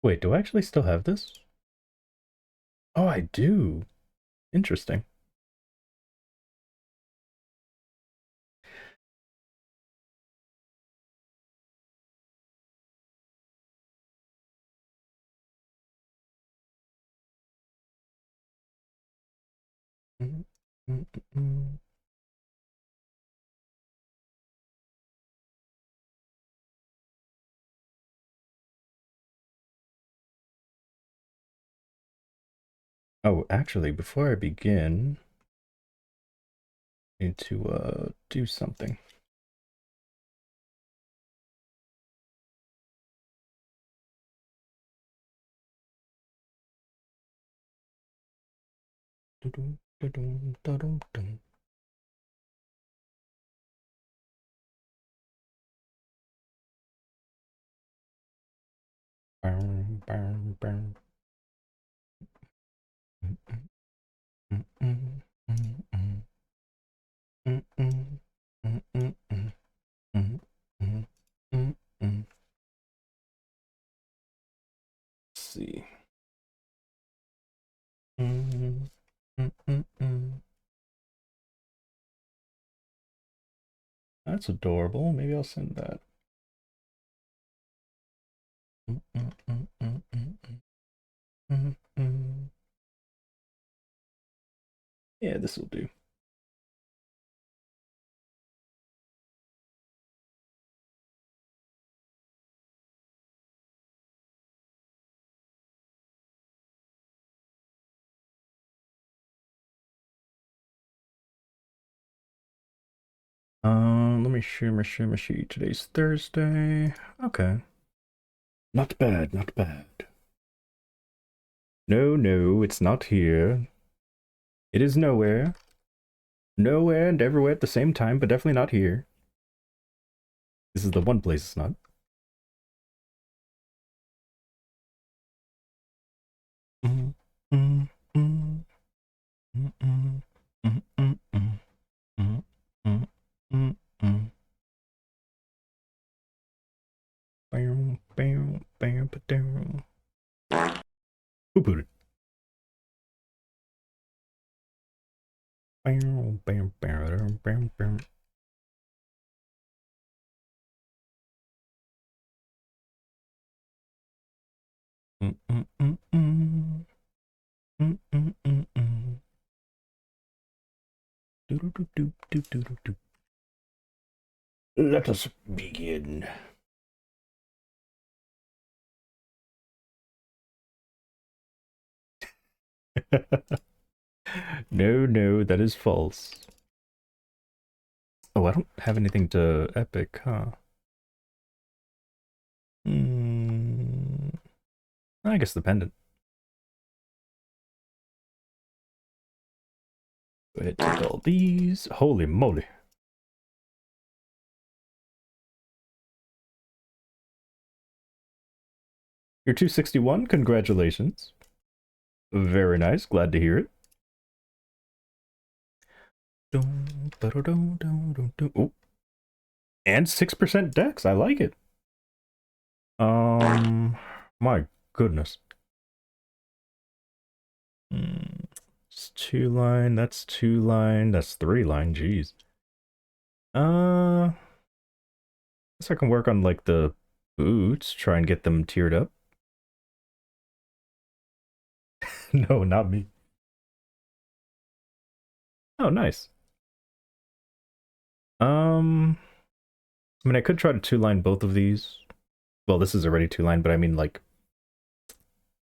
Wait, do I actually still have this? Oh, I do. Interesting. Mm, mm, mm, mm. Oh, actually, before I begin, I need to do something. Dun-dun, dun-dun, dun-dun, dun. Bam, bam, bam. Mm, mm, mm, mm, mm, mm, mm, mm, mm, mm, mm, mm, mm, mm. Let's see. Mm, mm, mm, mm. That's adorable. Maybe I'll send that. Mm, mm, mm, mm, mm, mm, mm. Yeah, this will do. Let me see. Today's Thursday. Okay. Not bad, not bad. No, no, it's not here. It is nowhere. Nowhere and everywhere at the same time, but definitely not here. This is the one place it's not. Mm, mm, mm, mm, mm, mm, mm, mm, mm, mm, mm, mm. Bam, bam, bam, ba-dam. Who put it? Bam, bam, bam, bam, bam. Mm, mm, mm, mm. Mm, mm, mm, mm. Do, do, do, do, do, do, do, do. Let us begin. No, no, that is false. Oh, I don't have anything to epic, huh? Hmm. I guess the pendant. Go ahead, take all these. Holy moly. You're 261. Congratulations. Very nice. Glad to hear it. Oh, and 6% dex. I like it. My goodness. It's 2 line. That's 2 line. That's 3 line. Jeez. Guess I can work on like the boots. Try and get them tiered up. No, not me. Oh, nice. I mean, I could try to 2 line both of these. Well, this is already 2 line, but I mean like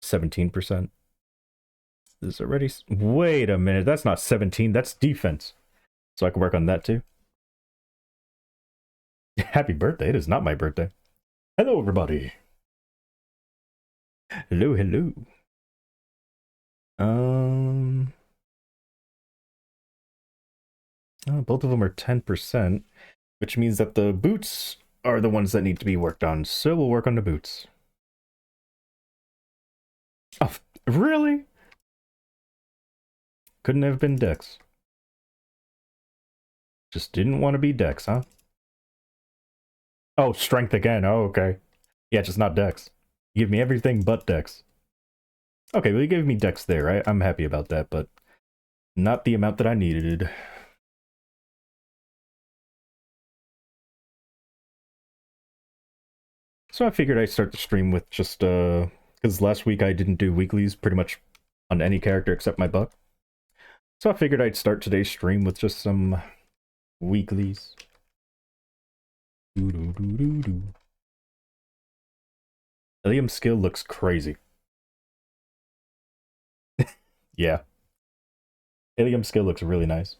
17%. This is already. Wait a minute. That's not 17. That's defense. So I can work on that too. Happy birthday. It is not my birthday. Hello, everybody. Hello, hello. Um, both of them are 10%, which means that the boots are the ones that need to be worked on. So we'll work on the boots. Oh, really? Couldn't have been Dex. Just didn't want to be Dex, huh? Oh, strength again. Oh, okay. Yeah, just not Dex. You give me everything but Dex. Okay, well, you gave me Dex there, right? I'm happy about that, but not the amount that I needed. So I figured I'd start the stream with just, because last week I didn't do weeklies pretty much on any character except my Buck. So I figured I'd start today's stream with just some weeklies. Doo -doo -doo -doo -doo. Ilium's skill looks crazy. Yeah. Ilium's skill looks really nice.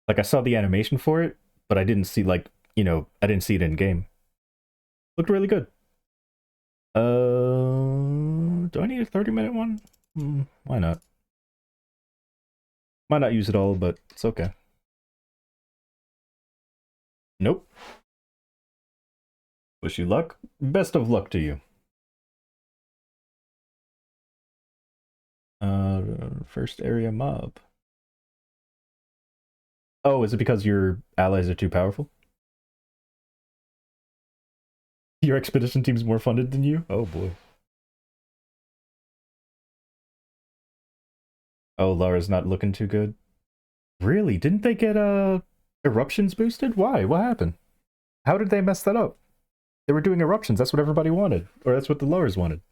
Like, I saw the animation for it, but I didn't see, like, I didn't see it in game. Looked really good. Do I need a 30-minute one? Why not? Might not use it all, but it's okay. Nope. Wish you luck. Best of luck to you. First area mob. Oh, is it because your allies are too powerful? Your expedition team's more funded than you? Oh boy. Oh, Lara's not looking too good. Really? Didn't they get eruptions boosted? Why? What happened? How did they mess that up? They were doing eruptions. That's what everybody wanted, or that's what the Lars wanted.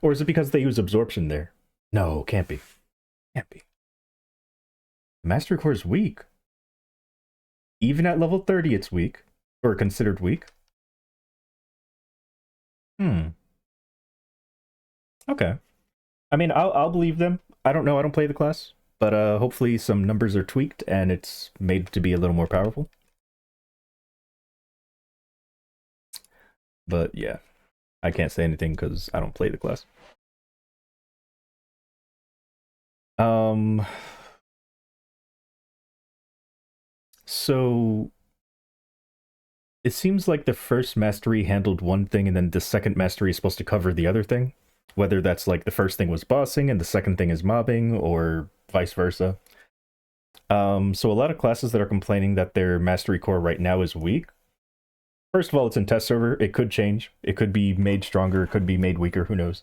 Or is it because they use absorption there? No, can't be. Can't be. Mastery Core is weak. Even at level 30, it's weak. Or considered weak. Okay. I mean, I'll believe them. I don't know. I don't play the class, but hopefully some numbers are tweaked and it's made to be a little more powerful. But yeah, I can't say anything because I don't play the class. So it seems like the first mastery handled one thing, and then the second mastery is supposed to cover the other thing. Whether that's like the first thing was bossing and the second thing is mobbing, or vice versa. So a lot of classes that are complaining that their mastery core right now is weak. First of all, it's in test server. It could change. It could be made stronger. It could be made weaker. Who knows?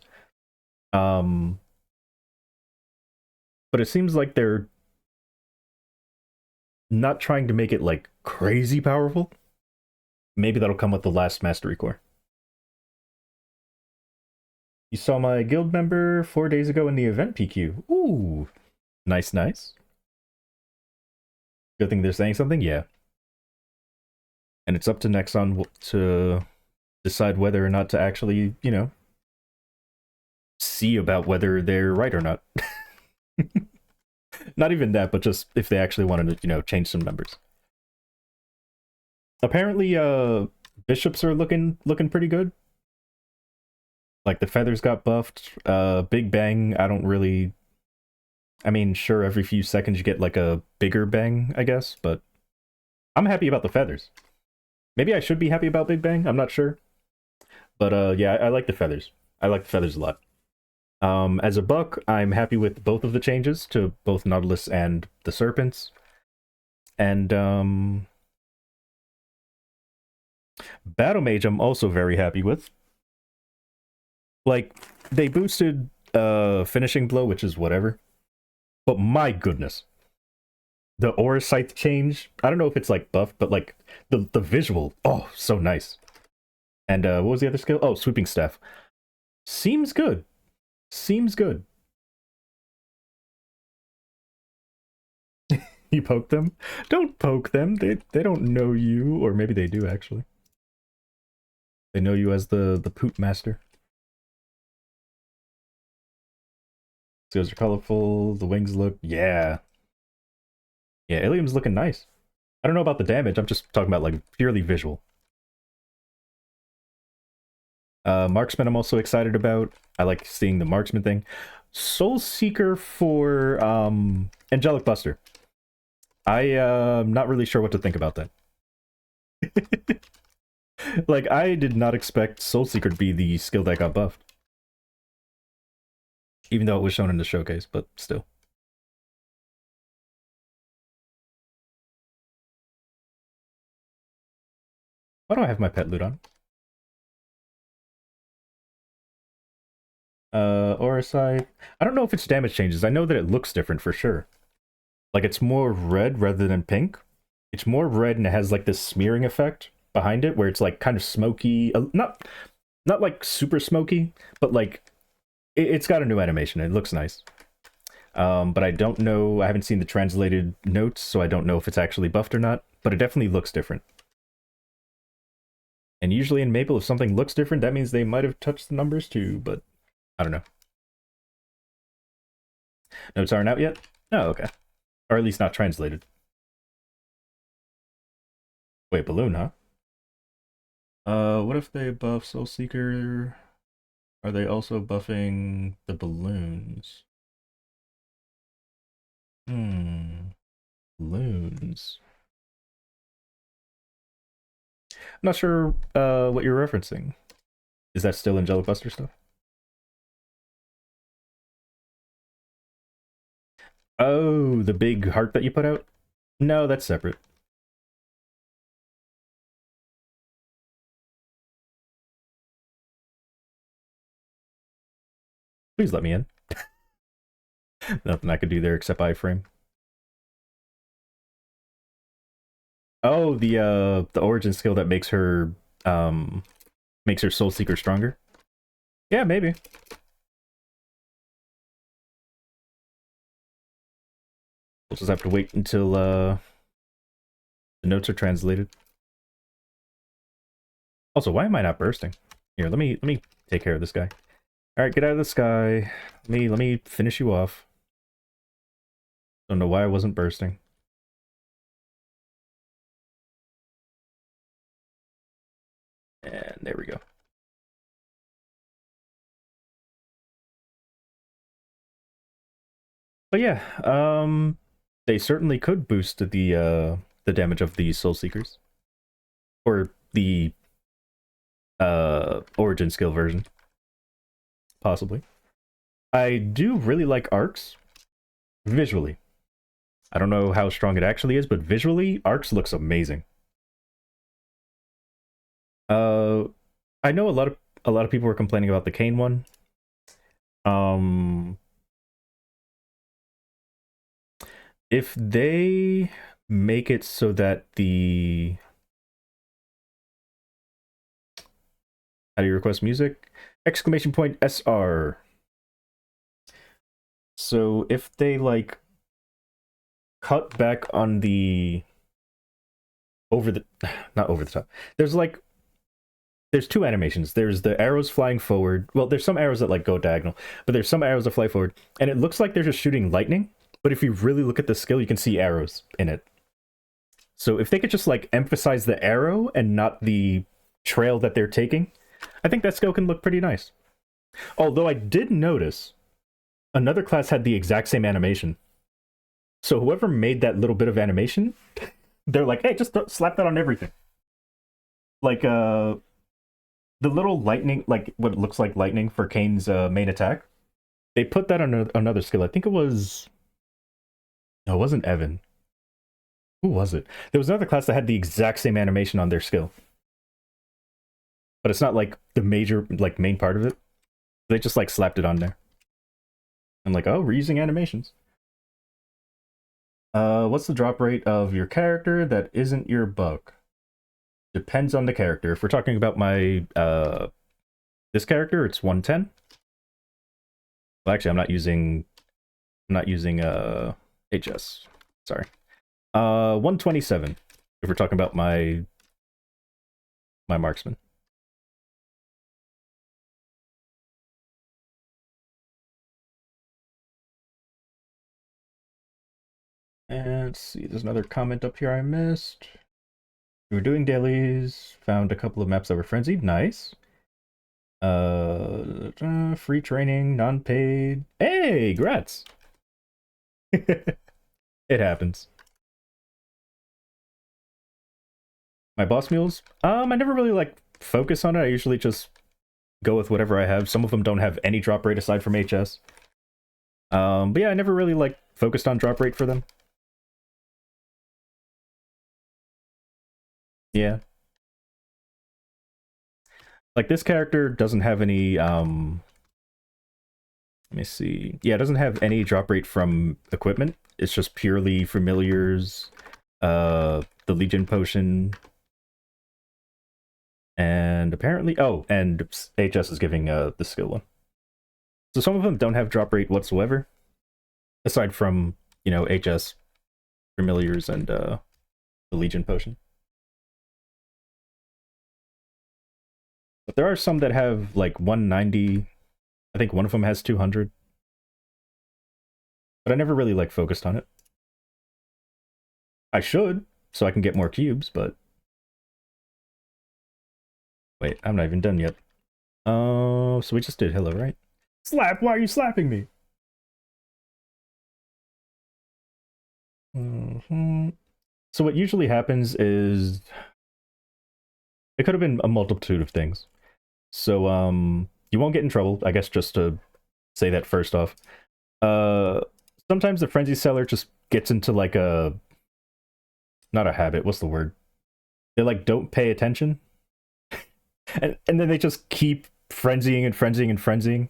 Um, but it seems like they're not trying to make it like crazy powerful. Maybe that'll come with the last mastery core. You saw my guild member 4 days ago in the event PQ. Ooh, nice, nice. Good thing they're saying something, yeah. And it's up to Nexon to decide whether or not to actually, see about whether they're right or not. Not even that, but just if they actually wanted to, change some numbers. Apparently, bishops are looking pretty good. Like the feathers got buffed. Big Bang, I don't really. I mean, sure, every few seconds you get like a bigger bang, I guess, but I'm happy about the feathers. Maybe I should be happy about Big Bang. I'm not sure, but yeah, I like the feathers. I like the feathers a lot. As a Buck, I'm happy with both of the changes to both Nautilus and the Serpents. And Battle Mage, I'm also very happy with. Like, they boosted Finishing Blow, which is whatever. But my goodness. The Aura Scythe change, I don't know if it's like buffed, but like the visual, oh, so nice. And what was the other skill? Oh, Sweeping Staff. Seems good. Seems good. You poke them? Don't poke them. They don't know you, or maybe they do actually. They know you as the poop master. Skills are colorful. The wings look, yeah. Yeah, Ilium's looking nice. I don't know about the damage. I'm just talking about like purely visual. Marksman, I'm also excited about. I like seeing the marksman thing. Soul Seeker for Angelic Buster. I am not really sure what to think about that. Like, I did not expect Soul Seeker to be the skill that got buffed. Even though it was shown in the showcase, but still. Why do I have my pet loot on? Aura side. I don't know if its damage changes. I know that it looks different for sure. Like it's more red rather than pink. It's more red and it has like this smearing effect behind it where it's like kind of smoky. Not like super smoky, but like it's got a new animation. It looks nice. But I don't know. I haven't seen the translated notes, so I don't know if it's actually buffed or not. But it definitely looks different. And usually in Maple, if something looks different, that means they might have touched the numbers too. But I don't know. Notes aren't out yet? Oh, okay. Or at least not translated. Wait, Balloon, huh? What if they buff Soul Seeker? Are they also buffing the balloons? Balloons. I'm not sure what you're referencing. Is that still Angelic Buster stuff? Oh, the big heart that you put out? No, that's separate. Please let me in. Nothing I could do there except iframe. Oh, the origin skill that makes her Soul Seeker stronger. Yeah, maybe. We'll just have to wait until the notes are translated. Also, why am I not bursting? Here, let me take care of this guy. All right, get out of the sky. Let me finish you off. Don't know why I wasn't bursting. And there we go. But yeah, they certainly could boost the damage of the Soul Seekers. Or the origin skill version. Possibly. I do really like arcs visually. I don't know how strong it actually is, but visually, arcs looks amazing. Uh I know a lot of people were complaining about the Kane one. Um if they make it so that the how do you request music? Exclamation point SR. So if they like cut back on the over the not over the top. There's two animations. There's the arrows flying forward. Well, there's some arrows that like go diagonal, but there's some arrows that fly forward, and it looks like they're just shooting lightning. But if you really look at the skill, you can see arrows in it. So if they could just like emphasize the arrow and not the trail that they're taking, I think that skill can look pretty nice. Although I did notice another class had the exact same animation. So whoever made that little bit of animation, they're like, hey, just slap that on everything. Like the little lightning, like what looks like lightning for Kane's main attack. They put that on another skill. I think it was no, it wasn't Evan. Who was it? There was another class that had the exact same animation on their skill, but it's not like the major, like main part of it. They just like slapped it on there. I'm like, oh, we're using animations. What's the drop rate of your character that isn't your Bucc? Depends on the character. If we're talking about my this character, it's 110. Well, actually, I'm not using HS. Sorry. 127 if we're talking about my marksman. And let's see, there's another comment up here I missed. We were doing dailies, found a couple of maps that were frenzied. Nice. Free training, non-paid. Hey, grats. It happens. My boss mules? I never really like focus on it. I usually just go with whatever I have. Some of them don't have any drop rate aside from HS. But yeah, I never really like focused on drop rate for them. Yeah. Like this character doesn't have any Let me see. Yeah, it doesn't have any drop rate from equipment. It's just purely familiars, the Legion potion, and apparently, oh, and HS is giving the skill one. So some of them don't have drop rate whatsoever, aside from, you know, HS, familiars, and the Legion potion. But there are some that have like 190. I think one of them has 200. But I never really like focused on it. I should, so I can get more cubes, but wait, I'm not even done yet. Oh, so we just did hello, right? Slap, why are you slapping me? So what usually happens is it could have been a multitude of things. So you won't get in trouble, I guess, just to say that first off. Sometimes the frenzy seller just gets into like a, not a habit, what's the word? They like don't pay attention. and then they just keep frenzying and frenzying and frenzying.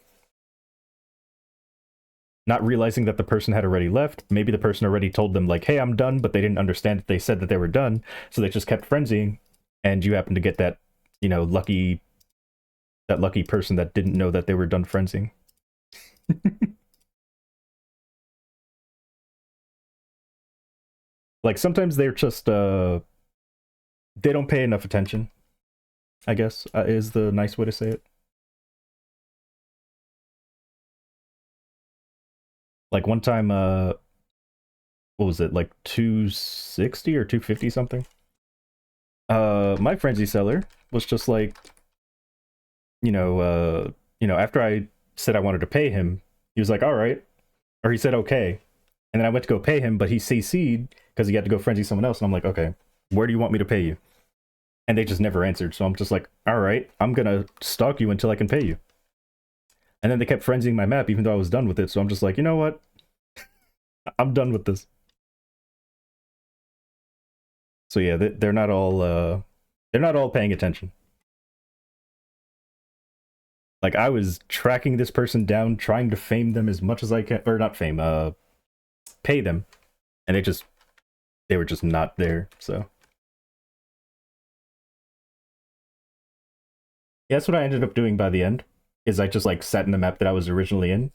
Not realizing that the person had already left. Maybe the person already told them like, hey, I'm done, but they didn't understand that they said that they were done. So they just kept frenzying. And you happen to get that, you know, lucky person that didn't know that they were done frenzying. Like sometimes they're just they don't pay enough attention, I guess, is the nice way to say it. Like one time, what was it, like 260 or 250 something? My frenzy seller was just like, after I said I wanted to pay him, he was like, all right. Or he said, okay. And then I went to go pay him, but he CC'd because he had to go frenzy someone else. And I'm like, okay, where do you want me to pay you? And they just never answered. So I'm just like, all right, I'm going to stalk you until I can pay you. And then they kept frenzying my map, even though I was done with it. So I'm just like, you know what? I'm done with this. So yeah, they're not all paying attention. Like I was tracking this person down, trying to fame them as much as I can, or not fame, pay them, and they were just not there. So yeah, that's what I ended up doing by the end. Is I just like sat in the map that I was originally in,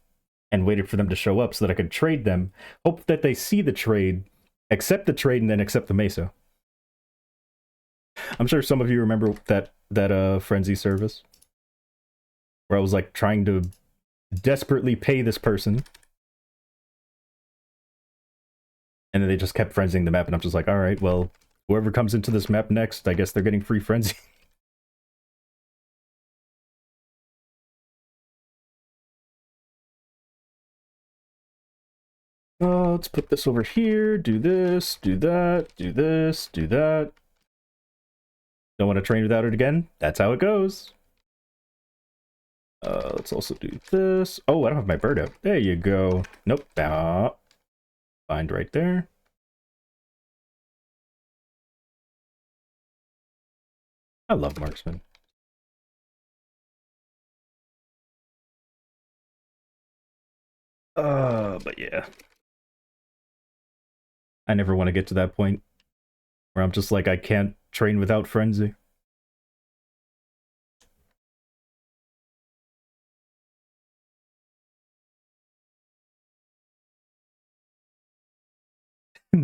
and waited for them to show up so that I could trade them. Hope that they see the trade, accept the trade, and then accept the meso. I'm sure some of you remember that frenzy service where I was like trying to desperately pay this person, and then they just kept frenzying the map, and I'm just like, all right, well, whoever comes into this map next, I guess they're getting free frenzy. Let's put this over here, do this, do that, do this, do that. Don't want to train without it again? That's how it goes. Let's also do this. Oh, I don't have my bird out. There you go. Nope. Find right there. I love marksman. But yeah. I never want to get to that point where I'm just like, I can't train without frenzy.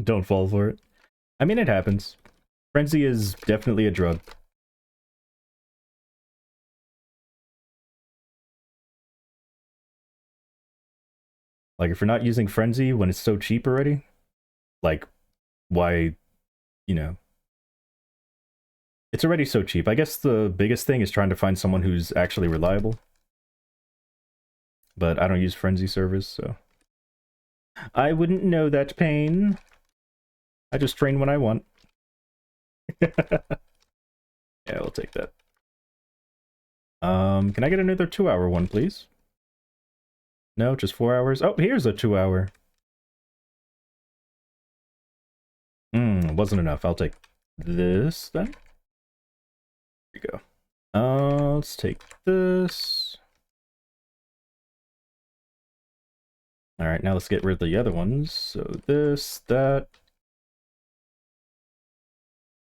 Don't fall for it. I mean, it happens. Frenzy is definitely a drug. Like, if you're not using frenzy when it's so cheap already, like, why, you know, it's already so cheap. I guess the biggest thing is trying to find someone who's actually reliable. But I don't use frenzy servers, so I wouldn't know that pain. I just train when I want. Yeah, we'll take that. Can I get another 2-hour one, please? No, just 4 hours. Oh, here's a 2-hour. Wasn't enough. I'll take this then. Here we go. Let's take this. All right, now let's get rid of the other ones. So this, that,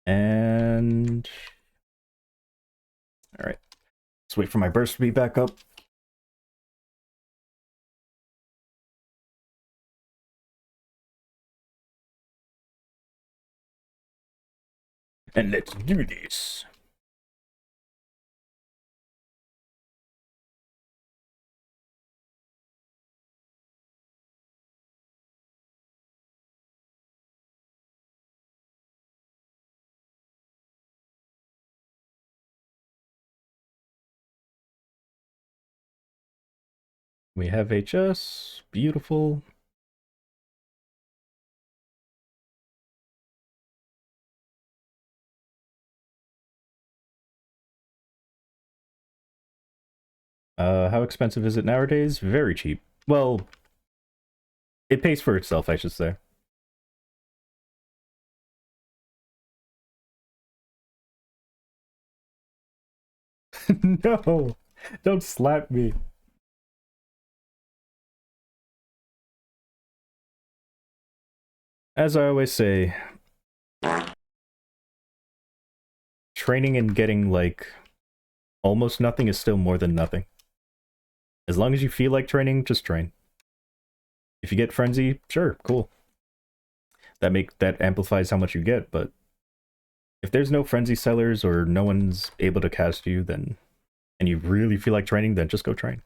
and all right. Let's wait for my burst to be back up. And let's do this. We have HS. Beautiful. How expensive is it nowadays? Very cheap. Well, it pays for itself, I should say. No, don't slap me. As I always say, training and getting, like, almost nothing is still more than nothing. As long as you feel like training, just train. If you get frenzy, sure, cool. That amplifies how much you get, but if there's no frenzy sellers or no one's able to cast you, then and you really feel like training, then just go train.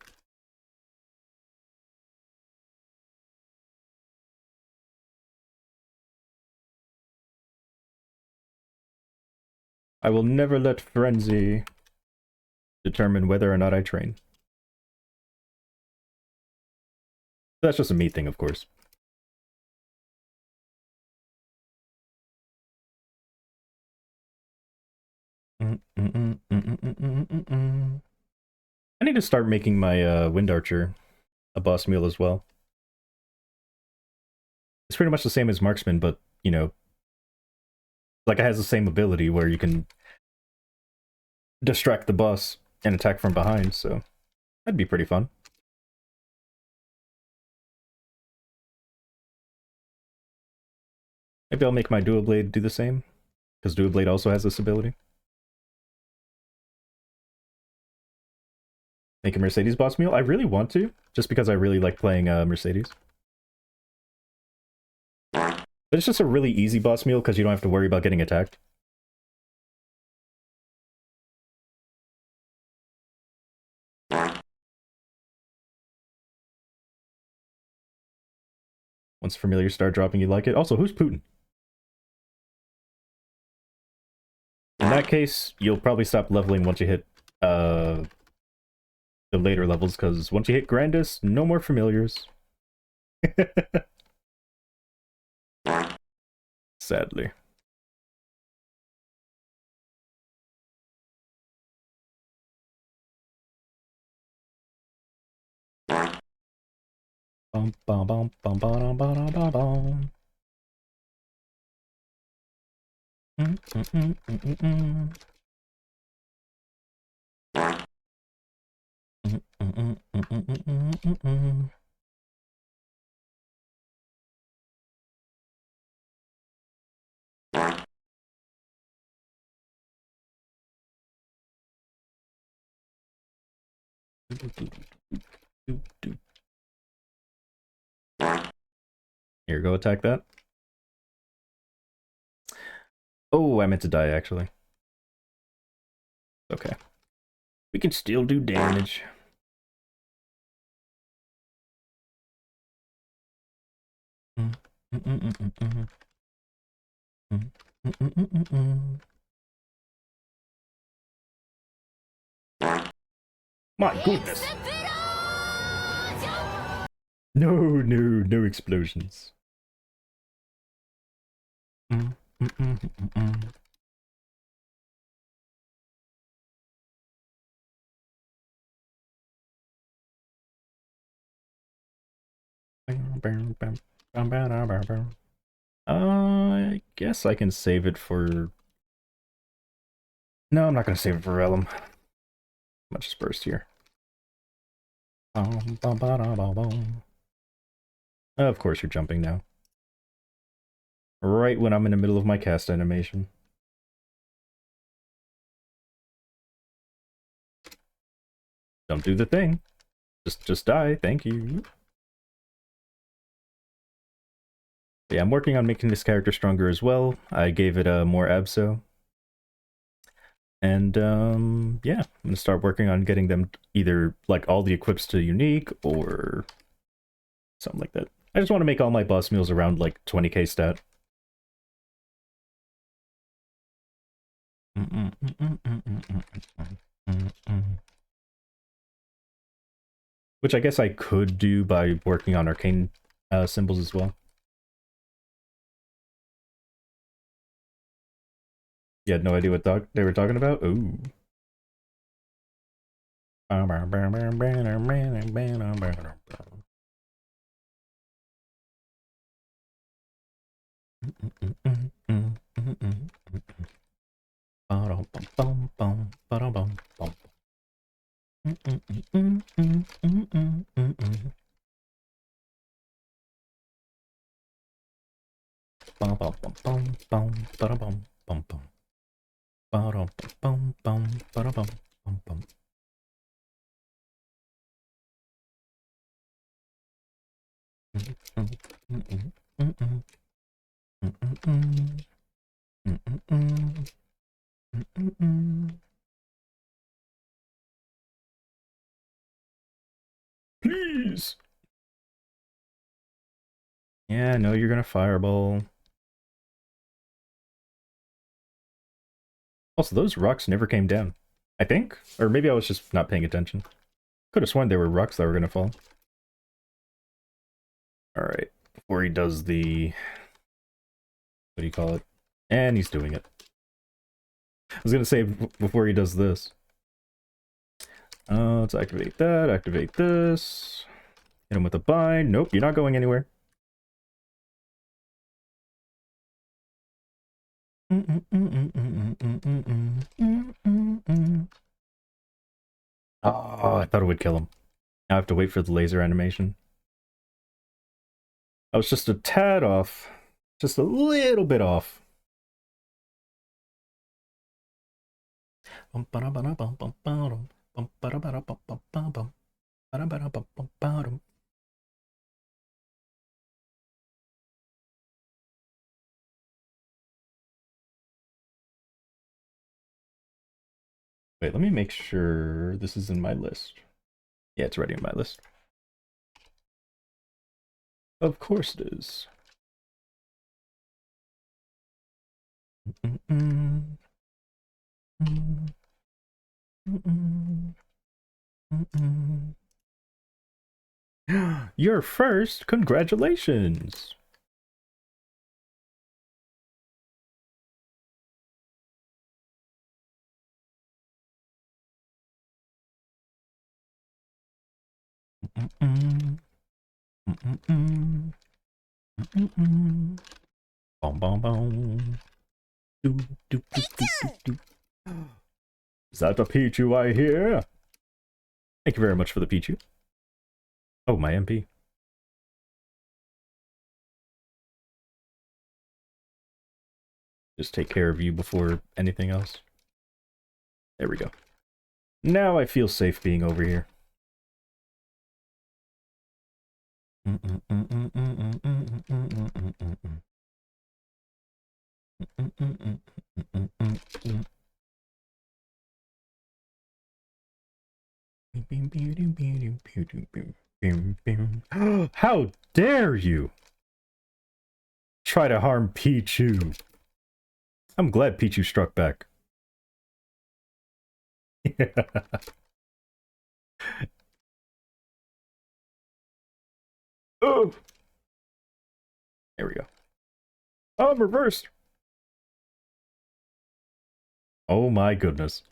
I will never let frenzy determine whether or not I train. That's just a me thing, of course. I need to start making my Wind Archer a boss meal as well. It's pretty much the same as Marksman, but, you know, like it has the same ability where you can distract the boss and attack from behind, so that'd be pretty fun. Maybe I'll make my Dual Blade do the same, because Dual Blade also has this ability. Make a Mercedes boss meal? I really want to, just because I really like playing Mercedes. But it's just a really easy boss meal because you don't have to worry about getting attacked. Once familiars start dropping, you like it. Also, who's Putin? In that case, you'll probably stop leveling once you hit the later levels, because once you hit Grandis, no more familiars. Sadly. Bum, bum, bum, bum, bum, bum, bum, bum. Mm, mm, mm, mm, mm, mm. Mm, mm, mm, mm, mm, mm, mm, mm. Here, go attack that. Oh, I meant to die, actually. Okay. We can still do damage. Mm, mm, mm, mm, mm, mm. Mm, mm, mm, mm, mm, mm. My goodness. No, no, no explosions. Mm, mm, mm, mm, mm. I guess I can save it for... No, I'm not going to save it for Realm. Much burst here. Of course you're jumping now. Right when I'm in the middle of my cast animation. Don't do the thing. Just die, thank you. Yeah, I'm working on making this character stronger as well. I gave it a more abso. And yeah, I'm gonna start working on getting them either like all the equips to unique or something like that. I just want to make all my boss meals around like 20k stat. Which I guess I could do by working on arcane symbols as well. You had no idea what they were talking about? Ooh. Please. Yeah, no, you're gonna fireball. Also, those rocks never came down. I think? Or maybe I was just not paying attention. Could have sworn there were rocks that were gonna fall. Alright. Before he does the... What do you call it? And he's doing it. I was gonna say before he does this. Let's activate that, activate this. Hit him with a bind. Nope, you're not going anywhere. Oh, I thought it would kill him. Now I have to wait for the laser animation. I was just a tad off. Just a little bit off. Wait, let me make sure this is in my list. Yeah, it's already in my list. Of course it is. You're first. Congratulations. Boom, boom, boom. Is that the Pichu I hear? Thank you very much for the Pichu. Oh, my MP. Just take care of you before anything else. There we go. Now I feel safe being over here. How dare you try to harm Pichu? I'm glad Pichu struck back. Oh, there we go. Oh, I'm reversed. Oh my goodness.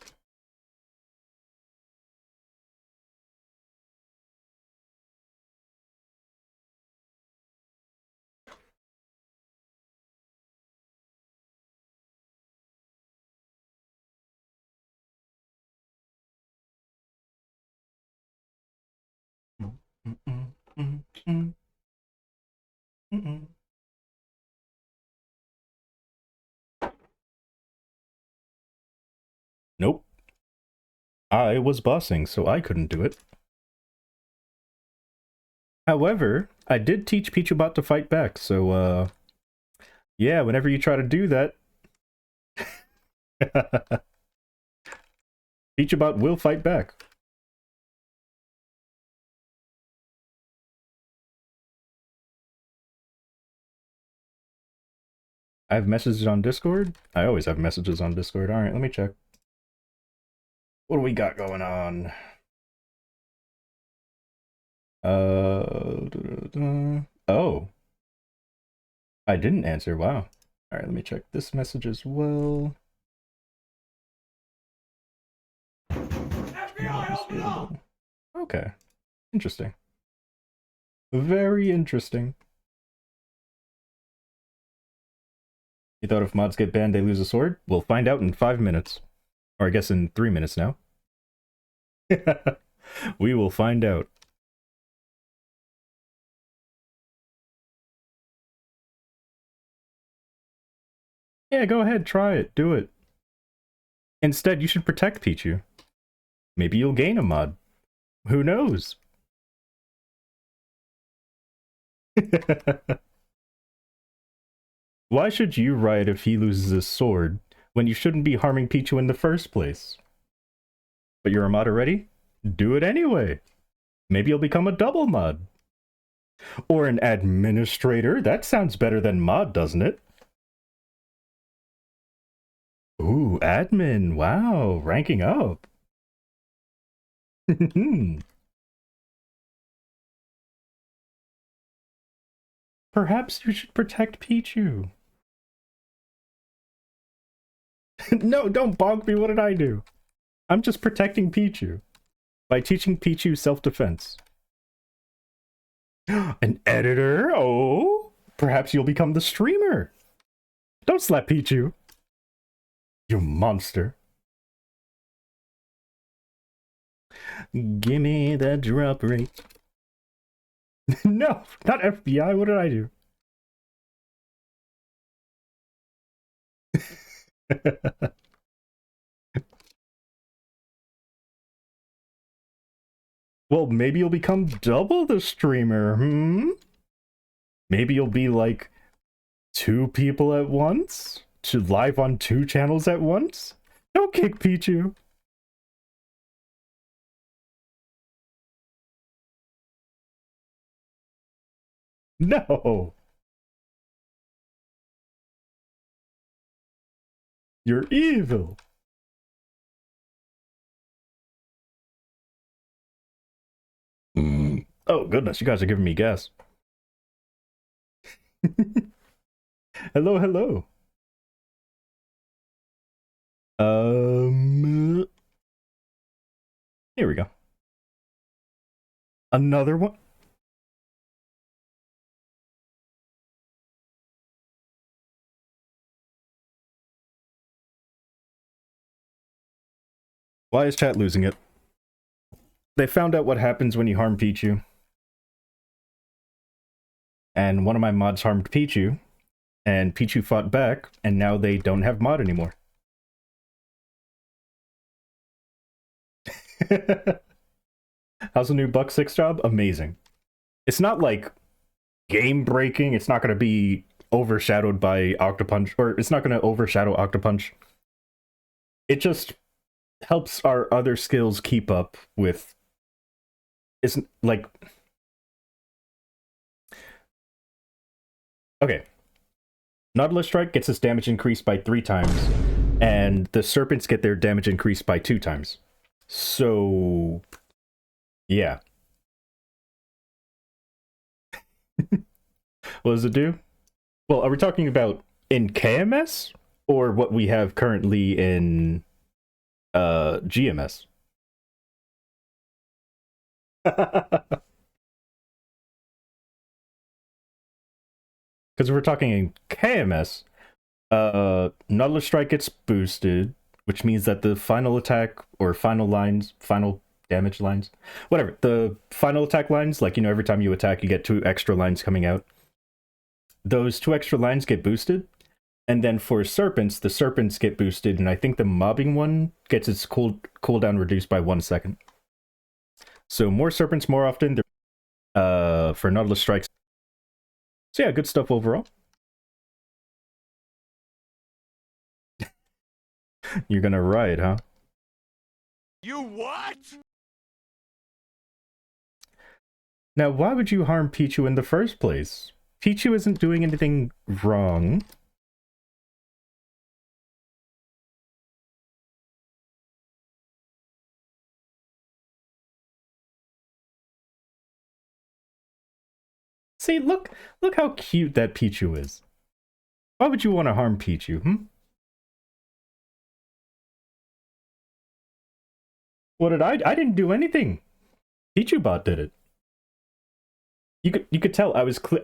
Nope. I was bossing, so I couldn't do it. However, I did teach Pichubot to fight back, so, yeah, whenever you try to do that, Pichubot will fight back. I have messages on Discord? I always have messages on Discord. Alright, let me check. What do we got going on? Oh. I didn't answer, wow. Alright, let me check this message as well. Okay. Interesting. Very interesting. You thought if mods get banned, they lose a sword? We'll find out in 5 minutes. Or I guess in 3 minutes now. We will find out. Yeah, go ahead, try it, do it. Instead, you should protect Pichu. Maybe you'll gain a mod. Who knows? Why should you riot if he loses his sword, when you shouldn't be harming Pichu in the first place? But you're a mod already? Do it anyway. Maybe you'll become a double mod. Or an administrator. That sounds better than mod, doesn't it? Ooh, admin. Wow, ranking up. Perhaps you should protect Pichu. No, don't bonk me. What did I do? I'm just protecting Pichu by teaching Pichu self-defense. An editor? Oh, perhaps you'll become the streamer. Don't slap Pichu. You monster. Gimme that drop rate. No, not FBI. What did I do? Well, maybe you'll become double the streamer, Maybe you'll be like 2 people at once? To live on 2 channels at once? Don't kick Pichu. No. You're evil. Oh, goodness, you guys are giving me gas. Hello, hello. Here we go. Another one? Why is chat losing it? They found out what happens when you harm Pichu. And one of my mods harmed Pichu, and Pichu fought back, and now they don't have mod anymore. How's the new Bucc 6 job? Amazing. It's not like game breaking, it's not going to be overshadowed by Octopunch, or it's not going to overshadow Octopunch. It just helps our other skills keep up with... It's like... Okay. Nautilus Strike gets its damage increased by 3 times, and the Serpents get their damage increased by 2 times. So... yeah. What does it do? Well, are we talking about in KMS, or what we have currently in GMS? Because we're talking in KMS, Nautilus Strike gets boosted, which means that the final attack, or final lines, final damage lines, whatever, the final attack lines, like, you know, every time you attack, you get 2 extra lines coming out. Those 2 extra lines get boosted, And then for serpents, the serpents get boosted, and I think the mobbing one gets its cooldown reduced by 1 second. So more serpents more often for Nautilus strikes. So yeah, good stuff overall. You're gonna ride, huh? You what? Now, why would you harm Pichu in the first place? Pichu isn't doing anything wrong. See, look how cute that Pichu is. Why would you want to harm Pichu, hmm? What did I didn't do anything. Pichu bot did it. You could tell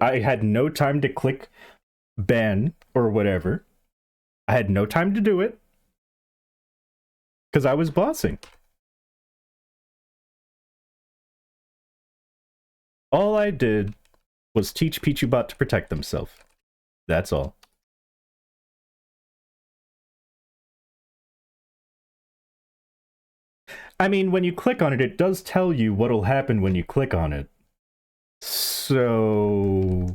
I had no time to click ban or whatever. I had no time to do it because I was bossing. All I did was teach Pichu bot to protect himself. That's all. I mean, when you click on it, it does tell you what'll happen when you click on it. So...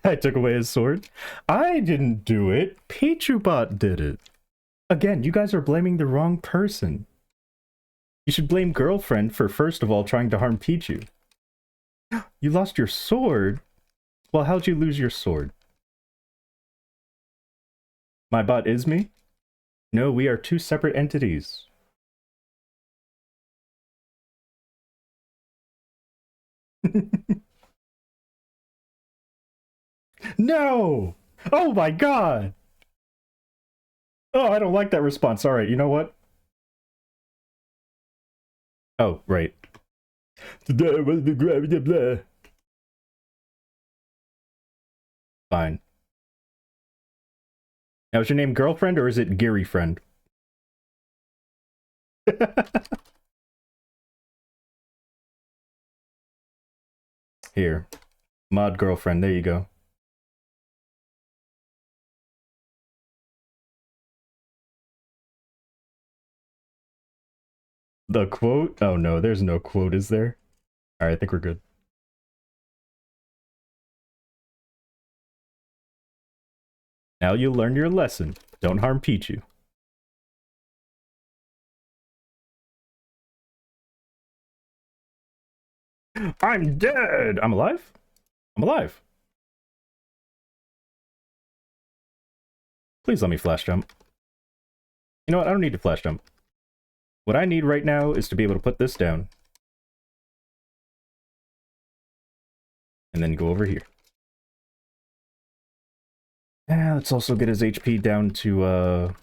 I took away his sword. I didn't do it. Pichubot did it. Again, you guys are blaming the wrong person. You should blame girlfriend for first of all trying to harm Pichu. You lost your sword? Well, how'd you lose your sword? My bot is me? No, we are two separate entities. No! Oh my god! Oh, I don't like that response. Alright, you know what? Oh, right. Fine. Now, is your name girlfriend or is it Geary friend? Here. Mod girlfriend, there you go. The quote? Oh no, there's no quote, is there? Alright, I think we're good. Now you learn your lesson. Don't harm Pichu. I'm dead! I'm alive? I'm alive. Please let me flash jump. You know what? I don't need to flash jump. What I need right now is to be able to put this down. And then go over here. Let's also get his HP down to, what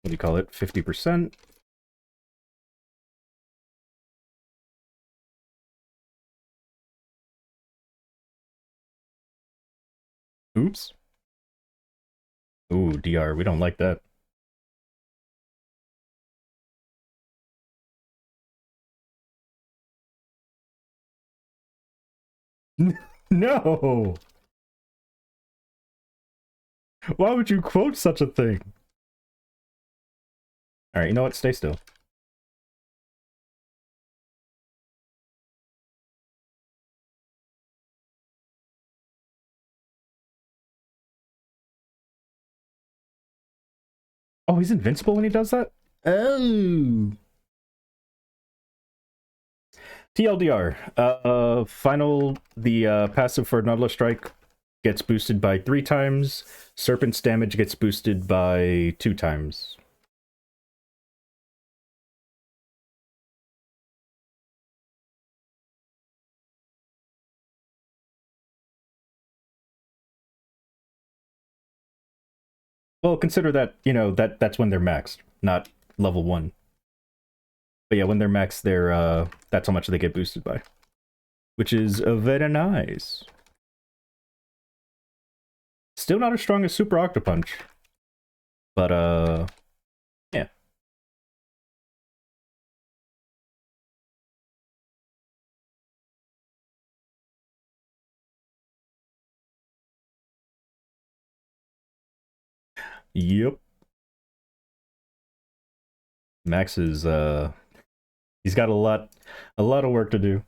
do you call it? 50%. Oops. Ooh, DR, we don't like that. No! Why would you quote such a thing? Alright, you know what? Stay still. Oh, he's invincible when he does that? Oh! TLDR. The passive for Nautilus Strike gets boosted by 3 times. Serpent's damage gets boosted by 2 times. Well, consider that, you know, that's when they're maxed, not level 1. But yeah, when they're maxed, that's how much they get boosted by. Which is very nice. Still not as strong as Super Octopunch. But, yeah. Yep. Max is he's got a lot of work to do.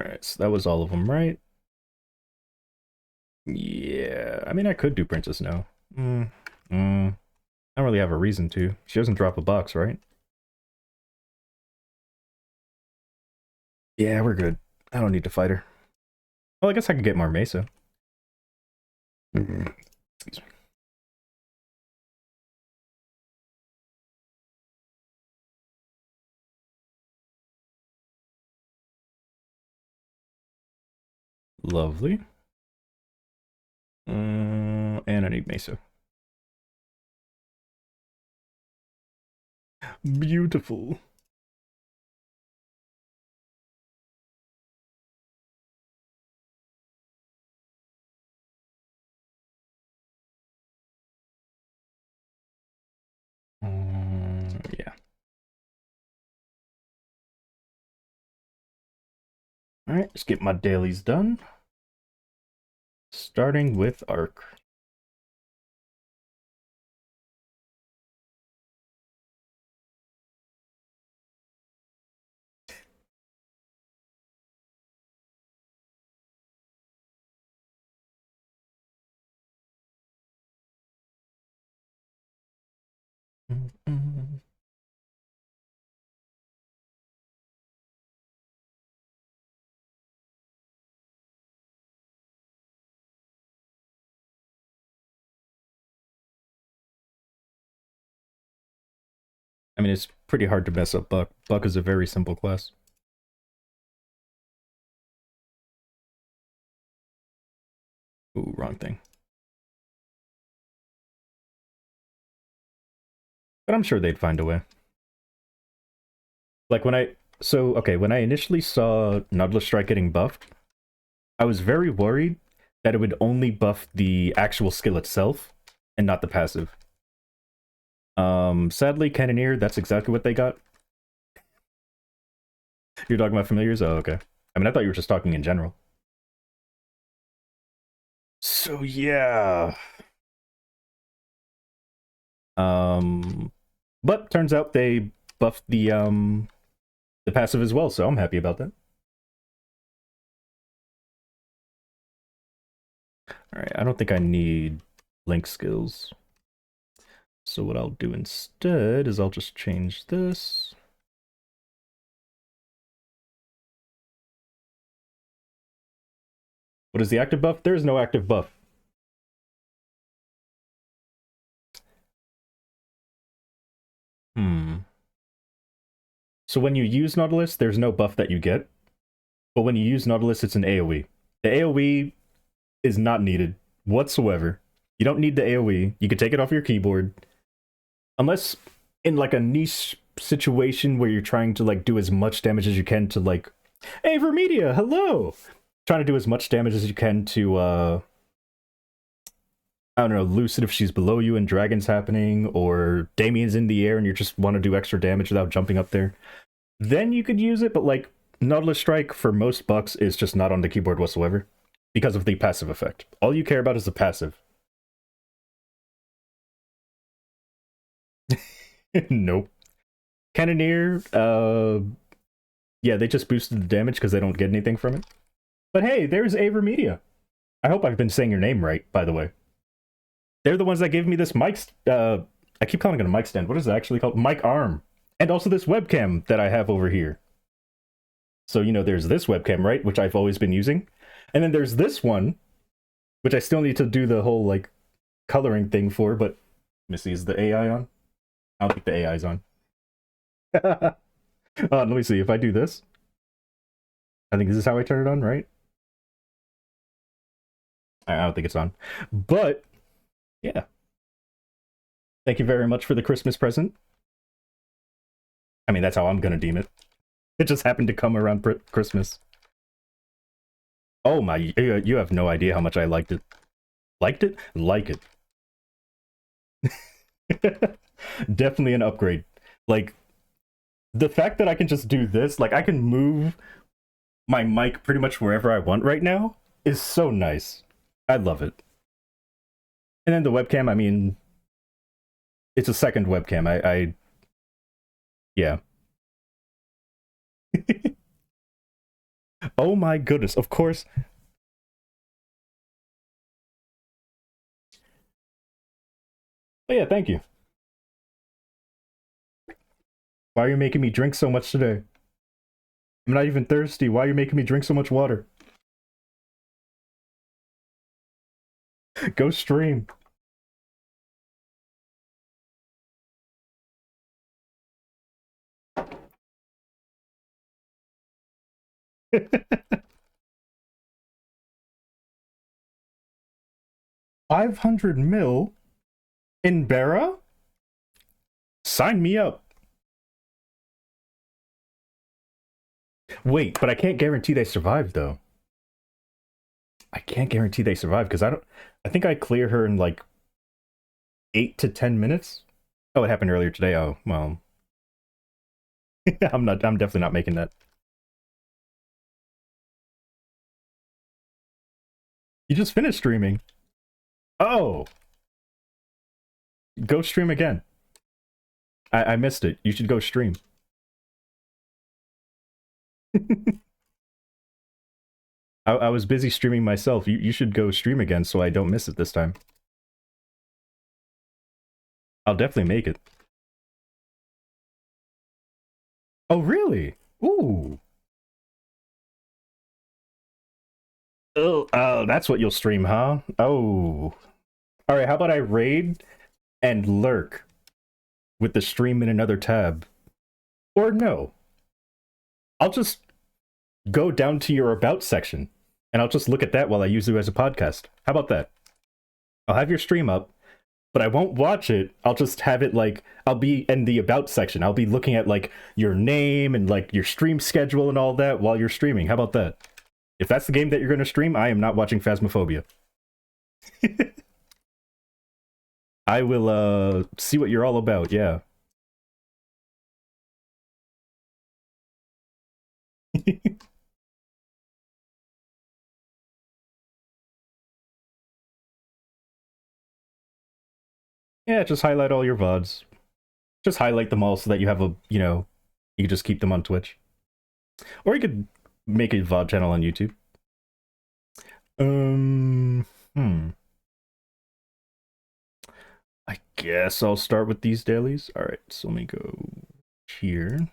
All right, so that was all of them, right? Yeah, I mean, I could do Princess now. I don't really have a reason to. She doesn't drop a box, right? Yeah, we're good. I don't need to fight her. Well, I guess I could get more Mesa. Excuse me. Lovely. And I need Mesa. Beautiful. Yeah. All right, let's get my dailies done. Starting with Arc. I mean, it's pretty hard to mess up Bucc. Bucc is a very simple class. Ooh, wrong thing. But I'm sure they'd find a way. Like when I initially saw Nautilus Strike getting buffed, I was very worried that it would only buff the actual skill itself and not the passive. Sadly, Cannoneer, that's exactly what they got. You're talking about familiars? Oh, okay. I mean, I thought you were just talking in general. So yeah. But turns out they buffed the passive as well, so I'm happy about that. Alright, I don't think I need link skills. So what I'll do instead is I'll just change this. What is the active buff? There is no active buff. So when you use Nautilus, there's no buff that you get. But when you use Nautilus, it's an AoE. The AoE is not needed whatsoever. You don't need the AoE. You can take it off your keyboard. Unless in like a niche situation where you're trying to like do as much damage as you can to like, hey Vermedia, hello! Trying to do as much damage as you can to I don't know, Lucid if she's below you and Dragon's happening, or Damien's in the air and you just want to do extra damage without jumping up there. Then you could use it, but like Nautilus Strike for most Bucks is just not on the keyboard whatsoever because of the passive effect. All you care about is the passive. Nope. Cannoneer, yeah, they just boosted the damage because they don't get anything from it. But hey, there's Aver Media. I hope I've been saying your name right, by the way. They're the ones that gave me this mic, I keep calling it a mic stand. What is it actually called? Mic arm. And also this webcam that I have over here. So, you know, there's this webcam, right? Which I've always been using. And then there's this one, which I still need to do the whole, like, coloring thing for, but... Let me see, is the AI on? I don't think the AI's on. Let me see, if I do this... I think this is how I turn it on, right? I don't think it's on. But, yeah. Thank you very much for the Christmas present. I mean, that's how I'm gonna deem it. It just happened to come around Christmas. Oh my, you have no idea how much I liked it. Liked it? Like it. Definitely an upgrade. Like, the fact that I can just do this, like I can move my mic pretty much wherever I want right now, is so nice. I love it. And then the webcam, I mean, it's a second webcam. Yeah. Oh my goodness, of course. Oh yeah, thank you. Why are you making me drink so much today? I'm not even thirsty. Why are you making me drink so much water? Go stream. $500 million in Bera? Sign me up. Wait, but I can't guarantee they survive though. I can't guarantee they survive because I think I clear her in like 8 to 10 minutes. Oh, it happened earlier today. Oh, well. I'm definitely not making that. You just finished streaming. Oh. Go stream again. I missed it. You should go stream. I was busy streaming myself. You should go stream again so I don't miss it this time. I'll definitely make it. Oh, really? Ooh. Oh, that's what you'll stream, huh? Oh. Alright, how about I raid and lurk with the stream in another tab? Or no. I'll just go down to your about section and I'll just look at that while I use it as a podcast. How about that? I'll have your stream up, but I won't watch it. I'll just have it like, I'll be in the about section. I'll be looking at like your name and like your stream schedule and all that while you're streaming. How about that? If that's the game that you're going to stream, I am not watching Phasmophobia. I will see what you're all about, yeah. Yeah, just highlight all your VODs. Just highlight them all so that you have a, you know, you can just keep them on Twitch. Or you could make a VOD channel on YouTube. I guess I'll start with these dailies. Alright, so let me go here.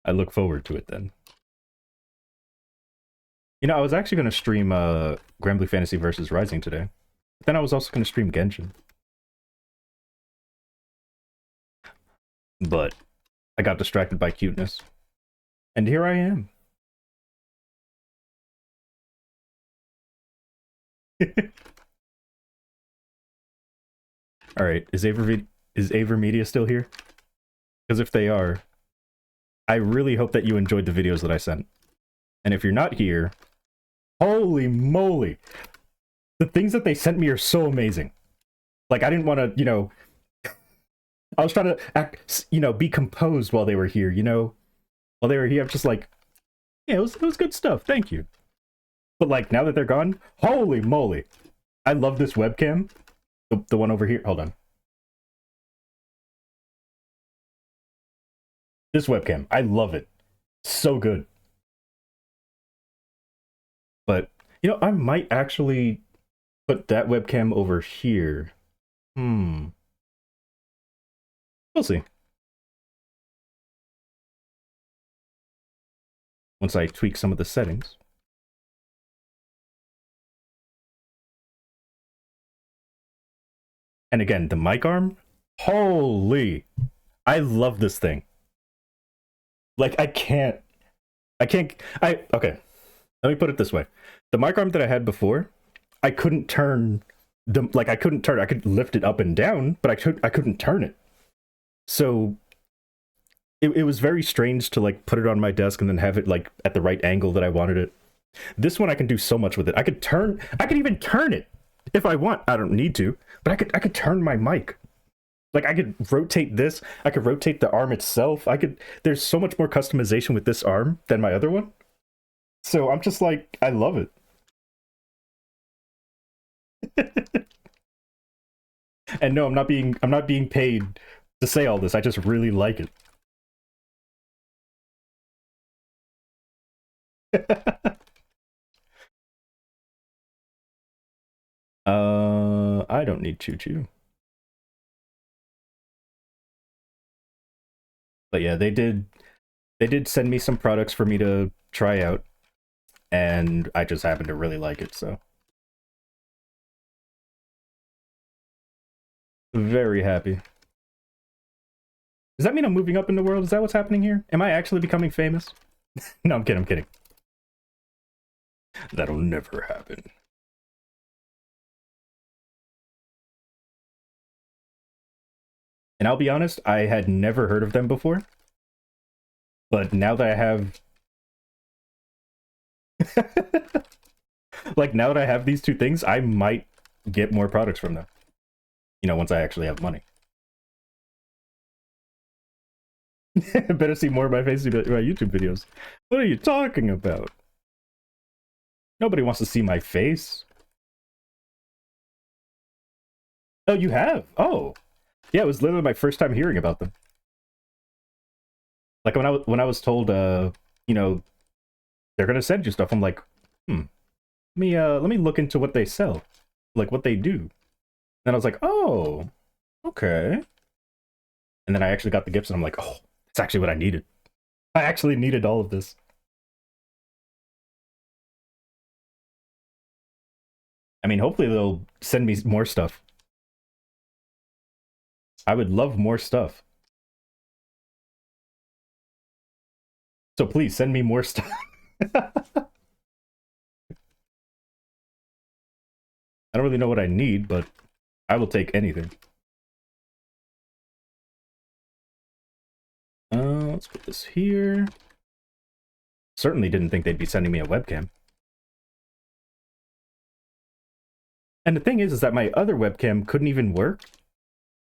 I look forward to it then. You know, I was actually going to stream Granblue Fantasy vs. Rising today. But then I was also going to stream Genshin. But I got distracted by cuteness. And here I am. Alright, is Avermedia still here? Because if they are, I really hope that you enjoyed the videos that I sent. And if you're not here, holy moly! The things that they sent me are so amazing. Like, I didn't want to, you know... I was trying to act, you know, be composed while they were here, you know? While they were here, I'm just like, yeah, it was good stuff, thank you. But, like, now that they're gone, holy moly! I love this webcam. The one over here, hold on. This webcam, I love it. So good. But, you know, I might actually put that webcam over here. We'll see. Once I tweak some of the settings. And again, the mic arm, holy, I love this thing. Like, okay, let me put it this way. The mic arm that I had before, I couldn't turn, I could lift it up and down, but I couldn't turn it. So, it was very strange to, like, put it on my desk and then have it, like, at the right angle that I wanted it. This one I can do so much with it. I could even turn it if I want. I don't need to, but I could turn my mic. Like I could rotate this, I could rotate the arm itself. There's so much more customization with this arm than my other one. So I'm just like, I love it. And no, I'm not being paid to say all this. I just really like it. I don't need Choo Choo. But yeah, they did send me some products for me to try out, and I just happen to really like it, so very happy. Does that mean I'm moving up in the world? Is that what's happening here? Am I actually becoming famous? No, I'm kidding, I'm kidding. That'll never happen. And I'll be honest, I had never heard of them before. But now that I have like now that I have these two things, I might get more products from them. You know, once I actually have money. Better see more of my face in my YouTube videos. What are you talking about? Nobody wants to see my face. Oh, you have? Oh. Yeah, it was literally my first time hearing about them. Like when I was told you know, they're gonna send you stuff, I'm like, let me look into what they sell. Like what they do. And I was like, oh, okay. And then I actually got the gifts and I'm like, oh, that's actually what I needed. I actually needed all of this. I mean, hopefully they'll send me more stuff. I would love more stuff. So please send me more stuff. I don't really know what I need, but I will take anything. Let's put this here. Certainly didn't think they'd be sending me a webcam. And the thing is that my other webcam couldn't even work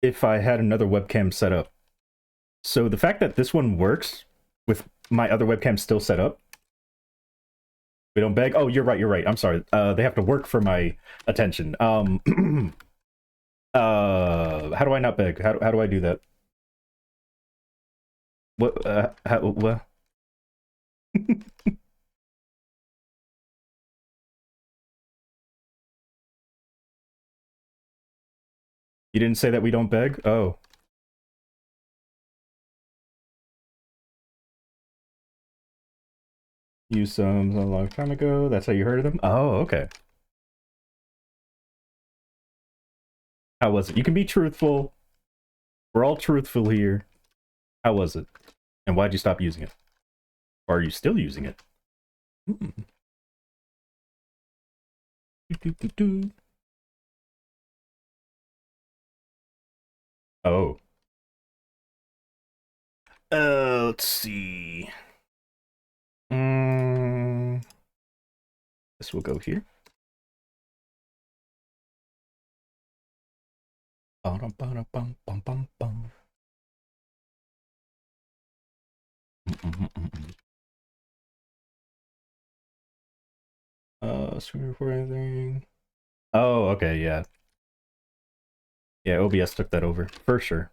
if I had another webcam set up. So the fact that this one works with my other webcam still set up, we don't beg. Oh, you're right. You're right. I'm sorry. They have to work for my attention. How do I not beg? How do I do that? What? What? You didn't say that we don't beg? Oh. Used some a long time ago. That's how you heard of them? Oh, okay. How was it? You can be truthful. We're all truthful here. How was it? And why'd you stop using it? Or are you still using it? Hmm. Oh. Let's see. This will go here. Bum, bum, bum, bum, bum, bum. Screen recording thing. Oh, okay, yeah. Yeah, OBS took that over, for sure.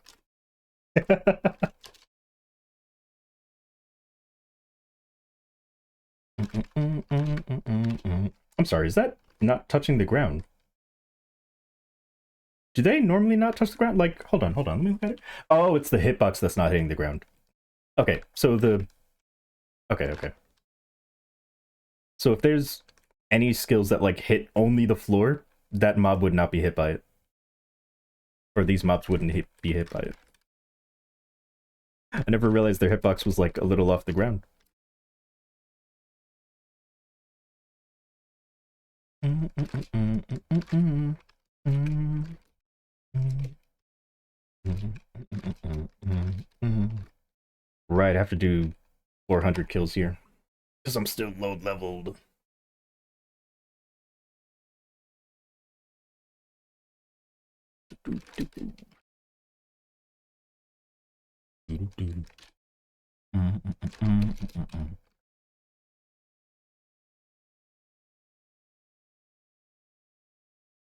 I'm sorry, is that not touching the ground? Do they normally not touch the ground? Like, hold on, let me look at it. Oh, it's the hitbox that's not hitting the ground. Okay, so the... Okay. So if there's any skills that, like, hit only the floor, that mob would not be hit by it. Or these mobs wouldn't be hit by it. I never realized their hitbox was, like, a little off the ground. Right, I have to do 400 kills here. Because I'm still low leveled.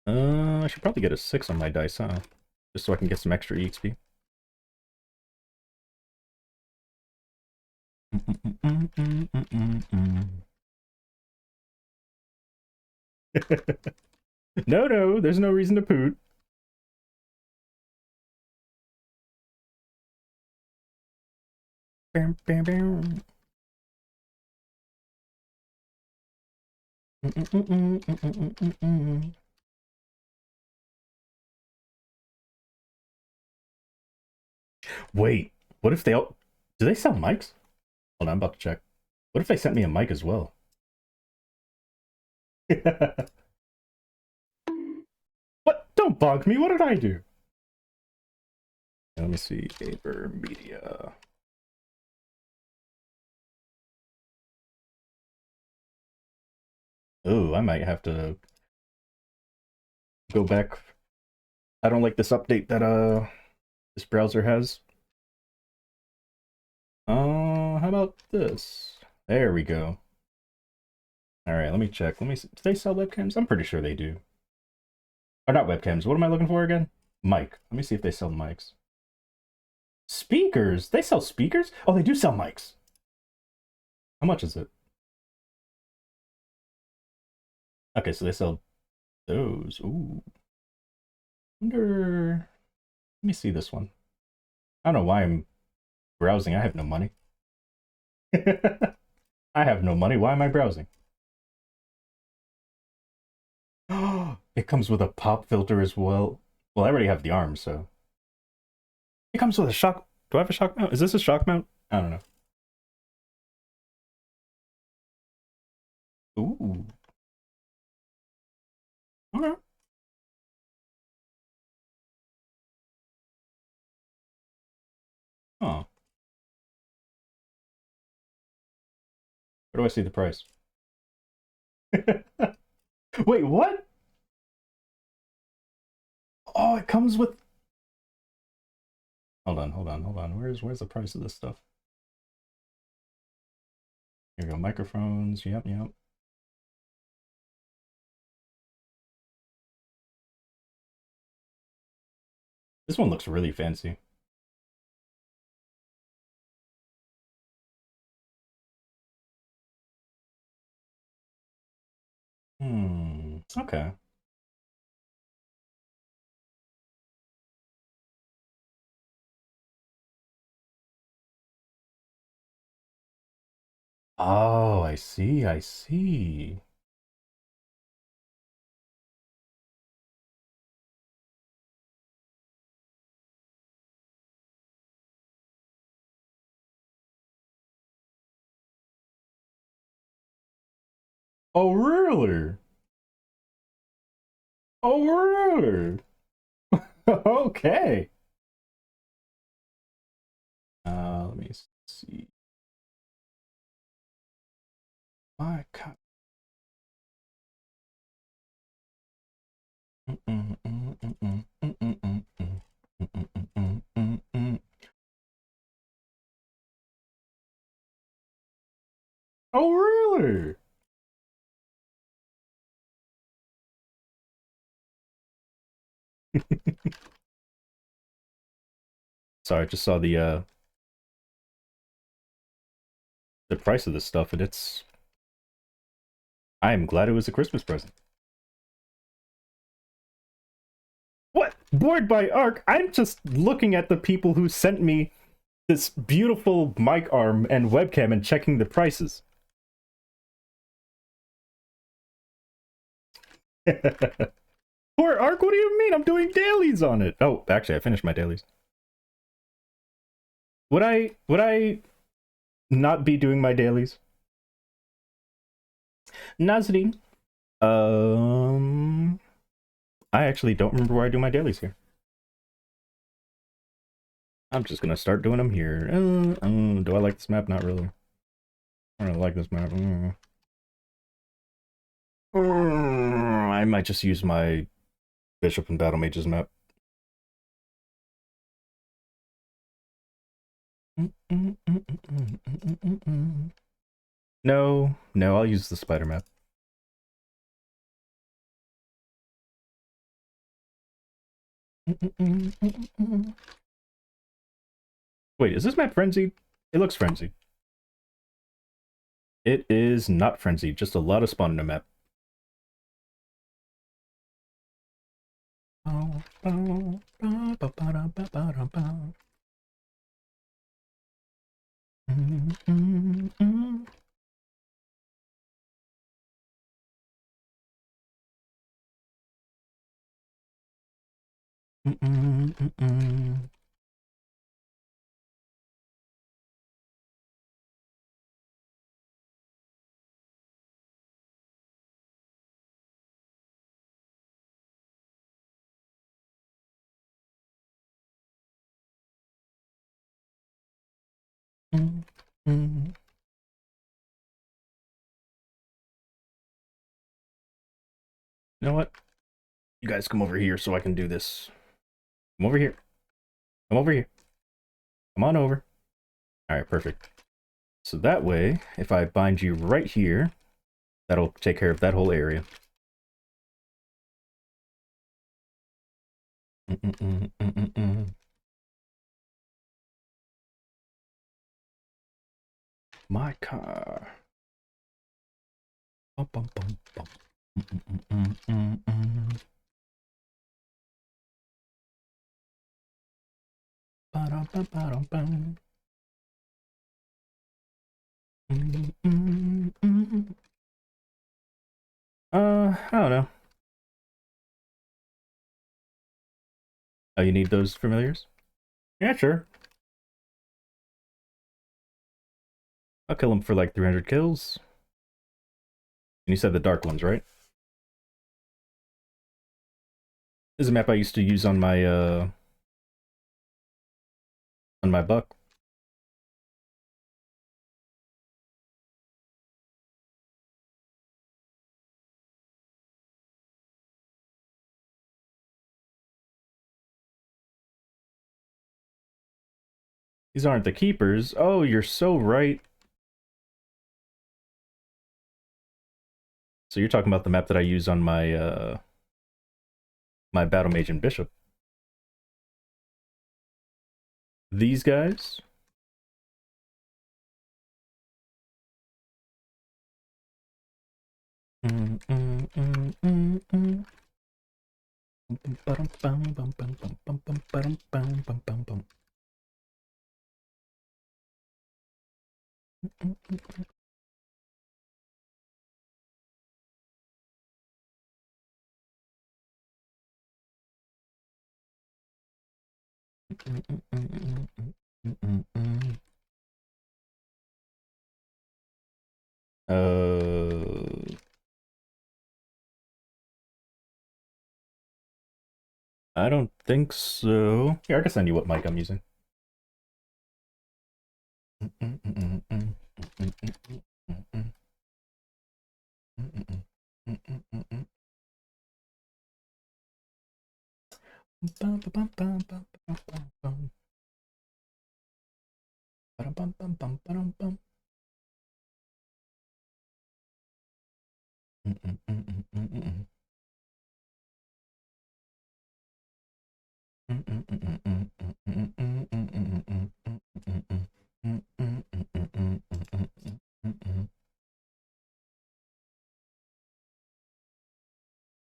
I should probably get a 6 on my dice, huh? Just so I can get some extra EXP. No, there's no reason to poot. Bam, bam, bam. Wait, what if they all... Do they sell mics? Hold on, I'm about to check. What if they sent me a mic as well? What? Don't bug me. What did I do? Let me see. Paper media. Oh, I might have to go back. I don't like this update that this browser has. How about this? There we go. All right, let me check. Let me see. Do they sell webcams? I'm pretty sure they do. Or not webcams. What am I looking for again? Mic. Let me see if they sell mics. Speakers? They sell speakers? Oh, they do sell mics. How much is it? Okay, so they sell those. Ooh. Wonder... Let me see this one. I don't know why I'm browsing. I have no money. I have no money. Why am I browsing? It comes with a pop filter as well. Well, I already have the arm, so... It comes with a shock... Do I have a shock mount? Is this a shock mount? I don't know. Ooh. Okay. Oh. Where do I see the price? Wait, what? Oh, it comes with... Hold on. Where's the price of this stuff? Here we go. Microphones. Yep. This one looks really fancy. Okay. Oh, I see. Oh, really? Oh, really? Okay. Let me see. My God. Oh, really? Sorry, I just saw the price of this stuff, and it's... I am glad it was a Christmas present. What? Bored by Arc? I'm just looking at the people who sent me this beautiful mic arm and webcam and checking the prices. Poor Arc, what do you mean? I'm doing dailies on it. Oh, actually, I finished my dailies. Would I not be doing my dailies? Nazreen. I actually don't remember where I do my dailies here. I'm just gonna start doing them here. Do I like this map? Not really. I don't like this map. I might just use my Bishop and Battle Mages map. No, no, I'll use the spider map. Wait, is this map frenzied? It looks frenzied. It is not frenzied, just a lot of spawn in the map. You know what? You guys come over here so I can do this. Come over here. Come over here. Come on over. Alright, perfect. So that way, if I bind you right here, that'll take care of that whole area. My car. Bum, bum, bum, bum. Ba-dum-bum-ba-dum-bum. I don't know. Oh, you need those familiars? Yeah, sure. I'll kill them for like 300 kills. And you said the dark ones, right? This is a map I used to use on my Bucc. These aren't the keepers. Oh, you're so right. So you're talking about the map that I use on my my battle mage and bishop. These guys. I don't think so. Here, I can send you what mic I'm using.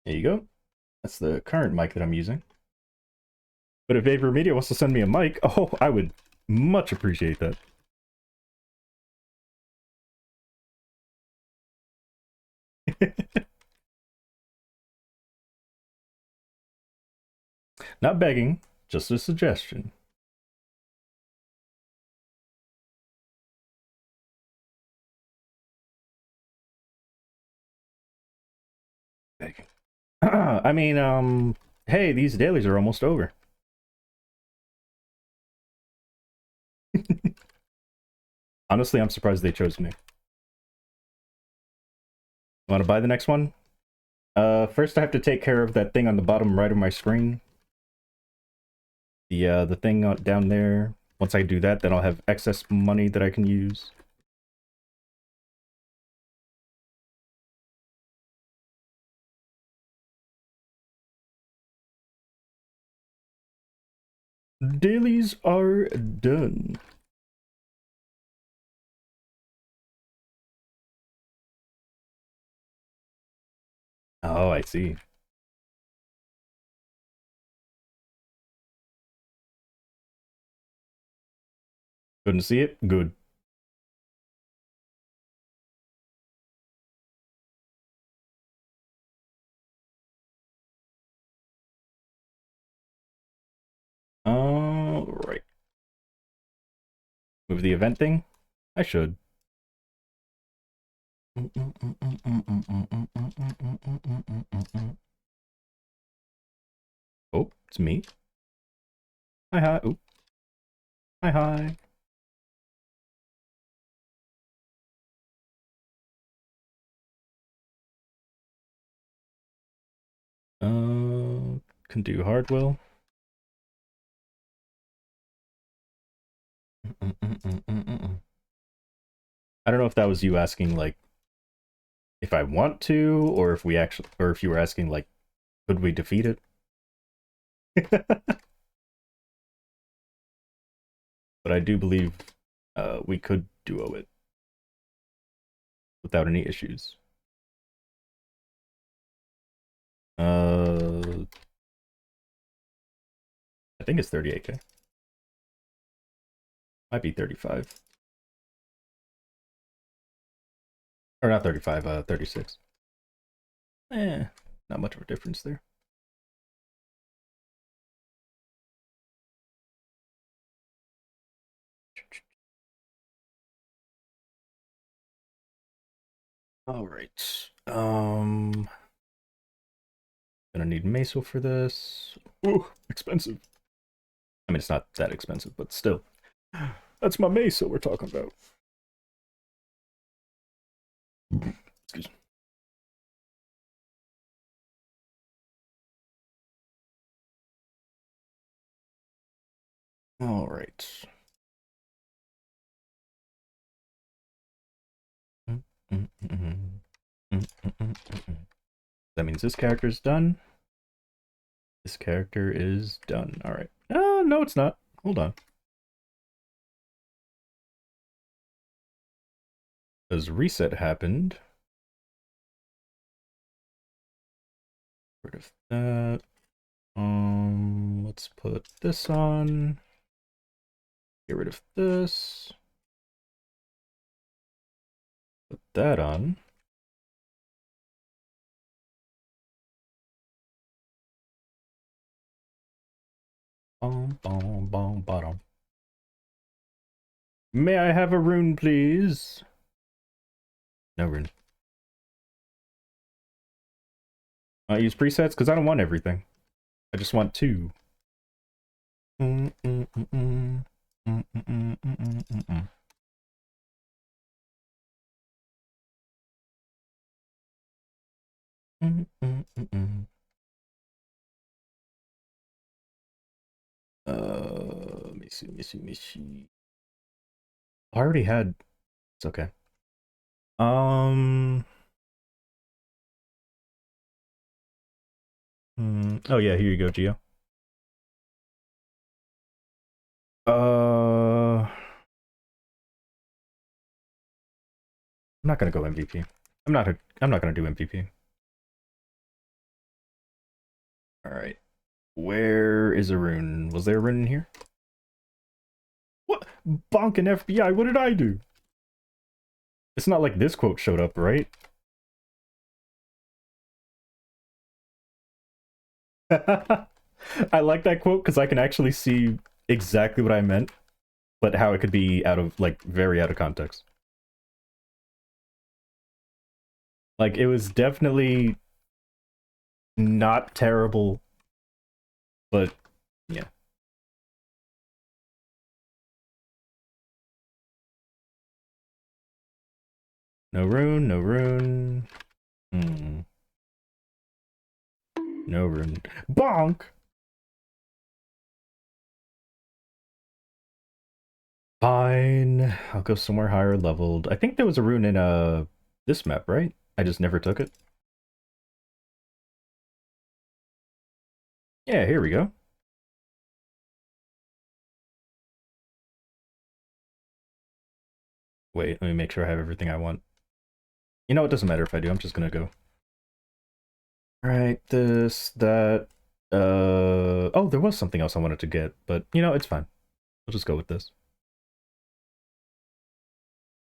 There you go. That's the current mic that I'm using. But if Vapor Media wants to send me a mic, oh, I would much appreciate that. Not begging, just a suggestion. Begging. I mean, hey, these dailies are almost over. Honestly, I'm surprised they chose me. Want to buy the next one? First I have to take care of that thing on the bottom right of my screen. The thing down there. Once I do that, then I'll have excess money that I can use. Dailies are done. Oh, I see. Couldn't see it? Good. Alright. Move the event thing? I should. Oh, it's me. Hi, hi. Oh. Hi, hi. Can do Hardwell. I don't know if that was you asking, like, if I want to, or if we actually, or if you were asking, like, could we defeat it? But I do believe we could duo it without any issues. I think it's 38k. Might be 35. Or not 35, 36. Not much of a difference there. All right. Gonna need meso for this. Ooh, expensive. I mean, it's not that expensive, but still. That's my meso we're talking about. Excuse me. All right. That means this character's done. This character is done. All right. No, it's not. Hold on. Because reset happened. Rid of that. Let's put this on. Get rid of this. Put that on. Bottom. May I have a rune, please? No rune. I use presets because I don't want everything. I just want two. Let me see. I already had. It's okay. Oh yeah, here you go, Gio. I'm not gonna go MVP. I'm not gonna do MVP. All right. Where is a rune? Was there a rune in here? What? Bonk and FBI. What did I do? It's not like this quote showed up, right? I like that quote because I can actually see exactly what I meant, but how it could be out of, like, very out of context. Like, it was definitely not terrible, but yeah. No rune, no rune. No rune. Bonk! Fine. I'll go somewhere higher leveled. I think there was a rune in this map, right? I just never took it. Yeah, here we go. Wait, let me make sure I have everything I want. You know, it doesn't matter if I do. I'm just gonna go. All right, this, that. Oh, there was something else I wanted to get, but you know, it's fine. We'll just go with this.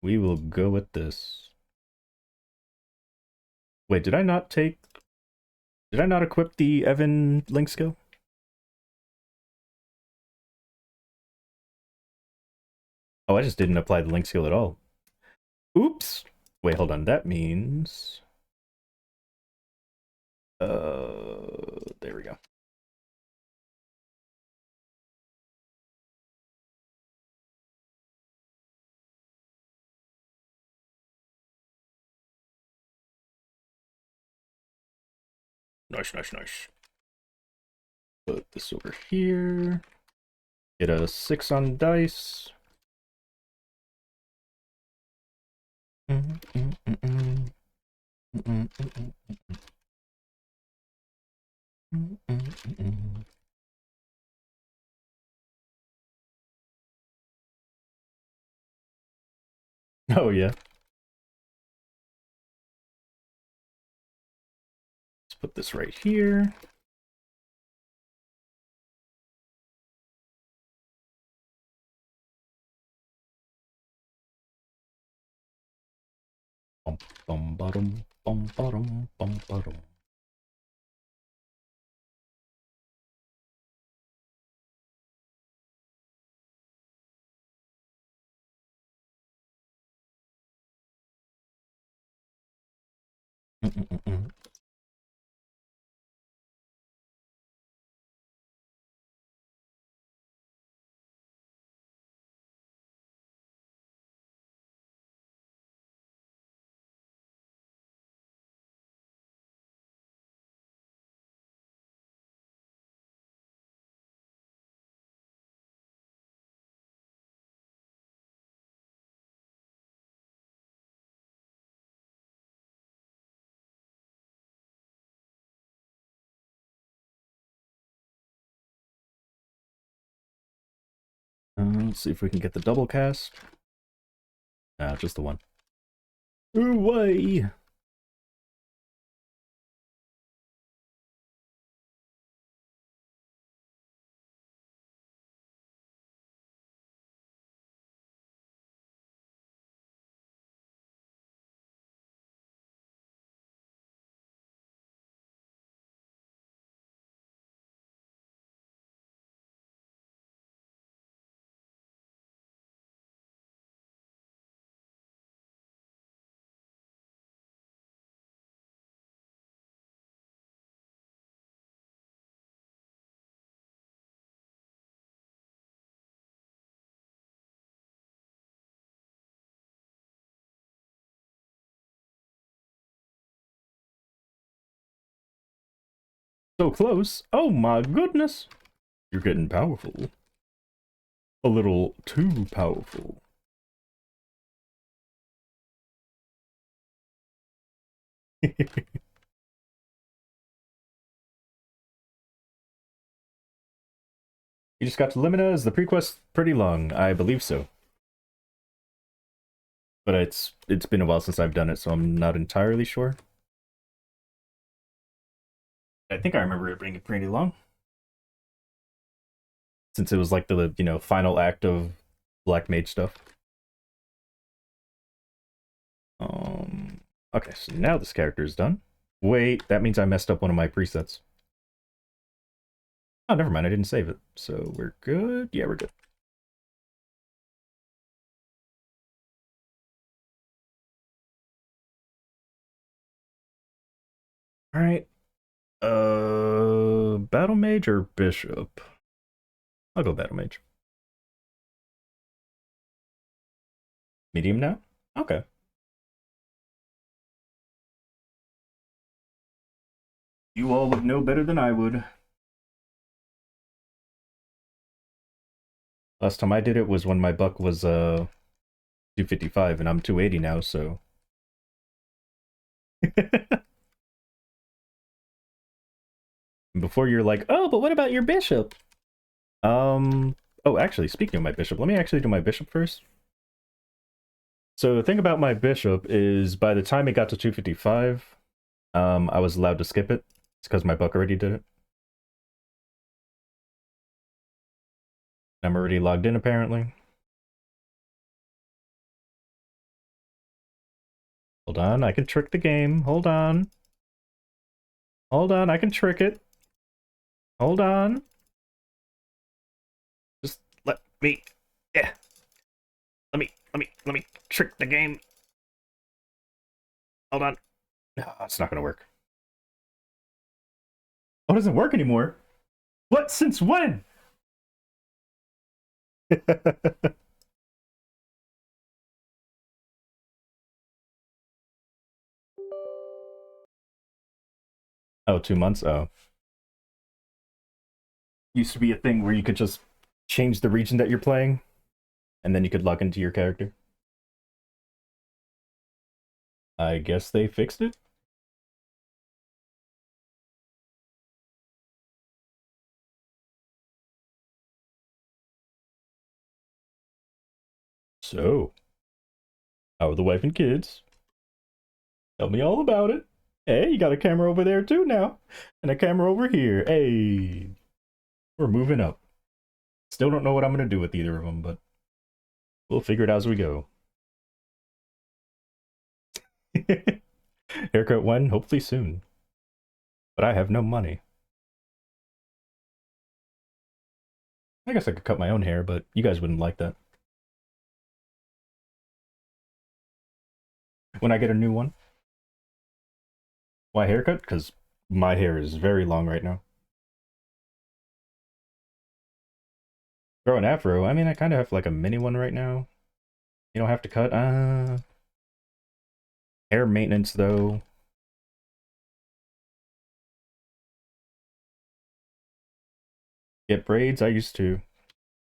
We will go with this. Wait, did I not take... Did I not equip the Evan Link skill? Oh, I just didn't apply the Link skill at all. Oops! Wait, hold on. That means... there we go. Nice, nice, nice. Put this over here. Get a 6 on dice. Oh, yeah. Let's put this right here. Bum, bum, bottom, bum, bottom, bum, bottom. Let's see if we can get the double cast. Just the one. Way. So close. Oh my goodness. You're getting powerful. A little too powerful. You just got to Limina? Is the prequest pretty long? I believe so. But it's been a while since I've done it, so I'm not entirely sure. I think I remember it being pretty long. Since it was like the, you know, final act of Black Mage stuff. Okay, so now this character is done. Wait, that means I messed up one of my presets. Oh, never mind, I didn't save it. So we're good? Yeah, we're good. Alright. Battle Mage or Bishop? I'll go Battle Mage. Medium now? Okay. You all would know better than I would. Last time I did it was when my buck was 255 and I'm 280 now, so before you're like, "Oh, but what about your bishop?" Oh, actually, speaking of my bishop, let me actually do my bishop first. So the thing about my bishop is by the time it got to 255, I was allowed to skip it. It's because my buck already did it. I'm already logged in, apparently. Hold on, I can trick the game. Hold on. Hold on, I can trick it. Hold on. Just let me... Yeah. Let me trick the game. Hold on. No, it's not gonna work. Oh, it doesn't work anymore? What? Since when? Oh, 2 months? Oh. Used to be a thing where you could just change the region that you're playing, and then you could log into your character. I guess they fixed it? So, how are the wife and kids? Tell me all about it. Hey, you got a camera over there too now. And a camera over here. Hey, we're moving up. Still don't know what I'm going to do with either of them, but we'll figure it out as we go. Haircut when? Hopefully soon. But I have no money. I guess I could cut my own hair, but you guys wouldn't like that. When I get a new one. Why haircut? Because my hair is very long right now. Grow an afro. I mean, I kind of have like a mini one right now. You don't have to cut. Hair maintenance though. Get braids. I used to.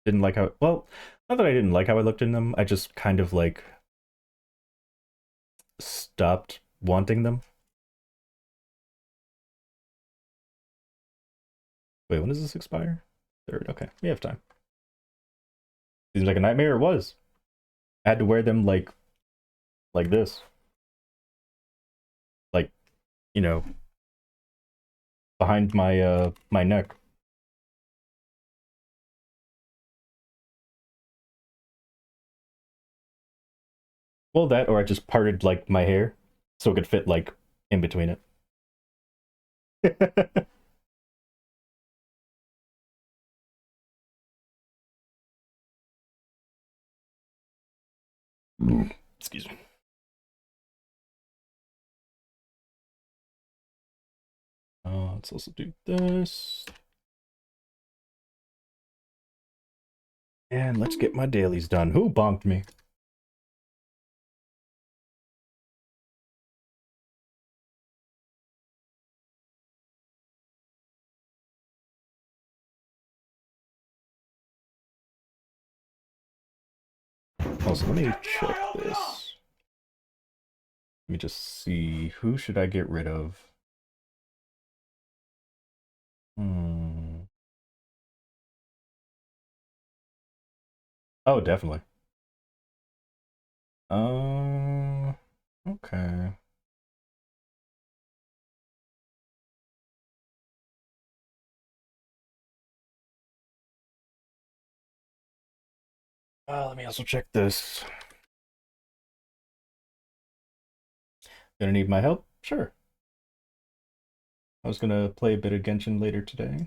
Didn't like how. Well, not that I didn't like how I looked in them. I just kind of like stopped wanting them. Wait, when does this expire? Third. Okay, we have time. Seems like a nightmare. It was. I had to wear them like this. Like, you know, behind my neck. Well, that or I just parted like my hair so it could fit like in between it. Excuse me. Let's also do this. And let's get my dailies done. Who bonked me? Also, let me check this. Let me just see. Who should I get rid of? Hmm. Oh, definitely. Okay. Let me also check this. Gonna need my help? Sure. I was gonna play a bit of Genshin later today.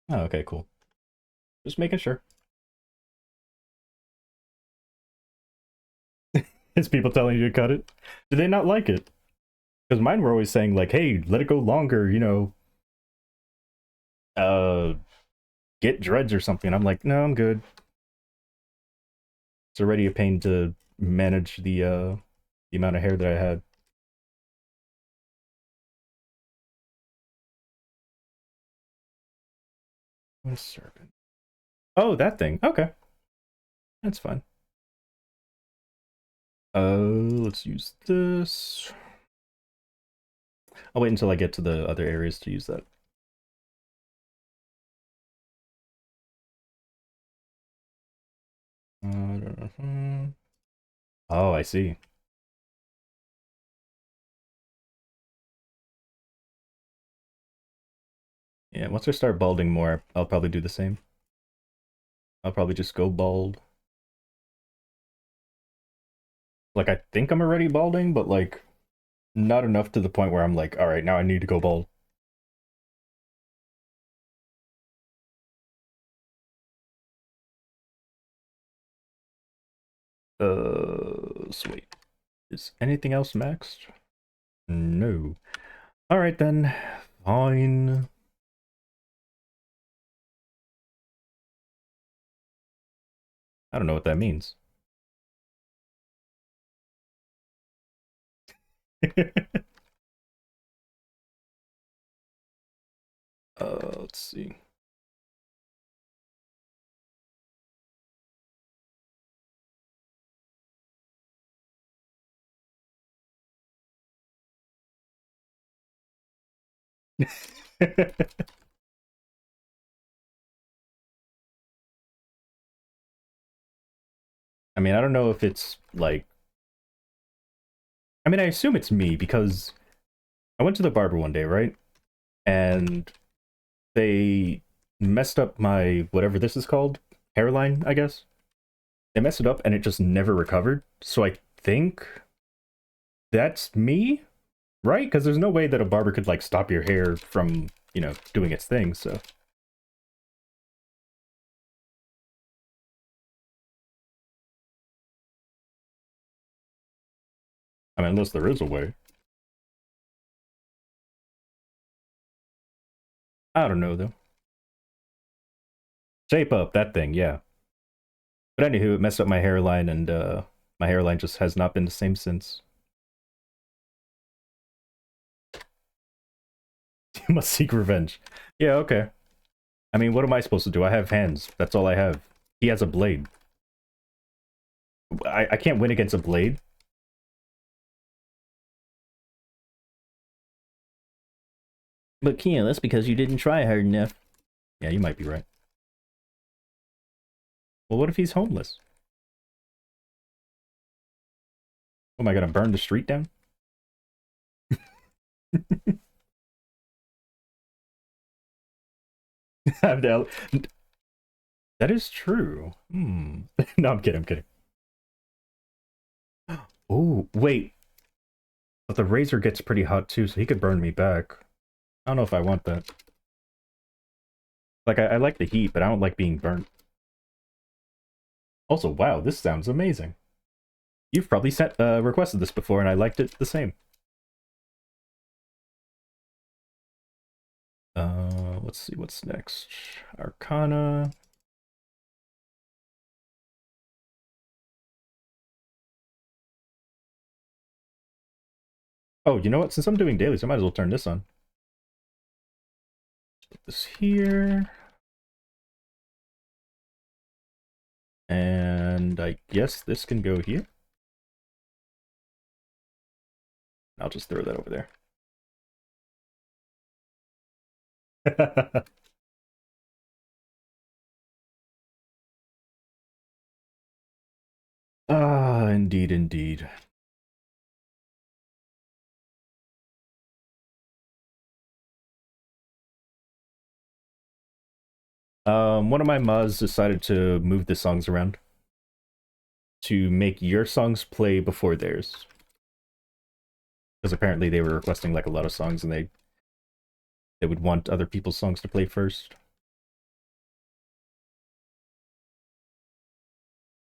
Oh, okay, cool. Just making sure. Is people telling you to cut it? Do they not like it? Because mine were always saying like, "Hey, let it go longer," uh, get dreads or something. I'm like, no, I'm good. It's already a pain to manage the amount of hair that I had. What is serpent? Oh, that thing. Okay, that's fine. Let's use this. I'll wait until I get to the other areas to use that. Oh, I see. Yeah, once I start balding more, I'll probably do the same. I'll probably just go bald. Like, I think I'm already balding, but like, not enough to the point where I'm like, all right, now I need to go bald. Sweet. Is anything else maxed? No. All right then. Fine. I don't know what that means. Let's see. I mean, I don't know if it's like. I mean, I assume it's me because I went to the barber one day, right? And they messed up my whatever this is called hairline, I guess. They messed it up and it just never recovered. So I think that's me, right? Because there's no way that a barber could like stop your hair from, doing its thing. So I mean, unless there is a way. I don't know though. Shape up that thing, yeah. But anywho, it messed up my hairline, and my hairline just has not been the same since. You must seek revenge. Yeah, okay. I mean, what am I supposed to do? I have hands. That's all I have. He has a blade. I can't win against a blade. But Kia, that's because you didn't try hard enough. Yeah, you might be right. Well, what if he's homeless? Am I gonna burn the street down? That is true. Hmm. No, I'm kidding. I'm kidding. Oh, wait. But the razor gets pretty hot too, so he could burn me back. I don't know if I want that. Like, I like the heat, but I don't like being burnt. Also, wow, this sounds amazing. You've probably requested this before, and I liked it the same. Let's see what's next. Arcana. Oh, you know what? Since I'm doing dailies, I might as well turn this on. Put this here. And I guess this can go here. I'll just throw that over there. Ah, indeed, indeed. One of my mods decided to move the songs around to make your songs play before theirs. Because apparently they were requesting like a lot of songs and they would want other people's songs to play first.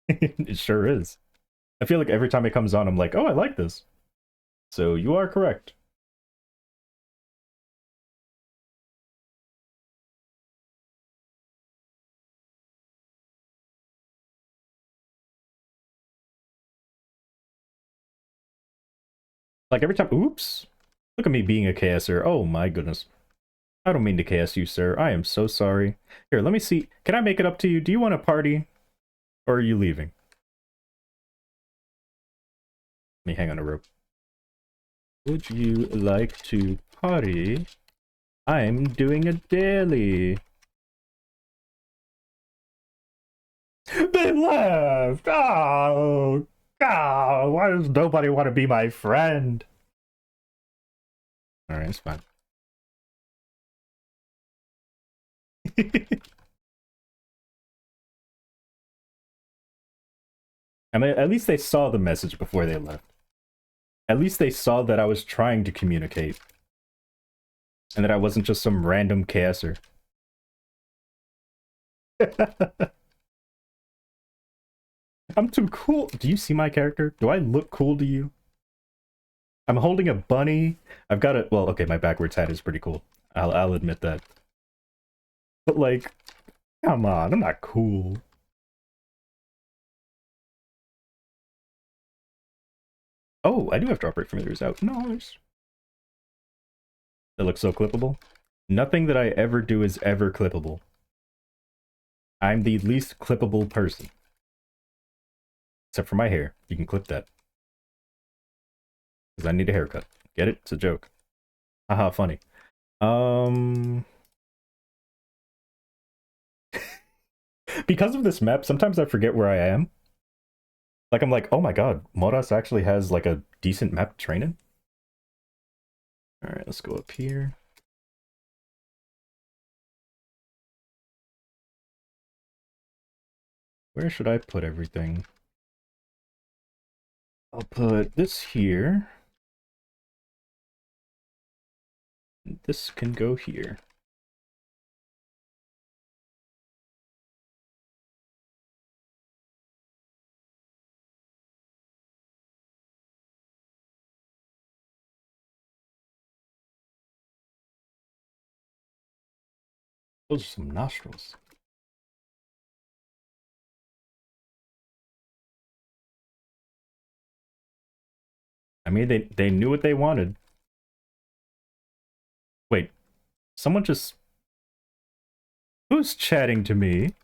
It sure is. I feel like every time it comes on, I'm like, oh, I like this. So you are correct. Like every time, oops. Look at me being a KSer. Oh my goodness. I don't mean to KS you, sir. I am so sorry. Here, let me see. Can I make it up to you? Do you want a party? Or are you leaving? Let me hang on a rope. Would you like to party? I'm doing a daily. They left! Oh, God, why does nobody want to be my friend? Alright, it's fine. I mean, at least they saw the message before they left. At least they saw that I was trying to communicate. And that I wasn't just some random KSer. I'm too cool. Do you see my character? Do I look cool to you? I'm holding a bunny. I've got a... Well, okay, my backwards hat is pretty cool. I'll admit that. But, like, come on, I'm not cool. Oh, I do have drop rate familiars out. Nice. That looks so clippable. Nothing that I ever do is ever clippable. I'm the least clippable person. Except for my hair. You can clip that. Because I need a haircut. Get it? It's a joke. Haha, funny. Because of this map, sometimes I forget where I am. Like, I'm like, oh my god, Moras actually has, like, a decent map to train in? Alright, let's go up here. Where should I put everything? I'll put this here. This can go here. Those are some nostrils. I mean, they knew what they wanted. Wait, someone just... Who's chatting to me?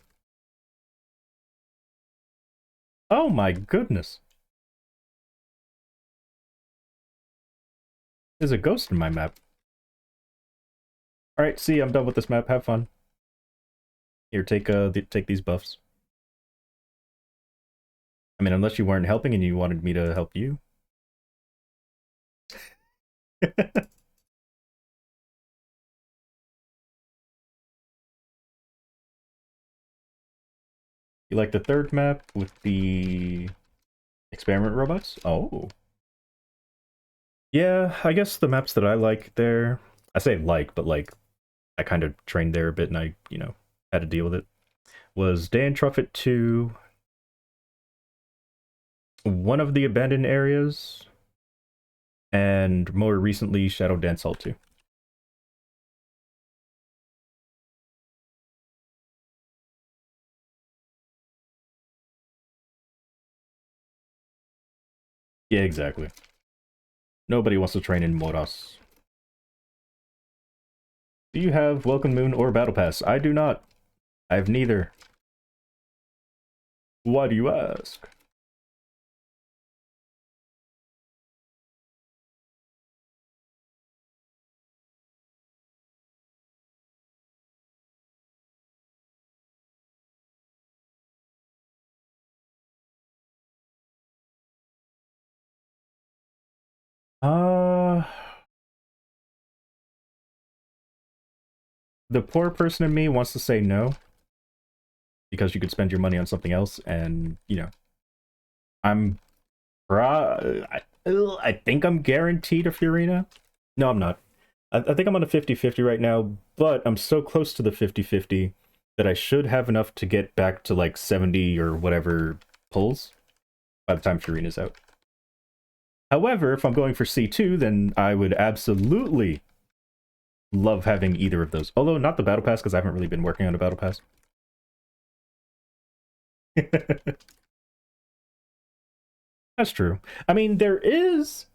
Oh my goodness. There's a ghost in my map. Alright, see, I'm done with this map. Have fun. Here, take these buffs. I mean, unless you weren't helping and you wanted me to help you. You like the third map with the experiment robots? Oh. Yeah, I guess the maps that I like there, I say like, but like, I kind of trained there a bit and I, you know, had to deal with it, was Dan Truffet 2, one of the abandoned areas, and more recently, Shadow Dance Hall 2. Yeah, exactly. Nobody wants to train in Moras. Do you have Welcome Moon or Battle Pass? I do not. I have neither. Why do you ask? Uh, the poor person in me wants to say no, because you could spend your money on something else, and, you know, I'm... I think I'm guaranteed a Furina. No, I'm not. I think I'm on a 50-50 right now, but I'm so close to the 50-50 that I should have enough to get back to like 70 or whatever pulls by the time Furina's out. However, if I'm going for C2, then I would absolutely love having either of those. Although not the Battle Pass, because I haven't really been working on a Battle Pass. That's true. I mean, there is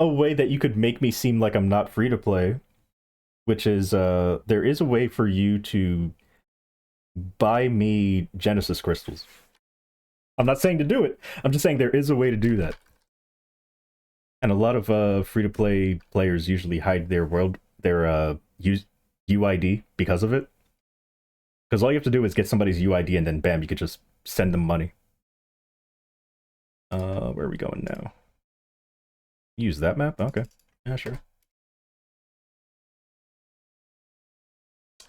a way that you could make me seem like I'm not free to play, which is there is a way for you to buy me Genesis crystals. I'm not saying to do it. I'm just saying there is a way to do that. And a lot of free to play players usually hide their UID because of it. Because all you have to do is get somebody's UID and then bam, you could just send them money. Where are we going now? Use that map? Okay. Yeah, sure.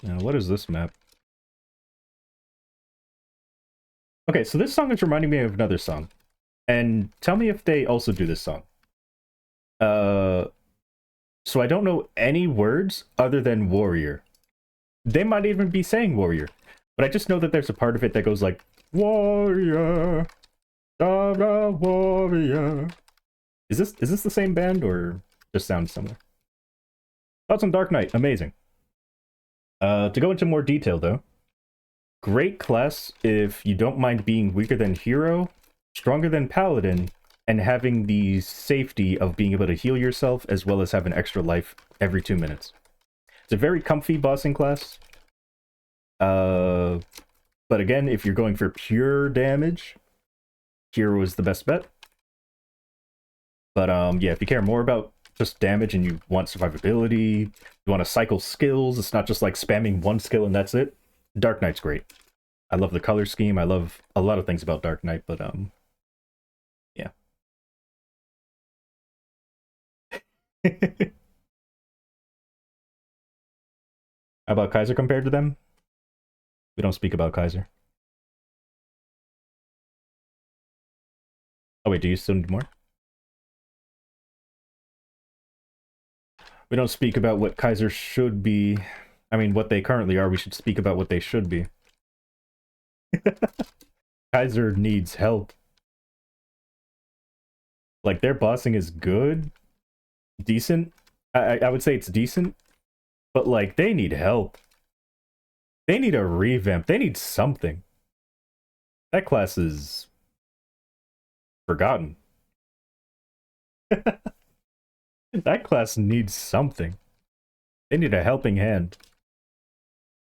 Now, what is this map? Okay, so this song is reminding me of another song. And tell me if they also do this song. So I don't know any words other than warrior. They might even be saying warrior. But I just know that there's a part of it that goes like, warrior, da da warrior. Is this the same band or just sounds similar? Thoughts on Dark Knight, amazing. To go into more detail though, great class if you don't mind being weaker than hero, stronger than paladin, and having the safety of being able to heal yourself as well as have an extra life every 2 minutes. It's a very comfy bossing class. But again, if you're going for pure damage, hero is the best bet. But yeah, if you care more about just damage and you want survivability, you want to cycle skills, it's not just like spamming one skill and that's it. Dark Knight's great. I love the color scheme. I love a lot of things about Dark Knight, but yeah. How about Kaiser compared to them? We don't speak about Kaiser. Oh wait, do you still need more? We don't speak about what Kaiser should be. I mean, what they currently are. We should speak about what they should be. Kaiser needs help. Like, their bossing is good. Decent. I would say it's decent. But, like, they need help. They need a revamp. They need something. That class is forgotten. That class needs something. They need a helping hand.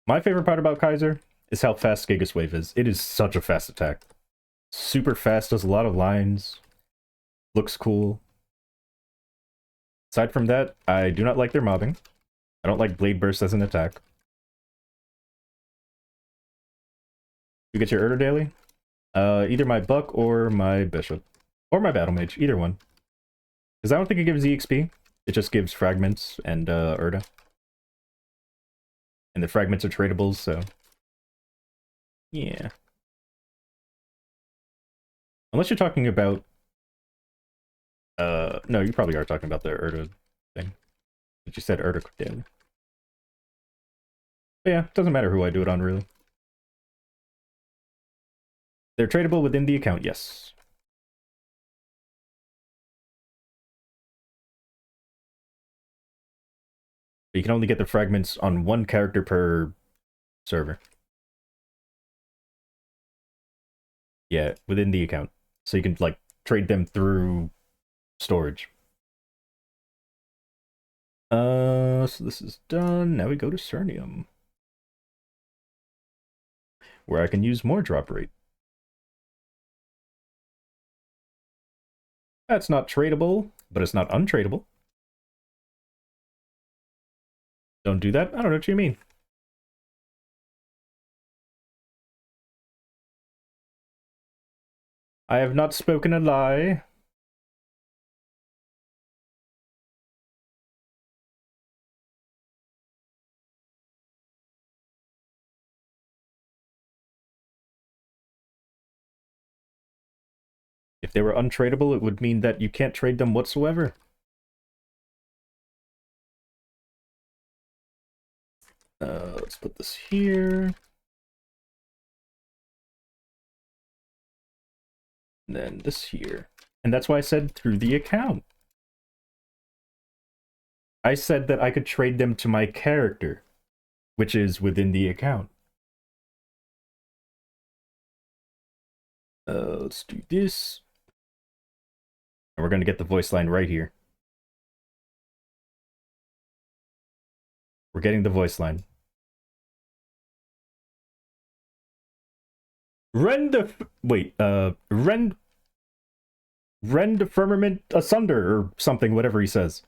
My favorite part about Kaiser is how fast Gigas Wave is. It is such a fast attack. Super fast, does a lot of lines. Looks cool. Aside from that, I do not like their mobbing. I don't like Blade Burst as an attack. You get your Urda daily? Either my Buck or my Bishop. Or my Battle Mage, either one. Because I don't think it gives EXP. It just gives fragments and Urda. And the fragments are tradables, so... yeah. Unless you're talking about... no, you probably are talking about the Urda thing. But you said Urda daily. But yeah, doesn't matter who I do it on, really. They're tradable within the account, yes. But you can only get the fragments on one character per server. Yeah, within the account. So you can, like, trade them through storage. So this is done. Now we go to Cernium. Where I can use more drop rate. That's not tradable, but it's not untradable. Don't do that? I don't know what you mean. I have not spoken a lie. If they were untradable, it would mean that you can't trade them whatsoever. Let's put this here. And then this here. And that's why I said through the account. I said that I could trade them to my character, which is within the account. Let's do this. And we're going to get the voice line right here. We're getting the voice line. Rend the firmament asunder, or something, whatever he says.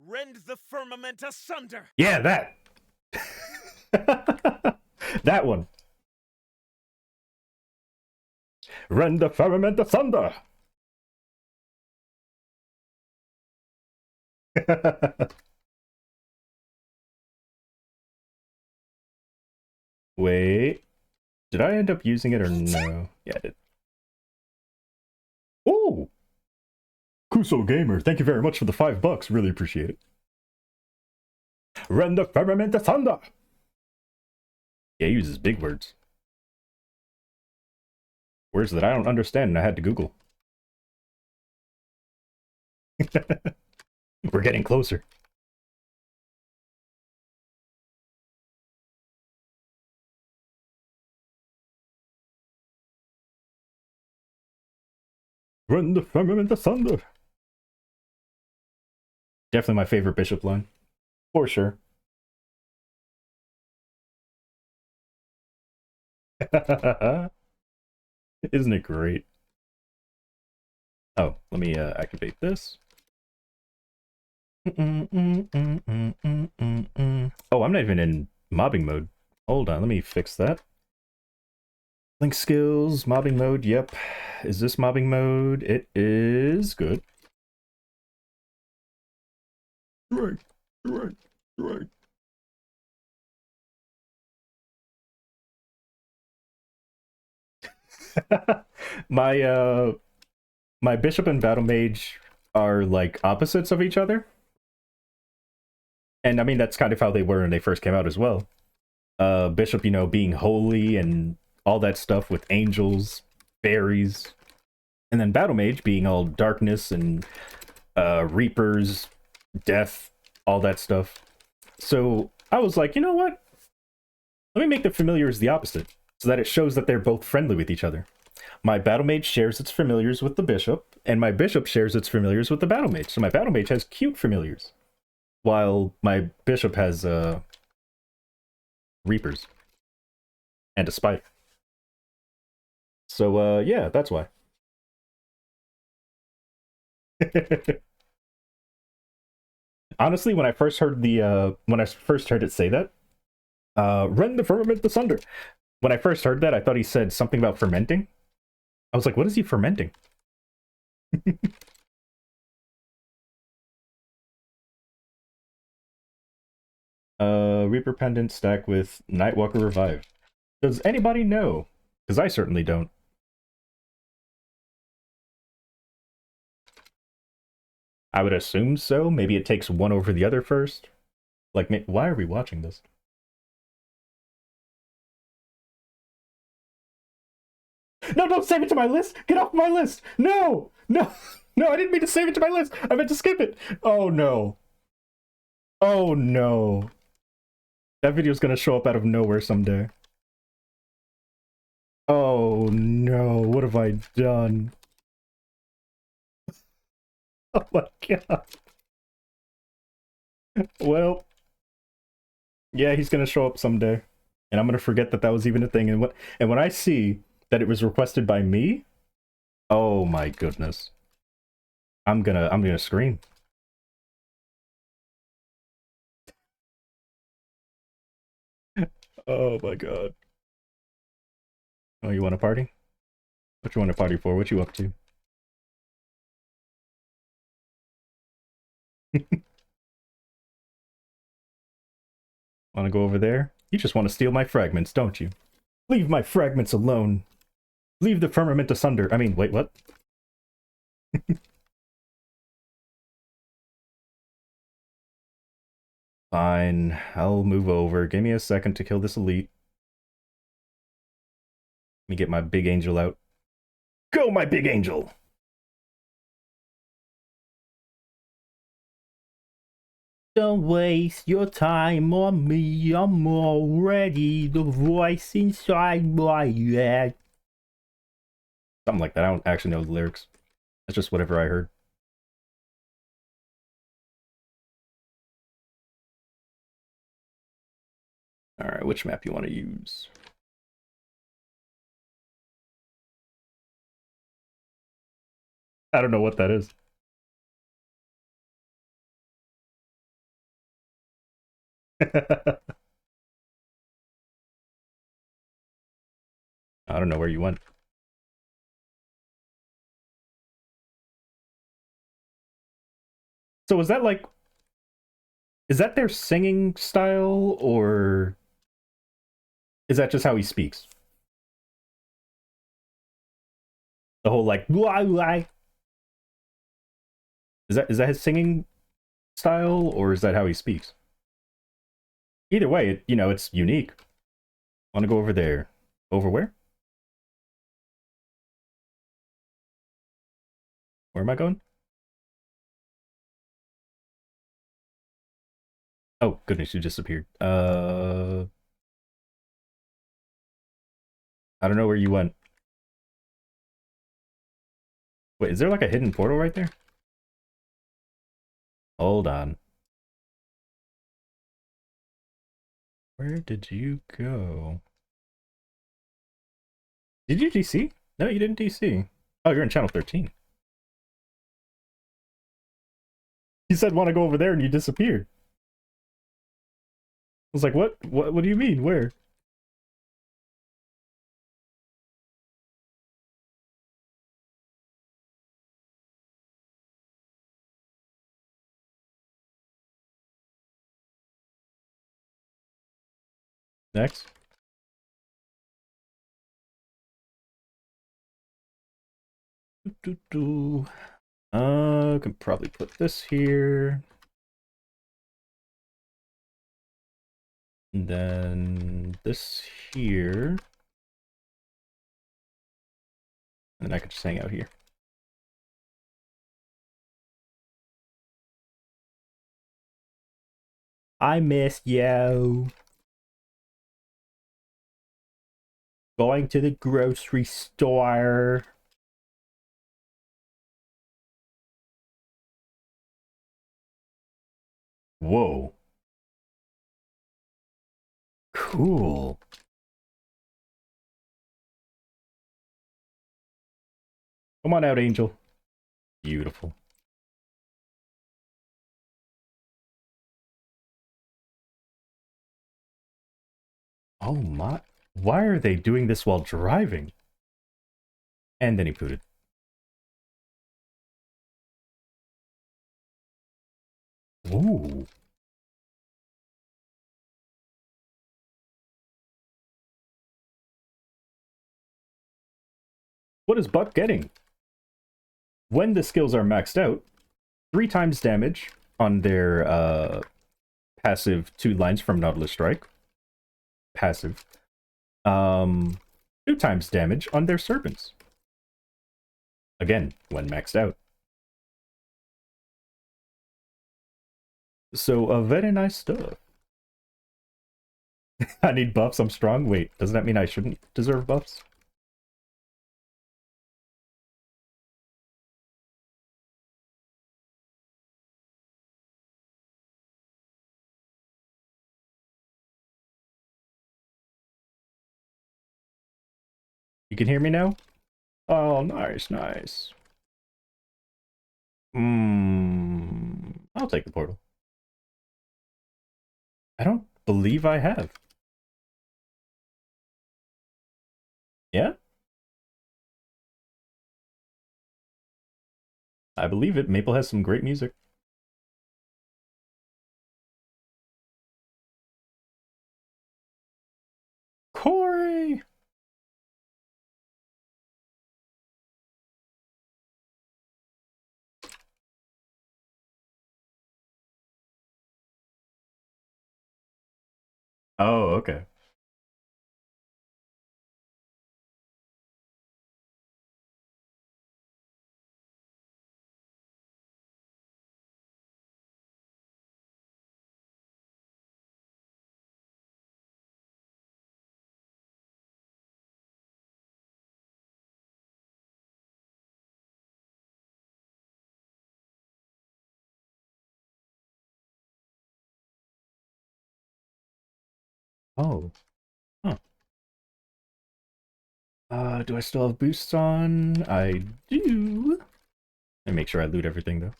Rend the firmament asunder. Yeah, that. That one. Rend the firmament asunder. Wait. Did I end up using it or no? Yeah, I did. Oh! Kuso Gamer, thank you very much for the $5. Really appreciate it. Rend the firmament asunder! Yeah, he uses big words. Words that I don't understand and I had to Google. We're getting closer. Rend the firmament asunder! Definitely my favorite bishop line. For sure. Isn't it great? Oh, let me activate this. Oh, I'm not even in mobbing mode. Hold on, let me fix that. Link skills, mobbing mode, yep. Is this mobbing mode? It is good. Right. my my bishop and battle mage are like opposites of each other. And I mean that's kind of how they were when they first came out as well. Bishop, you know, being holy and all that stuff with angels, fairies, and then battle mage being all darkness and reapers, death, all that stuff. So I was like, you know what? Let me make the familiars the opposite, so that it shows that they're both friendly with each other. My battle mage shares its familiars with the bishop, and my bishop shares its familiars with the battle mage. So my battle mage has cute familiars, while my bishop has reapers and a spider. So yeah, that's why. Honestly, when I first heard it say that, rend the firmament asunder. When I first heard that, I thought he said something about fermenting. I was like, what is he fermenting? Reaper Pendant stack with Nightwalker Revive. Does anybody know? Because I certainly don't. I would assume so. Maybe it takes one over the other first. Like, why are we watching this? No, don't save it to my list! Get off my list! No! No! No, I didn't mean to save it to my list! I meant to skip it! Oh no. Oh no. That video's gonna show up out of nowhere someday. Oh no, what have I done? Oh my god. Well, yeah, he's gonna show up someday. And I'm gonna forget that that was even a thing. And when I see that it was requested by me, oh my goodness. I'm gonna scream. Oh my god. Oh, you want a party? What you want a party for? What you up to? Wanna go over there? You just want to steal my fragments, don't you? Leave my fragments alone. Leave the firmament asunder. I mean, wait, what? Fine, I'll move over. Give me a second to kill this elite. Let me get my big angel out. Go, my big angel! Don't waste your time on me, I'm already the voice inside my head. Something like that. I don't actually know the lyrics. That's just whatever I heard. All right, which map you want to use? I don't know what that is. I don't know where you went. So is that like, is that their singing style, or is that just how he speaks? The whole like, why, why? Is that his singing style, or is that how he speaks? Either way, it's unique. Want to go over there? Over where? Where am I going? Oh goodness, you disappeared. I don't know where you went. Wait, is there like a hidden portal right there? Hold on. Where did you go? Did you DC? No, you didn't DC. Oh, you're in channel 13. You said want to go over there and you disappeared. I was like, what? What do you mean? Where? Next. Can probably put this here. And then this here. And then I could just hang out here. I miss you. Going to the grocery store. Whoa. Cool. Come on out, Angel. Beautiful. Oh my. Why are they doing this while driving? And then he pooted. Ooh. What is Buck getting? When the skills are maxed out, 3 times damage on their passive 2 lines from Nautilus Strike. Passive. 2 times damage on their serpents. Again, when maxed out. So, very nice stuff. I need buffs, I'm strong. Wait, doesn't that mean I shouldn't deserve buffs? You can hear me now? Oh, nice, nice. I'll take the portal. I don't believe I have. Yeah? I believe it. Maple has some great music. Corey! Oh, okay. Oh. Huh. Do I still have boosts on? I do. Let me make sure I loot everything, though.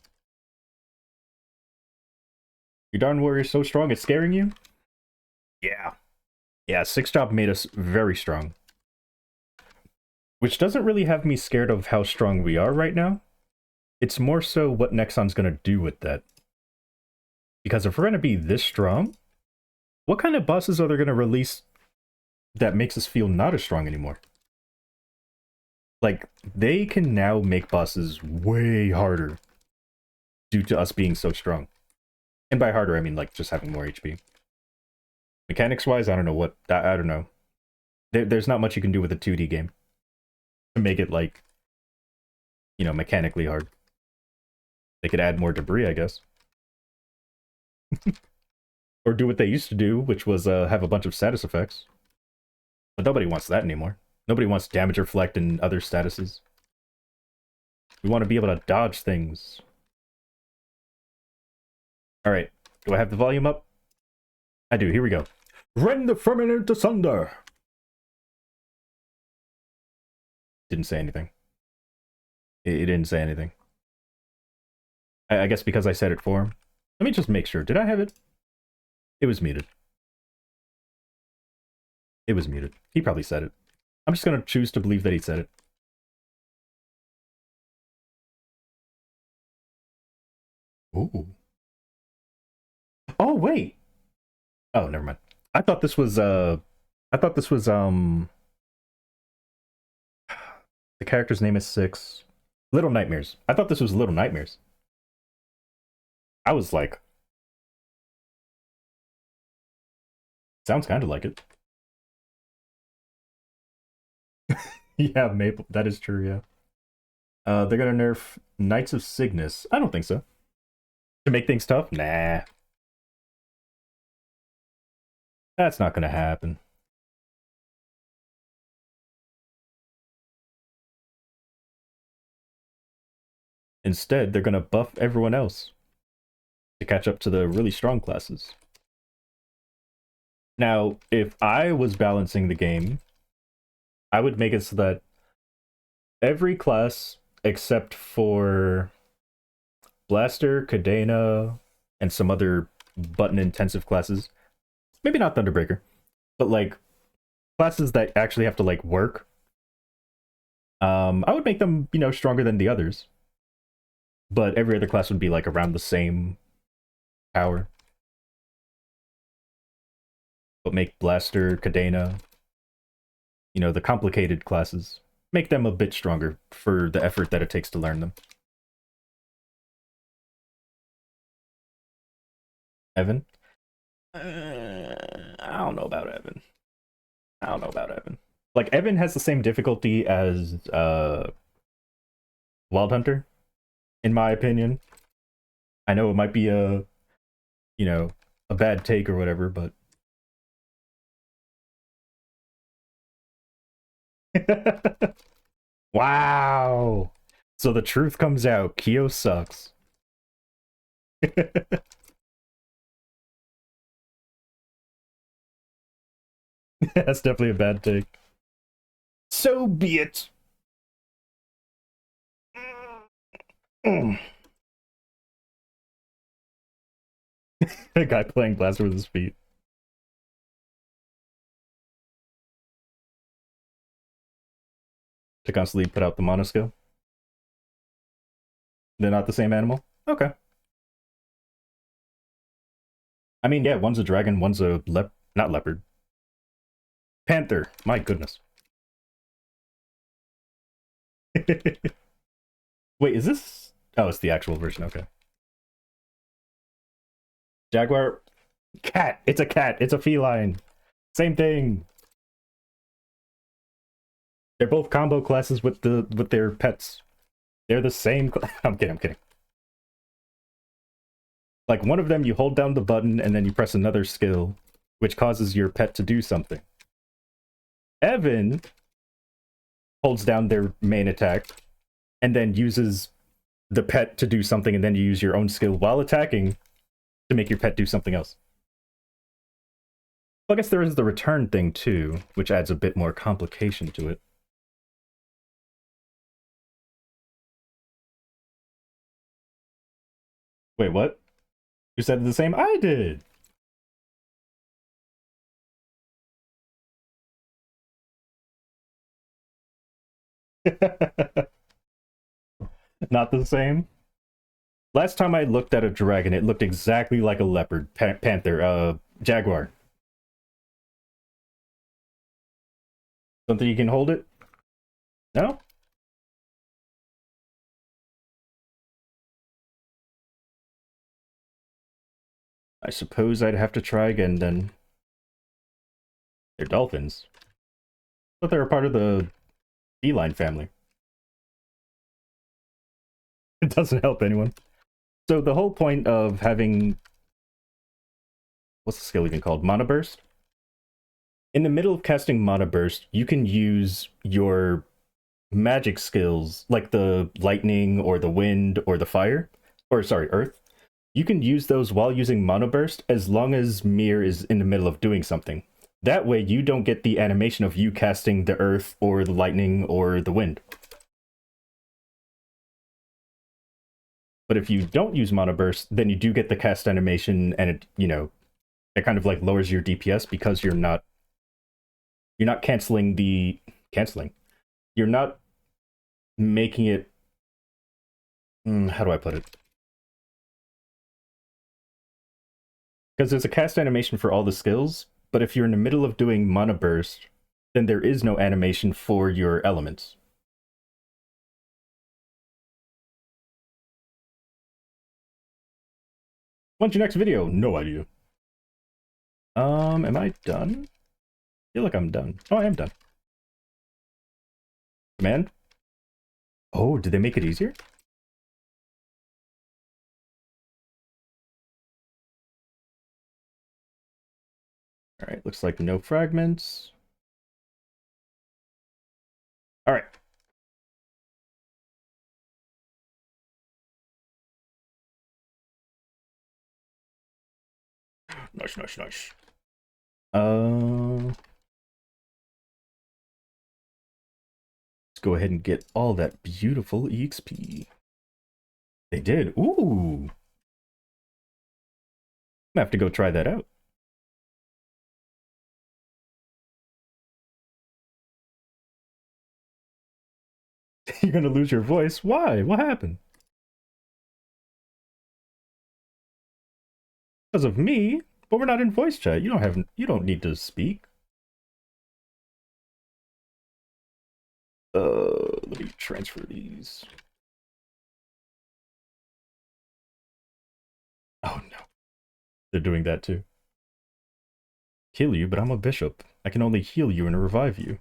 Your Darn Warrior's so strong, it's scaring you? Yeah. Yeah, 6 job made us very strong. Which doesn't really have me scared of how strong we are right now. It's more so what Nexon's gonna do with that. Because if we're gonna be this strong, what kind of bosses are they gonna release that makes us feel not as strong anymore? Like, they can now make bosses way harder due to us being so strong. And by harder, I mean, like, just having more HP. Mechanics-wise, I don't know what... I don't know. There's not much you can do with a 2D game to make it, like, you know, mechanically hard. They could add more debris, I guess. Or do what they used to do, which was have a bunch of status effects. But nobody wants that anymore. Nobody wants damage reflect and other statuses. We want to be able to dodge things. Alright, do I have the volume up? I do, here we go. Rend the firmament asunder! Didn't say anything. It didn't say anything. I guess because I said it for him. Let me just make sure. Did I have it? It was muted. It was muted. He probably said it. I'm just gonna choose to believe that he said it. Ooh. Oh, wait! Oh, never mind. I thought this was, the character's name is 6. Little Nightmares. I thought this was Little Nightmares. I was like... Sounds kind of like it. Yeah, Maple. That is true, yeah. They're gonna nerf Knights of Cygnus. I don't think so. To make things tough? Nah. That's not gonna happen. Instead, they're gonna buff everyone else to catch up to the really strong classes. Now, if I was balancing the game, I would make it so that every class except for Blaster, Cadena, and some other button-intensive classes, maybe not Thunderbreaker, but like classes that actually have to like work, I would make them, you know, stronger than the others. But every other class would be like around the same power. But make Blaster, Cadena, you know, the complicated classes, make them a bit stronger for the effort that it takes to learn them. Evan? I don't know about Evan. I don't know about Evan. Like, Evan has the same difficulty as Wild Hunter, in my opinion. I know it might be a, you know, a bad take or whatever, but... Wow! So the truth comes out. Kyo sucks. That's definitely a bad take. So be it. A guy playing Blaster with his feet. To constantly put out the monoskill. They're not the same animal? Okay. I mean, yeah, one's a dragon, one's a not leopard. Panther. My goodness. Wait, is this... Oh, it's the actual version, okay. Jaguar. Cat. It's a cat. It's a feline. Same thing. They're both combo classes with their pets. They're the same. I'm kidding. I'm kidding. Like one of them, you hold down the button and then you press another skill, which causes your pet to do something. Evan holds down their main attack and then uses the pet to do something, and then you use your own skill while attacking to make your pet do something else. Well, I guess there is the return thing too, which adds a bit more complication to it. Wait, what? You said the same I did. Not the same. Last time I looked at a dragon, it looked exactly like a leopard, panther, jaguar. Something you can hold it? No? I suppose I'd have to try again then. They're dolphins. But they're a part of the feline family. It doesn't help anyone. So the whole point of having... What's the skill even called? Mana Burst? In the middle of casting Mana Burst, you can use your magic skills, like the lightning or the wind or the fire, or sorry, earth. You can use those while using Mana Burst as long as Mir is in the middle of doing something. That way you don't get the animation of you casting the earth or the lightning or the wind. But if you don't use Mana Burst, then you do get the cast animation, and it, you know, it kind of like lowers your DPS because you're not canceling the canceling. You're not making it, how do I put it? Because there's a cast animation for all the skills, but if you're in the middle of doing Mana Burst, then there is no animation for your elements. When's your next video? No idea. Am I done? I feel like I'm done. Oh, I am done. Command? Oh, did they make it easier? Alright, looks like no fragments. Alright. Nice, nice, nice. Let's go ahead and get all that beautiful EXP. They did. Ooh. I'm gonna have to go try that out. You're gonna lose your voice. Why? What happened? Because of me? But we're not in voice chat. You don't need to speak. Let me transfer these. Oh no. They're doing that too. Kill you, but I'm a bishop. I can only heal you and revive you.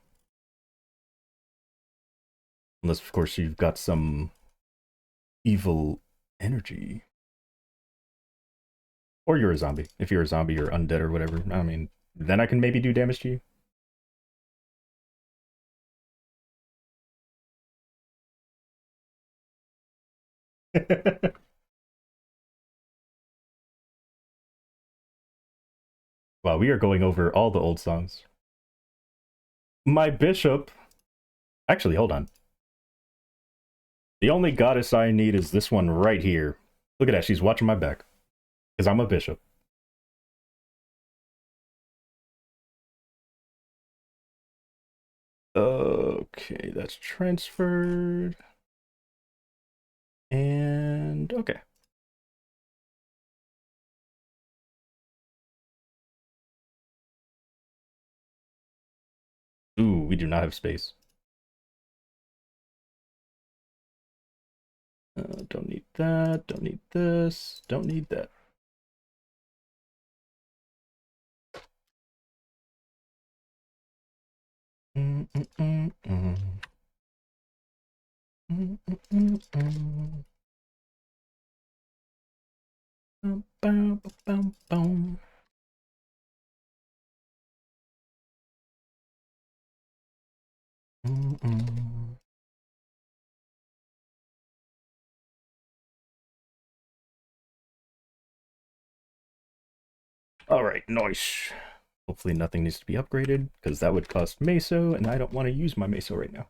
Unless, of course, you've got some evil energy. Or you're a zombie. If you're a zombie, you're undead or whatever. I mean, then I can maybe do damage to you. Wow, we are going over all the old songs. My bishop. Actually, hold on. The only goddess I need is this one right here. Look at that, she's watching my back. Because I'm a bishop. Okay, that's transferred. And okay. Ooh, we do not have space. Don't need that, don't need this, don't need that. All right, nice. Hopefully nothing needs to be upgraded, because that would cost Meso, and I don't want to use my Meso right now.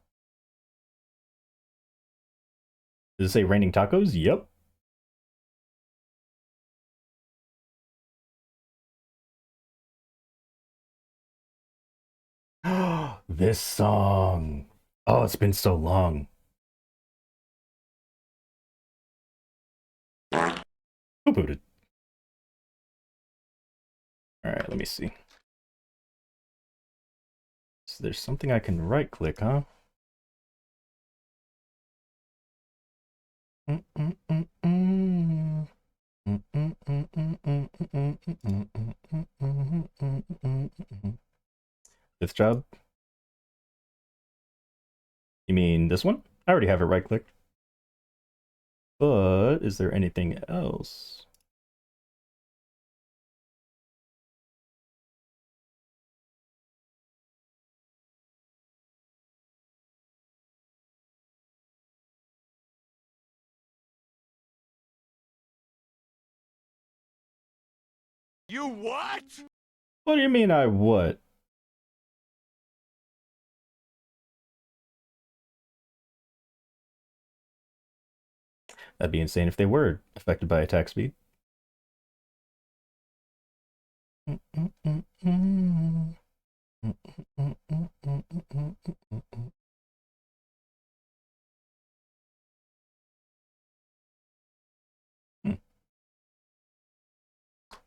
Does it say raining tacos? Yep. This song. Oh, it's been so long. Who booted? Alright, let me see. So there's something I can right click, huh? Fifth job? You mean this one? I already have it right clicked. But is there anything else? You what? What do you mean I what? That'd be insane if they were affected by attack speed.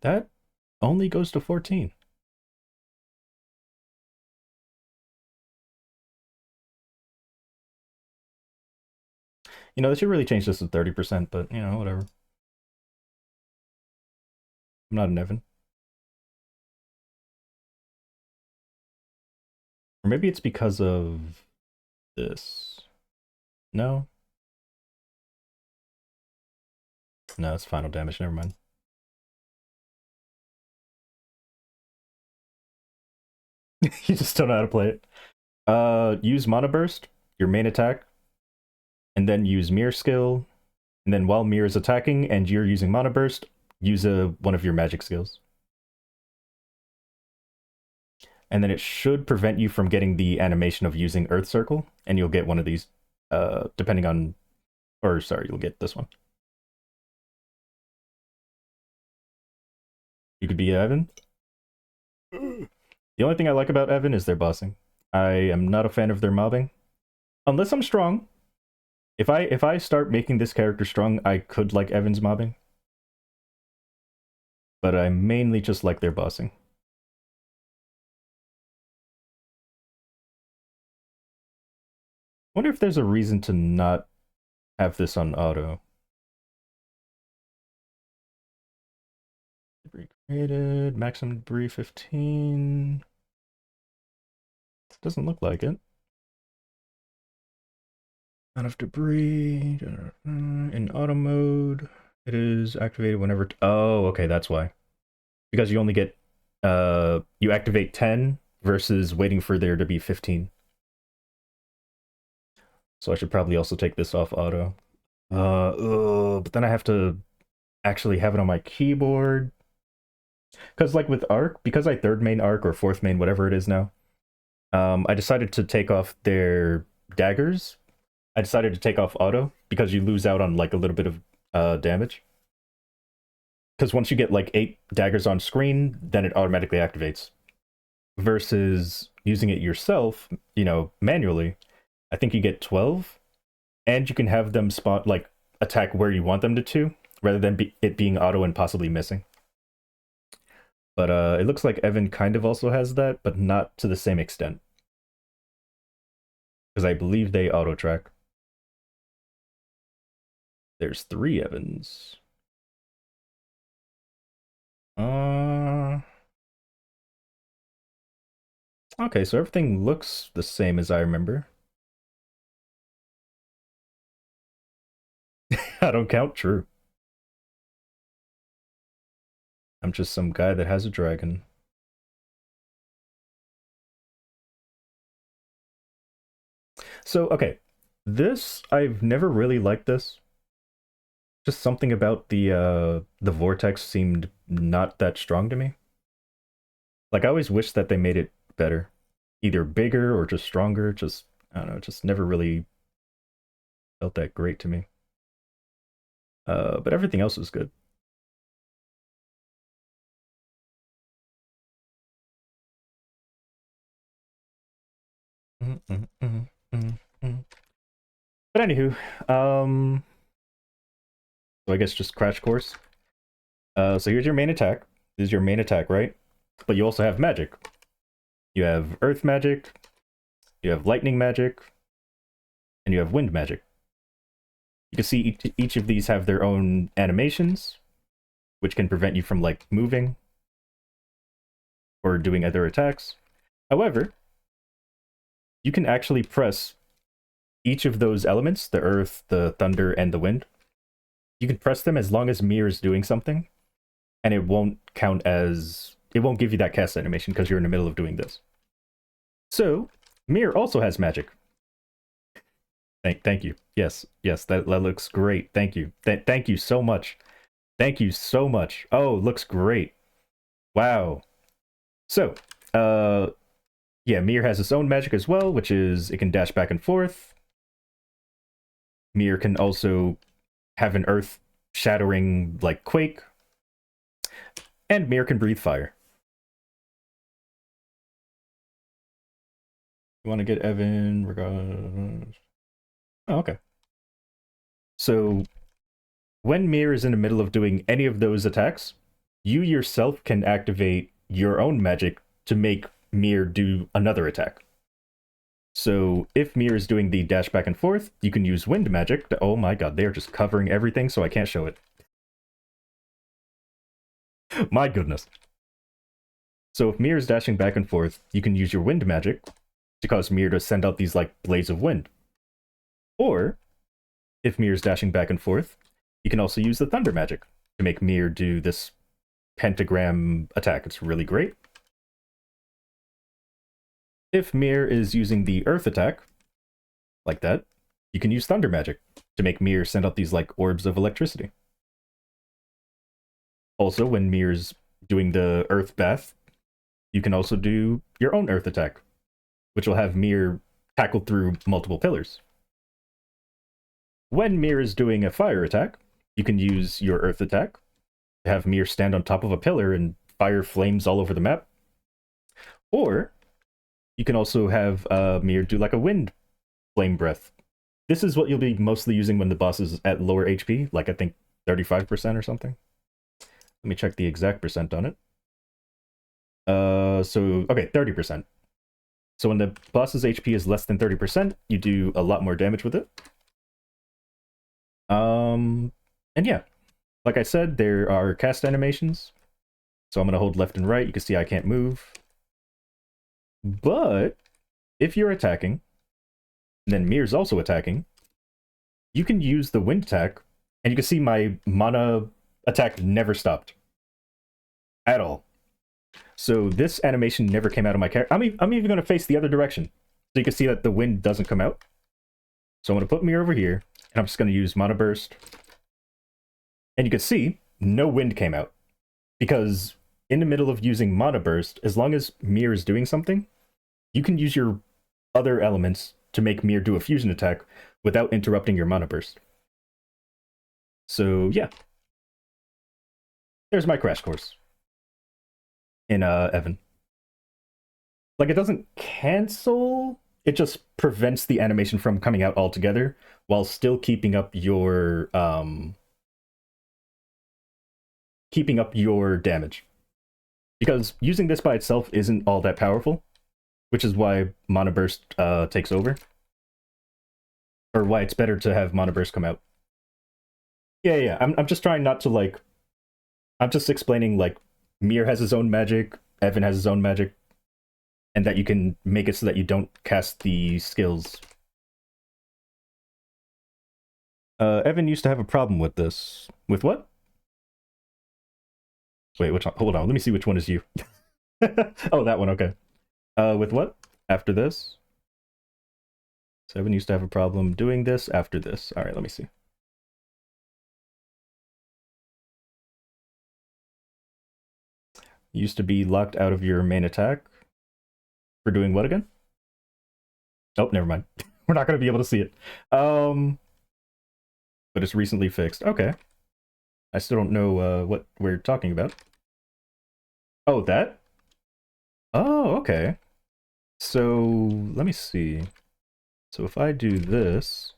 That only goes to 14. You know, they should really change this to 30%, but, you know, whatever. I'm not an Evan. Or maybe it's because of this. No? No, it's final damage, never mind. You just don't know how to play it. Use Mana Burst, your main attack, and then use Mirror skill, and then while Mirror is attacking and you're using Mana Burst, use one of your magic skills. And then it should prevent you from getting the animation of using Earth Circle, and you'll get one of these, depending on, or sorry, you'll get this one. You could be Evan. The only thing I like about Evan is their bossing. I am not a fan of their mobbing. Unless I'm strong. If I start making this character strong, I could like Evan's mobbing. But I mainly just like their bossing. Wonder if there's a reason to not have this on auto. Debris created, maximum debris 15. Doesn't look like it. Amount of debris in auto mode. It is activated whenever. Oh, okay, that's why. Because you only get you activate 10 versus waiting for there to be 15. So I should probably also take this off auto. But then I have to actually have it on my keyboard. Because like with Arc, because I third main Arc or fourth main, whatever it is now, I decided to take off their daggers. I decided to take off auto because you lose out on like a little bit of damage. Because once you get like 8 daggers on screen, then it automatically activates. Versus using it yourself, you know, manually, I think you get 12, and you can have them spot like attack where you want them to, rather than it being auto and possibly missing. But it looks like Evan kind of also has that, but not to the same extent. Because I believe they auto track. There's 3 Evans. Okay, so everything looks the same as I remember. I don't count, true. I'm just some guy that has a dragon. So, okay. This, I've never really liked this. Just something about the vortex seemed not that strong to me. Like I always wish that they made it better, either bigger or just stronger. Just I don't know, it just never really felt that great to me. But everything else was good. But anywho, so I guess just crash course. So here's your main attack. This is your main attack, right? But you also have magic. You have earth magic, you have lightning magic, and you have wind magic. You can see each of these have their own animations, which can prevent you from like moving or doing other attacks. However, you can actually press each of those elements, the earth, the thunder, and the wind. You can press them as long as Mir is doing something, and it won't count as... It won't give you that cast animation because you're in the middle of doing this. So, Mir also has magic. Thank you. Yes, that looks great. Thank you. Thank you so much. Thank you so much. Oh, looks great. Wow. So, yeah, Mir has its own magic as well, which is it can dash back and forth. Mir can also have an earth shattering like quake. And Mir can breathe fire. You want to get Evan regardless. Oh, okay. So when Mir is in the middle of doing any of those attacks, you yourself can activate your own magic to make Mir do another attack. So if Mir is doing the dash back and forth, you can use wind magic to... Oh my god, they're just covering everything, so I can't show it. My goodness. So if Mir is dashing back and forth, you can use your wind magic to cause Mir to send out these like blades of wind. Or if Mir is dashing back and forth, you can also use the thunder magic to make Mir do this pentagram attack. It's really great. If Mir is using the earth attack, like that, you can use thunder magic to make Mir send out these like orbs of electricity. Also, when Mir's doing the earth bath, you can also do your own earth attack, which will have Mir tackle through multiple pillars. When Mir is doing a fire attack, you can use your earth attack to have Mir stand on top of a pillar and fire flames all over the map. Or you can also have Mir do like a wind flame breath. This is what you'll be mostly using when the boss is at lower HP, like I think 35% or something. Let me check the exact percent on it. Okay, 30%. So when the boss's HP is less than 30%, you do a lot more damage with it. And yeah, like I said, there are cast animations. So I'm going to hold left and right. You can see I can't move. But if you're attacking, and then Mir's also attacking, you can use the wind attack, and you can see my mana attack never stopped. At all. So this animation never came out of my character. I'm even going to face the other direction, so you can see that the wind doesn't come out. So I'm going to put Mir over here, and I'm just going to use Mana Burst. And you can see, no wind came out. Because in the middle of using Mana Burst, as long as Mir is doing something, you can use your other elements to make Mir do a fusion attack without interrupting your Mana Burst. So yeah. There's my crash course. In Evan. Like, it doesn't cancel, it just prevents the animation from coming out altogether while still keeping up your damage. Because using this by itself isn't all that powerful, which is why Mana Burst takes over. Or why it's better to have Mana Burst come out. Yeah. I'm just trying not to, like... I'm just explaining, like, Mir has his own magic, Evan has his own magic, and that you can make it so that you don't cast the skills. Evan used to have a problem with this. With what? Wait, which one? Hold on, let me see which one is you. Oh, that one, okay. With what? After this? So Evan used to have a problem doing this after this. Alright, let me see. Used to be locked out of your main attack. For doing what again? Oh, never mind. We're not going to be able to see it. But it's recently fixed. Okay. I still don't know what we're talking about. Oh, that? Oh, okay. So, let me see. So if I do this...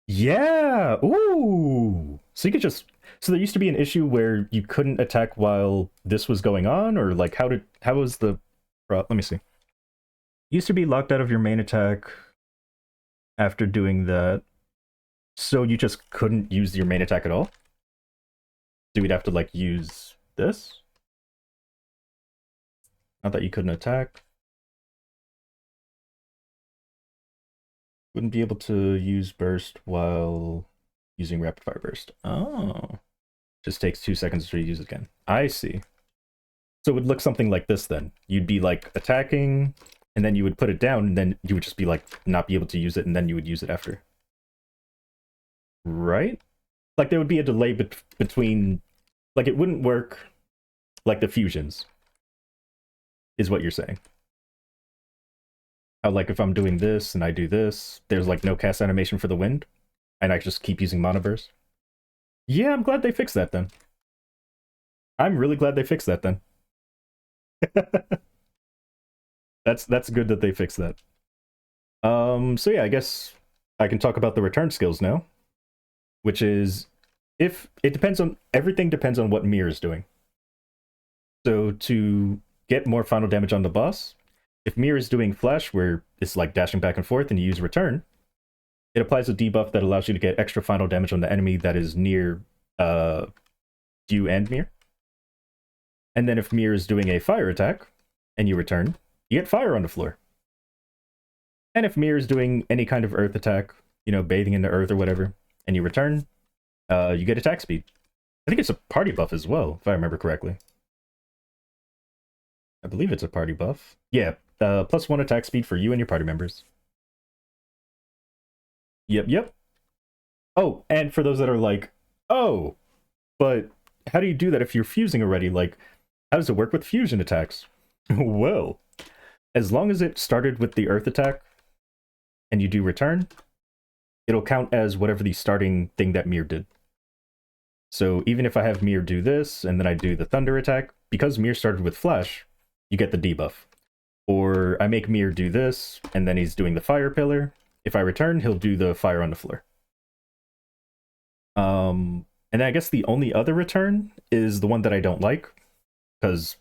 Yeah! Ooh! So you could just... So there used to be an issue where you couldn't attack while this was going on? Or like, how was the... Let me see. Used to be locked out of your main attack after doing that. So you just couldn't use your main attack at all? So we'd have to, like, use this? Not that you couldn't attack. Wouldn't be able to use burst while using rapid fire burst. Oh. Just takes 2 seconds to use it again. I see. So it would look something like this then. You'd be, like, attacking, and then you would put it down, and then you would just be, like, not be able to use it, and then you would use it after. Right? Like, there would be a delay between... Like, it wouldn't work like the fusions, is what you're saying. How, like, if I'm doing this and I do this, there's, like, no cast animation for the wind, and I just keep using Mana Burst. Yeah, I'm glad they fixed that then. I'm really glad they fixed that then. That's good that they fixed that. So yeah, I guess I can talk about the return skills now, which is if it depends on everything depends on what Mir is doing. So to get more final damage on the boss, if Mir is doing flash, where it's like dashing back and forth, and you use return, it applies a debuff that allows you to get extra final damage on the enemy that is near you and Mir. And then if Mir is doing a fire attack, and you return, you get fire on the floor. And if Mir is doing any kind of earth attack, you know, bathing in the earth or whatever, and you return, you get attack speed. I think it's a party buff as well, if I remember correctly. I believe it's a party buff. Yeah, +1 attack speed for you and your party members. Yep. Oh, and for those that are like, oh, but how do you do that if you're fusing already? Like, how does it work with fusion attacks? Well, as long as it started with the earth attack and you do return, it'll count as whatever the starting thing that Mir did. So even if I have Mir do this and then I do the thunder attack, because Mir started with flash, you get the debuff. Or I make Mir do this and then he's doing the fire pillar. If I return, he'll do the fire on the floor. And I guess the only other return is the one that I don't like, because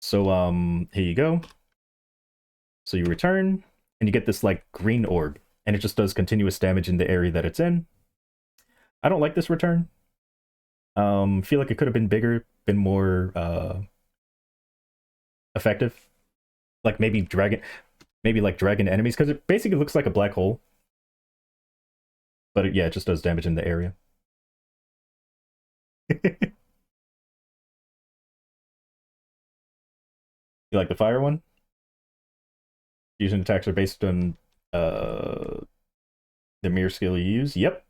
So here you go. So you return, and you get this like green orb, and it just does continuous damage in the area that it's in. I don't like this return. Feel like it could have been bigger, been more effective. Like maybe like dragon enemies, because it basically looks like a black hole. But yeah, it just does damage in the area. You like the fire one? Fusion attacks are based on the Mir skill you use. Yep.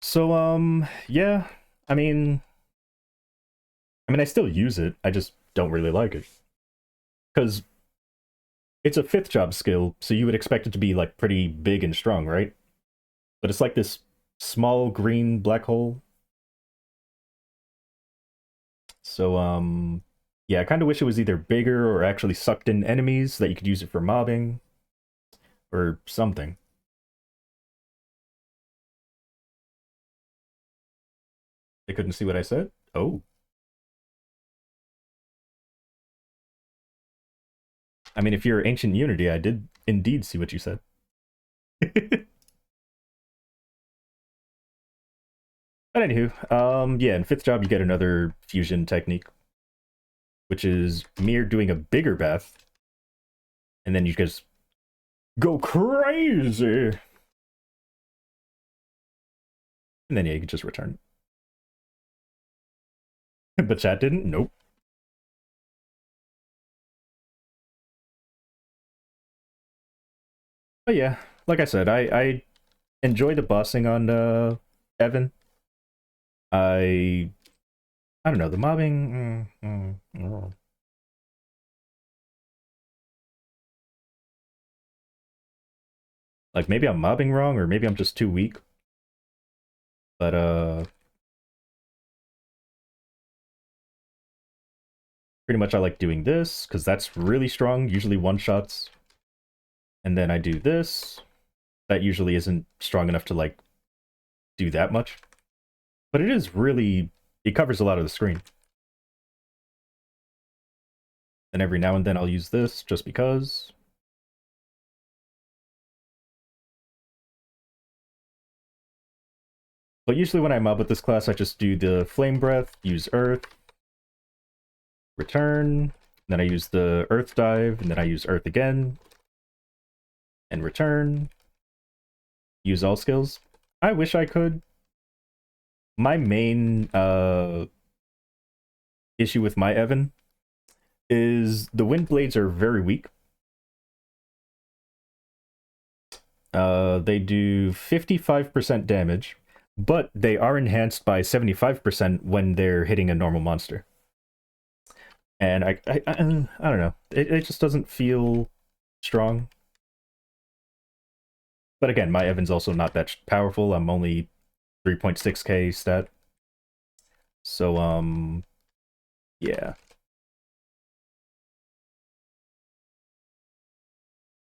So yeah, I mean I still use it. I just don't really like it. Cuz it's a 5th job skill, so you would expect it to be like pretty big and strong, right? But it's like this small green black hole. So yeah, I kind of wish it was either bigger or actually sucked in enemies so that you could use it for mobbing or something. They couldn't see what I said? Oh. I mean, if you're Ancient Unity, I did indeed see what you said. But anywho, yeah, in 5th job you get another fusion technique, which is Mir doing a bigger bath, and then you just go crazy. And then yeah, you can just return. But chat didn't? Nope. But yeah, like I said, I enjoy the bossing on Evan. I don't know, the mobbing. Like maybe I'm mobbing wrong, or maybe I'm just too weak. But pretty much I like doing this because that's really strong. Usually one shots, and then I do this. That usually isn't strong enough to like do that much, but it is really, it covers a lot of the screen. And every now and then I'll use this just because. But usually when I mob with this class, I just do the Flame Breath, use Earth, return, then I use the Earth Dive, and then I use Earth again, and return, use all skills. I wish I could. My main issue with my Evan is the Wind Blades are very weak. They do 55% damage, but they are enhanced by 75% when they're hitting a normal monster. And I don't know. It just doesn't feel strong. But again, my Evan's also not that powerful. I'm only 3.6k stat. So, yeah.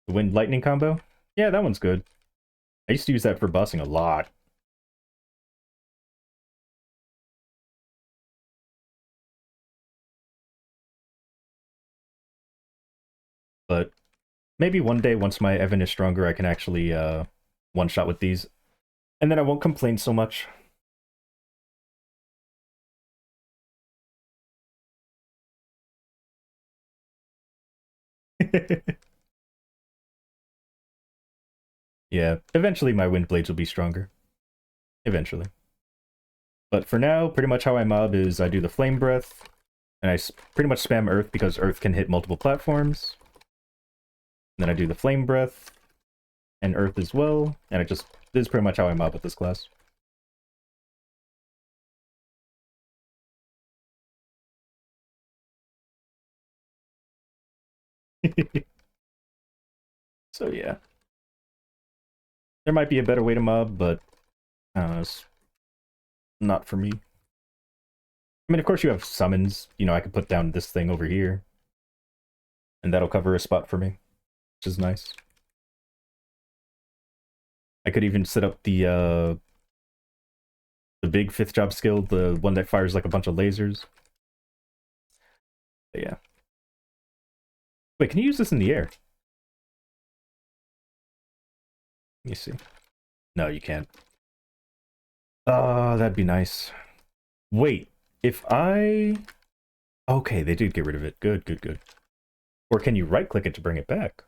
The Wind Lightning combo? Yeah, that one's good. I used to use that for bossing a lot. But maybe one day, once my Evan is stronger, I can actually one-shot with these. And then I won't complain so much. Yeah, eventually my Wind Blades will be stronger. Eventually. But for now, pretty much how I mob is I do the Flame Breath, and I pretty much spam Earth because Earth can hit multiple platforms. And then I do the Flame Breath, and Earth as well, and this is pretty much how I mob with this class. So yeah. There might be a better way to mob, but it's not for me. I mean, of course you have summons. You know, I could put down this thing over here, and that'll cover a spot for me, which is nice. I could even set up the big 5th job skill, the one that fires like a bunch of lasers. But yeah. Wait, can you use this in the air? Let me see. No, you can't. That'd be nice. Wait, if I... Okay, they did get rid of it. Good, good, good. Or can you right-click it to bring it back?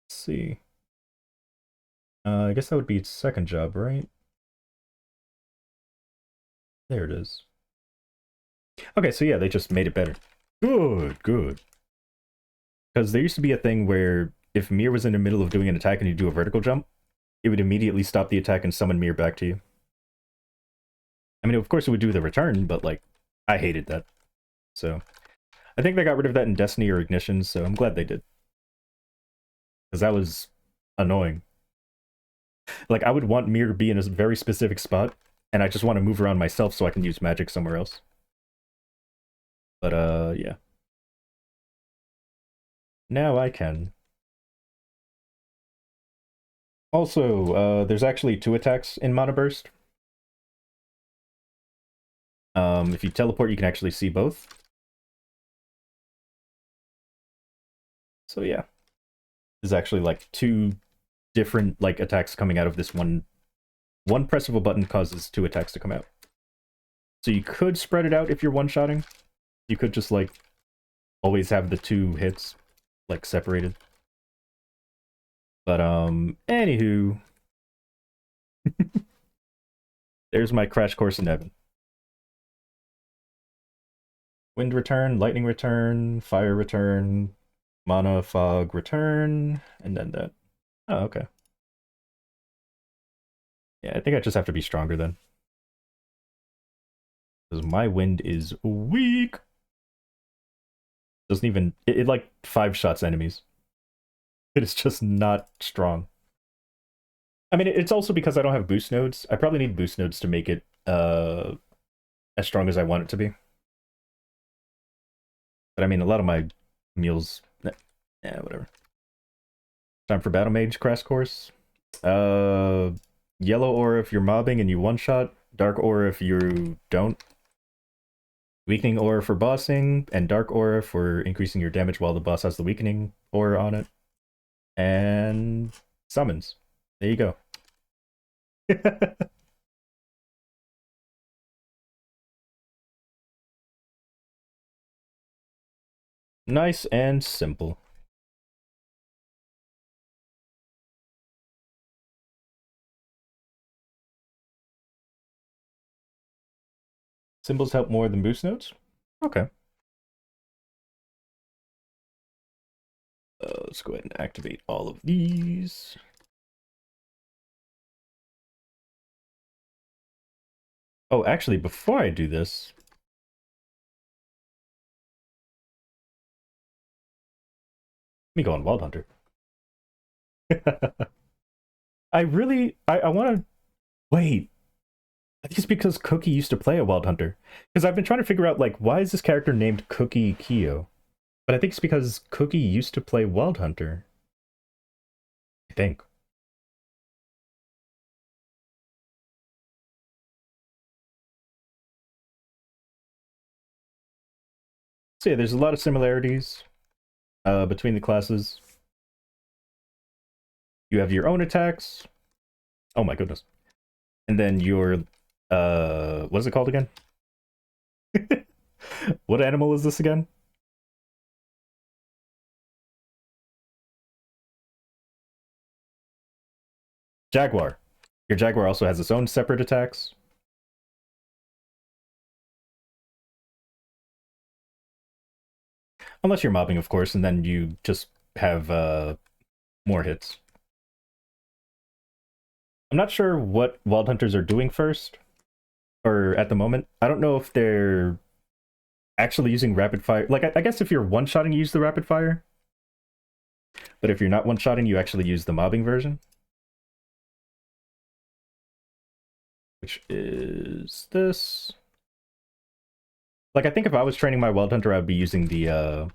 Let's see. I guess that would be its 2nd job, right? There it is. Okay, so yeah, they just made it better. Good, good. Because there used to be a thing where if Mir was in the middle of doing an attack and you do a vertical jump, it would immediately stop the attack and summon Mir back to you. I mean, of course it would do the return, but like, I hated that. So, I think they got rid of that in Destiny or Ignition, so I'm glad they did. Because that was annoying. Like, I would want Mir to be in a very specific spot, and I just want to move around myself so I can use magic somewhere else. But, yeah. Now I can. Also, there's actually 2 attacks in Mana Burst. If you teleport, you can actually see both. So yeah. There's actually like 2 different like attacks coming out of this one. One press of a button causes 2 attacks to come out. So you could spread it out if you're one-shotting. You could just like always have the 2 hits like separated. But anywho. There's my crash course in Evan. Wind return, lightning return, fire return, mana fog return, and then that. Oh, okay. Yeah, I think I just have to be stronger then. Because my wind is weak. Doesn't even... It like 5 shots enemies. It is just not strong. I mean, it's also because I don't have boost nodes. I probably need boost nodes to make it as strong as I want it to be. But I mean, a lot of my mules... Yeah, whatever. Time for Battle Mage Crash Course. Yellow aura if you're mobbing and you one-shot. Dark aura if you don't. Weakening aura for bossing. And dark aura for increasing your damage while the boss has the weakening aura on it. And summons. There you go. Nice and simple. Symbols help more than boost nodes? Okay. Let's go ahead and activate all of these. Oh, actually, before I do this... Let me go on Wild Hunter. I want to... Wait. I think it's because Cookie used to play a Wild Hunter. Because I've been trying to figure out, like, why is this character named Cookie Kyo? But I think it's because Cookie used to play Wild Hunter. I think. So yeah, there's a lot of similarities between the classes. You have your own attacks. Oh my goodness. And then your... what is it called again? What animal is this again? Jaguar. Your Jaguar also has its own separate attacks. Unless you're mobbing, of course, and then you just have more hits. I'm not sure what Wild Hunters are doing first, or at the moment. I don't know if they're actually using rapid fire. Like, I guess if you're one-shotting, you use the rapid fire. But if you're not one-shotting, you actually use the mobbing version. Which is this. Like, I think if I was training my Wild Hunter, I would be using the,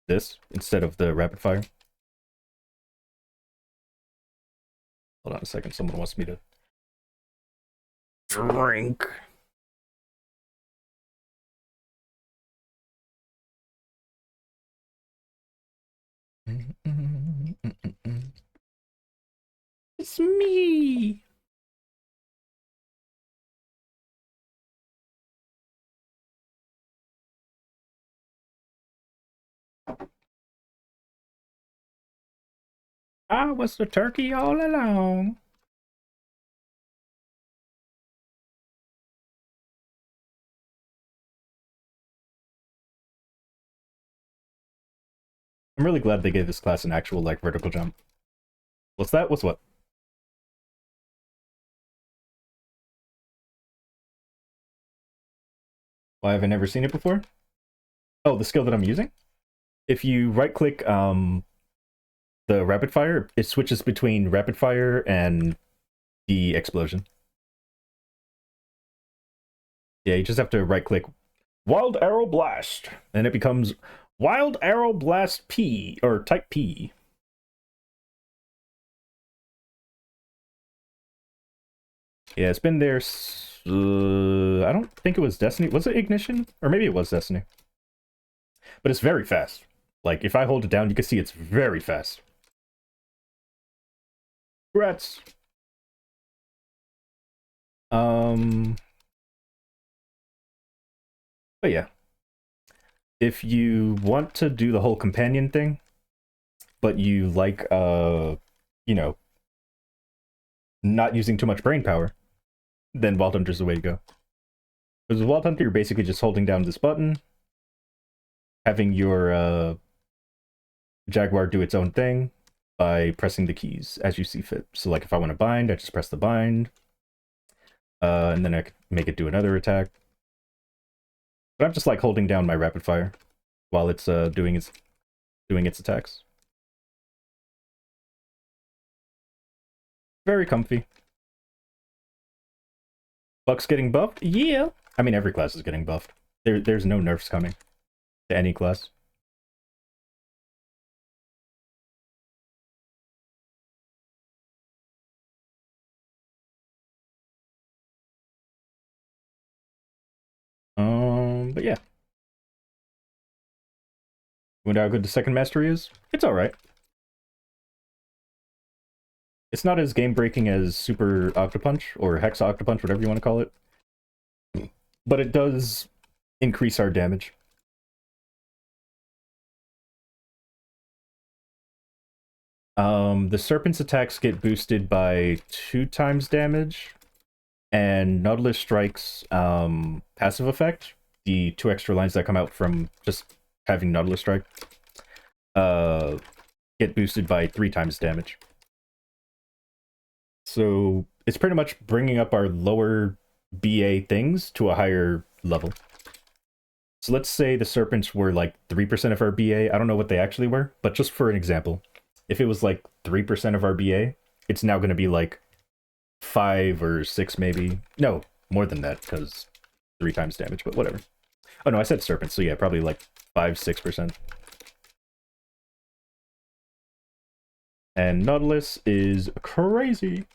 this instead of the rapid fire. Hold on a second, someone wants me to drink. It's me. I was the turkey all along. I'm really glad they gave this class an actual, like, vertical jump. What's that? What's what? Why have I never seen it before? Oh, the skill that I'm using? If you right-click the rapid fire, it switches between rapid fire and the explosion. Yeah, you just have to right-click Wild Arrow Blast, and it becomes Wild Arrow Blast P, or Type P. Yeah, it's been there. I don't think it was Destiny. Was it Ignition? Or maybe it was Destiny. But it's very fast. Like, if I hold it down, you can see it's very fast. Congrats. But yeah. If you want to do the whole companion thing, but you like, you know, not using too much brain power, then Wild Hunter's the way to go. Because with Wild Hunter, you're basically just holding down this button, having your Jaguar do its own thing by pressing the keys as you see fit. So like if I want to bind, I just press the bind, and then I can make it do another attack. But I'm just like holding down my rapid fire while it's doing its attacks. Very comfy. Buck's getting buffed? Yeah. I mean, every class is getting buffed. There's no nerfs coming to any class. But yeah. Wonder how good the second mastery is? It's alright. It's not as game-breaking as Super Octopunch, or Hexa Octopunch, whatever you want to call it. But it does increase our damage. The Serpent's attacks get boosted by 2 times damage, and Nautilus Strike's passive effect, the 2 extra lines that come out from just having Nautilus Strike, get boosted by 3 times damage. So it's pretty much bringing up our lower BA things to a higher level. So let's say the Serpents were like 3% of our BA. I don't know what they actually were, but just for an example, if it was like 3% of our BA, it's now going to be like 5 or 6 maybe. No, more than that, because 3 times damage, but whatever. Oh no, I said Serpents, so yeah, probably like 5-6%. And Nautilus is crazy.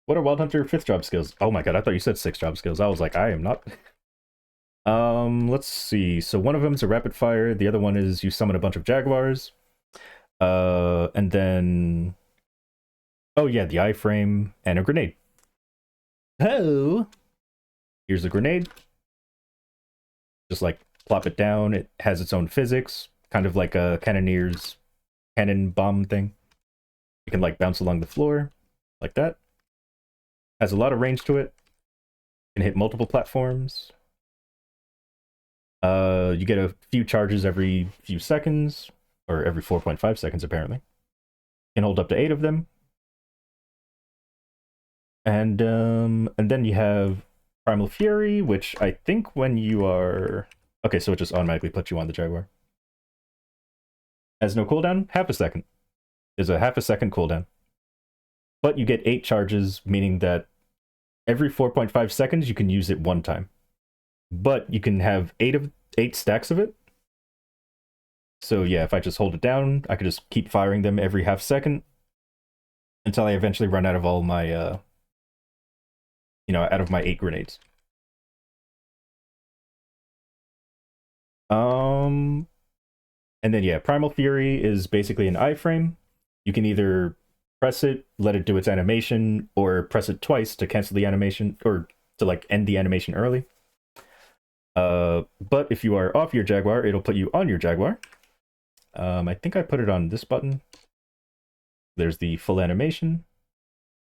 What are Wild Hunter 5th job skills? Oh my god, I thought you said 6th job skills. I was like, I am not. Let's see. So one of them is a rapid fire. The other one is you summon a bunch of jaguars. And then... Oh yeah, the iframe and a grenade. Oh! Here's a grenade. Just like plop it down. It has its own physics. Kind of like a Cannonier's cannon bomb thing. You can like bounce along the floor. Like that. Has a lot of range to it. Can hit multiple platforms. You get a few charges every few seconds. Or every 4.5 seconds, apparently. Can hold up to 8 of them. And then you have Primal Fury, which I think when you are... Okay, so it just automatically puts you on the Jaguar. Has no cooldown, half a second. There's a half a second cooldown. But you get 8 charges, meaning that every 4.5 seconds you can use it 1 time. But you can have 8 stacks of it. So yeah, if I just hold it down, I could just keep firing them every half second until I eventually run out of all my, out of my 8 grenades. And then yeah, Primal Fury is basically an iframe. You can either press it, let it do its animation, or press it twice to cancel the animation, or to like end the animation early. But if you are off your Jaguar, it'll put you on your Jaguar. I think I put it on this button. There's the full animation.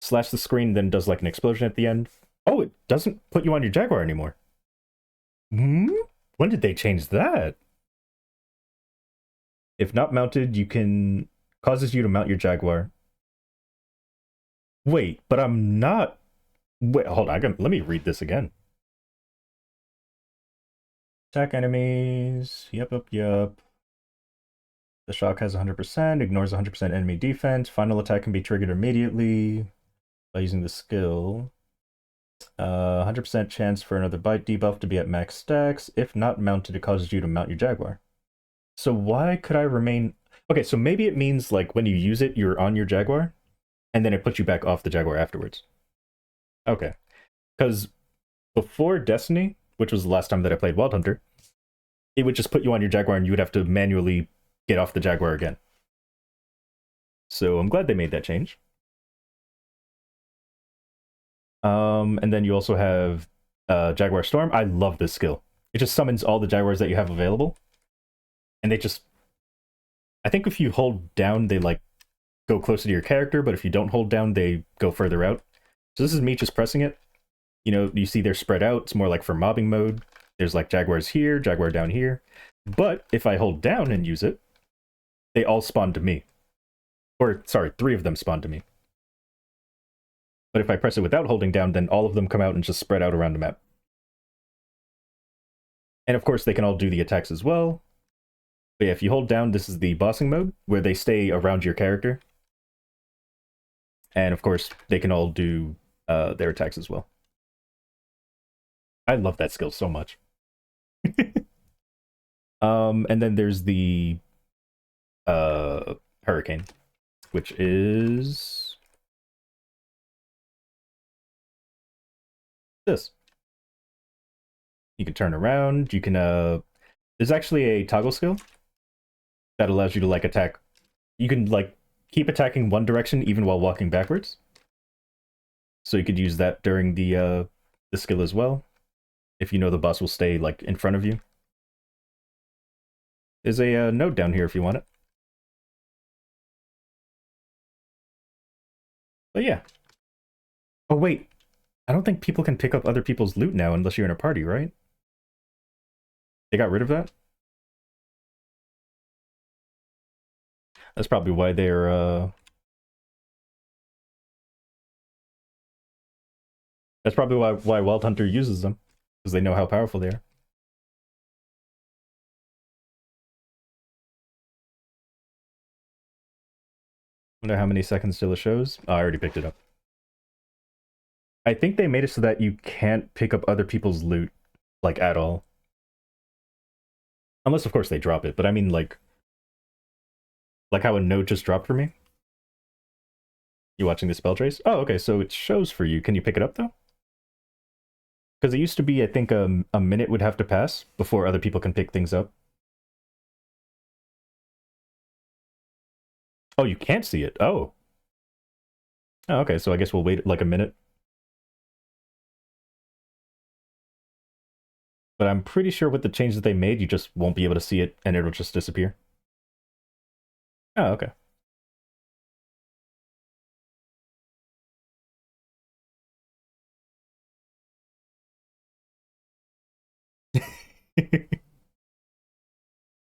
Slash the screen, then does like an explosion at the end. Oh, it doesn't put you on your Jaguar anymore. Hmm? When did they change that? If not mounted, you can... Causes you to mount your Jaguar. Wait, but I'm not... Wait, hold on. Let me read this again. Attack enemies. Yep. The shock has 100%, ignores 100% enemy defense. Final attack can be triggered immediately by using the skill. 100% chance for another bite debuff to be at max stacks. If not mounted, it causes you to mount your Jaguar. So why could I remain... Okay, so maybe it means like when you use it, you're on your Jaguar, and then it puts you back off the Jaguar afterwards. Okay. Because before Destiny, which was the last time that I played Wild Hunter, it would just put you on your Jaguar and you would have to manually get off the Jaguar again. So I'm glad they made that change. And then you also have Jaguar Storm. I love this skill. It just summons all the Jaguars that you have available. And they just... I think if you hold down, they like go closer to your character, but if you don't hold down, they go further out. So this is me just pressing it. You know, you see they're spread out. It's more like for mobbing mode. There's like Jaguars here, Jaguar down here. But if I hold down and use it, they all spawn to me. Or, sorry, 3 of them spawn to me. But if I press it without holding down, then all of them come out and just spread out around the map. And of course, they can all do the attacks as well. But yeah, if you hold down, this is the bossing mode, where they stay around your character. And of course, they can all do their attacks as well. I love that skill so much. And then there's the hurricane, which is this. You can turn around. You can there's actually a toggle skill that allows you to like attack. You can like keep attacking one direction even while walking backwards. So you could use that during the skill as well, if you know the boss will stay like in front of you. There's a note down here if you want it. But yeah. Oh wait, I don't think people can pick up other people's loot now unless you're in a party, right? They got rid of that? That's probably why they're that's probably why Wild Hunter uses them, because they know how powerful they are. Wonder how many seconds till it shows. Oh, I already picked it up. I think they made it so that you can't pick up other people's loot, like, at all. Unless, of course, they drop it. But I mean, like how a note just dropped for me. You watching the spell trace? Oh, okay, so it shows for you. Can you pick it up, though? Because it used to be, I think, a minute would have to pass before other people can pick things up. Oh, you can't see it. Oh. Oh, okay, so I guess we'll wait like a minute. But I'm pretty sure with the changes they made, you just won't be able to see it, and it'll just disappear. Oh, okay.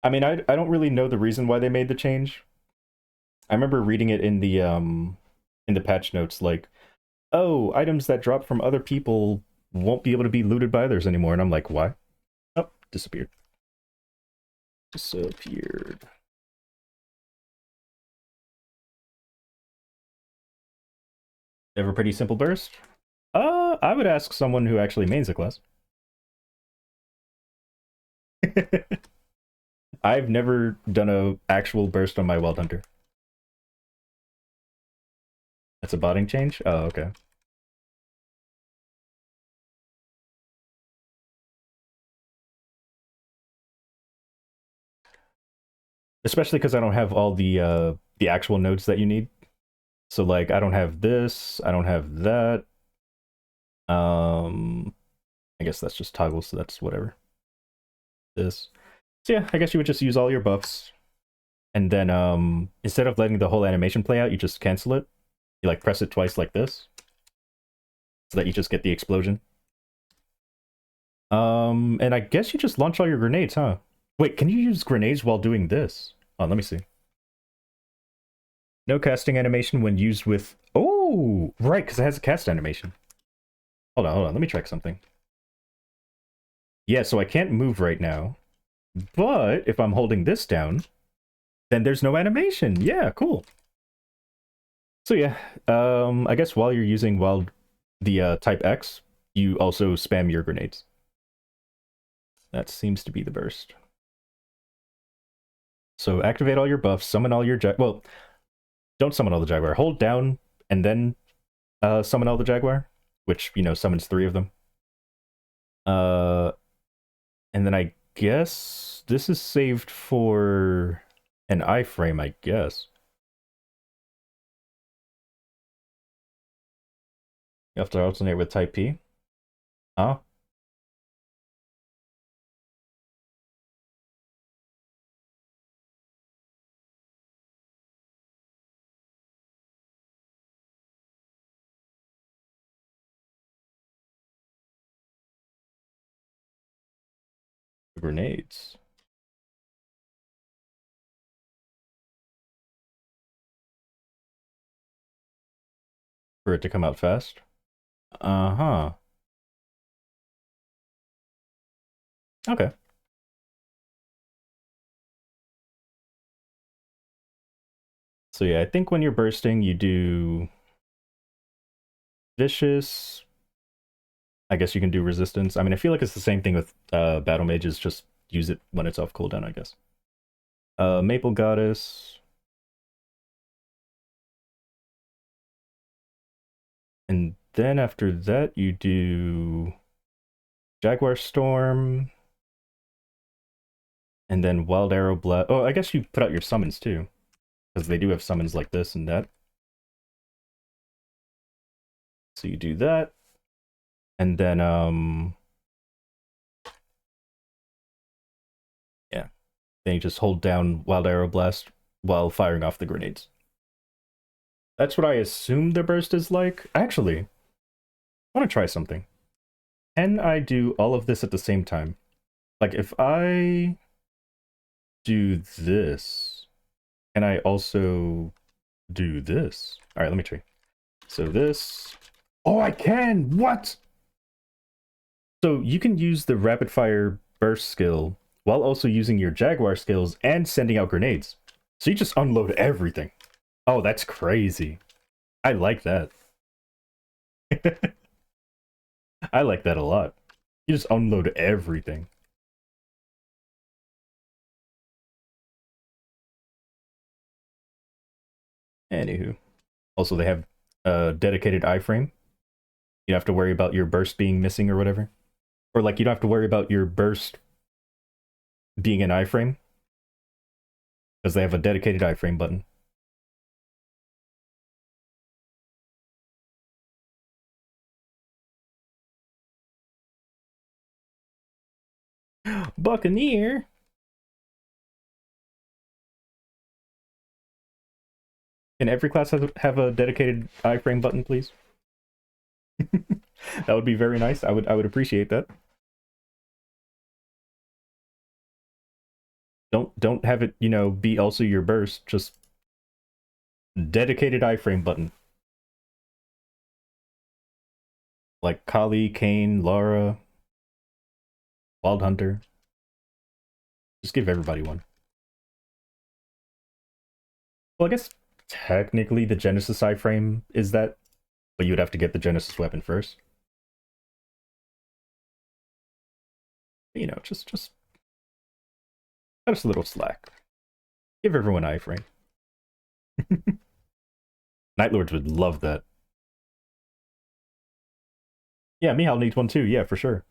I mean, I don't really know the reason why they made the change. I remember reading it in the patch notes, like, oh, items that drop from other people won't be able to be looted by others anymore, and I'm like, why? Oh, disappeared. Disappeared. They have a pretty simple burst. I would ask someone who actually mains the class. I've never done a actual burst on my Wild Hunter. That's a botting change? Oh, okay. Especially because I don't have all the actual nodes that you need. So like I don't have this, I don't have that. I guess that's just toggle, so that's whatever. This. So yeah, I guess you would just use all your buffs. And then instead of letting the whole animation play out, you just cancel it. You like press it twice like this. So that you just get the explosion. And I guess you just launch all your grenades, huh? Wait, can you use grenades while doing this? Oh, let me see. No casting animation when used with... Oh, right, because it has a cast animation. Hold on, let me check something. Yeah, so I can't move right now. But if I'm holding this down, then there's no animation. Yeah, cool. So yeah, I guess while you're using the type X, you also spam your grenades. That seems to be the burst. So activate all your buffs, summon all your well, don't summon all the Jaguar. Hold down and then summon all the Jaguar, which, you know, summons 3 of them. And then I guess this is saved for an iframe, I guess. You have to alternate with type P. Huh? Grenades. For it to come out fast? Uh-huh. Okay. So yeah, I think when you're bursting, you do vicious. I guess you can do resistance. I mean, I feel like it's the same thing with battle mages. Just use it when it's off cooldown, I guess. Maple Goddess. And then after that, you do Jaguar Storm. And then Wild Arrow Blast. Oh, I guess you put out your summons too. Because they do have summons like this and that. So you do that. And then, yeah. Then you just hold down Wild Arrow Blast while firing off the grenades. That's what I assume the burst is like. Actually, I want to try something. Can I do all of this at the same time? Like, if I do this, can I also do this? All right, let me try. So this. Oh, I can! What? So you can use the rapid fire burst skill while also using your Jaguar skills and sending out grenades. So you just unload everything. Oh, that's crazy. I like that. I like that a lot. You just unload everything. Anywho. Also, they have a dedicated iframe. You don't have to worry about your burst being missing or whatever. Or, like, you don't have to worry about your burst being an iframe. Because they have a dedicated iframe button. Buccaneer! Can every class have a dedicated iframe button, please? That would be very nice. I would appreciate that. Don't have it, be also your burst. Just dedicated iframe button. Like Kali, Kane, Lara, Wild Hunter. Just give everybody one. Well, I guess technically the Genesis iframe is that, but you would have to get the Genesis weapon first. Just cut us a little slack. Give everyone iframe. Night Lords would love that. Yeah, Mihal needs one too. Yeah, for sure.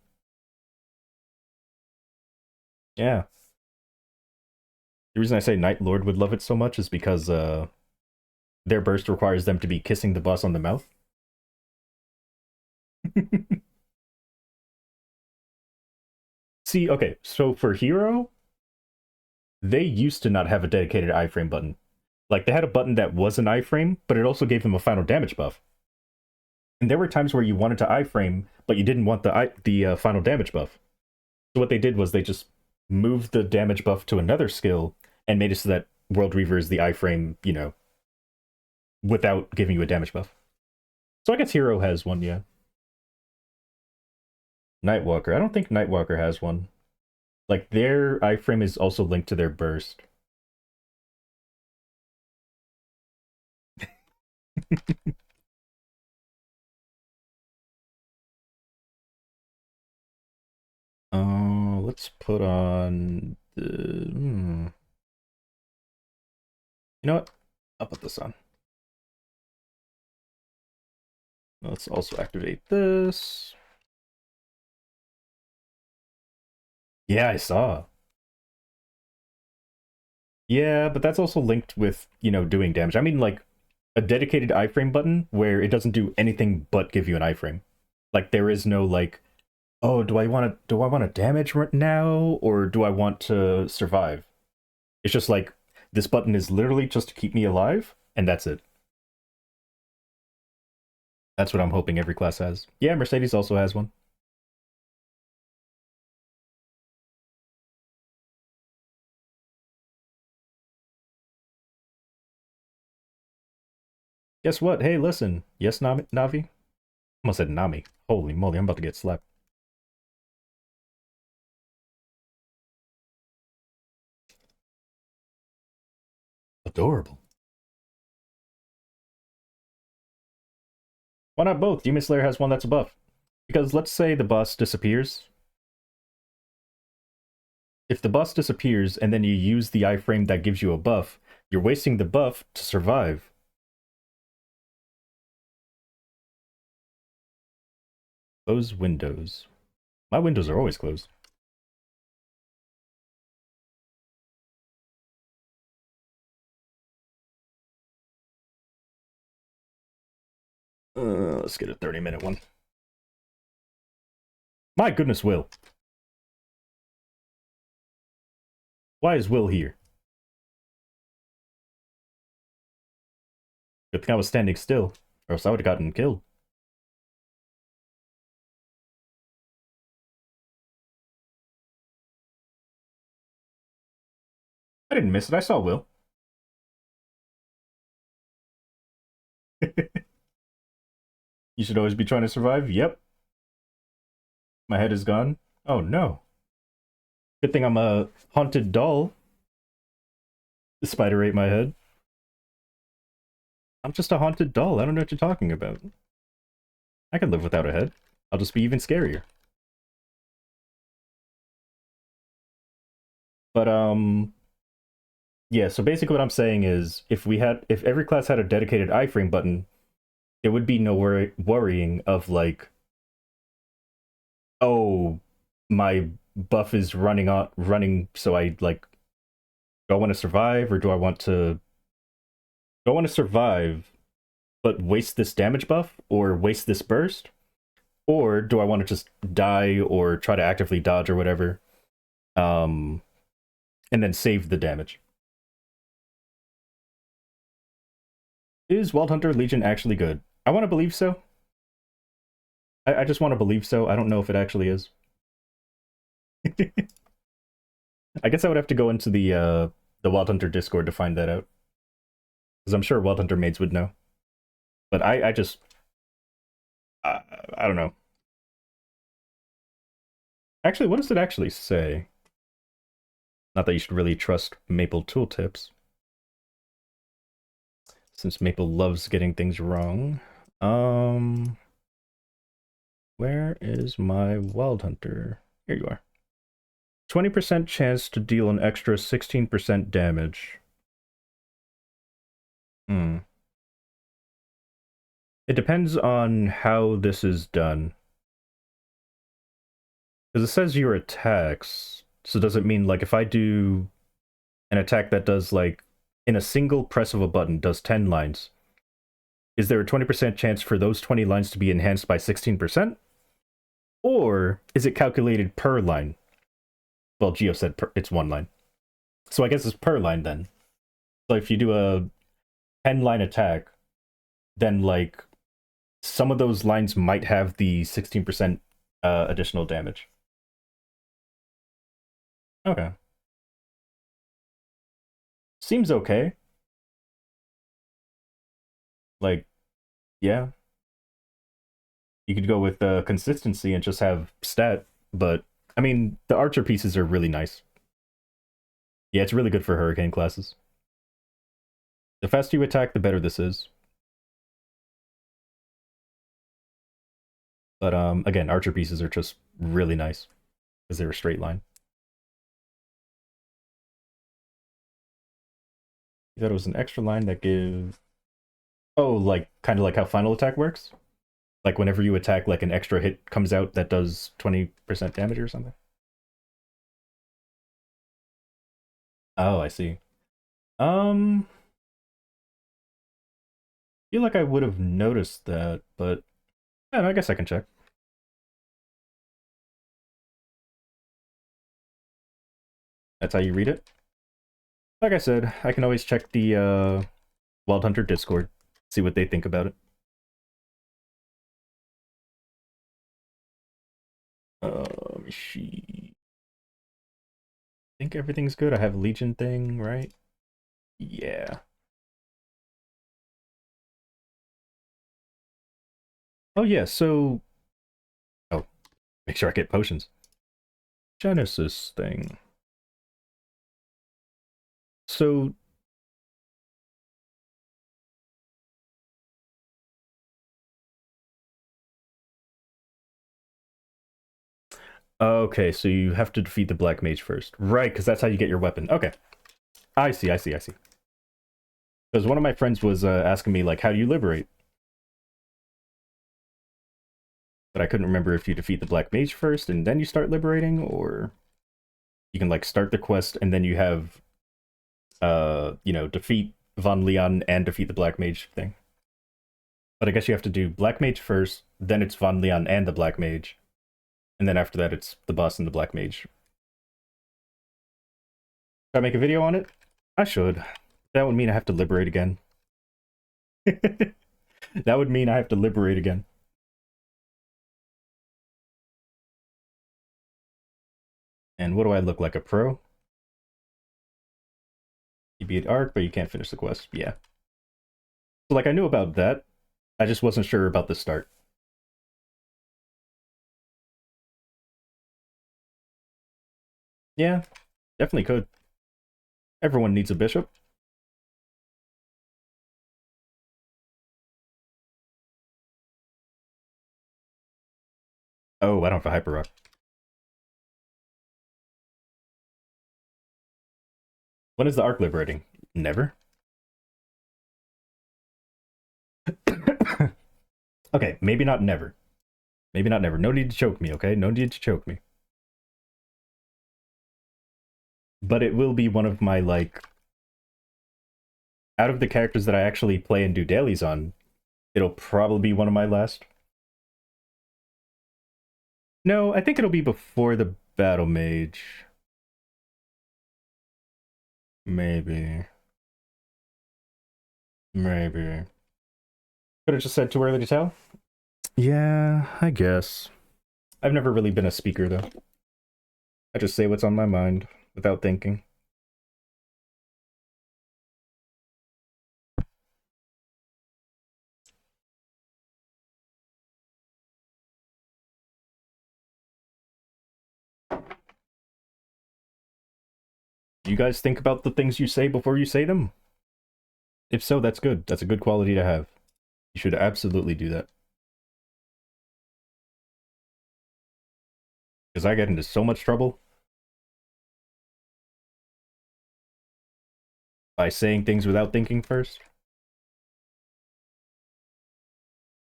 Yeah. The reason I say Night Lord would love it so much is because their burst requires them to be kissing the boss on the mouth. See, okay, so for Hero, they used to not have a dedicated iframe button. Like, they had a button that was an iframe, but it also gave them a final damage buff. And there were times where you wanted to iframe, but you didn't want the final damage buff. So what they did was they just moved the damage buff to another skill and made it so that World Reaver is the iframe, without giving you a damage buff. So I guess Hero has one, yeah. Nightwalker. I don't think Nightwalker has one. Like, their iframe is also linked to their burst. Let's put on the. You know what? I'll put this on. Let's also activate this. Yeah, I saw. Yeah, but that's also linked with, doing damage. I mean, like, a dedicated iframe button where it doesn't do anything but give you an iframe. Like, there is no, like, oh, do I want to damage right now, or do I want to survive? It's just like, this button is literally just to keep me alive, and that's it. That's what I'm hoping every class has. Yeah, Mercedes also has one. Guess what? Hey, listen. Yes, Navi? Almost said Nami. Holy moly, I'm about to get slapped. Adorable. Why not both? Demon Slayer has one that's a buff. Because let's say the boss disappears. If the boss disappears and then you use the iframe that gives you a buff, you're wasting the buff to survive. Close windows. My windows are always closed. Let's get a 30-minute one. My goodness, Will. Why is Will here? Good thing I was standing still, or else I would have gotten killed. I didn't miss it, I saw Will. You should always be trying to survive? Yep. My head is gone. Oh no. Good thing I'm a haunted doll. The spider ate my head. I'm just a haunted doll. I don't know what you're talking about. I can live without a head. I'll just be even scarier. But yeah, so basically what I'm saying is if every class had a dedicated iframe button, there would be no worrying of like, oh, my buff is running, so I like, do I want to survive or do I want to survive but waste this damage buff or waste this burst? Or do I want to just die or try to actively dodge or whatever? And then save the damage. Is Wild Hunter Legion actually good? I want to believe so. I just want to believe so. I don't know if it actually is. I guess I would have to go into the Wild Hunter Discord to find that out. Because I'm sure Wild Hunter maids would know. But I just... I don't know. Actually, what does it actually say? Not that you should really trust Maple tooltips. Since Maple loves getting things wrong. Where is my Wild Hunter? Here you are. 20% chance to deal an extra 16% damage. It depends on how this is done. Because it says your attacks. So does it mean, like, if I do an attack that does, like, in a single press of a button, does 10 lines, is there a 20% chance for those 20 lines to be enhanced by 16%? Or is it calculated per line? Well, Geo said it's one line. So I guess it's per line then. So if you do a 10-line attack, then, like, some of those lines might have the 16% additional damage. Okay. Seems okay. Like, yeah. You could go with consistency and just have stat, but, I mean, the archer pieces are really nice. Yeah, it's really good for hurricane classes. The faster you attack, the better this is. But, again, archer pieces are just really nice, because they're a straight line. You thought it was an extra line that gives... Oh, like, kind of like how final attack works? Like, whenever you attack, like, an extra hit comes out that does 20% damage or something? Oh, I see. I feel like I would have noticed that, but yeah, I guess I can check. That's how you read it. Like I said, I can always check the Wild Hunter Discord, see what they think about it. Let me see. I think everything's good. I have Legion thing, right? Yeah. Oh yeah, so... Oh, make sure I get potions. Genesis thing. So... Okay, so you have to defeat the Black Mage first. Right, because that's how you get your weapon. Okay. I see, I see, I see. Because one of my friends was asking me, like, how do you liberate? But I couldn't remember if you defeat the Black Mage first and then you start liberating, or you can, like, start the quest and then you have, defeat Von Leon and defeat the Black Mage thing. But I guess you have to do Black Mage first, then it's Von Leon and the Black Mage. And then after that, it's the boss and the Black Mage. Should I make a video on it? I should. That would mean I have to liberate again. That would mean I have to liberate again. And what do I look like, a pro? You beat Arc, but you can't finish the quest. Yeah. So, like, I knew about that. I just wasn't sure about the start. Yeah, definitely could. Everyone needs a bishop. Oh, I don't have a hyper rock. When is the arc liberating? Never. Okay, maybe not never. Maybe not never. No need to choke me, okay? No need to choke me. But it will be one of my, like, out of the characters that I actually play and do dailies on, it'll probably be one of my last. No, I think it'll be before the Battle Mage. Maybe. Maybe. Could have just said too early to tell? Yeah, I guess. I've never really been a speaker, though. I just say what's on my mind without thinking. Do you guys think about the things you say before you say them? If so, that's good. That's a good quality to have. You should absolutely do that. Because I get into so much trouble by saying things without thinking first.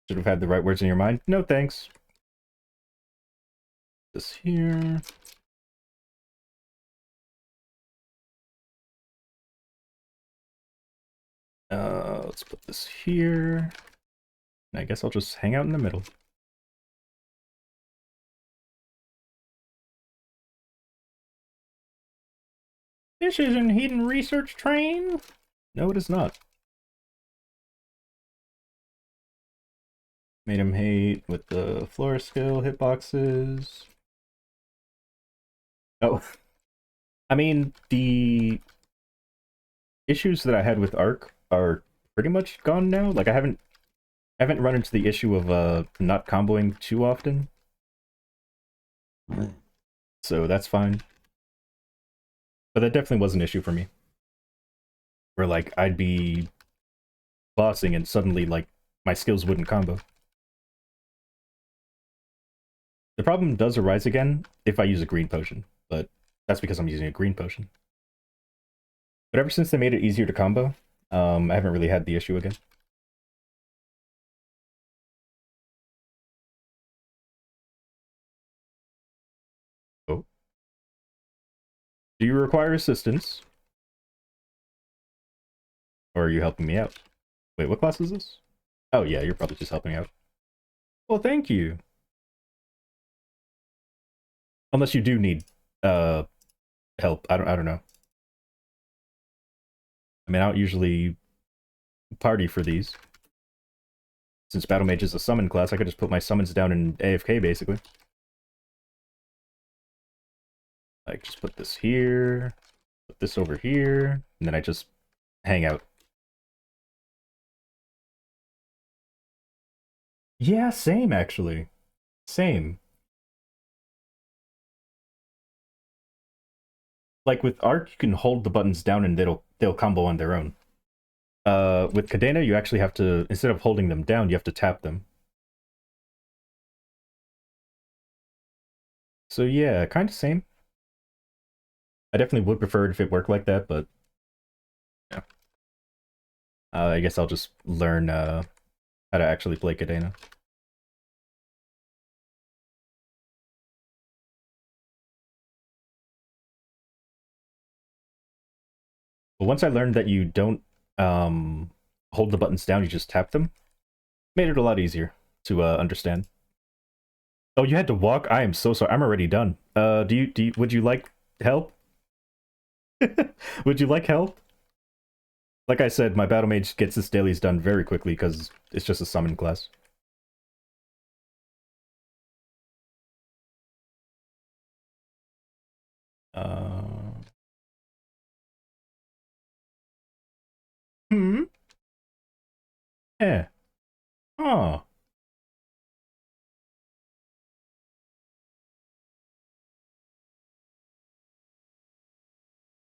Should have had the right words in your mind. No thanks. This here. Let's put this here. And I guess I'll just hang out in the middle. This isn't hidden research train. No, it is not. Made him hate with the floor skill hitboxes. Oh, I mean, the issues that I had with Arc are pretty much gone now. Like, I haven't run into the issue of not comboing too often. So that's fine. But that definitely was an issue for me. Where, like, I'd be bossing and suddenly, like, my skills wouldn't combo. The problem does arise again if I use a green potion, but that's because I'm using a green potion. But ever since they made it easier to combo, I haven't really had the issue again. Oh. Do you require assistance? Or are you helping me out? Wait, what class is this? Oh yeah, you're probably just helping out. Well, thank you. Unless you do need help. I don't know. I mean, I don't usually party for these. Since Battle Mage is a summon class, I could just put my summons down in AFK, basically. Like, just put this here, put this over here, and then I just hang out. Yeah, same, actually. Same. Like, with Arc, you can hold the buttons down and they'll combo on their own. With Cadena, you actually have to, instead of holding them down, you have to tap them. So yeah, kind of same. I definitely would prefer it if it worked like that, but yeah. I guess I'll just learn how to actually play Cadena. But once I learned that you don't hold the buttons down, you just tap them, made it a lot easier to understand. Oh, you had to walk? I am so sorry. I'm already done. Would you like help? Would you like help? Like I said, my battle mage gets his dailies done very quickly because it's just a summon class. Uh... Hmm. Yeah. Oh.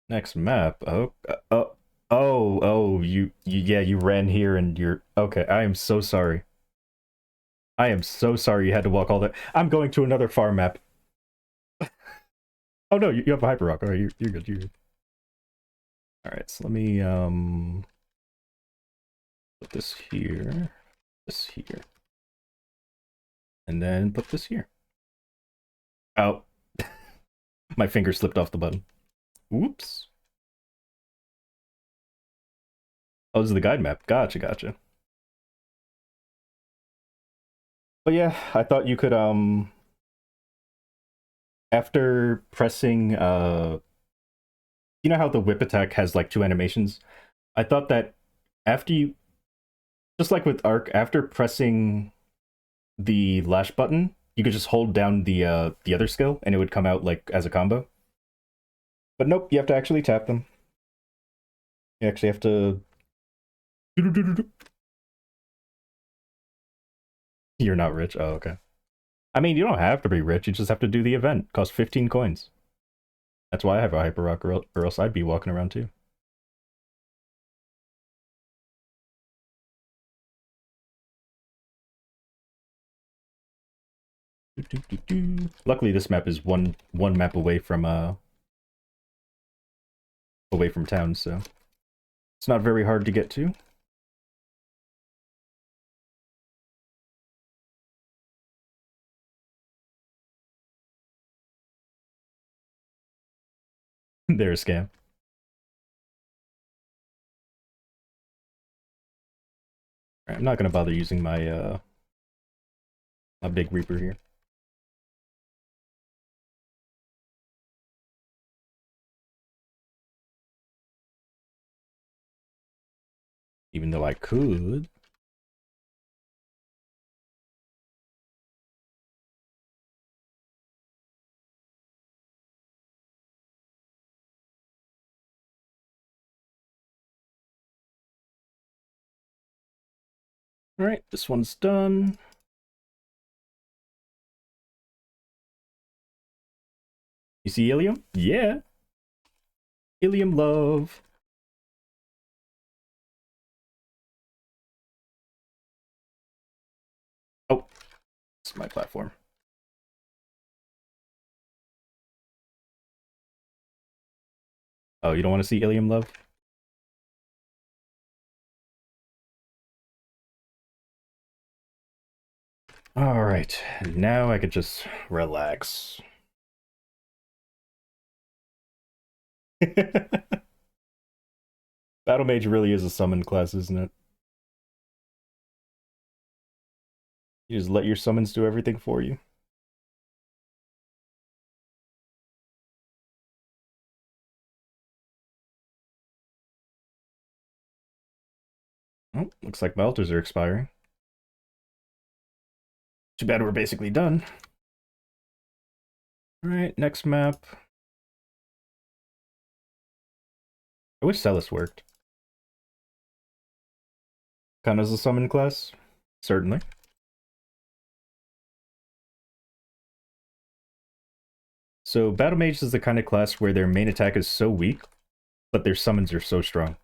Next map. Oh, yeah, you ran here and you're okay. I am so sorry. I am so sorry you had to walk all that. I'm going to another farm map. Oh no, you have a hyper rock. All right, you're good. You're good. All right, so let me put this here, and then put this here. Oh, my finger slipped off the button. Whoops. Oh, this is the guide map. Gotcha, gotcha. But yeah, I thought you could after pressing you know how the whip attack has like two animations? I thought that after you just like with Arc, after pressing the lash button, you could just hold down the other skill and it would come out like as a combo. But nope, you have to actually tap them. You actually have to. You're not rich. Oh, okay. I mean, you don't have to be rich. You just have to do the event. It costs 15 coins. That's why I have a hyper rock, or else I'd be walking around too. Luckily, this map is one map away from town, so it's not very hard to get to. There's scam. Right, I'm not gonna bother using my big reaper here. Even though I could. Alright, this one's done. You see Ilium? Yeah. Ilium love. Oh, it's my platform. Oh, you don't want to see Ilium love? Alright, now I could just relax. Battle Mage really is a summon class, isn't it? You just let your summons do everything for you. Oh, looks like my altars are expiring. Too bad we're basically done. Alright, next map. I wish Celis worked. Kana's a summon class? Certainly. So Battle Mage is the kind of class where their main attack is so weak, but their summons are so strong.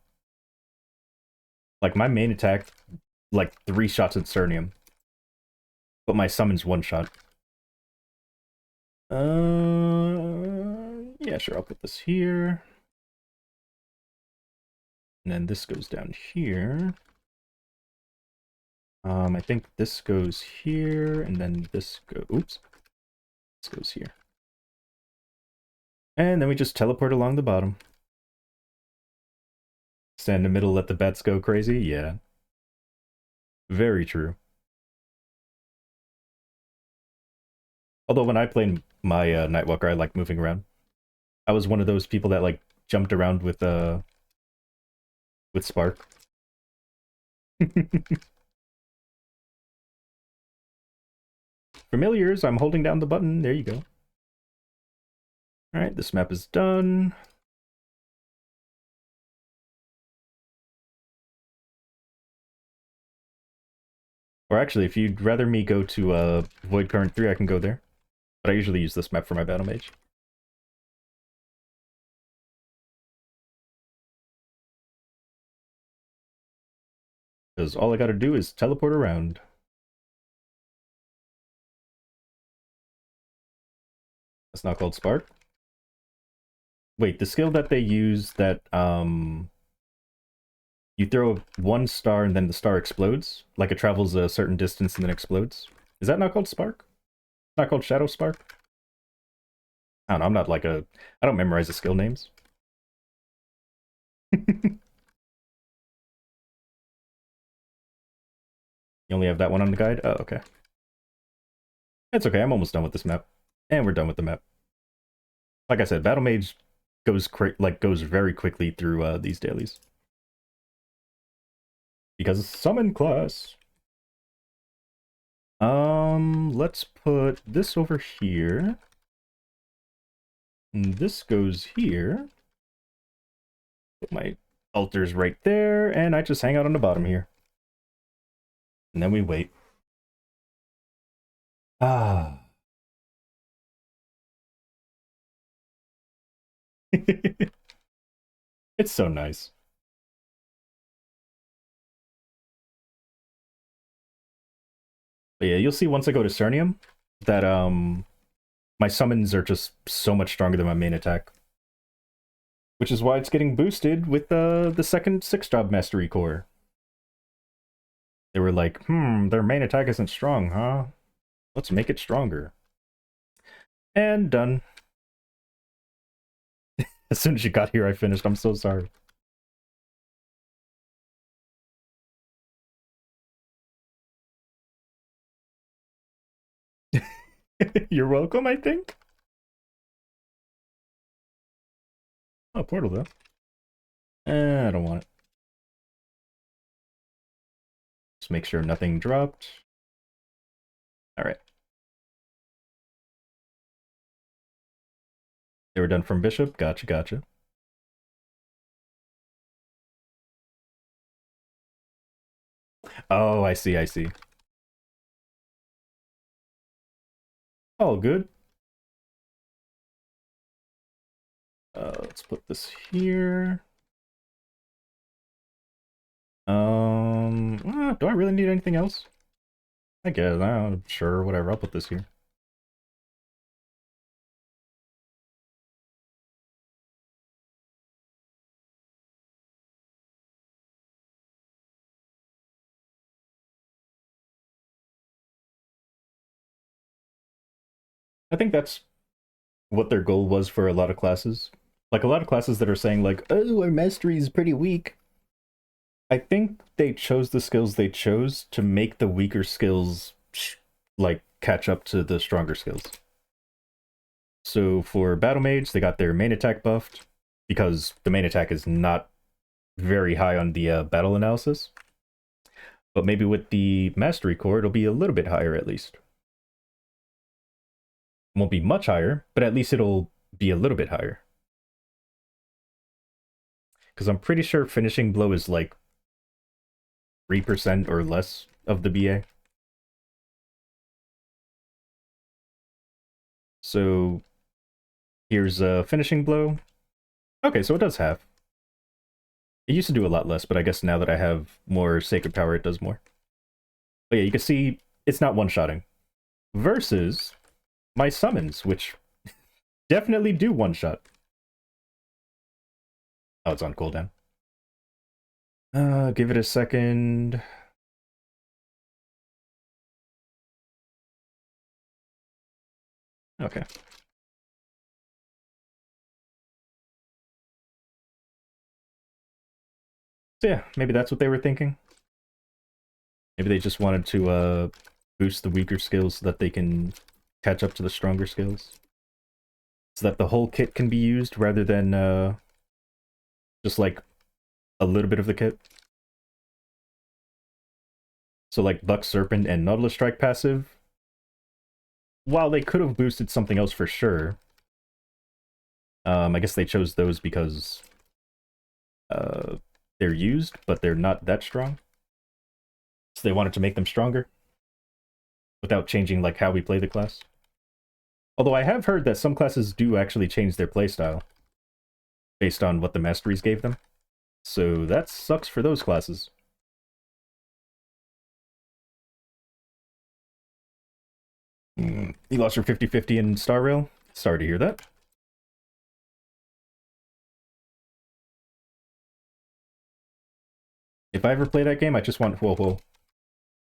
Like my main attack, like 3 shots at Cernium, but my summon's 1 shot. Yeah, sure, I'll put this here. And then this goes down here. I think this goes here, and then this oops. This goes here. And then we just teleport along the bottom. Stand in the middle, let the bats go crazy? Yeah. Very true. Although when I played my Nightwalker, I like moving around. I was one of those people that like jumped around with Spark. Familiars, I'm holding down the button. There you go. Alright, this map is done. Or actually, if you'd rather me go to Void Current 3, I can go there. But I usually use this map for my Battle Mage. Because all I gotta do is teleport around. That's not called Spark. Wait, the skill that they use that, you throw one star and then the star explodes? Like it travels a certain distance and then explodes? Is that not called Spark? Not called Shadow Spark? I don't know, I'm not like a... I don't memorize the skill names. You only have that one on the guide? Oh, okay. That's okay, I'm almost done with this map. And we're done with the map. Like I said, Battle Mage goes very quickly through these dailies. Because it's summon class. Let's put this over here. And this goes here. Put my altars right there, and I just hang out on the bottom here. And then we wait. Ah. It's so nice. But yeah, you'll see once I go to Cernium that my summons are just so much stronger than my main attack. Which is why it's getting boosted with the second 6-job mastery core. They were like, their main attack isn't strong, huh? Let's make it stronger. And done. As soon as you got here, I finished. I'm so sorry. You're welcome, I think? Oh, portal, though. I don't want it. Just make sure nothing dropped. Alright. They were done from Bishop? Gotcha, gotcha. Oh, I see, I see. All good. Let's put this here. Do I really need anything else? I guess, sure, whatever, I'll put this here. I think that's what their goal was for a lot of classes. Like, a lot of classes that are saying, like, oh, our mastery is pretty weak. I think they chose the skills they chose to make the weaker skills, like, catch up to the stronger skills. So for Battle Mage, they got their main attack buffed, because the main attack is not very high on the battle analysis. But maybe with the Mastery Core, it'll be a little bit higher at least. It won't be much higher, but at least it'll be a little bit higher. Because I'm pretty sure Finishing Blow is like 3% or less of the BA. So here's a Finishing Blow. Okay, so it does half. It used to do a lot less, but I guess now that I have more Sacred Power, it does more. But yeah, you can see it's not one-shotting. Versus my summons, which definitely do one shot. Oh, it's on cooldown. Give it a second. Okay. So yeah, maybe that's what they were thinking. Maybe they just wanted to boost the weaker skills so that they can catch up to the stronger skills. So that the whole kit can be used rather than just like a little bit of the kit. So like Buck Serpent and Nautilus Strike passive, while they could have boosted something else for sure, I guess they chose those because they're used, but they're not that strong. So they wanted to make them stronger without changing like how we play the class. Although I have heard that some classes do actually change their playstyle based on what the masteries gave them. So that sucks for those classes. You lost your 50-50 in Star Rail? Sorry to hear that. If I ever play that game, I just want Huohuo.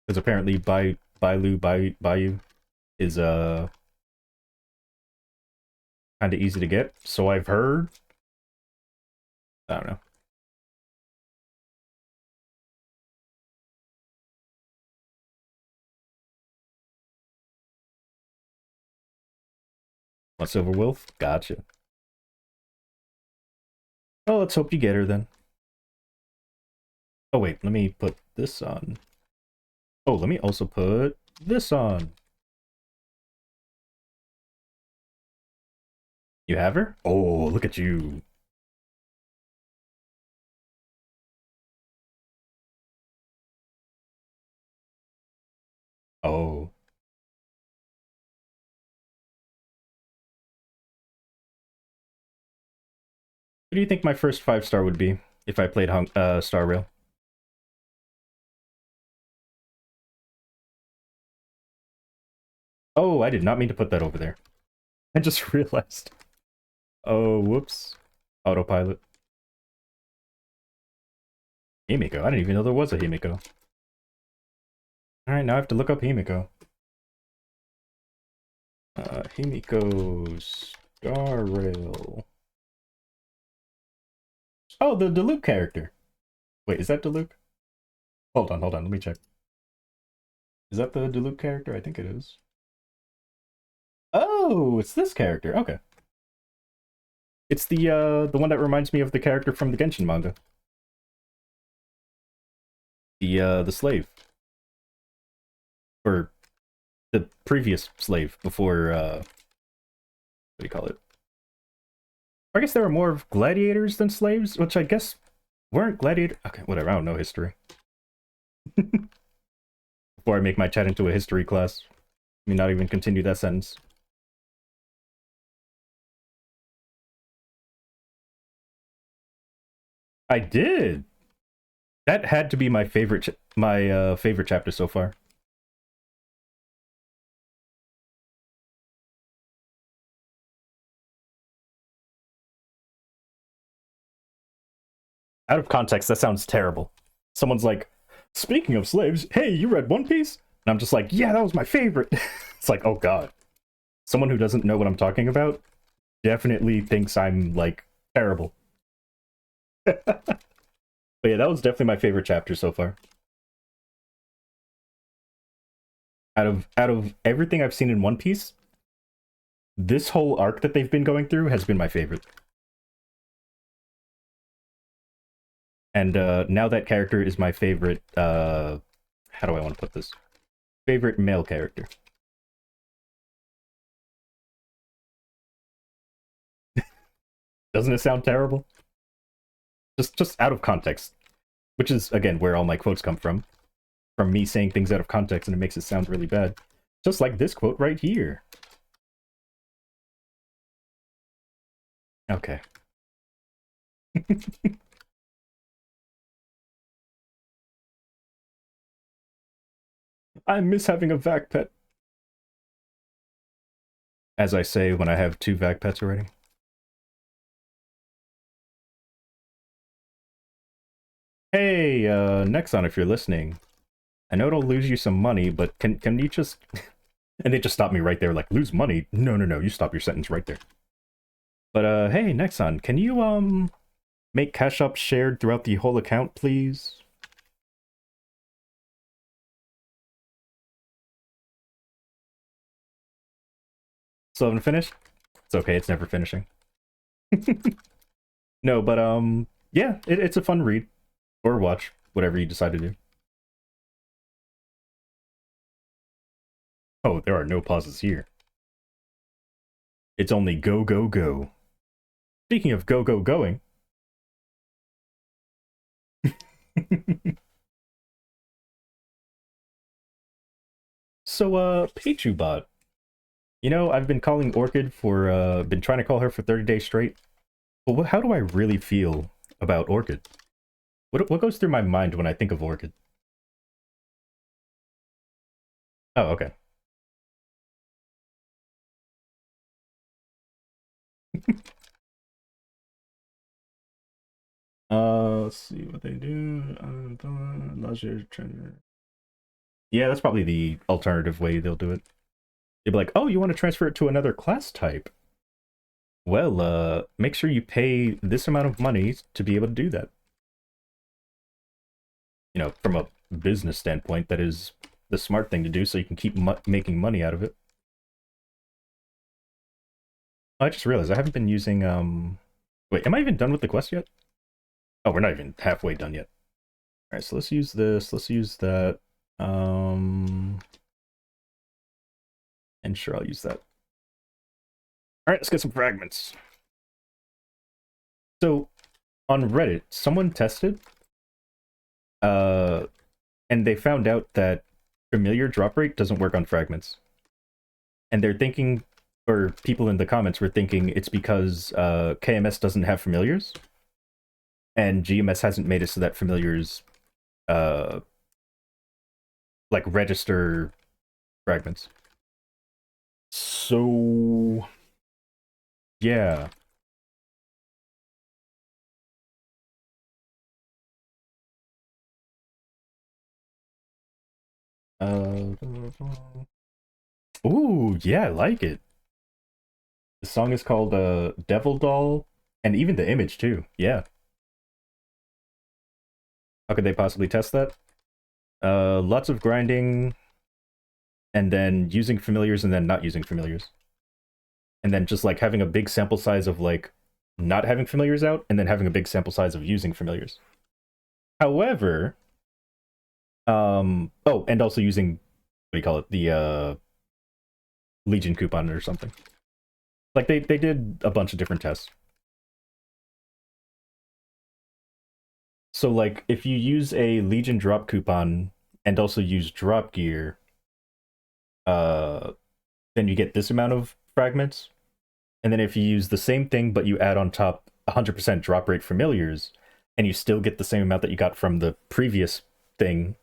Because apparently Bayou is kind of easy to get. So I've heard. I don't know. Want Silver Wolf? Gotcha. Oh, let's hope you get her then. Oh wait, let me put this on. Oh, let me also put this on. You have her? Oh, look at you. Oh. What do you think my first 5-star would be if I played Star Rail? Oh, I did not mean to put that over there. I just realized. Oh, whoops. Autopilot. Himiko. I didn't even know there was a Himiko. Alright, now I have to look up Himiko. Himiko Star Rail. Oh, the Diluc character. Wait, is that Diluc? Hold on, let me check. Is that the Diluc character? I think it is. Oh, it's this character. Okay. It's the one that reminds me of the character from the Genshin manga. The slave. Or the previous slave before what do you call it? I guess there were more of gladiators than slaves, which I guess weren't gladiator. Okay, whatever. I don't know history. Before I make my chat into a history class, let me not even continue that sentence. I did. That had to be my favorite, my favorite chapter so far. Out of context, that sounds terrible. Someone's like, "Speaking of slaves, hey, you read One Piece?" And I'm just like, "Yeah, that was my favorite." It's like, oh god. Someone who doesn't know what I'm talking about definitely thinks I'm like terrible. But yeah, that was definitely my favorite chapter so far. Out of everything I've seen in One Piece, this whole arc that they've been going through has been my favorite. And now that character is my favorite how do I want to put this? Favorite male character. Doesn't it sound terrible? Just out of context. Which is again where all my quotes come from. From me saying things out of context and it makes it sound really bad. Just like this quote right here. Okay. I miss having a vac pet. As I say when I have 2 vac pets already. Hey, Nexon, if you're listening, I know it'll lose you some money, but can you just... And they just stopped me right there, like, lose money? No, no, no, you stop your sentence right there. But, hey, Nexon, can you, make Cash App shared throughout the whole account, please? Still haven't finished? It's okay, it's never finishing. No, but, yeah, it's a fun read. Or watch, whatever you decide to do. Oh, there are no pauses here. It's only go, go, go. Speaking of go, go, going. So, PachuBot. You know, I've been calling Orchid for, been trying to call her for 30 days straight. But how do I really feel about Orchid? What goes through my mind when I think of Orchid? Oh, okay. Let's see what they do. Yeah, that's probably the alternative way they'll do it. They'd be like, oh, you want to transfer it to another class type? Well, make sure you pay this amount of money to be able to do that. You know, from a business standpoint, that is the smart thing to do so you can keep making money out of it. I just realized I haven't been using, Wait, am I even done with the quest yet? Oh, we're not even halfway done yet. Alright, so let's use this, let's use that. And sure, I'll use that. Alright, let's get some fragments. So, on Reddit, someone tested, and they found out that familiar drop rate doesn't work on fragments. And they're thinking, or people in the comments were thinking, it's because KMS doesn't have familiars, and GMS hasn't made it so that familiars, like, register fragments. So, yeah. Ooh, yeah, I like it. The song is called Devil Doll, and even the image too. Yeah. How could they possibly test that? Lots of grinding, and then using familiars, and then not using familiars. And then just like having a big sample size of like not having familiars out, and then having a big sample size of using familiars. However, oh, and also using, what do you call it? The Legion coupon or something. Like they did a bunch of different tests. So like if you use a Legion drop coupon and also use drop gear, then you get this amount of fragments. And then if you use the same thing but you add on top 100% drop rate familiars, and you still get the same amount that you got from the previous thing,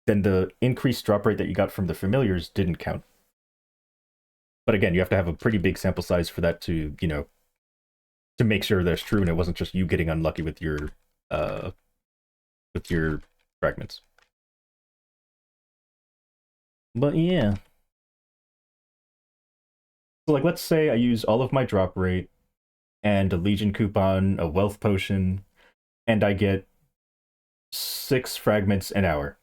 then the increased drop rate that you got from the familiars didn't count. But again, you have to have a pretty big sample size for that to, you know, to make sure that's true and it wasn't just you getting unlucky with your fragments. But yeah. So like let's say I use all of my drop rate and a Legion coupon, a wealth potion, and I get 6 fragments an hour.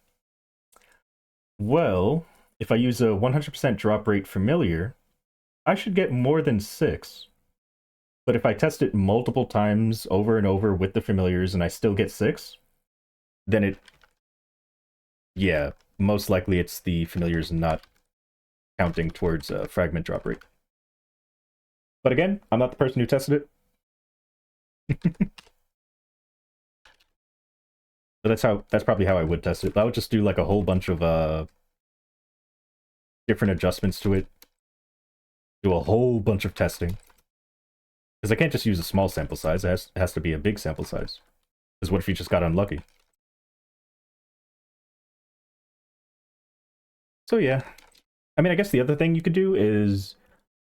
Well, if I use a 100% drop rate familiar, I should get more than 6. But if I test it multiple times over and over with the familiars and I still get 6, then it... Yeah, most likely it's the familiars not counting towards fragment drop rate. But again, I'm not the person who tested it. But that's probably how I would test it. I would just do like a whole bunch of different adjustments to it. Do a whole bunch of testing. Because I can't just use a small sample size, it has to be a big sample size. Because what if you just got unlucky? So yeah. I mean, I guess the other thing you could do is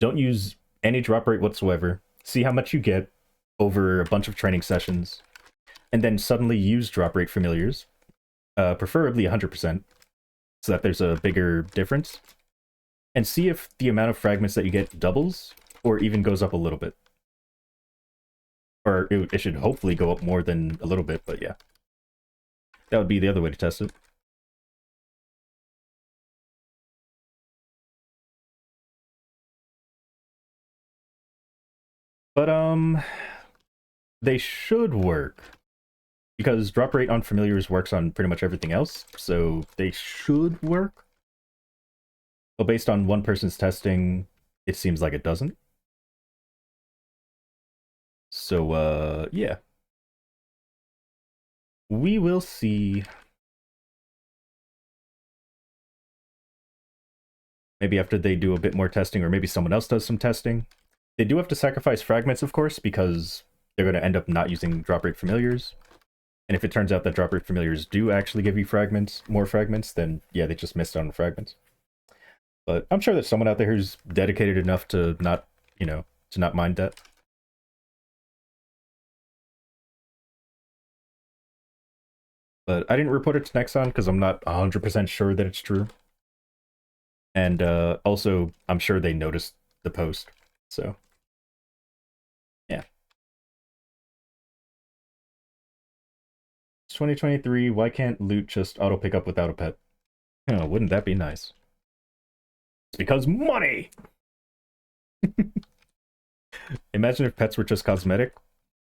Don't use any drop rate whatsoever. See how much you get over a bunch of training sessions, and then suddenly use drop rate familiars, preferably 100%, so that there's a bigger difference. And see if the amount of fragments that you get doubles, or even goes up a little bit. Or it should hopefully go up more than a little bit, but yeah. That would be the other way to test it. But, they should work. Because drop rate on familiars works on pretty much everything else, so they should work. But based on one person's testing, it seems like it doesn't. So, yeah. We will see. Maybe after they do a bit more testing, or maybe someone else does some testing. They do have to sacrifice fragments, of course, because they're going to end up not using drop rate familiars. And if it turns out that drop rate familiars do actually give you fragments, more fragments, then yeah, they just missed on the fragments. But I'm sure there's someone out there who's dedicated enough to not, to not mind that. But I didn't report it to Nexon because I'm not 100% sure that it's true. And also, I'm sure they noticed the post. So, yeah. It's 2023. Why can't loot just auto pick up without a pet? Oh, wouldn't that be nice? It's because money! Imagine if pets were just cosmetic.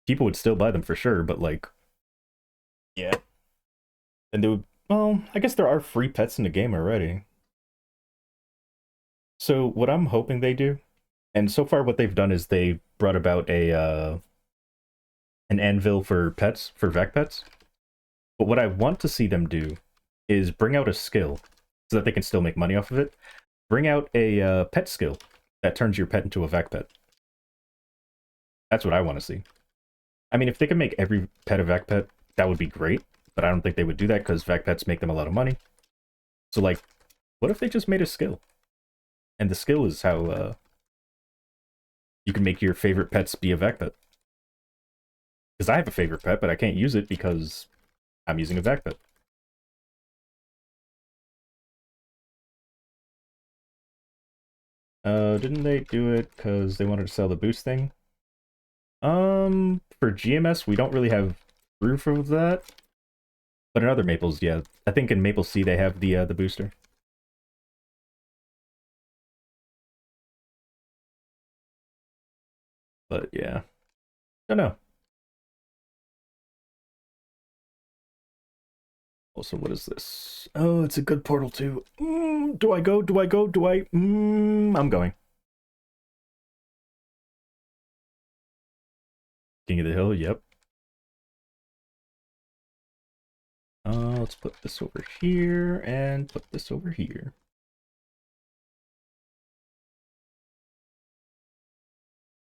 People would still buy them for sure, but like, yeah. And they would, well, I guess there are free pets in the game already. So what I'm hoping they do, and so far what they've done is they brought about an anvil for pets, for vac pets. But what I want to see them do is bring out a skill so that they can still make money off of it. Bring out a pet skill that turns your pet into a vac pet. That's what I want to see. I mean, if they could make every pet a vac pet, that would be great. But I don't think they would do that because vac pets make them a lot of money. So, like, what if they just made a skill? And the skill is how you can make your favorite pets be a vac pet. Because I have a favorite pet, but I can't use it because I'm using a vac pet. Didn't they do it because they wanted to sell the boost thing? For GMS, we don't really have proof of that. But in other Maples, yeah. I think in Maple C they have the booster. But yeah. Don't know. Also, what is this? Oh, it's a good portal too. Do I go? Do I go? Do I? I'm going. King of the Hill, yep. Let's put this over here and put this over here.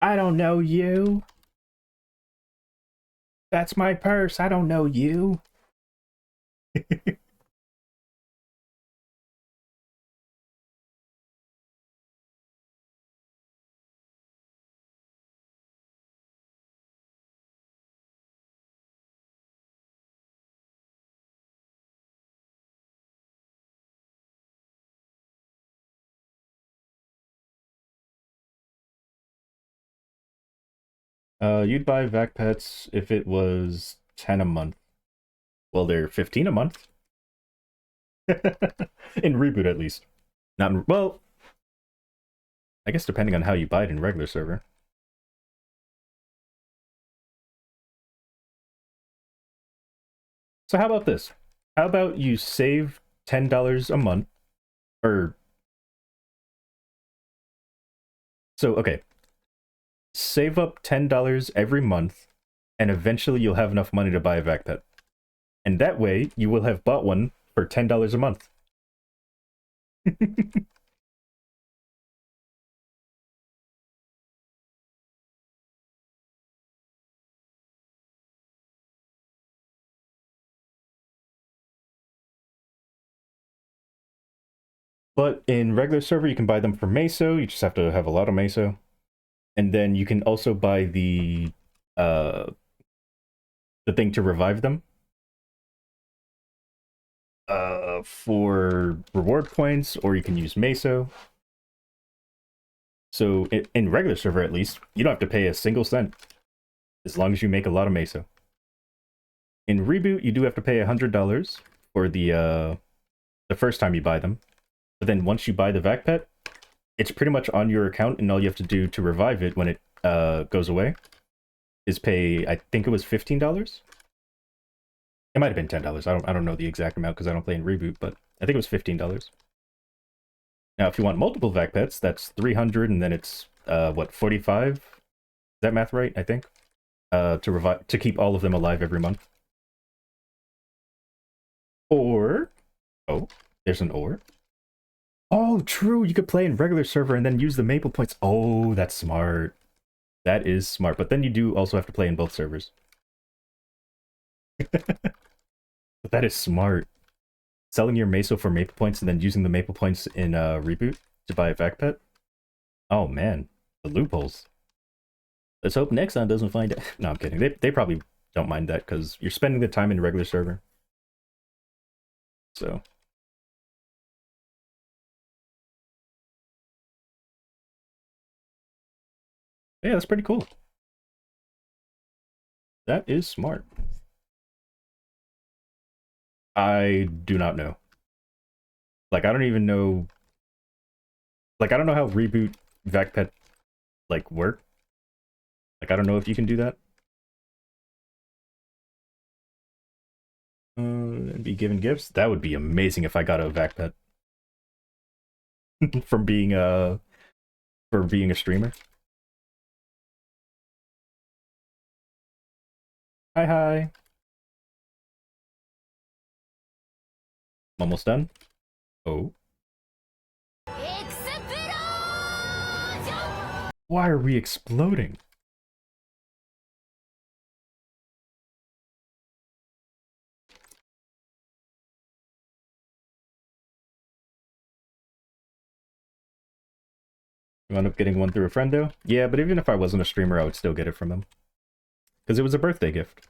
I don't know you. That's my purse. I don't know you. You'd buy Vac Pets if it was 10 a month. Well, they're 15 a month. In Reboot, at least. Not in, well, I guess depending on how you buy it in regular server. So how about this? How about you save $10 a month? Or... So, okay. Save up $10 every month, and eventually you'll have enough money to buy a Vac Pet. And that way, you will have bought one for $10 a month. But in regular server, you can buy them for meso. You just have to have a lot of meso. And then you can also buy uh the thing to revive them for reward points, or you can use meso. So in regular server, at least, you don't have to pay a single cent as long as you make a lot of meso. In reboot, you do have to pay $100 for the first time you buy them. But then once you buy the vac pet, it's pretty much on your account, and all you have to do to revive it when it goes away is pay, I think it was $15. It might have been $10. I don't know the exact amount because I don't play in reboot, but I think it was $15. Now, if you want multiple vac pets, that's 300, and then it's what, 45? Is that math right? I think to keep all of them alive every month. Or there's an or. Oh, true. You could play in regular server and then use the maple points. Oh, that's smart. That is smart. But then you do also have to play in both servers. But that is smart. Selling your meso for maple points and then using the maple points in reboot to buy a vac pet. Oh man, the loopholes. Let's hope Nexon doesn't find it. No, I'm kidding. They probably don't mind that because you're spending the time in regular server. So yeah, that's pretty cool. That is smart. I do not know. Like, I don't even know. Like, I don't know how reboot vac pet like work. Like, I don't know if you can do that. And be given gifts. That would be amazing if I got a vac pet from being for being a streamer. Hi hi. I'm almost done. Oh. Why are we exploding? You wound up getting one through a friendo? Yeah, but even if I wasn't a streamer, I would still get it from him. Because it was a birthday gift.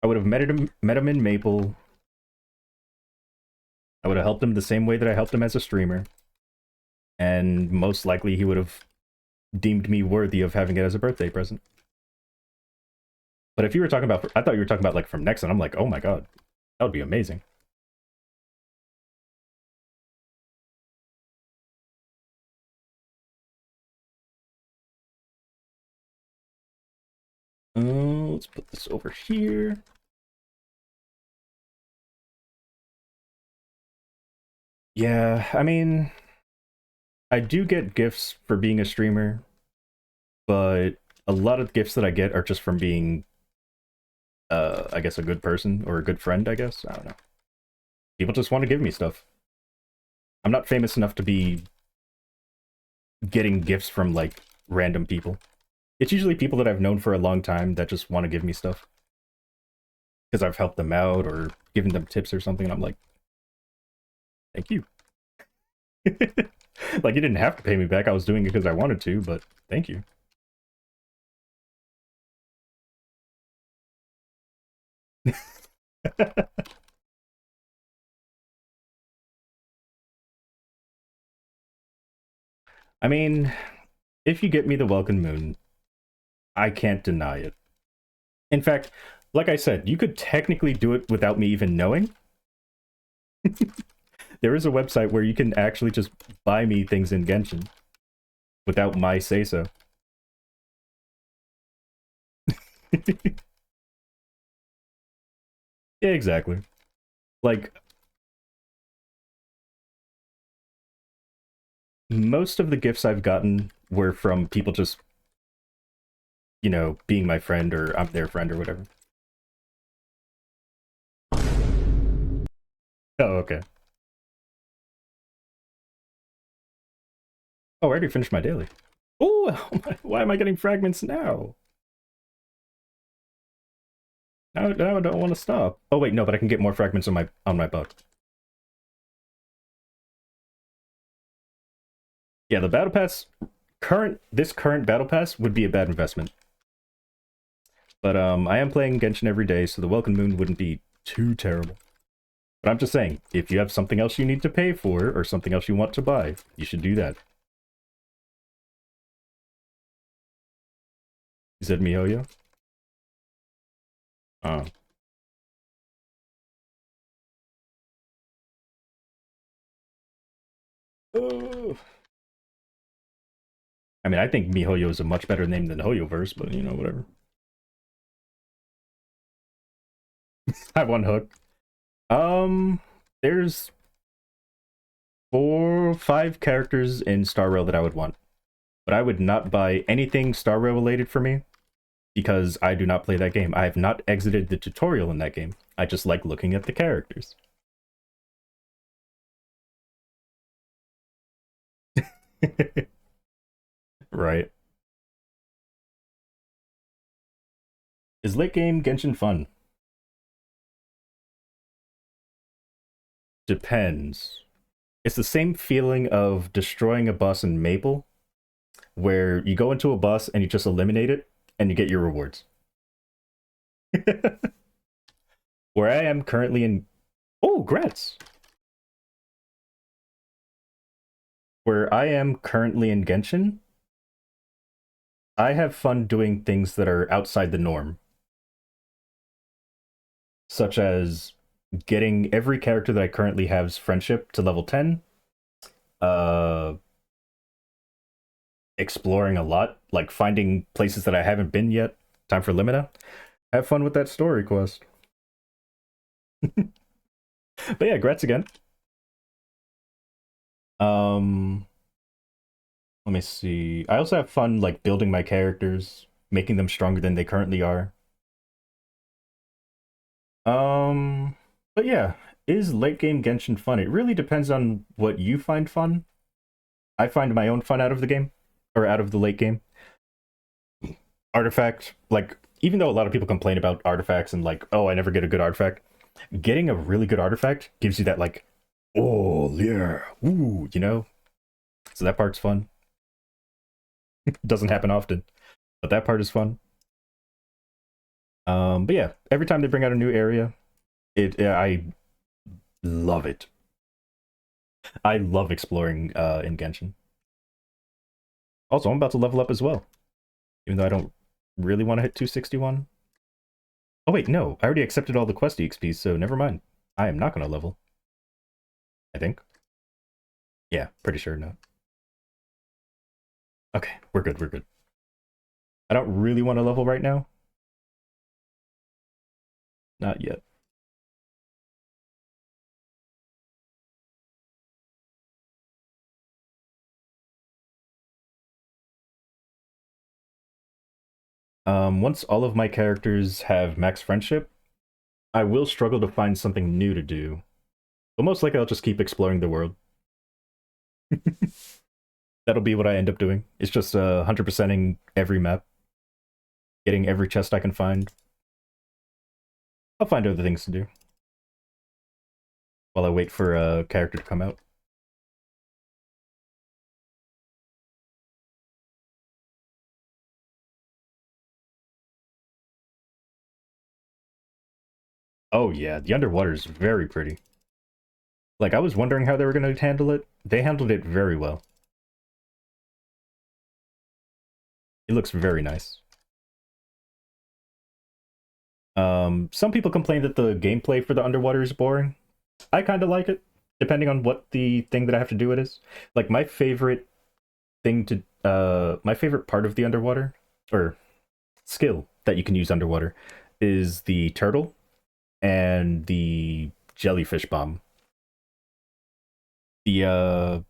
I would have met him in Maple. I would have helped him the same way that I helped him as a streamer. And most likely he would have deemed me worthy of having it as a birthday present. But if you were talking about, I thought you were talking about like from Nexon. I'm like, oh my god, that would be amazing. Let's put this over here. Yeah, I mean, I do get gifts for being a streamer, but a lot of gifts that I get are just from being, I guess, a good person or a good friend, I guess. I don't know. People just want to give me stuff. I'm not famous enough to be getting gifts from, like, random people. It's usually people that I've known for a long time that just want to give me stuff. Because I've helped them out or given them tips or something, and I'm like, thank you. Like, you didn't have to pay me back. I was doing it because I wanted to, but thank you. I mean, if you get me the Welcome Moon, I can't deny it. In fact, like I said, you could technically do it without me even knowing. There is a website where you can actually just buy me things in Genshin without my say-so. Yeah, exactly. Like, most of the gifts I've gotten were from people just, you know, being my friend or I'm their friend or whatever. Oh, okay. Oh, I already finished my daily. Oh, why am I getting fragments now? Now I don't want to stop. Oh wait, no, but I can get more fragments on my buck. Yeah, the battle pass this current battle pass would be a bad investment. But I am playing Genshin every day, so the Welcome Moon wouldn't be too terrible. But I'm just saying, if you have something else you need to pay for, or something else you want to buy, you should do that. You said Mihoyo? Oh. Oh. I mean, I think Mihoyo is a much better name than Hoyoverse, but you know, whatever. I have one hook. There's 5 characters in Star Rail that I would want. But I would not buy anything Star Rail related for me because I do not play that game. I have not exited the tutorial in that game. I just like looking at the characters. Right. Is late game Genshin fun? Depends. It's the same feeling of destroying a boss in Maple, where you go into a boss and you just eliminate it and you get your rewards. Where I am currently in... Oh, Grats! Where I am currently in Genshin, I have fun doing things that are outside the norm. Such as getting every character that I currently have's friendship to level 10, uh, exploring a lot, like finding places that I haven't been yet. Time for Limina. Have fun with that story quest. But yeah, Grats again. Um, Let me see. I also have fun like building my characters, making them stronger than they currently are. Um, but yeah, is late game Genshin fun? It really depends on what you find fun. I find my own fun out of the game, or out of the late game. Artifact, like, even though a lot of people complain about artifacts and like, oh, I never get a good artifact, getting a really good artifact gives you that like, oh yeah, ooh, you know. So that part's fun. Doesn't happen often, but that part is fun. But yeah, every time they bring out a new area, I love it. I love exploring in Genshin. Also, I'm about to level up as well, even though I don't really want to hit 261. Oh wait, no, I already accepted all the quest EXP, so never mind. I am not going to level. I think. Yeah, pretty sure not. Okay, we're good, we're good. I don't really want to level right now. Not yet. Once all of my characters have max friendship, I will struggle to find something new to do. But most likely I'll just keep exploring the world. That'll be what I end up doing. It's just 100%ing every map, getting every chest I can find. I'll find other things to do while I wait for a character to come out. Oh yeah, the underwater is very pretty. Like, I was wondering how they were going to handle it. They handled it very well. It looks very nice. Some people complain that the gameplay for the underwater is boring. I kind of like it, depending on what the thing that I have to do it is. Like, my favorite part of the underwater, or skill that you can use underwater, is the turtle and the jellyfish bomb. The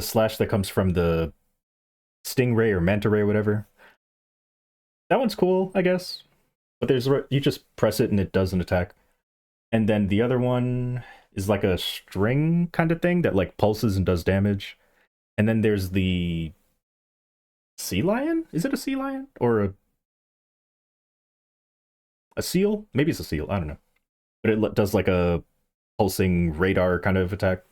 slash that comes from the stingray or manta ray or whatever. That one's cool, I guess. But you just press it and it does an attack. And then the other one is like a string kind of thing that like pulses and does damage. And then there's the sea lion? Is it a sea lion or a seal? Maybe it's a seal. I don't know. But it does like a pulsing radar kind of attack.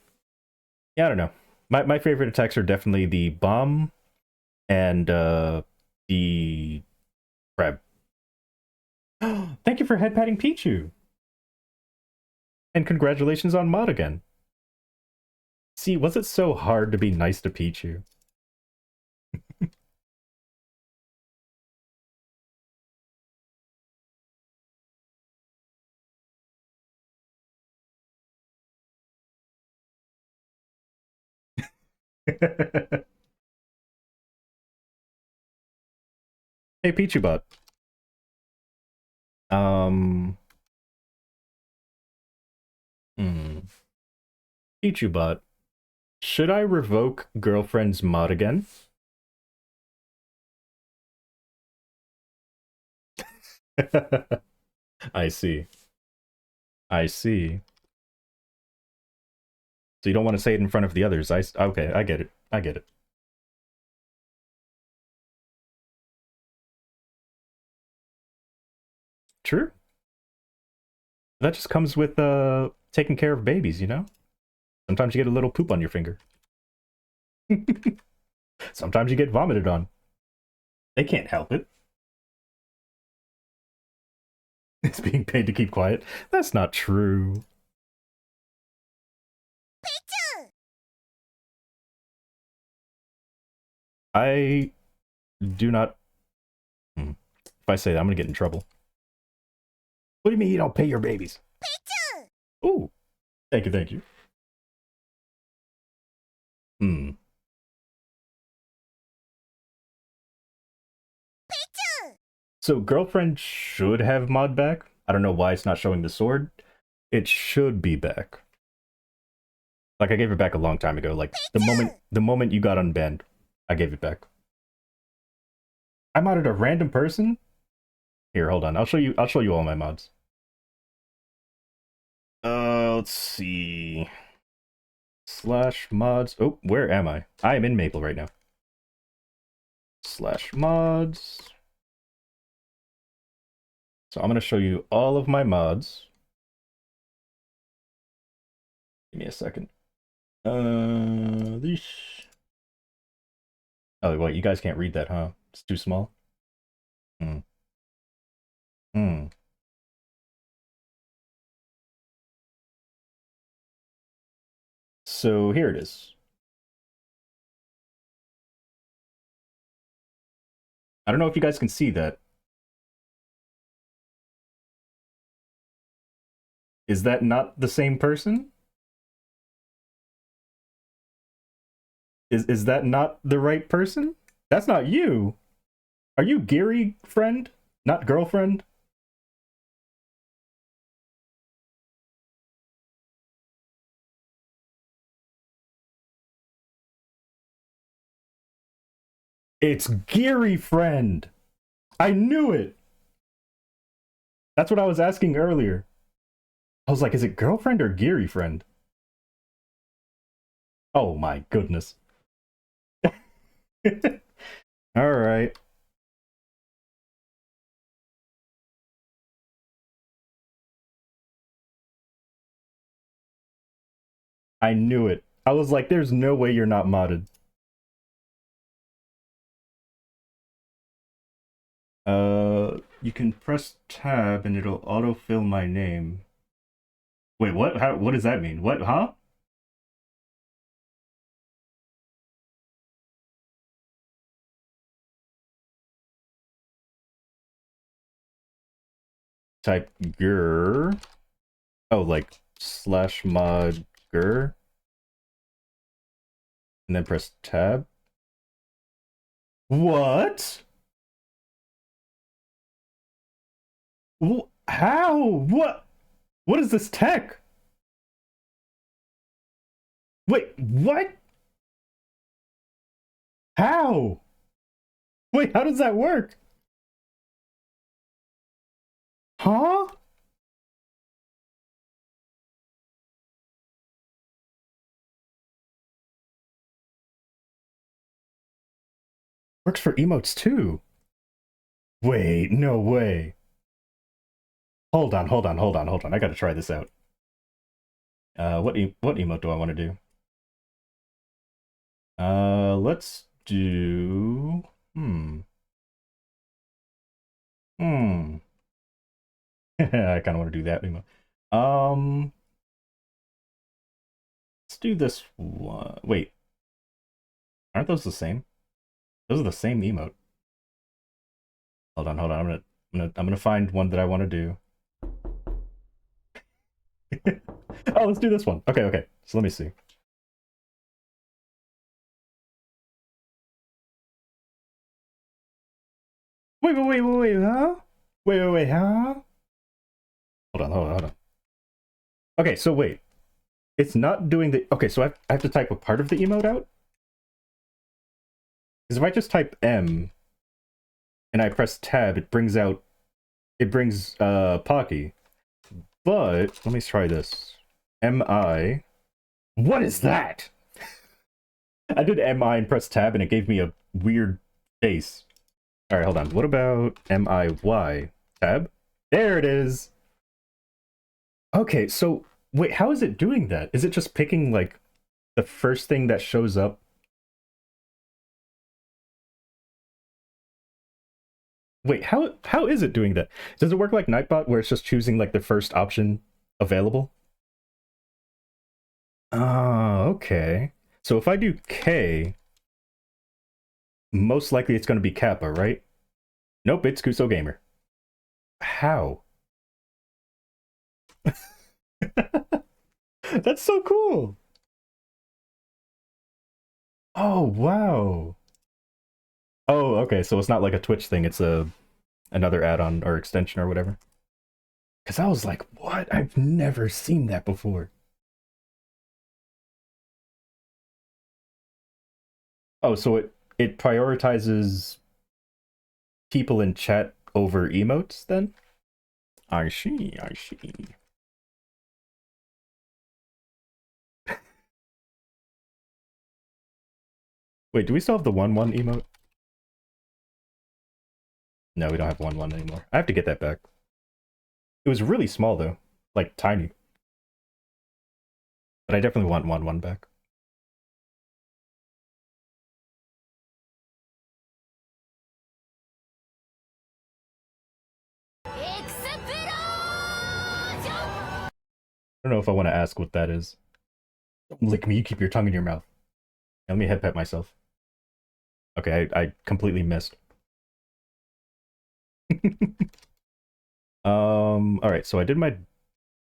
Yeah, I don't know. My favorite attacks are definitely the bomb and the crab. Thank you for head patting Pichu. And congratulations on mod again. See, was it so hard to be nice to Pichu? Hey, Pichu bot. Um. Hmm. Pichu bot. Should I revoke girlfriend's mod again? I see. I see. So you don't want to say it in front of the others. Okay, I get it. I get it. True. That just comes with taking care of babies, you know? Sometimes you get a little poop on your finger. Sometimes you get vomited on. They can't help it. It's being paid to keep quiet. That's not true. I do not. If I say that, I'm gonna get in trouble. What do you mean you don't pay your babies? Ooh, thank you, thank you. Hmm. So girlfriend should have mod back. I don't know why it's not showing the sword. It should be back. Like I gave it back a long time ago. Like the moment you got unbanned, I gave it back. I modded a random person. Here, hold on. I'll show you. I'll show you all my mods. Let's see. Slash mods. Oh, where am I? I am in Maple right now. Slash mods. So I'm gonna show you all of my mods. Give me a second. This. Oh wait, you guys can't read that, huh? It's too small. Hmm. Hmm. So here it is. I don't know if you guys can see that. Is that not the same person? Is that not the right person? That's not you. Are you Geary friend, not girlfriend? It's Geary friend. I knew it. That's what I was asking earlier. I was like, is it girlfriend or Geary friend? Oh my goodness. All right. I knew it. I was like, there's no way you're not modded. You can press tab and it'll autofill my name. Wait, what? What does that mean? What? Huh? Type gur. Oh, like slash mod gur. And then press tab. What? How? What? What is this tech? Wait, what? How? Wait, how does that work? Huh? Works for emotes too. Wait, no way. Hold on, hold on, hold on, hold on. I gotta try this out. What emote do I want to do? Let's do... Hmm. I kind of want to do that anymore. Um, let's do this one. Wait, aren't those the same? Those are the same emote. Hold on, hold on. I'm gonna find one that I want to do. Oh, let's do this one. Okay, okay. So let me see. Wait, huh? Wait, huh? Hold on. Okay, so wait. It's not doing the... Okay, so I have to type a part of the emote out? Because if I just type M and I press tab, it brings out... It brings Pocky. But, let me try this. MI... What is that? I did MI and press tab and it gave me a weird face. Alright, hold on. What about MIY? Tab? There it is! Okay, so... Wait, how is it doing that? Is it just picking, like, the first thing that shows up? Wait, how is it doing that? Does it work like Nightbot where it's just choosing like the first option available? Oh, okay. So if I do K, most likely it's going to be Kappa, right? Nope, it's Kuso Gamer. How? That's so cool. Oh, wow. Oh, okay. So it's not like a Twitch thing. It's a another add-on or extension or whatever. Because I was like, what? I've never seen that before. Oh, so it prioritizes people in chat over emotes then? I see, I see. Wait, do we still have the 1-1 emote? No, we don't have 1-1 anymore. I have to get that back. It was really small though. Like tiny. But I definitely want 1-1 back. I don't know if I want to ask what that is. Don't lick me, you keep your tongue in your mouth. Let me head pet myself. Okay, I completely missed. Alright, so I did my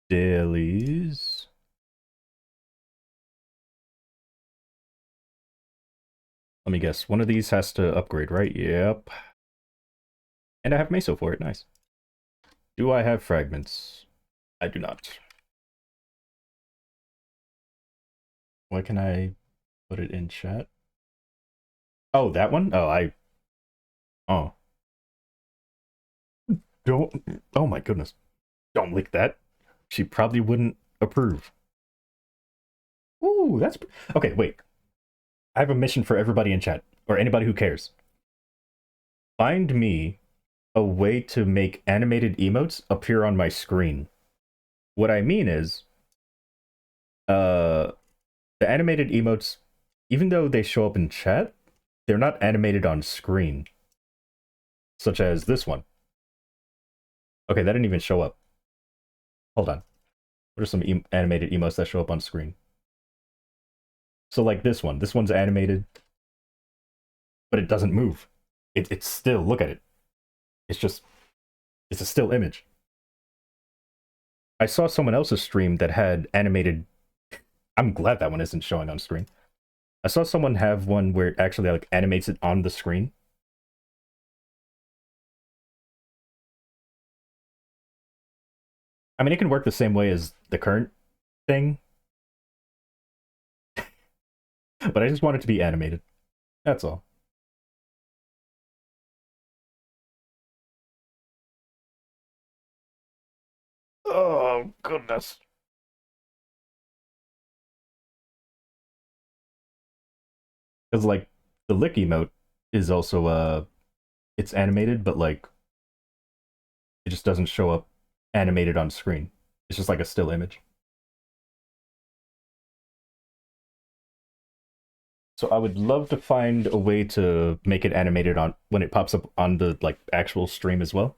dailies. Let me guess, one of these has to upgrade, right? Yep. And I have Meso for it, nice. Do I have fragments? I do not. Why can I put it in chat? Oh, that one? Oh. Don't... Oh my goodness. Don't lick that. She probably wouldn't approve. Ooh, that's... Okay, wait. I have a mission for everybody in chat, or anybody who cares. Find me a way to make animated emotes appear on my screen. What I mean is, uh, the animated emotes, even though they show up in chat, they're not animated on screen. Such as this one. Okay, that didn't even show up. Hold on. What are some animated emotes that show up on screen? So like this one. This one's animated, but it doesn't move. It's still, look at it. It's just, it's a still image. I saw someone else's stream that had animated... I'm glad that one isn't showing on screen. I saw someone have one where it actually like animates it on the screen. I mean, it can work the same way as the current thing, but I just want it to be animated. That's all. Oh, goodness. Because, like, the lick emote is also, it's animated, but, like, it just doesn't show up animated on screen. It's just like a still image. So I would love to find a way to make it animated on when it pops up on the like actual stream as well.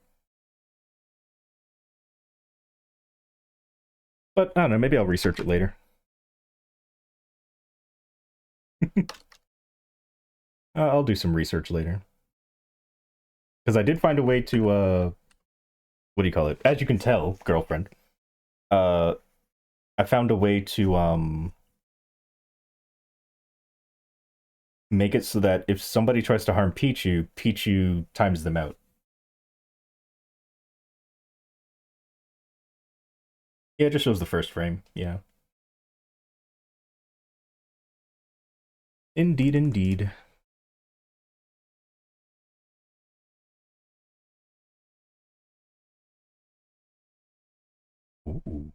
But I don't know, maybe I'll research it later. I'll do some research later. Because I did find a way to what do you call it? As you can tell, girlfriend. Uh I found a way to make it so that if somebody tries to harm Pichu, Pichu times them out. Yeah, it just shows the first frame. Yeah. Indeed, indeed. Ooh.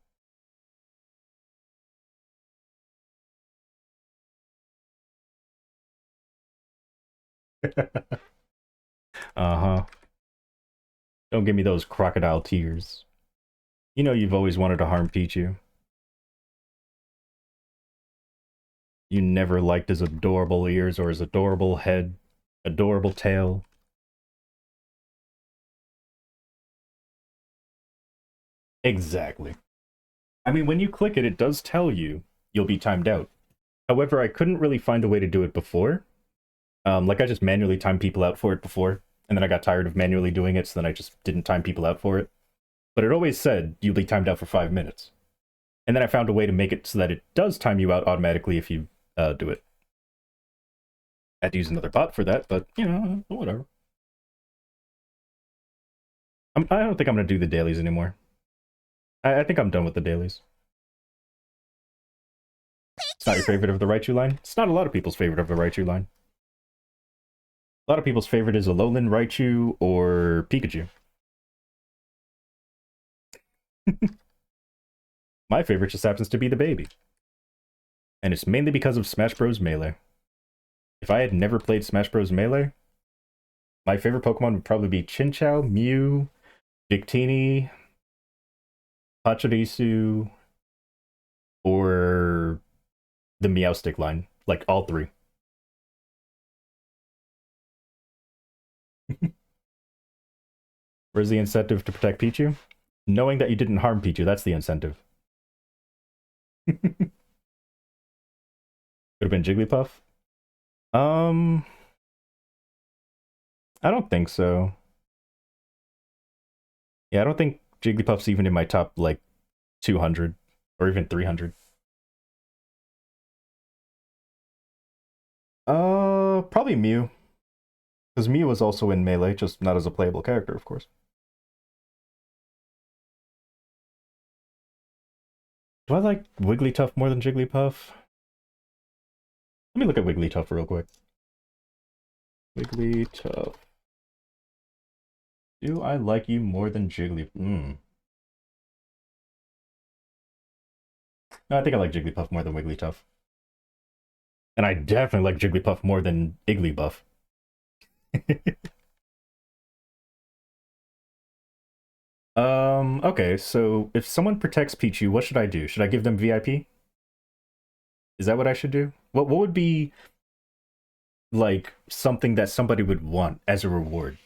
Uh-huh. Don't give me those crocodile tears. You know you've always wanted to harm Pichu. You never liked his adorable ears or his adorable head, adorable tail. Exactly. I mean, when you click it, it does tell you you'll be timed out. However, I couldn't really find a way to do it before. Like I just manually timed people out for it before, and then I got tired of manually doing it, so then I just didn't time people out for it. But it always said you'll be timed out for 5 minutes. And then I found a way to make it so that it does time you out automatically if you do it. I had to use another bot for that, but, you know, whatever. I don't think I'm going to do the dailies anymore. I think I'm done with the dailies. It's not your favorite of the Raichu line? It's not a lot of people's favorite of the Raichu line. A lot of people's favorite is Alolan Raichu or Pikachu. My favorite just happens to be the baby. And it's mainly because of Smash Bros. Melee. If I had never played Smash Bros. Melee, my favorite Pokemon would probably be Chinchou, Mew, Victini, Pachirisu, or the Meowstic line. Like, all three. Where's the incentive to protect Pichu? Knowing that you didn't harm Pichu, that's the incentive. Could have been Jigglypuff. Um, I don't think so. Yeah, I don't think Jigglypuff's even in my top, like, 200 or even 300. Probably Mew. Because Mew was also in Melee, just not as a playable character, of course. Do I like Wigglytuff more than Jigglypuff? Let me look at Wigglytuff real quick. Wigglytuff. Do I like you more than Jigglypuff? No, I think I like Jigglypuff more than Wigglytuff. And I definitely like Jigglypuff more than Igglybuff. Okay, so if someone protects Pichu, what should I do? Should I give them VIP? Is that what I should do? What would be like something that somebody would want as a reward?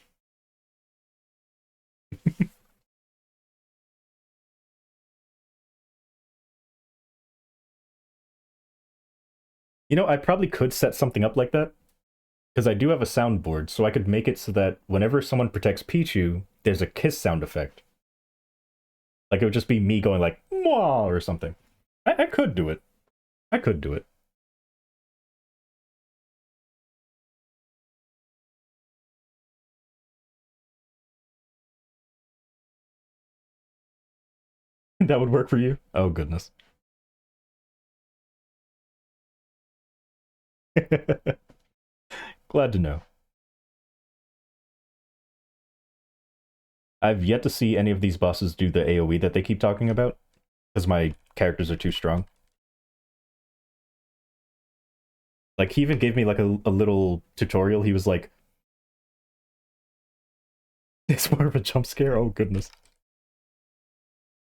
You know, I probably could set something up like that because I do have a soundboard, so I could make it so that whenever someone protects Pichu, there's a kiss sound effect. Like it would just be me going like "Mwah" or something. I could do it. I could do it. That would work for you? Oh goodness. Glad to know. I've yet to see any of these bosses do the AoE that they keep talking about because my characters are too strong. Like he even gave me like a little tutorial. He was like, "It's more of a jump scare." Oh goodness.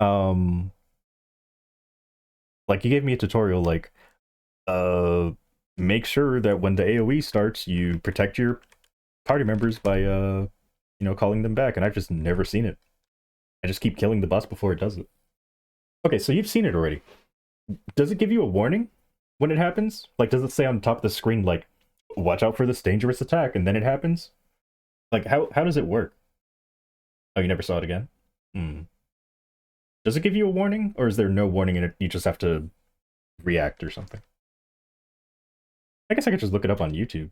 Um, like he gave me a tutorial like, uh, make sure that when the AoE starts, you protect your party members by calling them back. And I've just never seen it. I just keep killing the boss before it does it. Okay, so you've seen it already. Does it give you a warning when it happens? Like, does it say on the top of the screen, like, watch out for this dangerous attack, and then it happens? Like, how does it work? Oh, you never saw it again? Hmm. Does it give you a warning, or is there no warning in it? You just have to react or something? I guess I could just look it up on YouTube.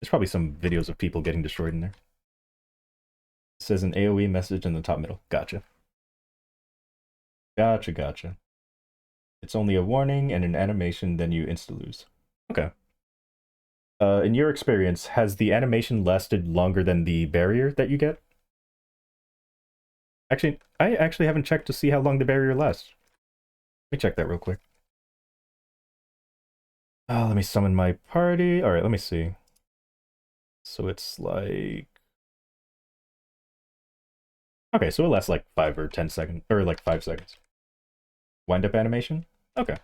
There's probably some videos of people getting destroyed in there. It says an AoE message in the top middle. Gotcha. Gotcha. It's only a warning and an animation, then you insta-lose. Okay. In your experience, has the animation lasted longer than the barrier that you get? Actually, I actually haven't checked to see how long the barrier lasts. Let me check that real quick. Let me summon my party. Alright, let me see. So it's like... Okay, so it lasts like 5 or 10 seconds, or like 5 seconds. Wind up animation? Okay.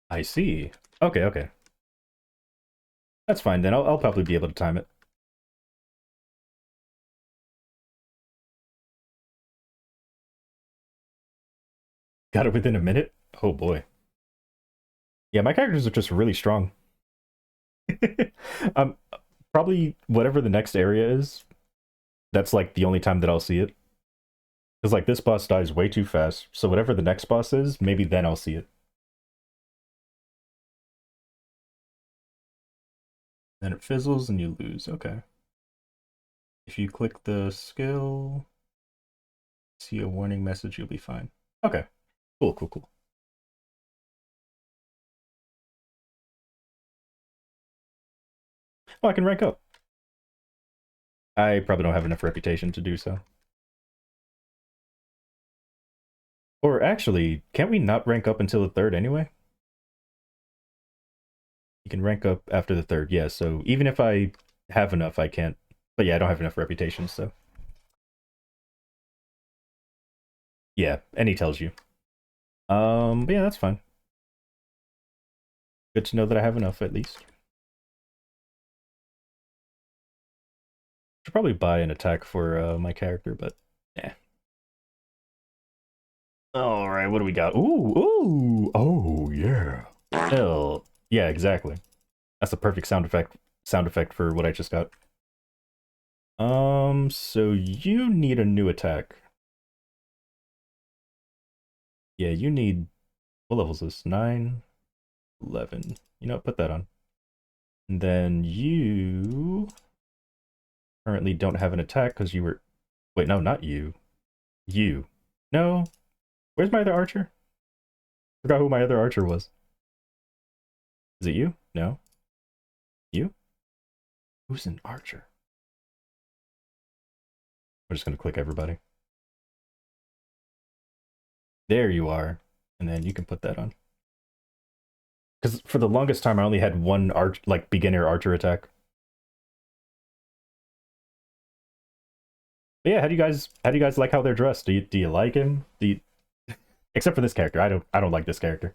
I see. Okay. That's fine then. I'll probably be able to time it. Got it within a minute? Oh boy. Yeah, my characters are just really strong. um, Probably whatever the next area is, that's like the only time that I'll see it. Because like this boss dies way too fast, so whatever the next boss is, maybe then I'll see it. Then it fizzles and you lose. Okay. If you click the skill, see a warning message, you'll be fine. Okay. Cool. Oh, I can rank up. I probably don't have enough reputation to do so. Or actually, can't we not rank up until the third anyway? You can rank up after the third, yeah, so even if I have enough, I can't. But yeah, I don't have enough reputation, so. Yeah, and he tells you. But yeah, that's fine. Good to know that I have enough, at least. Should probably buy an attack for my character, but yeah. Alright, what do we got? Ooh, oh, yeah. Hell, yeah, exactly. That's the perfect sound effect for what I just got. So you need a new attack. Yeah, you need, what level is this? 9, 11. You know, put that on. And then you currently don't have an attack because you were, wait, no, not you. You. No. Where's my other archer? Forgot who my other archer was. Is it you? No. You? Who's an archer? We're just gonna click everybody. There you are. And then you can put that on. Because for the longest time, I only had one beginner archer attack. But yeah, how do you guys like how they're dressed? Do you like him? Except for this character, I don't like this character.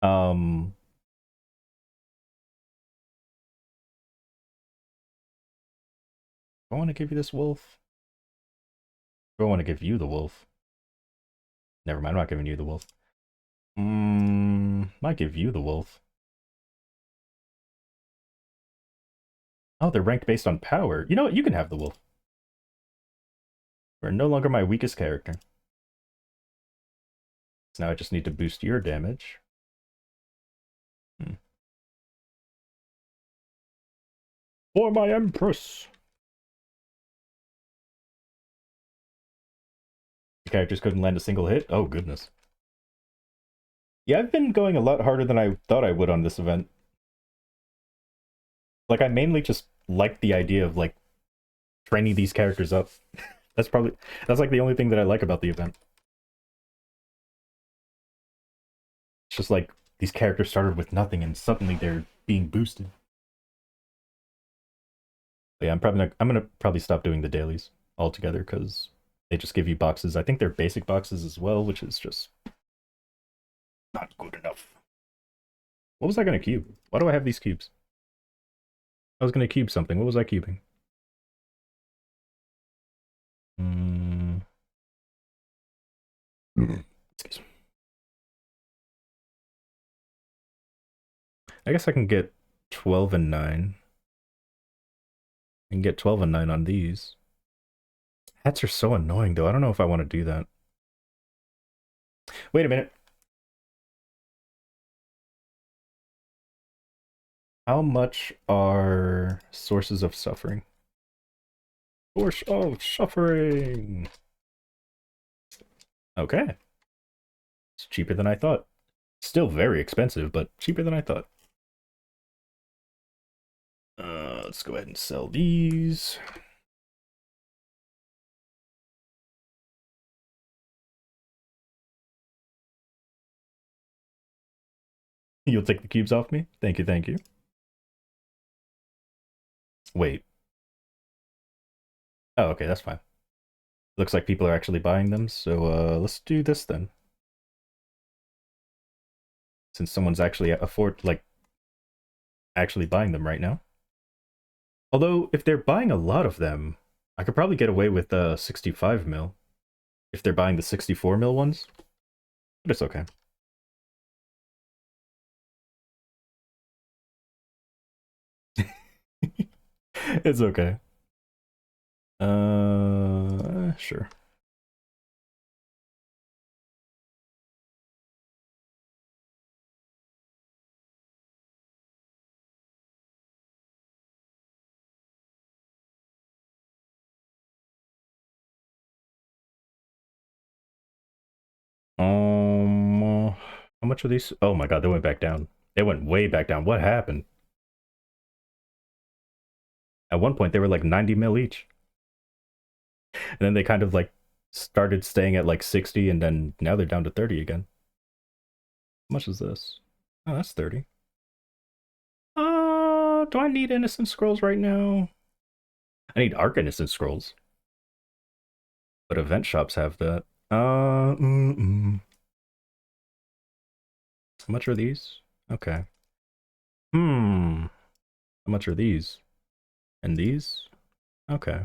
Um, I want to give you this wolf. I want to give you the wolf. Never mind, I'm not giving you the wolf. Might give you the wolf. Oh, they're ranked based on power. You know what? You can have the wolf. You're no longer my weakest character. So now I just need to boost your damage. For my Empress! The characters couldn't land a single hit? Oh, goodness. Yeah, I've been going a lot harder than I thought I would on this event. Like, I mainly just like the idea of, like, training these characters up. That's like the only thing that I like about the event. It's just like, these characters started with nothing and suddenly they're being boosted. But yeah, I'm gonna probably stop doing the dailies altogether, because they just give you boxes. I think they're basic boxes as well, which is just Not good enough. What was I gonna cube? Why do I have these cubes? I was gonna cube something. What was I cubing? Excuse me. I guess I can get 12 and 9. I can get 12 and 9 on these. Hats are so annoying, though. I don't know if I want to do that. Wait a minute. How much are sources of suffering? Source of suffering! Okay. It's cheaper than I thought. Still very expensive, but cheaper than I thought. Let's go ahead and sell these. You'll take the cubes off me? Thank you, thank you. Wait. Oh, okay, that's fine. Looks like people are actually buying them, so let's do this then. Since someone's actually actually buying them right now. Although, if they're buying a lot of them, I could probably get away with 65 mil. If they're buying the 64 mil ones. But it's okay. It's okay. Sure. How much are these? Oh my god, they went back down. They went way back down. What happened? At one point, they were like 90 mil each. And then they kind of like started staying at like 60, and then now they're down to 30 again. How much is this? Oh, that's 30. Do I need innocent scrolls right now? I need arc innocent scrolls. But event shops have that. How much are these? Okay. How much are these? And these? Okay.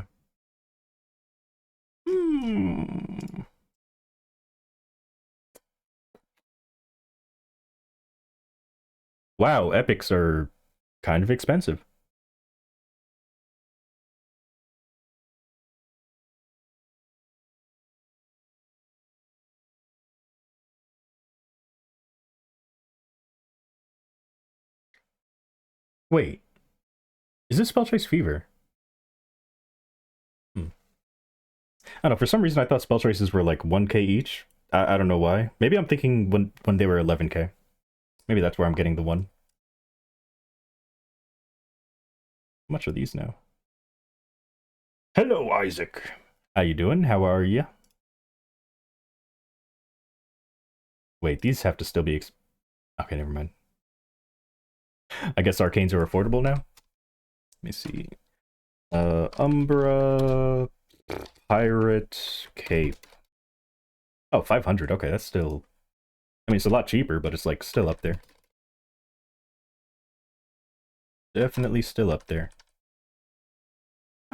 Wow, epics are kind of expensive. Wait, is this Spell Trace Fever? I don't know, for some reason I thought Spell Traces were like 1k each. I don't know why. Maybe I'm thinking when they were 11k. Maybe that's where I'm getting the one. How much are these now? Hello, Isaac. How you doing? How are you? Wait, these have to still be okay, never mind. I guess arcanes are affordable now. Let me see. Umbra, Pirate, Cape. Oh, 500. Okay, that's still... I mean, it's a lot cheaper, but it's like still up there. Definitely still up there.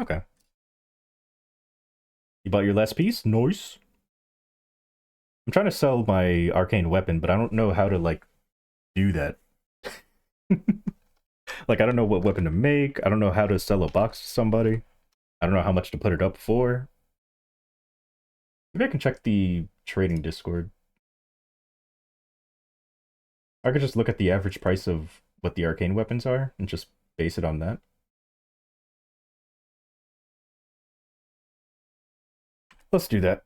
Okay. You bought your last piece? Nice. I'm trying to sell my arcane weapon, but I don't know how to, like, do that. Like, I don't know what weapon to make. I don't know how to sell a box to somebody. I don't know how much to put it up for. Maybe I can check the trading Discord. I could just look at the average price of what the arcane weapons are and just base it on that. Let's do that.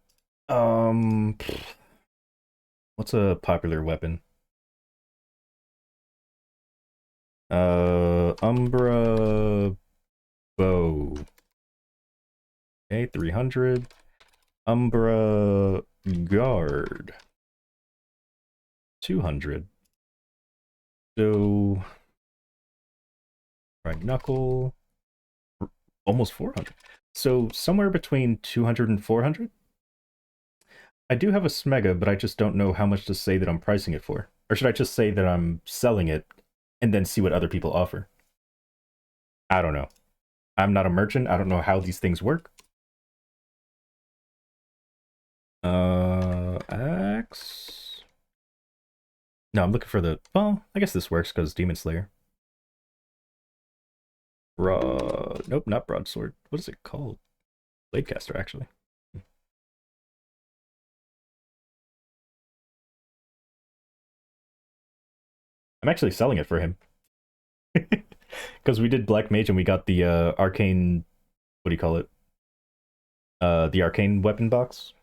What's a popular weapon? Umbra bow. Okay, 300. Umbra guard. 200. So, right knuckle. Almost 400. So somewhere between 200 and 400. I do have a Smega, but I just don't know how much to say that I'm pricing it for. Or should I just say that I'm selling it and then see what other people offer? I don't know. I'm not a merchant. I don't know how these things work. Axe. No, I'm looking for the. Well, I guess this works because Demon Slayer. Nope, not broadsword. What is it called? Bladecaster, actually. I'm actually selling it for him because we did Black Mage and we got the arcane. What do you call it? The arcane weapon box.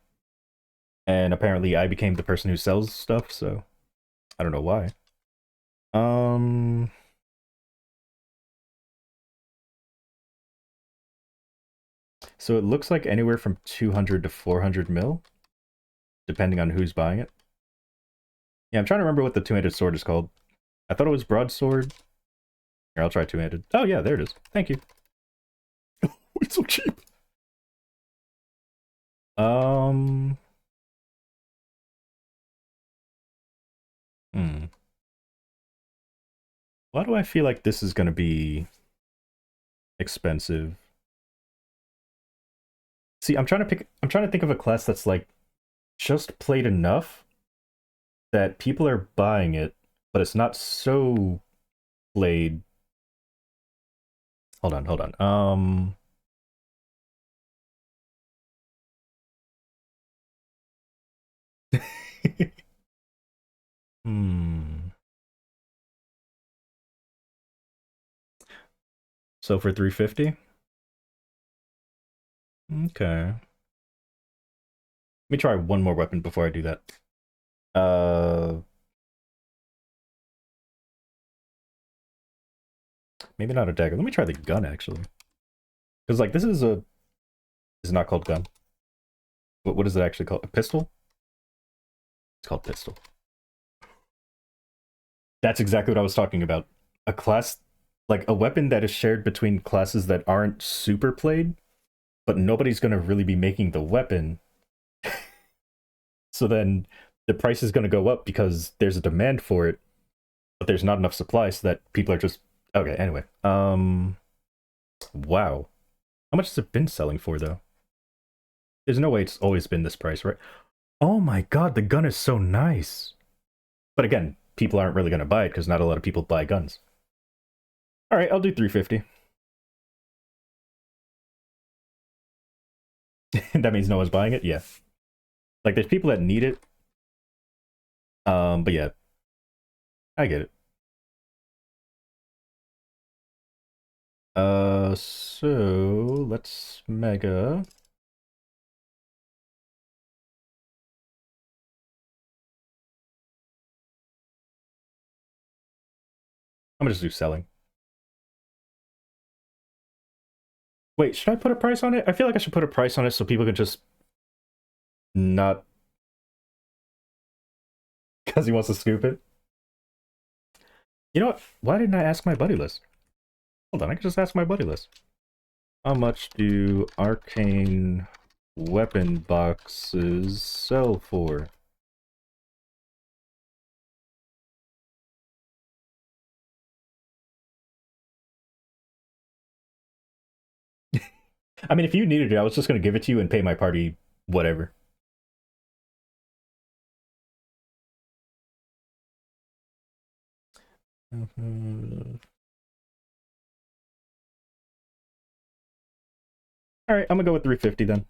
And apparently, I became the person who sells stuff. So I don't know why. Um. So it looks like anywhere from 200 to 400 mil, depending on who's buying it. Yeah, I'm trying to remember what the two-handed sword is called. I thought it was broadsword. Here, I'll try two-handed. Oh yeah, there it is. Thank you. It's so cheap. Um. Hmm. Why do I feel like this is gonna be expensive? See, I'm trying to think of a class that's like just played enough that people are buying it, but it's not so played. Hold on, hold on. Hmm. So for 350? Okay. Let me try one more weapon before I do that. Uh, Maybe not a dagger. Let me try the gun actually, because like this is not called gun. What is it actually called? A pistol? It's called pistol. That's exactly what I was talking about. A class, like a weapon that is shared between classes that aren't super played, but nobody's gonna really be making the weapon. So then the price is gonna go up because there's a demand for it, but there's not enough supply, so that people are just okay. Anyway, wow. How much has it been selling for though? There's no way it's always been this price, right? Oh my god, the gun is so nice. But again, people aren't really going to buy it because not a lot of people buy guns. All right, I'll do 350. That means no one's buying it. Yeah, like there's people that need it. But yeah, I get it. So let's mega. I'm gonna just do selling. Wait, should I put a price on it? I feel like I should put a price on it so people can just not because he wants to scoop it. You know what? Why didn't I ask my buddy list? Hold on, I can just ask my buddy list. How much do arcane weapon boxes sell for? I mean, if you needed it, I was just going to give it to you and pay my party whatever. All right, I'm going to go with 350 then.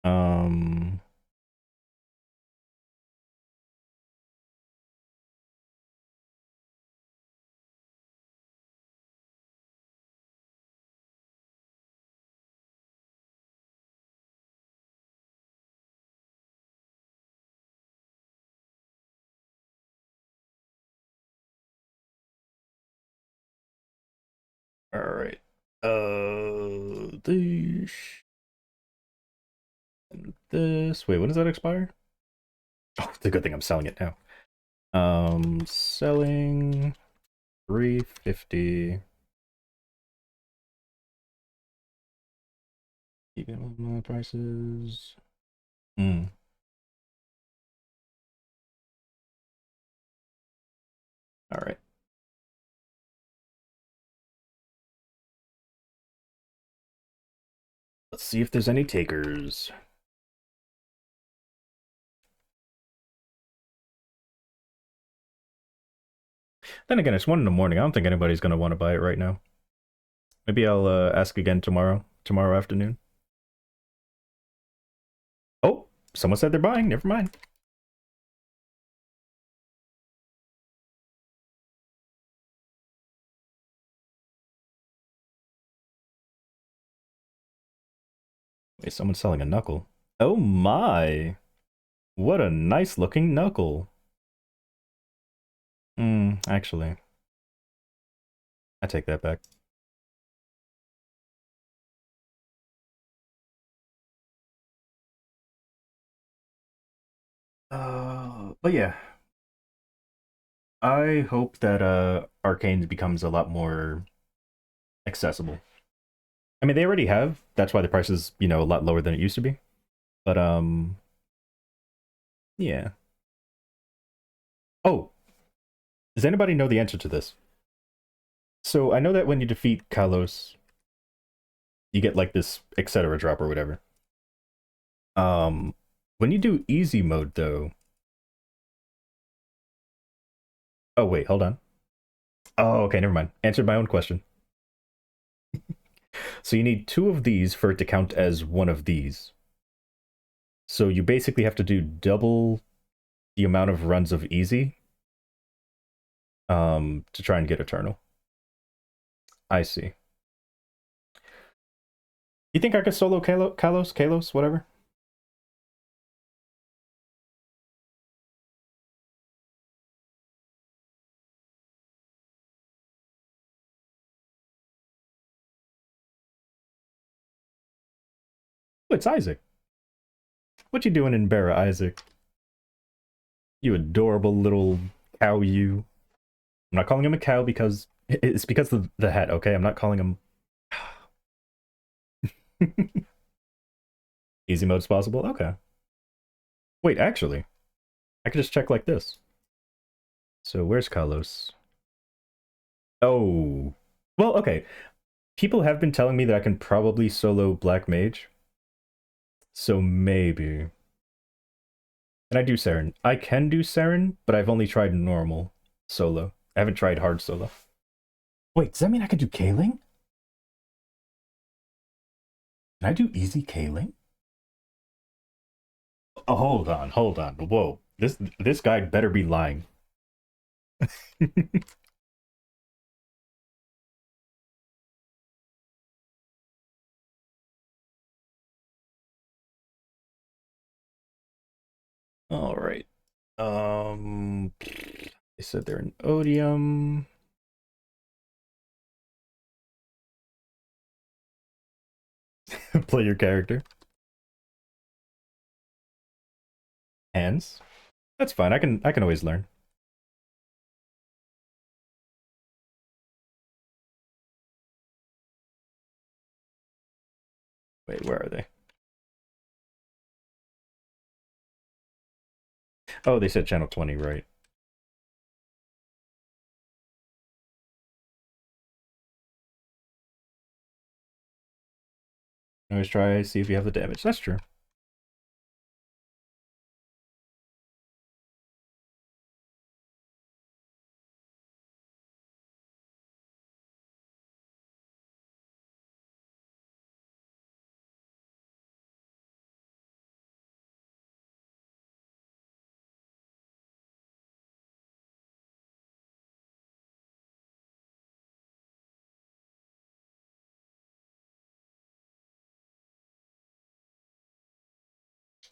um, all right. The And this, wait, when does that expire? Oh, it's a good thing I'm selling it now. Selling 350. Even my prices. Hmm. All right. Let's see if there's any takers. Then again, it's 1 in the morning. I don't think anybody's gonna want to buy it right now. Maybe I'll ask again tomorrow afternoon. Oh, someone said they're buying. Never mind. Wait, someone's selling a knuckle. Oh my! What a nice looking knuckle. Actually, I take that back. But yeah, I hope that Arcane becomes a lot more accessible. I mean, they already have. That's why the price is, a lot lower than it used to be. But yeah. Oh, does anybody know the answer to this? So I know that when you defeat Kalos, you get like this etc. drop or whatever. Um, when you do easy mode though. Oh wait, hold on. Oh, okay, never mind. Answered my own question. So you need 2 of these for it to count as one of these. So you basically have to do double the amount of runs of easy to try and get eternal. I see. You think I could solo Kalos, whatever? Oh, it's Isaac. What you doing in Bera, Isaac? You adorable little cow you. I'm not calling him a cow because it's because of the hat, okay? I'm not calling him easy mode is possible. Okay. Wait, actually, I could just check like this. So where's Kalos? Oh. Well, okay. People have been telling me that I can probably solo Black Mage. So maybe. And I do Saren. I can do Saren, but I've only tried normal solo. I haven't tried hard solo. Wait, does that mean I can do Kaling? Can I do easy Kaling? Oh, hold on, hold on. Whoa. This guy better be lying. All right. They said they're an odium. Play your character. Hands. That's fine. I can always learn. Wait, where are they? Oh, they said channel 20, right? Always try see if you have the damage. That's true.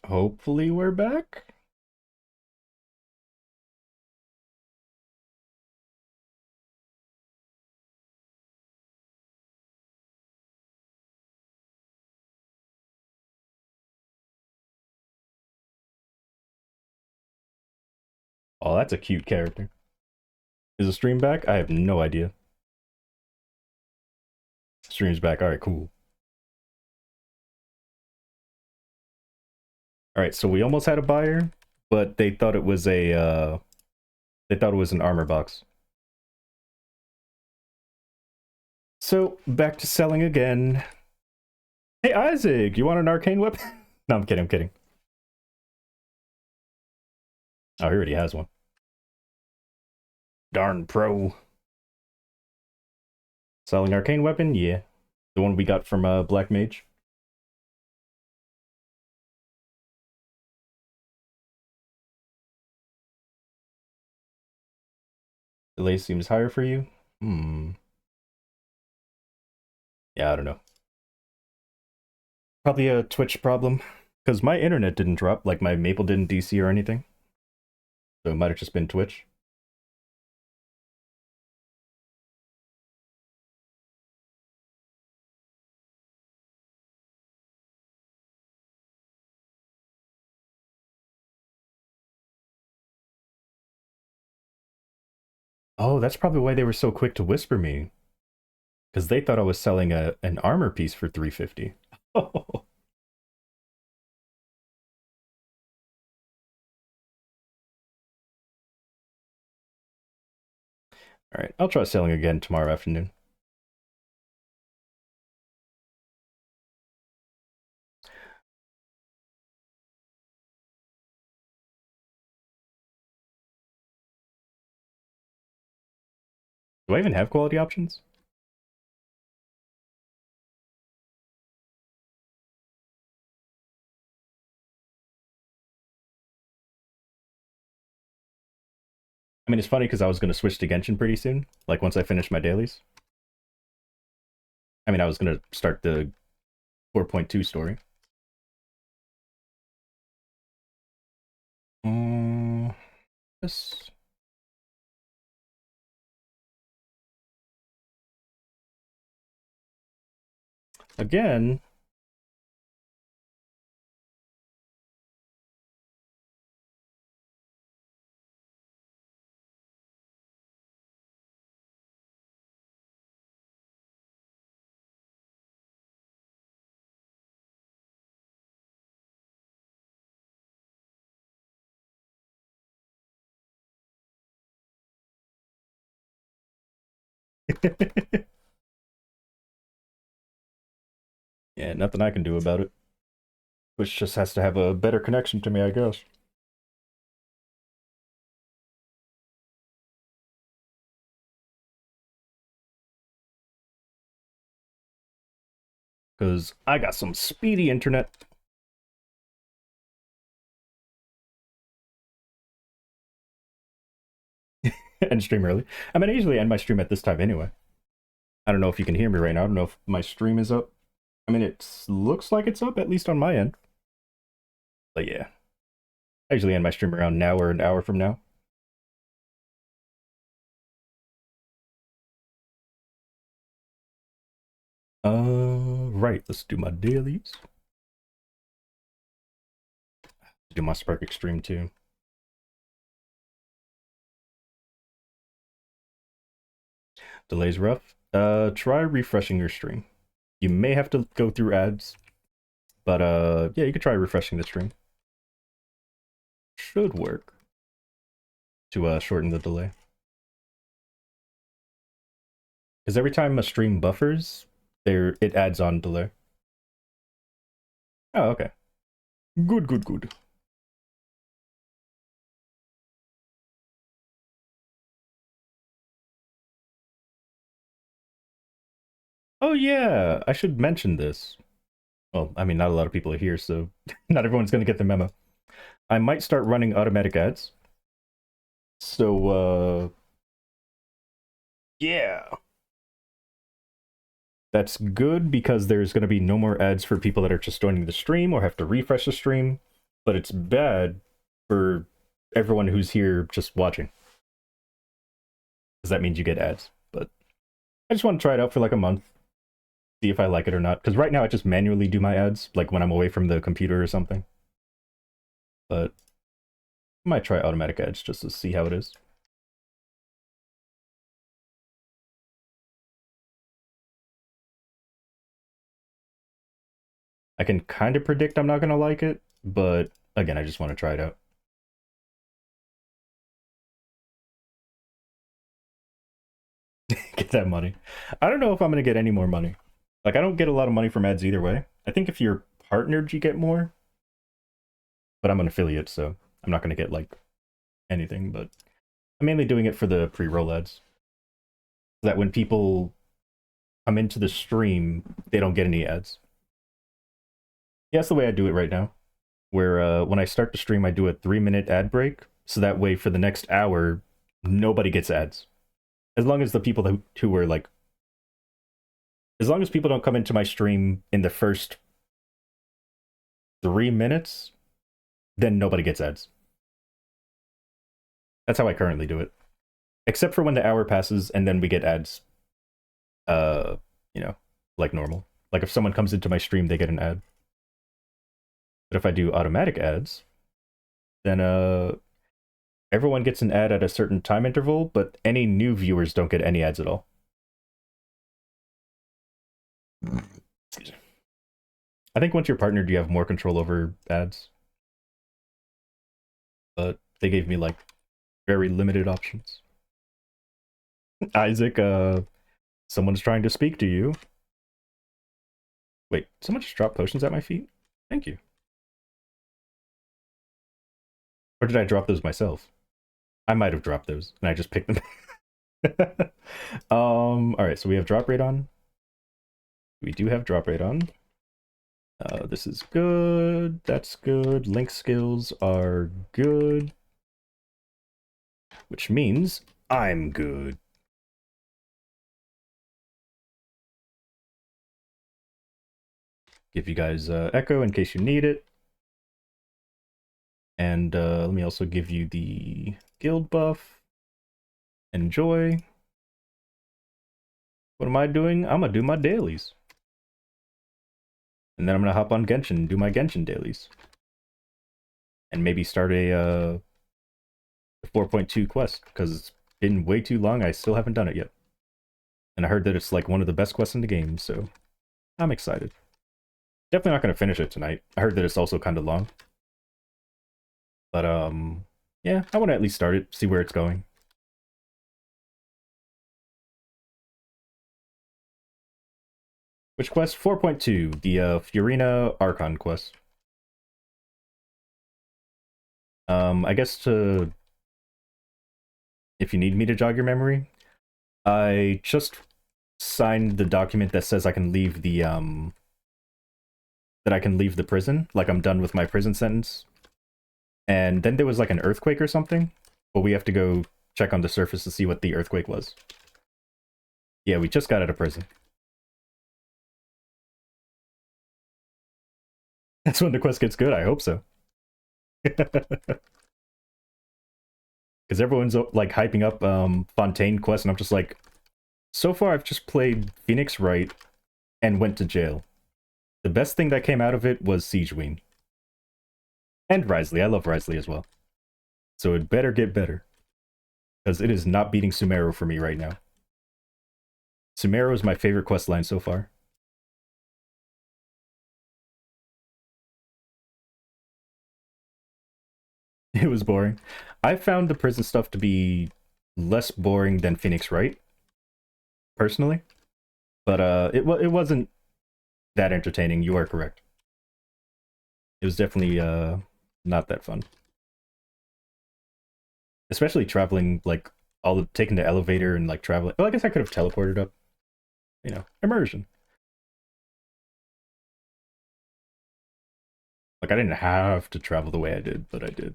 Hopefully we're back. Oh, that's a cute character. Is the stream back? I have no idea. Stream's back. All right, cool. All right, so we almost had a buyer, but they thought it was an armor box. So back to selling again. Hey Isaac, you want an arcane weapon? No, I'm kidding. I'm kidding. Oh, he already has one. Darn pro. Selling arcane weapon? Yeah. The one we got from Black Mage. Delay seems higher for you? Hmm. Yeah, I don't know. Probably a Twitch problem. Because my internet didn't drop, like my Maple didn't DC or anything. So it might have just been Twitch. Oh, that's probably why they were so quick to whisper me. Because they thought I was selling an armor piece for 350. All right, I'll try selling again tomorrow afternoon. Do I even have quality options? I mean, it's funny because I was going to switch to Genshin pretty soon, like once I finish my dailies. I mean, I was going to start the 4.2 story. This. Again. Yeah, nothing I can do about it. Which just has to have a better connection to me, I guess. Because I got some speedy internet. And stream early. I mean, I usually end my stream at this time anyway. I don't know if you can hear me right now. I don't know if my stream is up. I mean, it looks like it's up, at least on my end. But yeah. I usually end my stream around now or an hour from now. Right. Let's do my dailies. Do my Spark Extreme too. Delay's rough. Try refreshing your stream. You may have to go through ads, but yeah, you could try refreshing the stream. Should work to shorten the delay. Because every time a stream buffers, it adds on delay. Oh, okay. Good, good, good. Oh yeah, I should mention this. Well, I mean, not a lot of people are here, so not everyone's gonna get the memo. I might start running automatic ads. So, yeah. That's good because there's going to be no more ads for people that are just joining the stream or have to refresh the stream. But it's bad for everyone who's here just watching. Because that means you get ads. But I just want to try it out for like a month. See if I like it or not. Because right now I just manually do my ads, like when I'm away from the computer or something. But Might try automatic ads just to see how it is. I can kind of predict I'm not going to like it, but again, I just want to try it out. Get that money. I don't know if I'm going to get any more money. Like, I don't get a lot of money from ads either way. I think if you're partnered, you get more. But I'm an affiliate, so I'm not going to get, like, anything. But I'm mainly doing it for the pre-roll ads. So that when people come into the stream, they don't get any ads. Yeah, that's the way I do it right now. Where when I start the stream, I do a 3-minute ad break. So that way, for the next hour, nobody gets ads. As long as the people who are like, as long as people don't come into my stream in the first 3 minutes, then nobody gets ads. That's how I currently do it. Except for when the hour passes and then we get ads, uh, you know, like normal. Like if someone comes into my stream, they get an ad. But if I do automatic ads, then everyone gets an ad at a certain time interval, but any new viewers don't get any ads at all. Excuse me. I think once you're partnered, you have more control over ads. But they gave me like very limited options. Isaac, someone's trying to speak to you. Wait, someone just dropped potions at my feet? Thank you. Or did I drop those myself? I might have dropped those, and I just picked them. Alright, so we have drop rate on. We do have drop rate on. This is good. That's good. Link skills are good. Which means I'm good. Give you guys echo in case you need it. And let me also give you the guild buff. Enjoy. What am I doing? I'm gonna do my dailies. And then I'm gonna hop on Genshin and do my Genshin dailies. And maybe start a 4.2 quest, because it's been way too long. I still haven't done it yet. And I heard that it's like one of the best quests in the game, so I'm excited. Definitely not gonna finish it tonight. I heard that it's also kind of long. But yeah, I want to at least start it, see where it's going. Which quest? 4.2, the Furina Archon quest. I guess if you need me to jog your memory, I just signed the document that says I can leave the prison, like I'm done with my prison sentence. And then there was like an earthquake or something, but we have to go check on the surface to see what the earthquake was. Yeah, we just got out of prison. That's when the quest gets good, I hope so. Because everyone's like hyping up Fontaine quest, and I'm just like, so far I've just played Phoenix Wright and went to jail. The best thing that came out of it was Siegeween. And Risley. I love Risley as well. So it better get better. Because it is not beating Sumeru for me right now. Sumeru is my favorite quest line so far. It was boring. I found the prison stuff to be less boring than Phoenix Wright, personally. But it wasn't that entertaining. You are correct. It was definitely not that fun. Especially traveling, like, taking the elevator and, like, traveling. Well, I guess I could have teleported up. You know, immersion. Like, I didn't have to travel the way I did, but I did.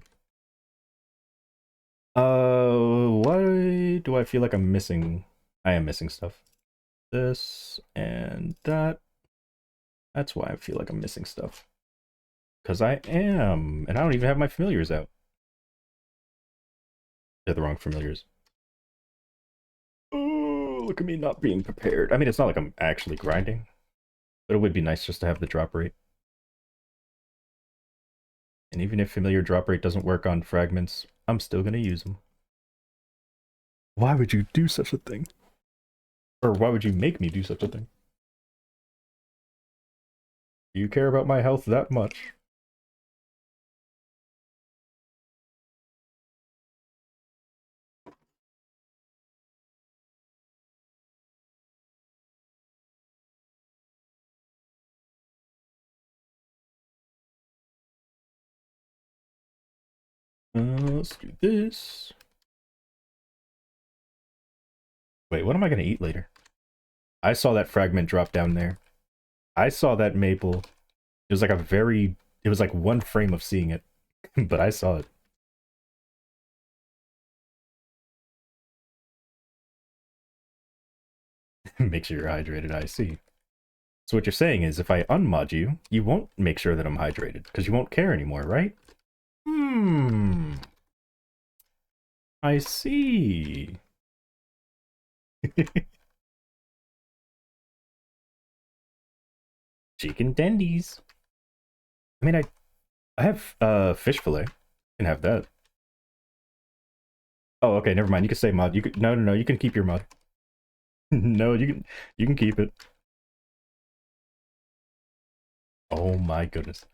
Why do I feel like I'm missing? I am missing stuff. This and that. That's why I feel like I'm missing stuff. Because I am. And I don't even have my familiars out. They're the wrong familiars. Oh, look at me not being prepared. I mean, it's not like I'm actually grinding. But it would be nice just to have the drop rate. And even if familiar drop rate doesn't work on fragments, I'm still gonna use them. Why would you do such a thing? Or why would you make me do such a thing? Do you care about my health that much? Let's do this. Wait, what am I gonna eat later? I saw that fragment drop down there. I saw that maple. It was like it was like one frame of seeing it, but I saw it. Make sure you're hydrated, I see. So what you're saying is if I unmod you, you won't make sure that I'm hydrated, because you won't care anymore, right? Hmm. I see. Chicken tendies. I mean, I have fish fillet. Can have that. Oh, okay, never mind. You can say mod. You can no, you can keep your mod. No, you can keep it. Oh my goodness.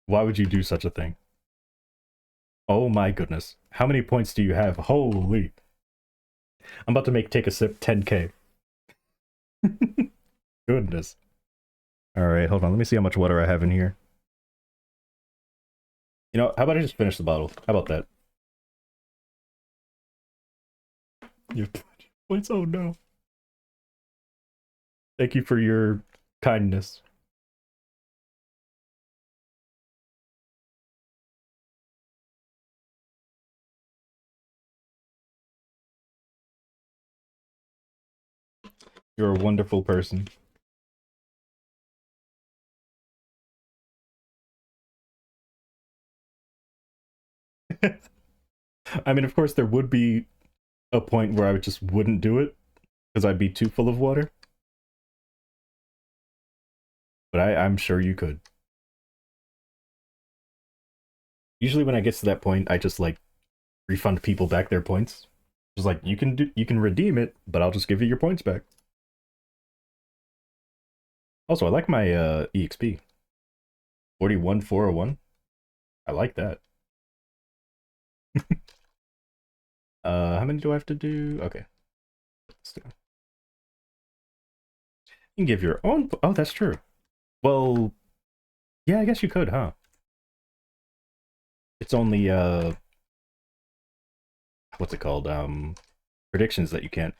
Why would you do such a thing? Oh my goodness. How many points do you have? Holy. I'm about to take a sip 10k. Goodness. Alright, hold on. Let me see how much water I have in here. You know, how about I just finish the bottle? How about that? Your points? Oh no. Thank you for your kindness. You're a wonderful person. I mean, of course, there would be a point where I just wouldn't do it because I'd be too full of water. But I'm sure you could. Usually, when I get to that point, I just like refund people back their points. Just like you can redeem it, but I'll just give you your points back. Also, I like my EXP 41401. I like that. How many do I have to do? Okay, let's do. You can give your own. Oh, that's true. Well, yeah, I guess you could, huh? It's only what's it called? Predictions that you can't.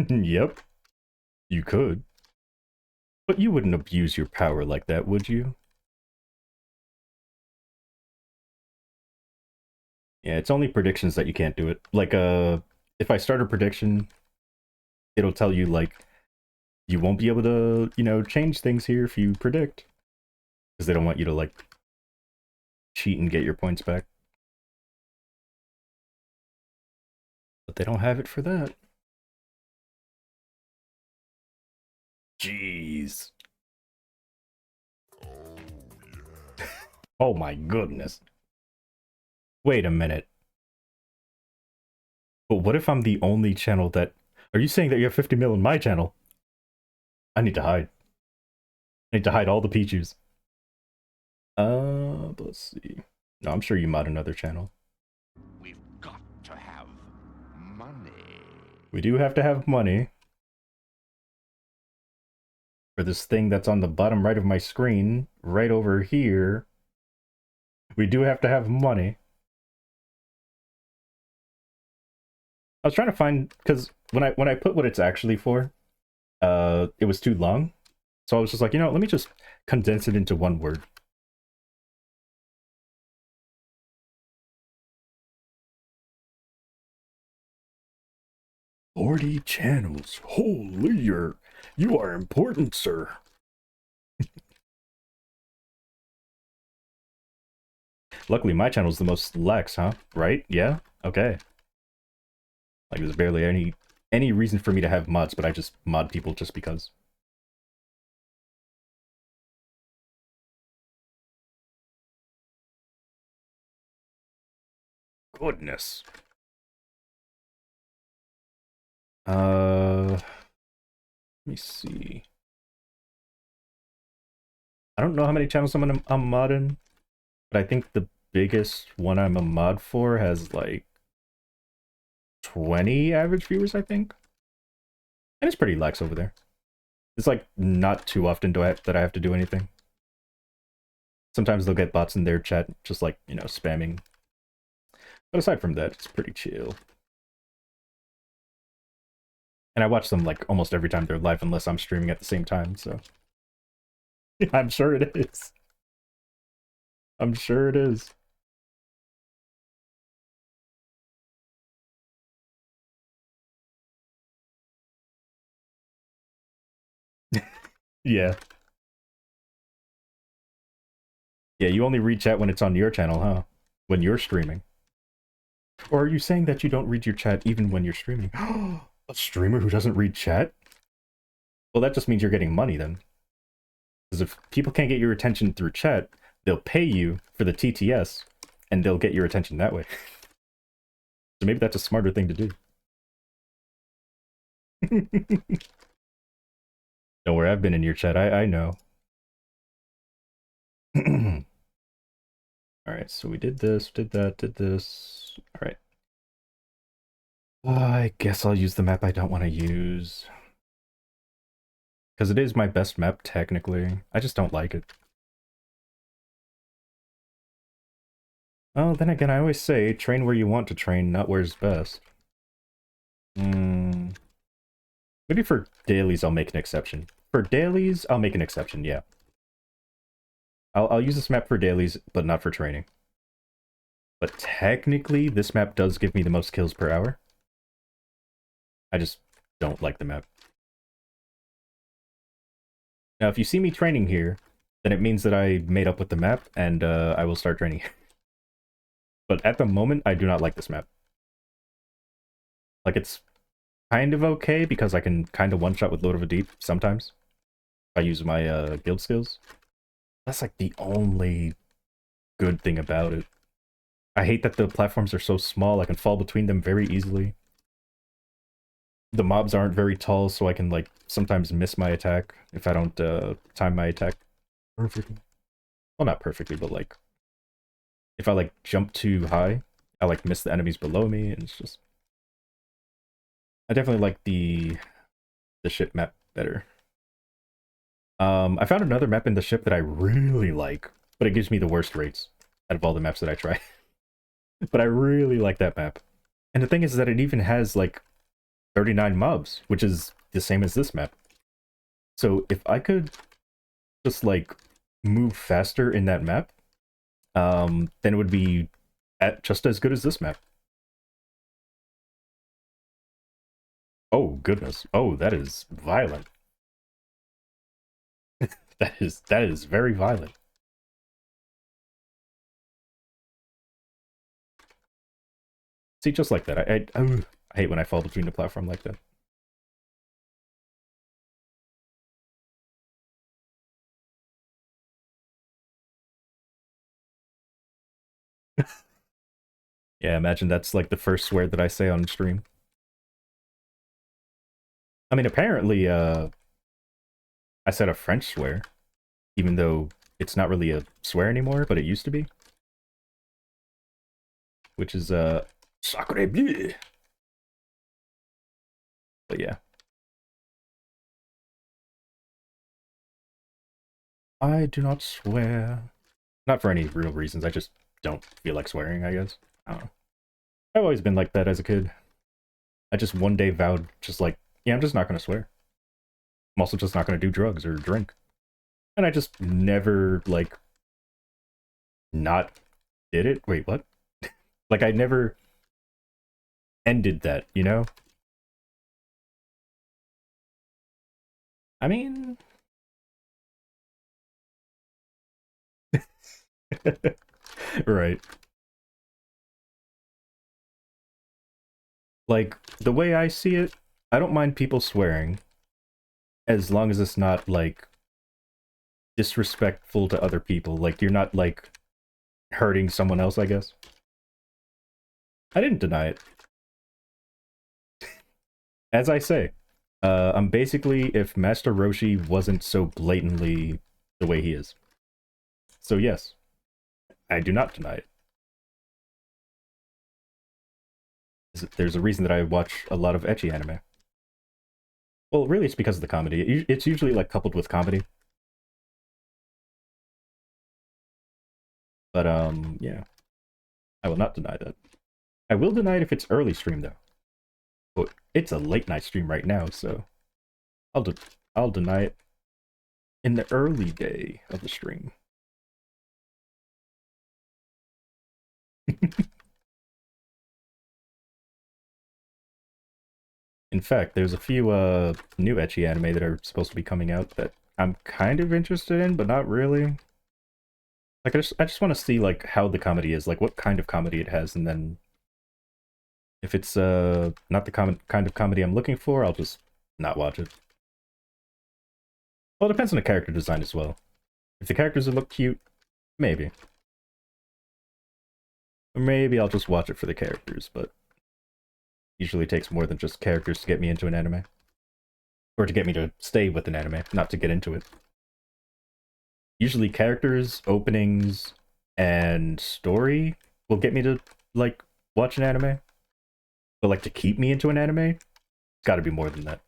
Yep, you could. But you wouldn't abuse your power like that, would you? Yeah, it's only predictions that you can't do it. Like, if I start a prediction, it'll tell you, like, you won't be able to, you know, change things here if you predict. Because they don't want you to, like, cheat and get your points back. But they don't have it for that. Jeez. Oh my goodness. Wait a minute. But what if I'm the only channel that... Are you saying that you have 50 mil in my channel? I need to hide. I need to hide all the Pichus. But let's see. No, I'm sure you mod another channel. We've got to have money. We do have to have money. For this thing that's on the bottom right of my screen, right over here. We do have to have money. I was trying to find... Because when I put what it's actually for, it was too long. So I was just like, you know, let me just condense it into one word. "40 channels. Holy, you are important, sir." Luckily, my channel's the most lax, huh? Right? Yeah? Okay. Like, there's barely any reason for me to have mods, but I just mod people just because. Goodness. Let me see. I don't know how many channels I'm modding, but I think the biggest one I'm a mod for has like 20 average viewers, I think. And it's pretty lax over there. It's like not too often that I have to do anything. Sometimes they'll get bots in their chat just like, you know, spamming. But aside from that, it's pretty chill. And I watch them like almost every time they're live unless I'm streaming at the same time, so. I'm sure it is. I'm sure it is. Yeah. Yeah, you only read chat when it's on your channel, huh? When you're streaming. Or are you saying that you don't read your chat even when you're streaming? A streamer who doesn't read chat? Well, that just means you're getting money then. Because if people can't get your attention through chat, they'll pay you for the TTS, and they'll get your attention that way. So maybe that's a smarter thing to do. Don't worry, I've been in your chat. I know. Alright, so we did this, did that, did this. Alright. I guess I'll use the map I don't want to use. Because it is my best map, technically. I just don't like it. Oh, then again, I always say, train where you want to train, not where's best. Maybe for dailies, I'll make an exception. For dailies, I'll make an exception, yeah. I'll use this map for dailies, but not for training. But technically, this map does give me the most kills per hour. I just don't like the map. Now, if you see me training here, then it means that I made up with the map, and I will start training. But at the moment, I do not like this map. Like, it's kind of okay, because I can kind of one-shot with Load of a Deep sometimes. If I use my guild skills. That's like the only good thing about it. I hate that the platforms are so small, I can fall between them very easily. The mobs aren't very tall, so I can, like, sometimes miss my attack if I don't time my attack perfectly. Well, not perfectly, but, like, if I, like, jump too high, I, like, miss the enemies below me, and it's just... I definitely like the ship map better. I found another map in the ship that I really like, but it gives me the worst rates out of all the maps that I try. But I really like that map. And the thing is that it even has, like, 39 mobs, which is the same as this map. So if I could just, like, move faster in that map, then it would be just as good as this map. Oh, goodness. Oh, that is violent. That is very violent. See, just like that. I hate when I fall between the platform like that. Yeah, imagine that's like the first swear that I say on stream. I mean, apparently, I said a French swear, even though it's not really a swear anymore, but it used to be. Which is, sacre bleu. But yeah. I do not swear. Not for any real reasons, I just don't feel like swearing, I guess. I don't know. I've always been like that as a kid. I just one day vowed, just like, yeah, I'm just not gonna swear. I'm also just not gonna do drugs or drink. And I just never, like, not did it. Wait, what? Like, I never ended that, you know? I mean... Right. Like, the way I see it, I don't mind people swearing as long as it's not, like, disrespectful to other people. Like, you're not, like, hurting someone else, I guess. I didn't deny it. As I say, I'm basically if Master Roshi wasn't so blatantly the way he is. So yes, I do not deny it. There's a reason that I watch a lot of ecchi anime. Well, really, it's because of the comedy. It's usually like coupled with comedy. But yeah, I will not deny that. I will deny it if it's early stream though. But it's a late night stream right now, so I'll de I'll deny it in the early day of the stream. In fact, there's a few new ecchi anime that are supposed to be coming out that I'm kind of interested in, but not really. Like I just want to see like how the comedy is, like what kind of comedy it has, and then if it's not the kind of comedy I'm looking for, I'll just not watch it. Well, it depends on the character design as well. If the characters look cute, maybe. Or maybe I'll just watch it for the characters, but usually takes more than just characters to get me into an anime. Or to get me to stay with an anime, not to get into it. Usually characters, openings, and story will get me to, like, watch an anime. But, like, to keep me into an anime, it's gotta be more than that.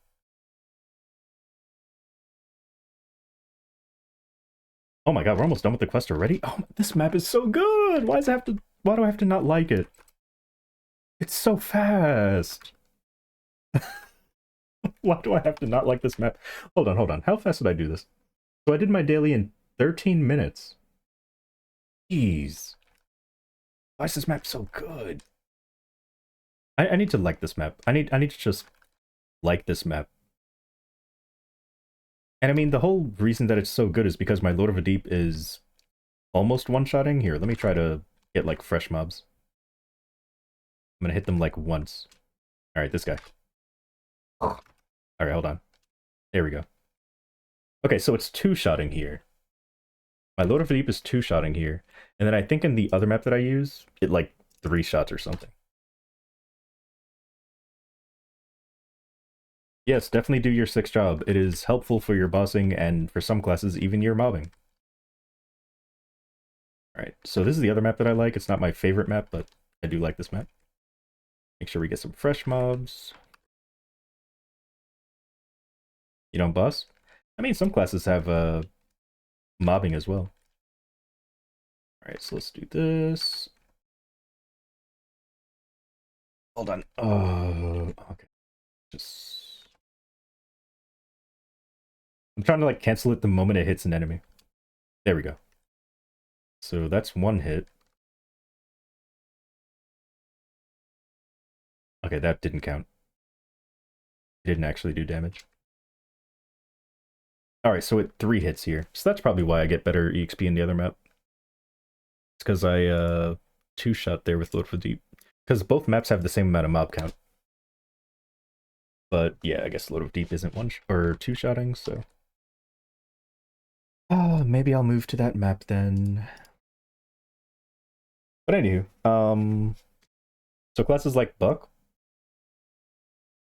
Oh my god, we're almost done with the quest already? Oh, this map is so good! Why do I have to not like it? It's so fast! Why do I have to not like this map? Hold on. How fast did I do this? So I did my daily in 13 minutes. Jeez. Why is this map so good? I need to like this map. I need to just like this map. And I mean, the whole reason that it's so good is because my Lord of the Deep is almost one-shotting. Here, let me try to get, like, fresh mobs. I'm gonna hit them, like, once. Alright, this guy. Alright, hold on. There we go. Okay, so it's two-shotting here. My Lord of the Deep is two-shotting here. And then I think in the other map that I use, it, like, three shots or something. Yes, definitely do your sixth job. It is helpful for your bossing and for some classes, even your mobbing. Alright, so this is the other map that I like. It's not my favorite map, but I do like this map. Make sure we get some fresh mobs. You don't boss? I mean, some classes have mobbing as well. Alright, so let's do this. Hold on. Okay. Just... I'm trying to, like, cancel it the moment it hits an enemy. There we go. So that's one hit. Okay, that didn't count. It didn't actually do damage. Alright, so it 3 hits here. So that's probably why I get better EXP in the other map. It's because I two-shot there with Load for Deep. Because both maps have the same amount of mob count. But yeah, I guess Load of Deep isn't or two-shotting, so... maybe I'll move to that map then. But anywho, so classes like Bucc,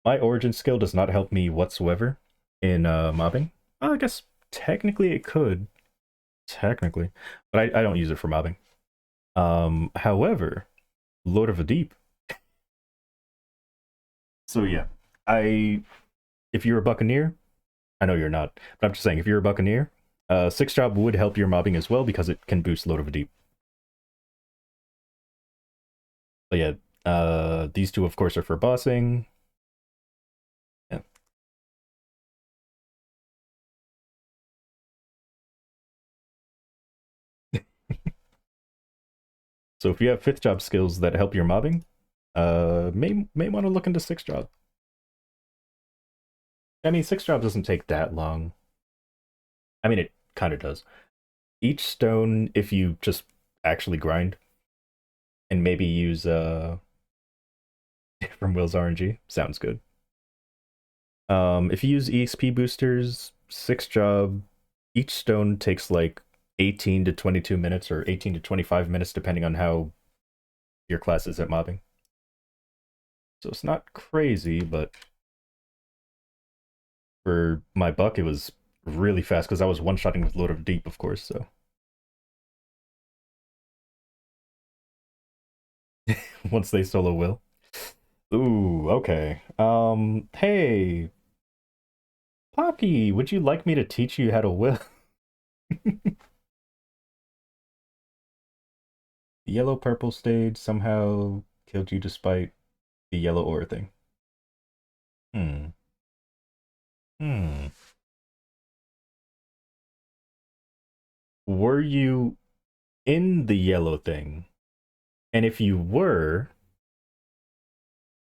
my origin skill does not help me whatsoever in mobbing. I guess technically it could. Technically. But I don't use it for mobbing. However, Lord of the Deep. So yeah, if you're a Buccaneer, I know you're not, but I'm just saying, if you're a Buccaneer, sixth job would help your mobbing as well because it can boost Lord of the Deep. But yeah, these two, of course, are for bossing. Yeah. So if you have fifth job skills that help your mobbing, may want to look into sixth job. I mean, sixth job doesn't take that long. I mean, it kind of does. Each stone, if you just actually grind, and maybe use from Will's RNG. Sounds good. If you use EXP boosters, 6 job, each stone takes like 18 to 22 minutes or 18 to 25 minutes depending on how your class is at mobbing. So it's not crazy, but for my Bucc it was really fast because I was one-shotting with Load of Deep, of course, so. Once they solo Will. Ooh, okay. Hey, Pocky, would you like me to teach you how to Will? The yellow-purple stage somehow killed you despite the yellow ore thing. Hmm. Hmm. Were you in the yellow thing? And if you were,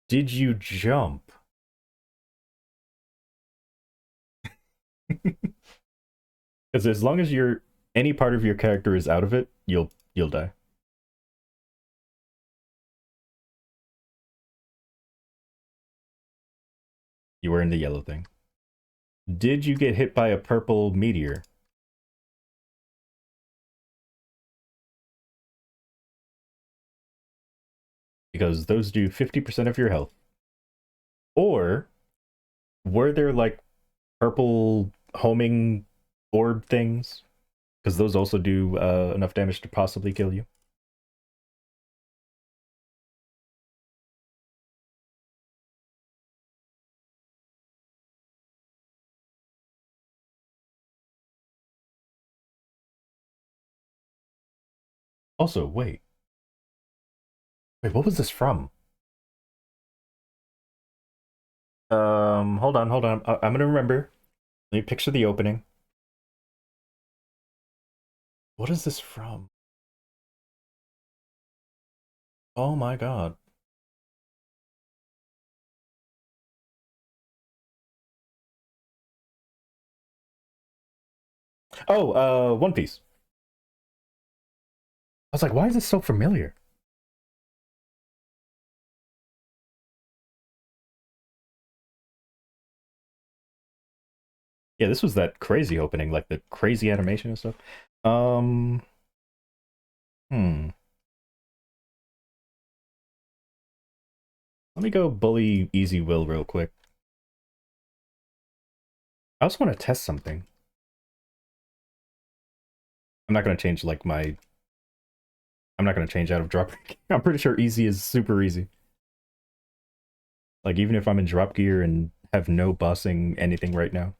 did you jump? Because as long as any part of your character is out of it, you'll die. You were in the yellow thing. Did you get hit by a purple meteor? Because those do 50% of your health. Or were there like purple homing orb things? Because those also do enough damage to possibly kill you. Also, wait, what was this from? Hold on. I'm gonna remember. Let me picture the opening. What is this from? Oh my god. Oh, One Piece. I was like, why is this so familiar? Yeah, this was that crazy opening, like the crazy animation and stuff. Um, hmm. Let me go bully Easy Will real quick. I also want to test something. I'm not gonna change like my. I'm not gonna change out of drop. I'm pretty sure easy is super easy. Like even if I'm in drop gear and have no bossing anything right now,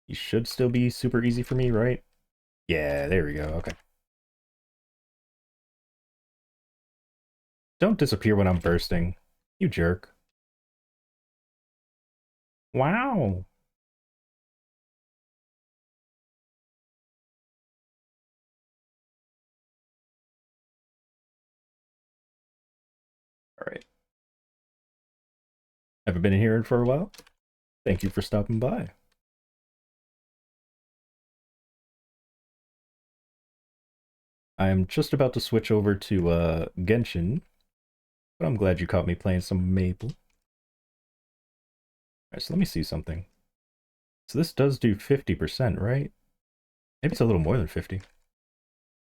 you should still be super easy for me, right? Yeah, there we go. Okay. Don't disappear when I'm bursting. You jerk. Wow. All right. Haven't been in here for a while. Thank you for stopping by. I'm just about to switch over to Genshin, but I'm glad you caught me playing some Maple. All right, so let me see something. So this does do 50%, right? Maybe it's a little more than 50.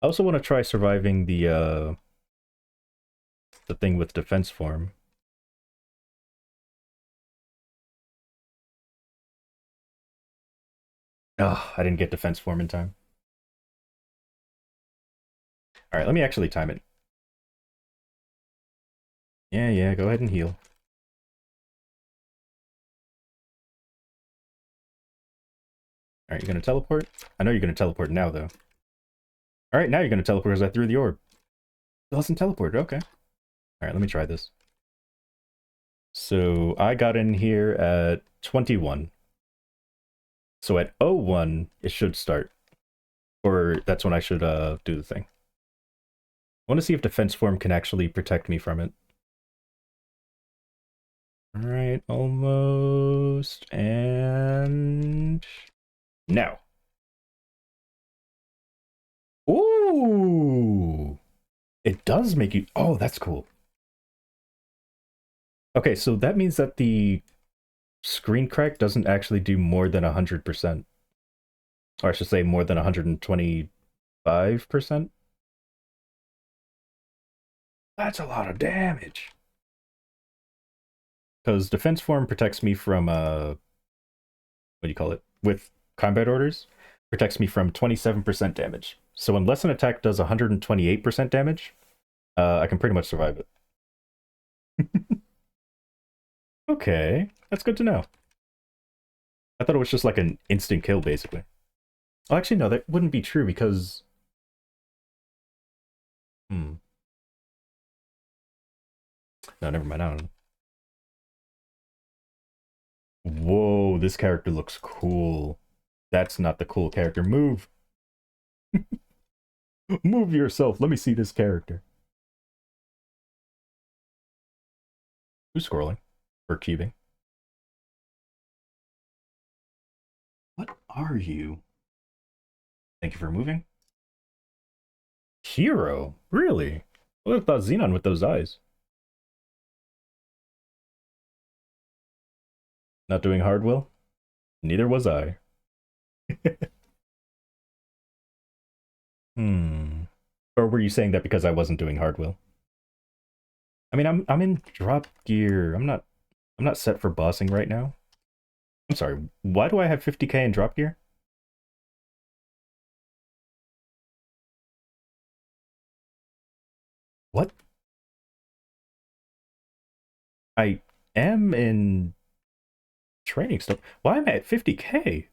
I also want to try surviving the thing with defense form. Oh, I didn't get defense form in time. All right, let me actually time it. Yeah, go ahead and heal. All right, you gonna teleport? I know you're gonna teleport now, though. All right, now you're gonna teleport as I threw the orb. It doesn't teleport. Okay. All right, let me try this. So I got in here at 21. So at 01, it should start. Or that's when I should do the thing. I want to see if defense form can actually protect me from it. All right, almost. And now. Ooh! It does make you... Oh, that's cool. Okay, so that means that the screen crack doesn't actually do more than 100%. Or I should say more than 125%. That's a lot of damage. Because defense form protects me from what do you call it? With combat orders, protects me from 27% damage. So unless an attack does 128% damage, I can pretty much survive it. Okay, that's good to know. I thought it was just like an instant kill, basically. Oh, actually, no, that wouldn't be true because... Hmm. No, never mind, I don't know. Whoa, this character looks cool. That's not the cool character. Move! Move yourself. Let me see this character. Who's scrolling? Or cubing? What are you? Thank you for moving. Hero? Really? I would have thought Xenon with those eyes. Not doing hard will? Neither was I. Hmm. Or were you saying that because I wasn't doing hard will? I mean, I'm in drop gear. I'm not set for bossing right now. I'm sorry. Why do I have 50k in drop gear? What? I am in training stuff. Why am I at 50k?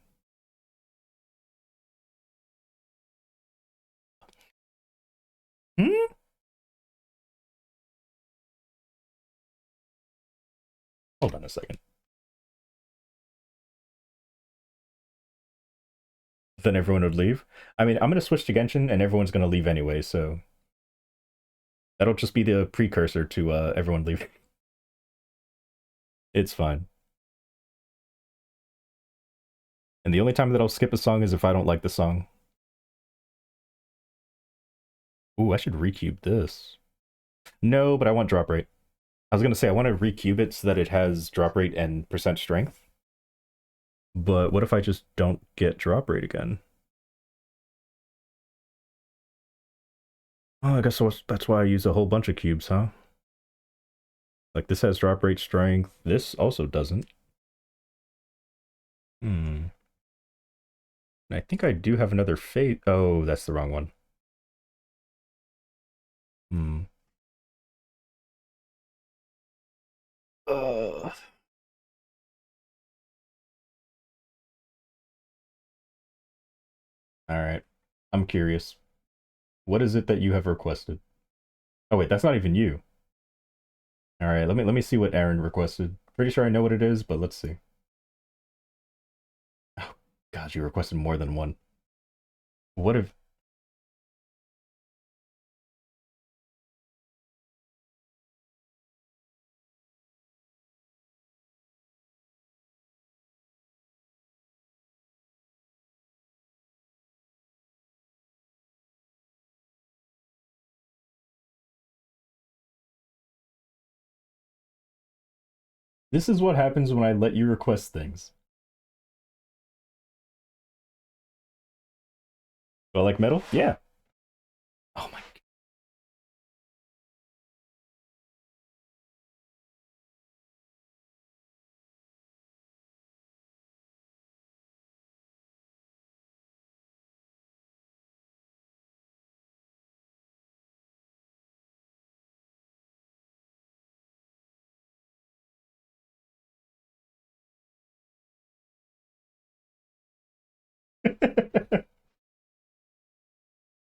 Hmm? Hold on a second. Then everyone would leave. I mean, I'm gonna switch to Genshin and everyone's gonna leave anyway, so that'll just be the precursor to everyone leaving. It's fine. And the only time that I'll skip a song is if I don't like the song. Ooh, I should recube this. No, but I want drop rate. I was gonna say I want to recube it so that it has drop rate and percent strength. But what if I just don't get drop rate again? Oh, I guess that's why I use a whole bunch of cubes, huh? Like this has drop rate strength. This also doesn't. Hmm. I think I do have another fate. Oh, that's the wrong one. Hmm. Uh. All right. I'm curious. What is it that you have requested? Oh wait, that's not even you. All right, let me see what Aaron requested. Pretty sure I know what it is, but let's see. Oh, God, you requested more than one. What if... This is what happens when I let you request things. Do I like metal? Yeah. Oh my...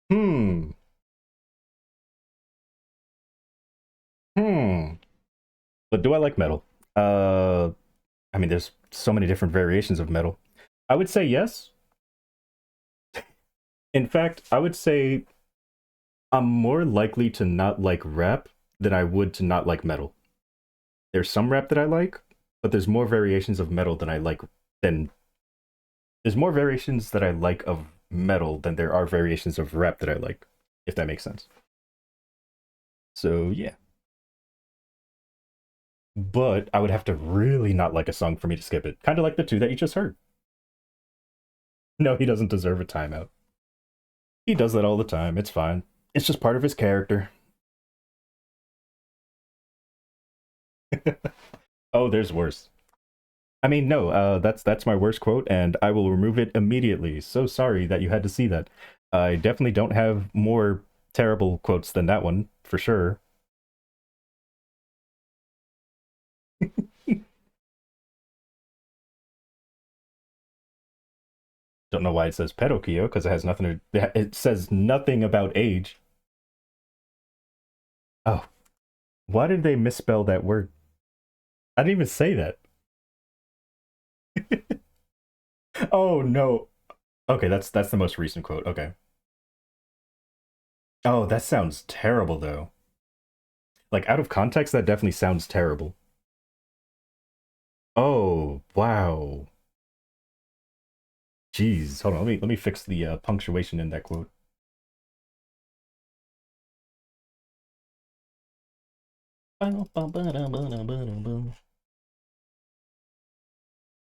Hmm. Hmm. But do I like metal? Uh, I mean, there's so many different variations of metal. I would say yes. In fact, I would say I'm more likely to not like rap than I would to not like metal. There's some rap that I like, but there's more variations of metal than I like than there's more variations that I like of metal than there are variations of rap that I like, if that makes sense. So yeah. But I would have to really not like a song for me to skip it. Kind of like the two that you just heard. No, he doesn't deserve a timeout. He does that all the time. It's fine. It's just part of his character. Oh, there's worse. I mean, no, that's my worst quote, and I will remove it immediately. So sorry that you had to see that. I definitely don't have more terrible quotes than that one, for sure. Don't know why it says pedokio, because it has nothing to. It says nothing about age. Oh, why did they misspell that word? I didn't even say that. Oh no. Okay, that's the most recent quote. Okay. Oh, that sounds terrible though. Like out of context, that definitely sounds terrible. Oh, wow. Jeez, hold on. Let me fix the punctuation in that quote.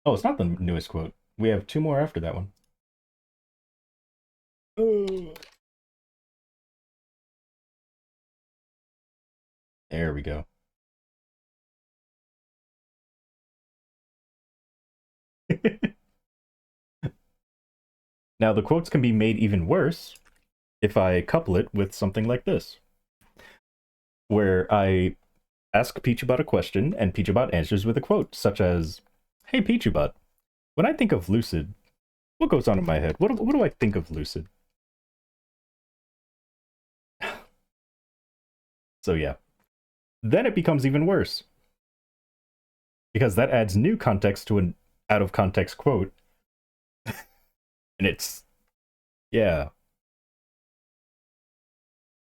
Oh, it's not the newest quote. We have two more after that one. There we go. Now the quotes can be made even worse if I couple it with something like this, where I ask Peachbot a question and Peachbot answers with a quote, such as, "Hey Peachbot, when I think of Lucid, what goes on in my head? What do I think of Lucid?" So yeah, then it becomes even worse because that adds new context to an out of context quote, and it's yeah,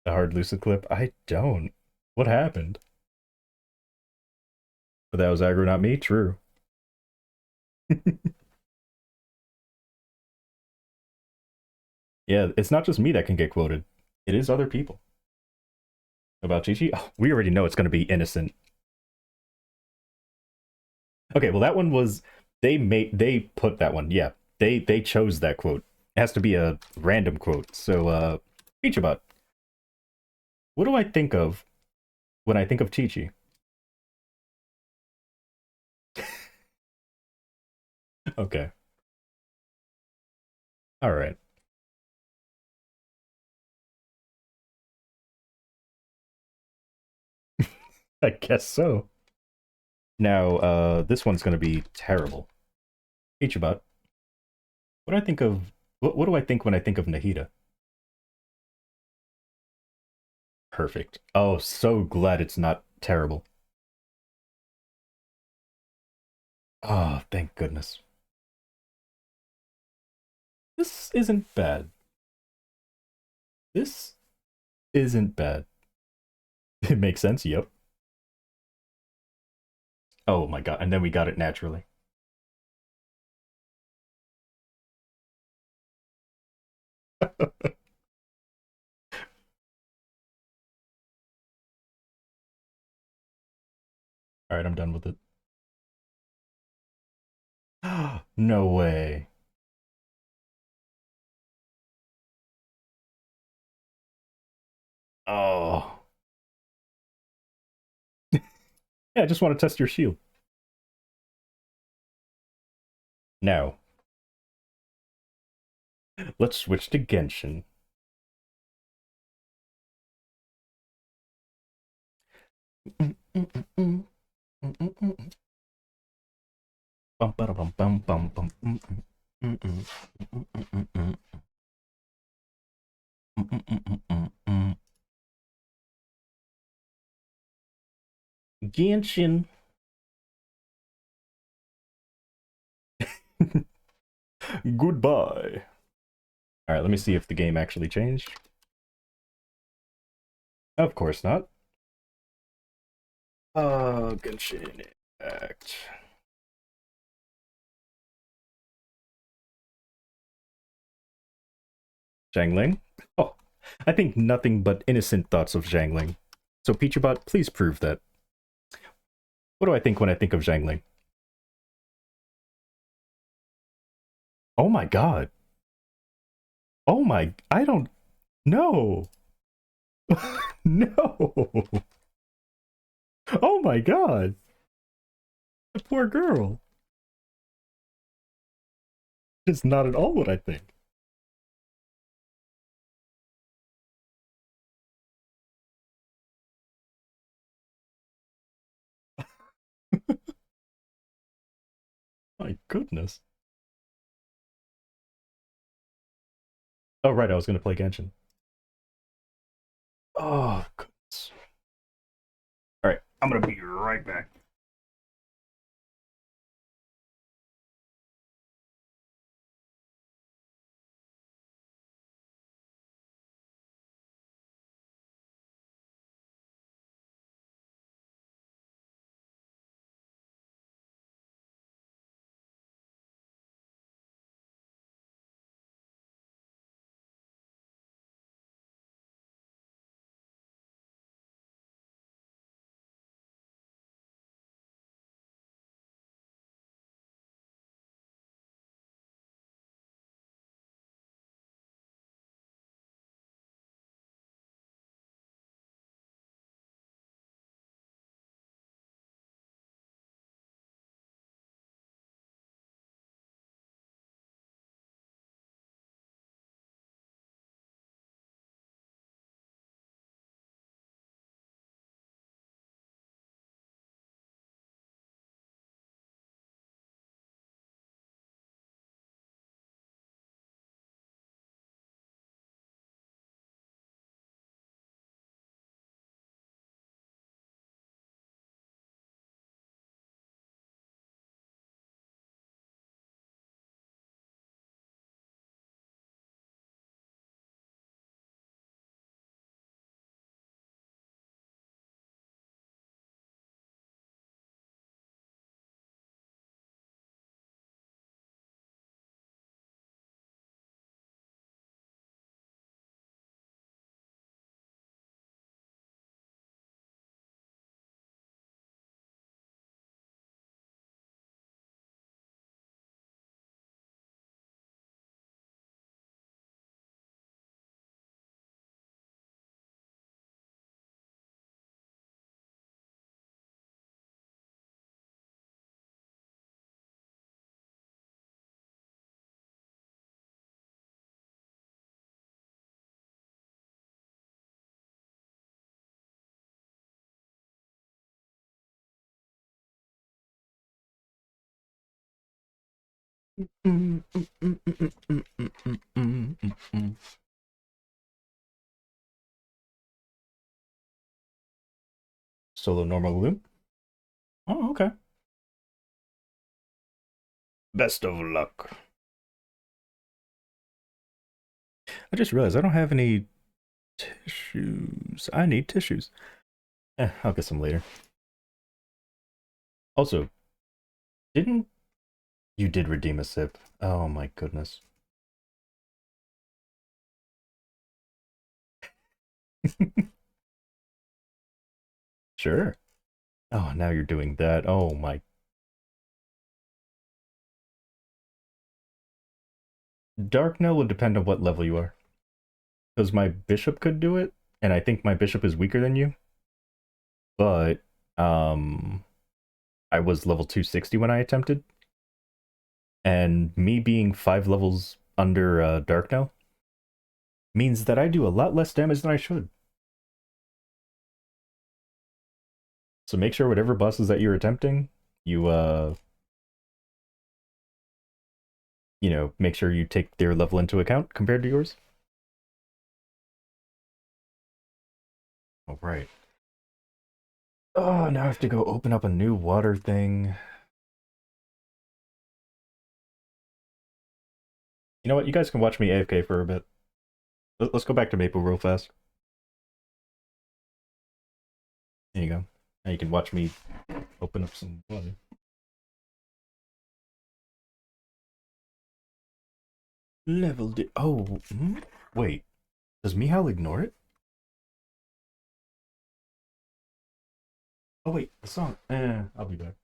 a hard Lucid clip. I don't. What happened? But that was aggro, not me. True. Yeah, it's not just me that can get quoted. It is other people. About Chi Chi, oh, we already know it's going to be innocent. Okay, well that one was they put that one. Yeah, they chose that quote. It has to be a random quote. So Peachabot, what do I think of when I think of Chi Chi? Okay, all right. I guess so. Now, this one's going to be terrible. Peachabot, what do I think of? What do I think when I think of Nahida? Perfect. Oh, so glad it's not terrible. Oh, thank goodness. This isn't bad. This isn't bad. It makes sense. Yep. Oh my god! And then we got it naturally. All right, I'm done with it. No way. Oh. Yeah, I just want to test your shield. Now, let's switch to Genshin. Genshin. Goodbye. All right, let me see if the game actually changed. Of course not. Genshin Impact. Zhangling. Oh, I think nothing but innocent thoughts of Zhangling. So Pichubot, please prove that. What do I think when I think of Zhangling? Oh my god. Oh my, I don't know. No. Oh my god. The poor girl. It's not at all what I think. My goodness. Oh right, I was gonna play Genshin. Oh goodness. Alright, I'm gonna be right back. Solo normal loop? Oh, okay. Best of luck. I just realized I don't have any tissues. I need tissues. I'll get some later. Also, didn't you did redeem a sip? Oh my goodness. Sure. Oh, now you're doing that. Oh my. Dark Knell would depend on what level you are. Because my bishop could do it, and I think my bishop is weaker than you. But I was level 260 when I attempted. And me being 5 levels under Dark Knell means that I do a lot less damage than I should. So make sure whatever bosses that you're attempting, you know, make sure you take their level into account compared to yours. All right. Oh, now I have to go open up a new water thing. You know what? You guys can watch me AFK for a bit. Let's go back to Maple real fast. There you go. Now you can watch me open up some water. Level D. Oh, wait. Does Mihal ignore it? Oh wait, the song. I'll be back.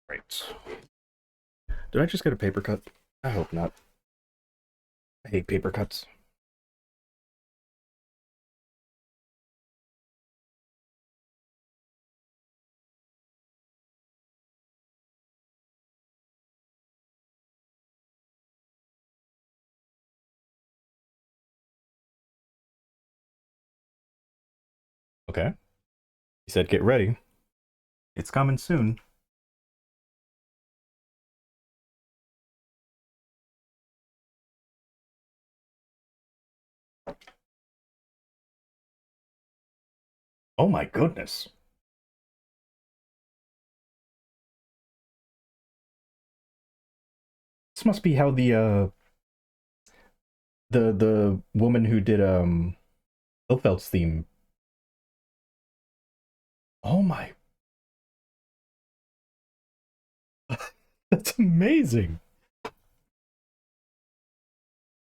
Right. Did I just get a paper cut? I hope not. I hate paper cuts. Okay. He said, "Get ready. It's coming soon." Oh my goodness. This must be how the woman who did Ilfeld's theme. Oh my, that's amazing.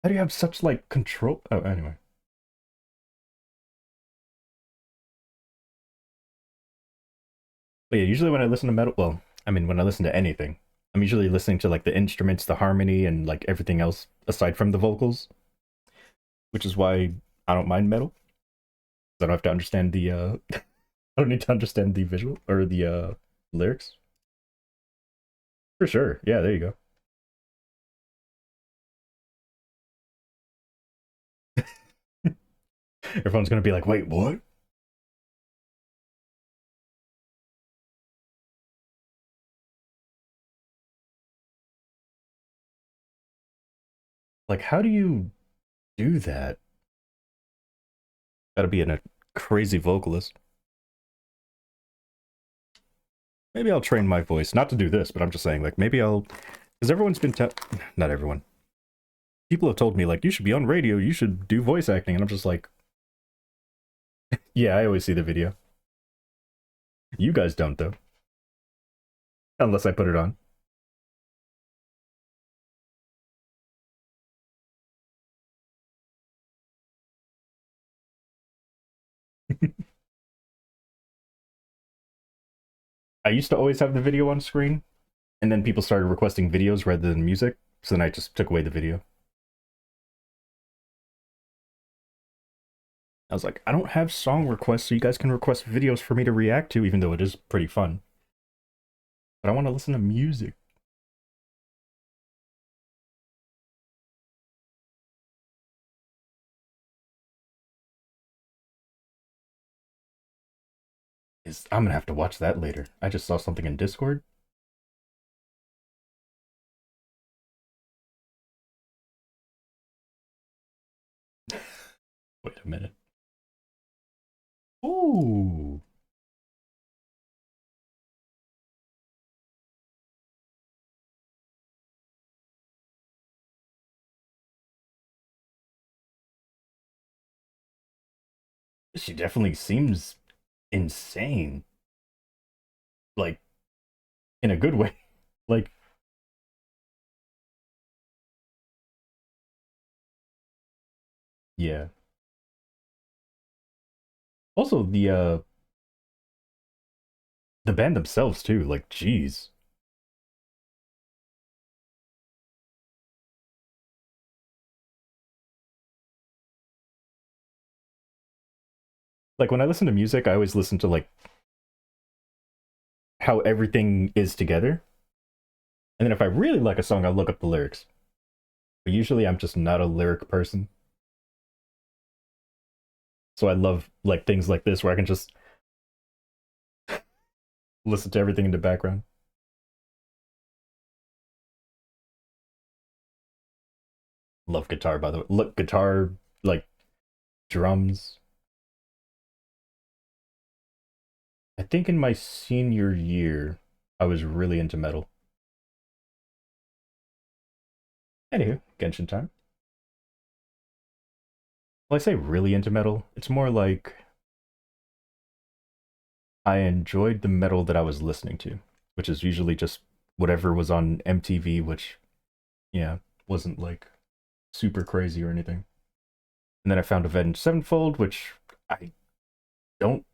How do you have such like control? Oh, anyway. But yeah, usually when I listen to metal, well, I mean, when I listen to anything, I'm usually listening to like the instruments, the harmony, and like everything else aside from the vocals, which is why I don't mind metal. I don't have to understand the I don't need to understand the visual or the lyrics. For sure. Yeah, there you go. Everyone's gonna be like, "Wait, what?" Like, how do you do that? Gotta be a crazy vocalist. Maybe I'll train my voice, not to do this, but I'm just saying, like, maybe I'll, because everyone's been, not everyone. People have told me like, you should be on radio, you should do voice acting, and I'm just like, yeah, I always see the video. You guys don't though, unless I put it on. I used to always have the video on screen, and then people started requesting videos rather than music, so then I just took away the video. I was like, I don't have song requests, so you guys can request videos for me to react to, even though it is pretty fun. But I want to listen to music. I'm gonna have to watch that later. I just saw something in Discord. Wait a minute. Ooh. She definitely seems insane. Like, in a good way. Like, yeah. Also, the band themselves too. Like, jeez. Like when I listen to music, I always listen to like how everything is together. And then if I really like a song, I'll look up the lyrics. But usually I'm just not a lyric person. So I love like things like this where I can just listen to everything in the background. Love guitar, by the way. Look, guitar, like drums. I think in my senior year, I was really into metal. Anywho, Genshin time. Well, I say really into metal. It's more like I enjoyed the metal that I was listening to, which is usually just whatever was on MTV, which, yeah, wasn't like super crazy or anything. And then I found Avenged Sevenfold, which I don't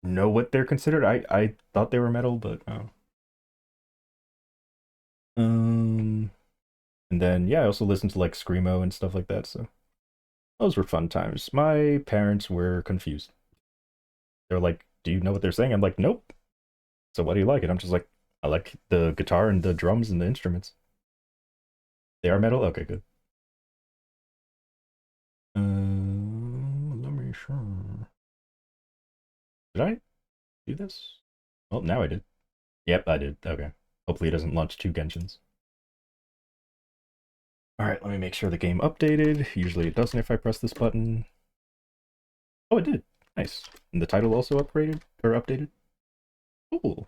know what they're considered. I thought they were metal, but um, and then yeah, I also listened to like screamo and stuff like that. So those were fun times. My parents were confused. They're like, "Do you know what they're saying?" I'm like, "Nope." So why do you like it? I'm just like, I like the guitar and the drums and the instruments. They are metal. Okay, good. Let me sure. Did I do this? Well, now I did. Yep, I did. Okay. Hopefully it doesn't launch two Genshins. Alright, let me make sure the game updated. Usually it doesn't if I press this button. Oh, it did. Nice. And the title also upgraded or updated. Cool.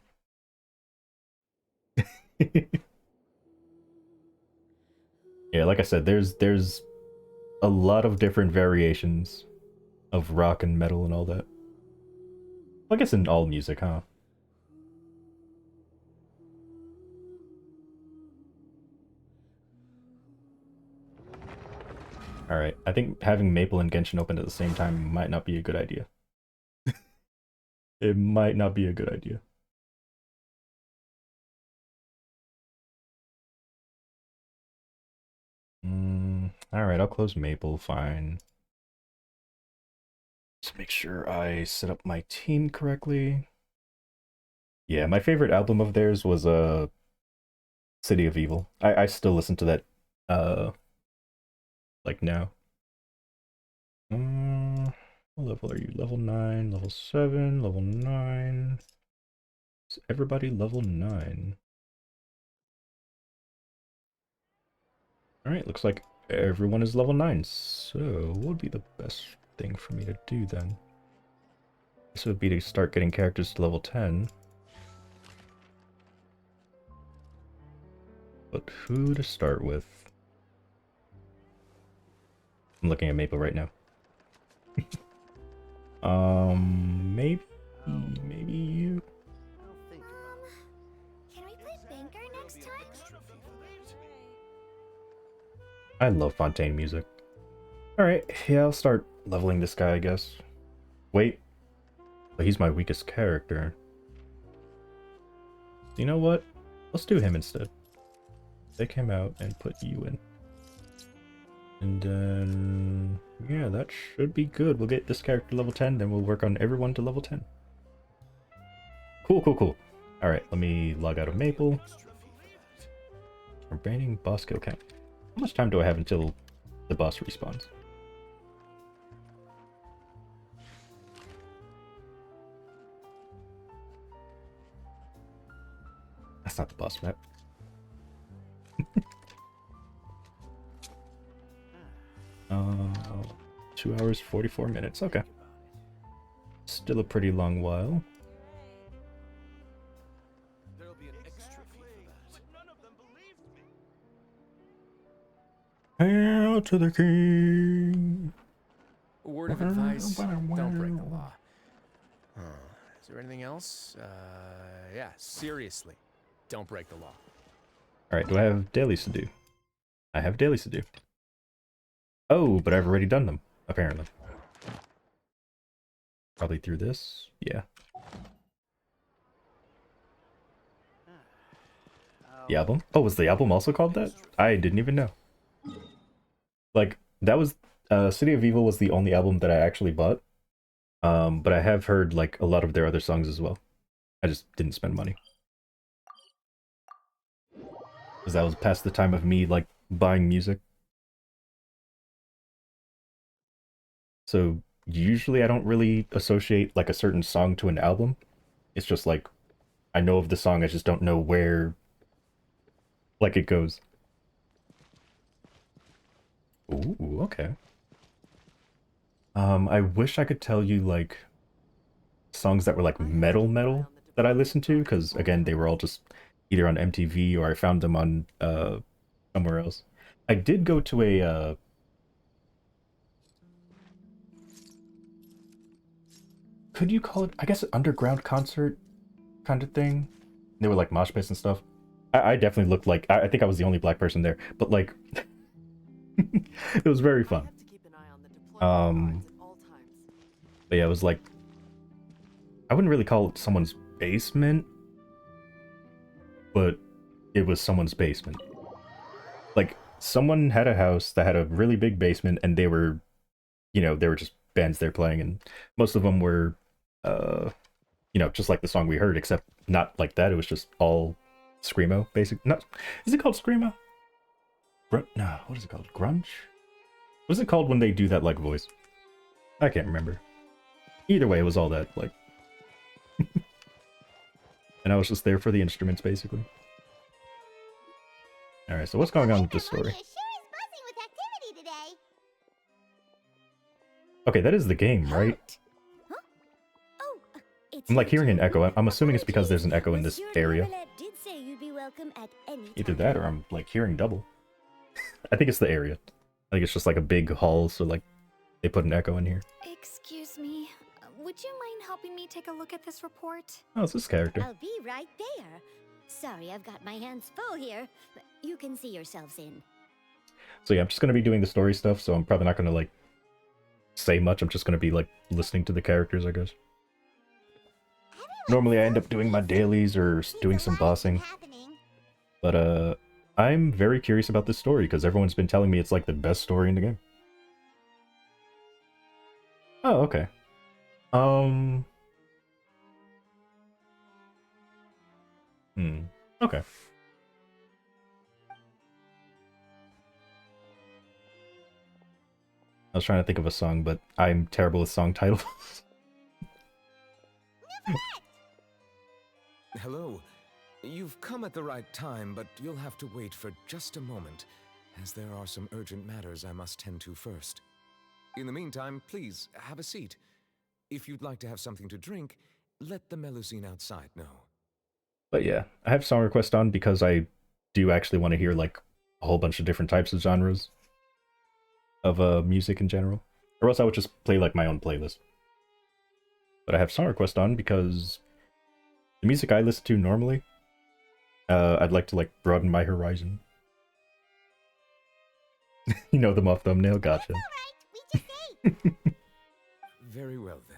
Yeah, like I said, there's a lot of different variations of rock and metal and all that. I guess in all music, huh? Alright, I think having Maple and Genshin open at the same time might not be a good idea. It might not be a good idea. Alright, I'll close Maple, fine. Just make sure I set up my team correctly. Yeah, my favorite album of theirs was City of Evil. I still listen to that like now. What level are you? Level 9, level 7, level 9. Is everybody level 9? Alright, looks like everyone is level 9. So, what would be the best thing for me to do then? This would be to start getting characters to level 10. But who to start with? I'm looking at Maple right now. Maybe you. Can we play Banker next time? I love Fontaine music. Alright, yeah, I'll start leveling this guy, I guess. Wait, but he's my weakest character. You know what? Let's do him instead. Take him out and put you in. And then, yeah, that should be good. We'll get this character level 10, then we'll work on everyone to level 10. Cool, cool, cool. Alright, let me log out of Maple. Remaining boss kill count. How much time do I have until the boss respawns? That's not the boss map. 2 hours, 44 minutes. Okay. Still a pretty long while. Hail to the king! A word of advice, don't break the law. Is there anything else? Yeah, seriously, don't break the law. Alright, do I have dailies to do? I have dailies to do. Oh, but I've already done them, apparently. Probably through this? Yeah. The album? Oh, was the album also called that? I didn't even know. Like, that was... City of Evil was the only album that I actually bought. But I have heard, like, a lot of their other songs as well. I just didn't spend money. Because that was past the time of me, like, buying music. So, usually I don't really associate, like, a certain song to an album. It's just, like, I know of the song, I just don't know where, like, it goes. Ooh, okay. I wish I could tell you, like, songs that were, like, metal that I listened to, because, again, they were all just either on MTV or I found them on, somewhere else. I did go to a could you call it, I guess, an underground concert kind of thing? They were like mosh pits and stuff. I definitely looked like I think I was the only black person there, but like it was very fun. But yeah, it was like I wouldn't really call it someone's basement, but it was someone's basement. Like someone had a house that had a really big basement, and they were, you know, they were just bands there playing, and most of them were, you know, just like the song we heard, except not like that. It was just all screamo, basic. Not is it called screamo? No, what is it called? Grunge? What is it called when they do that like voice? I can't remember. Either way, it was all that like, and I was just there for the instruments, basically. All right, so what's going on with this story? Okay, that is the game, right? I'm like hearing an echo. I'm assuming it's because there's an echo in this area. Either that or I'm like hearing double. I think it's the area. I think it's just like a big hall, so like they put an echo in here. Excuse me. Would you mind helping me take a look at this report? Oh, it's this character. I'll be right there. Sorry, I've got my hands full here. You can see yourselves in. So yeah, I'm just gonna be doing the story stuff, so I'm probably not gonna like say much. I'm just gonna be like listening to the characters, I guess. Normally I end up doing my dailies or doing some bossing. But I'm very curious about this story because everyone's been telling me it's like the best story in the game. Oh, okay. Okay. I was trying to think of a song, but I'm terrible with song titles. Hello. You've come at the right time, but you'll have to wait for just a moment, as there are some urgent matters I must tend to first. In the meantime, please, have a seat. If you'd like to have something to drink, let the Melusine outside know. But yeah, I have song request on because I do actually want to hear like a whole bunch of different types of genres of music in general. Or else I would just play like my own playlist. But I have song request on because the music I listen to normally, I'd like to like broaden my horizon. You know them off thumbnail, gotcha. That's all right. We just ate. Very well then.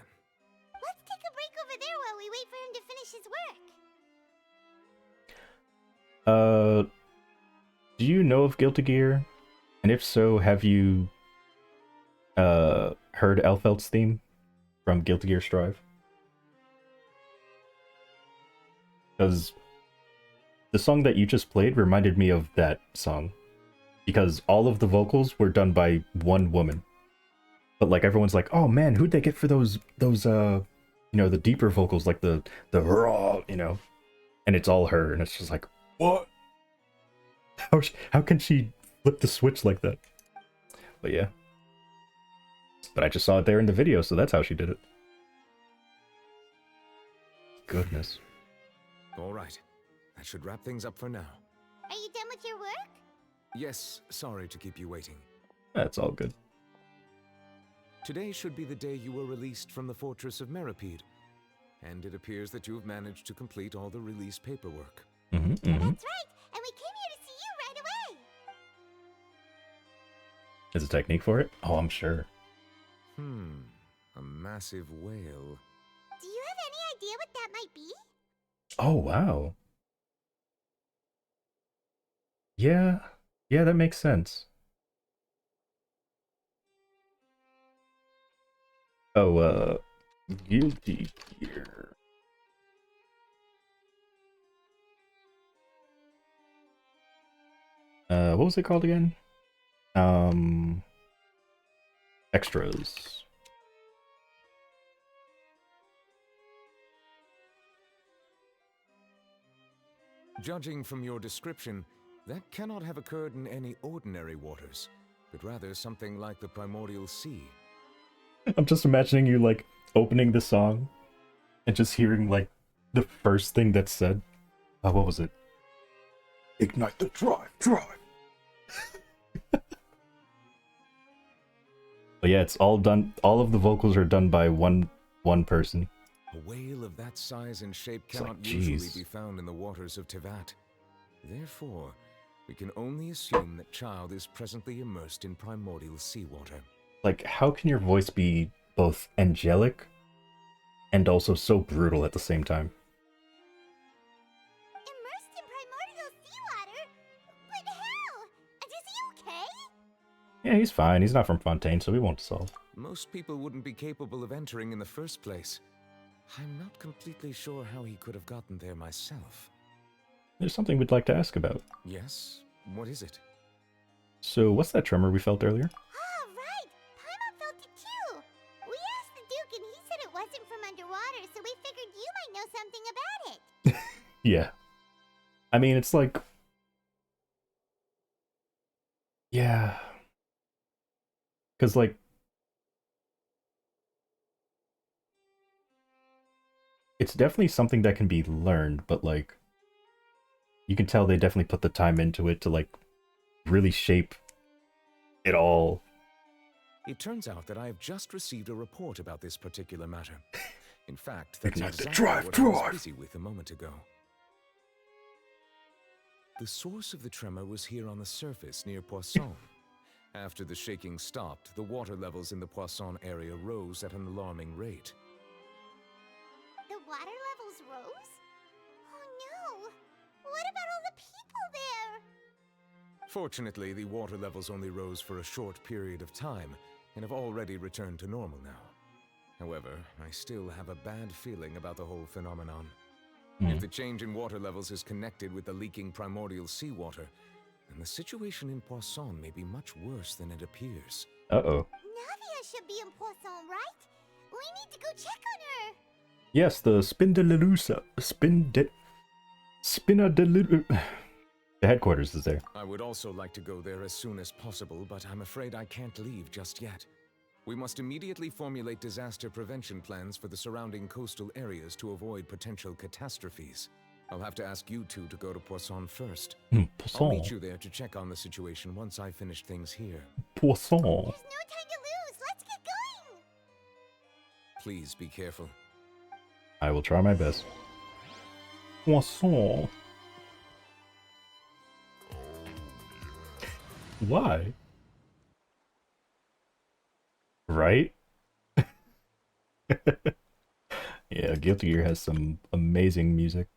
Let's take a break over there while we wait for him to finish his work. Do you know of Guilty Gear? And if so, have you heard Elfelt's theme from Guilty Gear Strive? Because the song that you just played reminded me of that song. Because all of the vocals were done by one woman. But like everyone's like, oh man, who'd they get for those you know, the deeper vocals, like the raw, you know? And it's all her, and it's just like, what? How can she flip the switch like that? But yeah. But I just saw it there in the video, so that's how she did it. Goodness. All right. That should wrap things up for now. Are you done with your work? Yes, sorry to keep you waiting. That's all good. Today should be the day you were released from the Fortress of Meripede, and it appears that you have managed to complete all the release paperwork. That's right, and we came here to see you right away. Is a technique for it? Oh, I'm sure. A massive whale. Do you have any idea what that might be? Oh, wow. Yeah, that makes sense. Oh, Guilty Gear. What was it called again? Extras. Judging from your description, that cannot have occurred in any ordinary waters, but rather something like the primordial sea. I'm just imagining you like opening the song and just hearing like the first thing that's said. What was it? Ignite the drive. But yeah, it's all done. All of the vocals are done by one person. A whale of that size and shape It's like, cannot usually jeez. be found in the waters of Tivat. Therefore, we can only assume that child is presently immersed in primordial seawater. Like, how can your voice be both angelic and also so brutal at the same time? Immersed in primordial seawater? But how? Is he okay? Yeah, he's fine. He's not from Fontaine, so we won't solve. Most people wouldn't be capable of entering in the first place. I'm not completely sure how he could have gotten there myself. There's something we'd like to ask about. Yes? What is it? So, what's that tremor we felt earlier? Oh, right. Paimon felt it too. We asked the Duke and he said it wasn't from underwater, so we figured you might know something about it. Yeah. I mean, it's like... Yeah. Because, like... It's definitely something that can be learned, but, like... You can tell they definitely put the time into it to, like, really shape it all. It turns out that I have just received a report about this particular matter. In fact, that's Ignite the exactly drive, what I was drive. busy with a moment ago. The source of the tremor was here on the surface near Poisson. After the shaking stopped, the water levels in the Poisson area rose at an alarming rate. The water levels rose? Oh no! What about all the people there? Fortunately, the water levels only rose for a short period of time and have already returned to normal now. However, I still have a bad feeling about the whole phenomenon. If the change in water levels is connected with the leaking primordial seawater, then the situation in Poisson may be much worse than it appears. Uh-oh. Navia should be in Poisson, right? We need to go check on her. Yes, the Spindellusa. The headquarters is there. I would also like to go there as soon as possible, but I'm afraid I can't leave just yet. We must immediately formulate disaster prevention plans for the surrounding coastal areas to avoid potential catastrophes. I'll have to ask you two to go to Poisson first. I'll Poisson. meet you there to check on the situation once I finish things here. Poisson. There's no time to lose. Let's get going. Please be careful. I will try my best. Poisson. Why? Right? Yeah, Guilty Gear has some amazing music.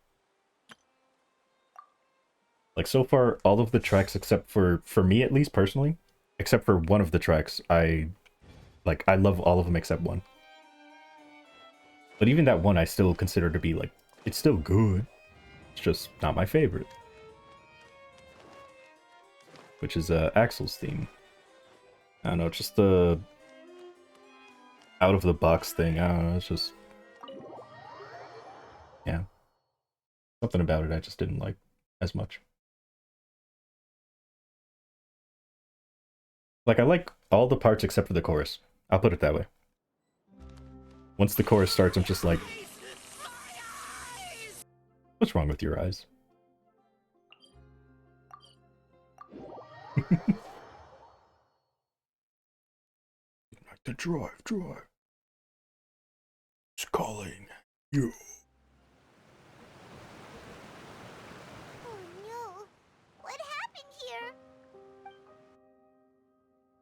Like, so far, all of the tracks except for me at least, personally, except for one of the tracks, I love all of them except one. But even that one I still consider to be, like, it's still good. It's just not my favorite. Which is Axel's theme. I don't know, it's just the out of the box thing. I don't know, it's just, yeah, something about it I just didn't like as much. Like, I like all the parts except for the chorus. I'll put it that way. Once the chorus starts, I'm just like, what's wrong with your eyes? The drive. It's calling you. Oh no. What happened here?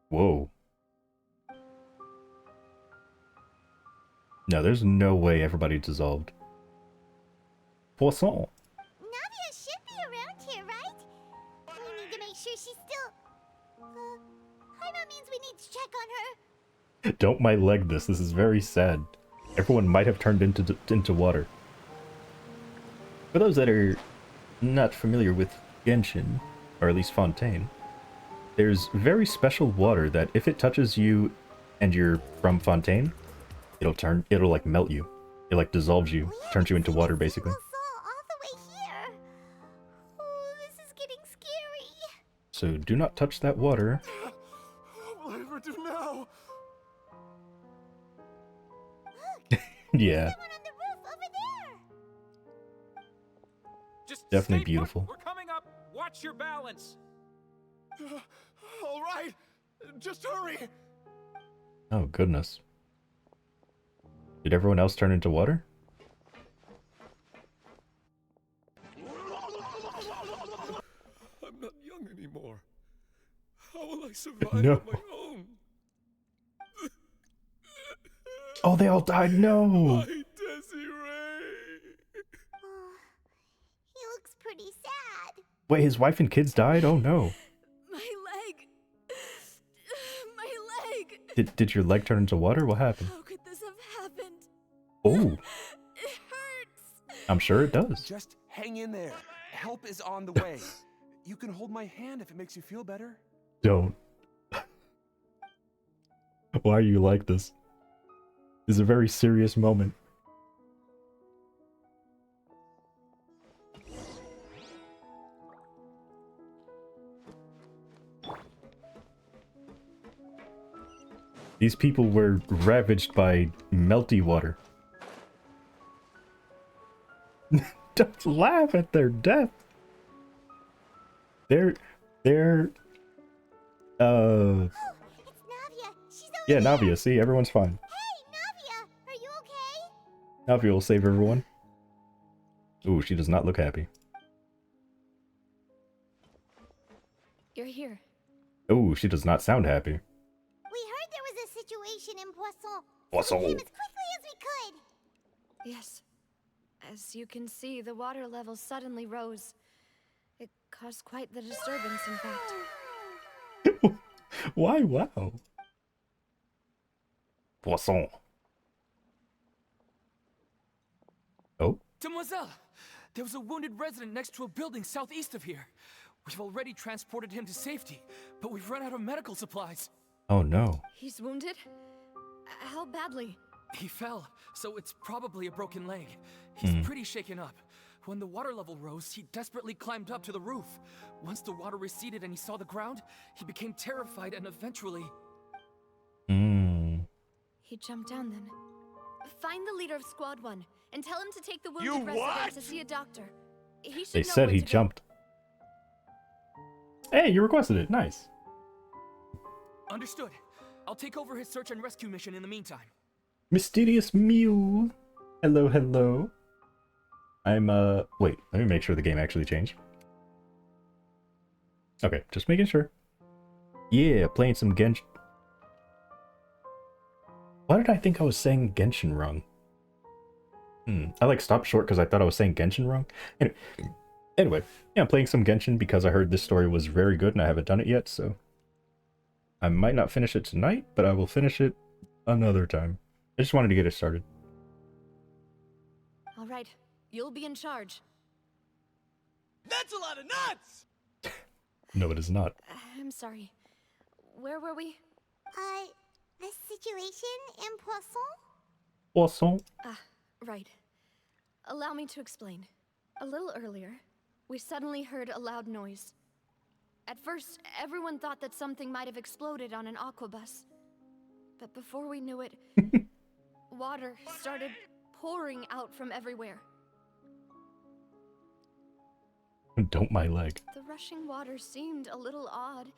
Whoa. No, there's no way everybody dissolved. Poisson. Navia should be around here, right? We need to make sure she's still... Paimon means we need to check on her. Don't my leg this. This is very sad. Everyone might have turned into water. For those that are not familiar with Genshin, or at least Fontaine, there's very special water that if it touches you and you're from Fontaine, it'll like melt you. It like dissolves you, turns you into water basically. All the way here. Oh, this is getting scary. So do not touch that water. What will I ever do now? Yeah, Someone on the roof over there. Just definitely stay put. beautiful. We're coming up. Watch your balance. All right, just hurry. Oh, goodness. Did everyone else turn into water? I'm not young anymore. How will I survive No. on my own? Oh, they all died. No. My Desiree. He looks pretty sad. Wait, his wife and kids died? Oh, no. My leg! My leg! Did your leg turn into water? What happened? How could this have happened? Oh, It hurts! I'm sure it does. Just hang in there. Help is on the way. You can hold my hand if it makes you feel better. Don't. Why are you like this? This is a very serious moment. These people were ravaged by melty water. Don't laugh at their death. They're It's Navia. She's over yeah, there. Navia, see, everyone's fine. Hey, Navia. Are you okay? Navia will save everyone. Ooh, she does not look happy. You're here. Ooh, she does not sound happy. We heard there was a situation in Poisson. Poisson. So we came as quickly as we could. Yes. As you can see, the water level suddenly rose. It caused quite the disturbance, in fact. Why, wow. Poisson. Oh? Demoiselle, there was a wounded resident next to a building southeast of here. We've already transported him to safety, but we've run out of medical supplies. Oh no. He's wounded? How badly? He fell, so it's probably a broken leg. He's pretty shaken up. When the water level rose, he desperately climbed up to the roof. Once the water receded and he saw the ground, he became terrified and eventually... He jumped down then. Find the leader of Squad 1 and tell him to take the wounded You resident what? to see a doctor. He should They know said where he to go. jumped. Hey, you requested it. Nice. Understood. I'll take over his search and rescue mission in the meantime. Mysterious Mew. Hello, hello. I'm, wait, let me make sure the game actually changed. Okay, just making sure. Yeah, playing some Genshin. Why did I think I was saying Genshin wrong? I like stopped short because I thought I was saying Genshin wrong. Anyway, yeah, I'm playing some Genshin because I heard this story was very good and I haven't done it yet, so... I might not finish it tonight, but I will finish it another time. I just wanted to get it started. All right, you'll be in charge. That's a lot of nuts! No, it is not. I'm sorry. Where were we? The situation in Poisson? Poisson. Ah, right. Allow me to explain. A little earlier, we suddenly heard a loud noise. At first, everyone thought that something might have exploded on an aquabus. But before we knew it, water started pouring out from everywhere. Don't my leg. The rushing water seemed a little odd,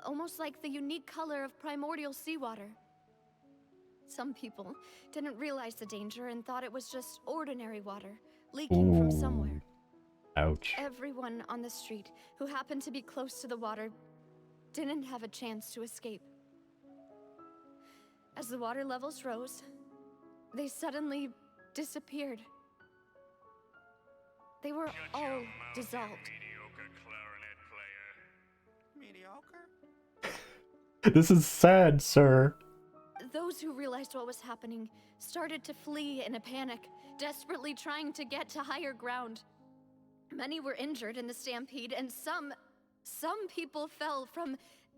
almost like the unique color of primordial seawater. Some people didn't realize the danger and thought it was just ordinary water, leaking from somewhere. Ouch. Everyone on the street who happened to be close to the water didn't have a chance to escape. As the water levels rose, they suddenly disappeared. They were all dissolved. This is sad, sir. Those who realized what was happening started to flee in a panic, desperately trying to get to higher ground. Many were injured in the stampede, and some people fell from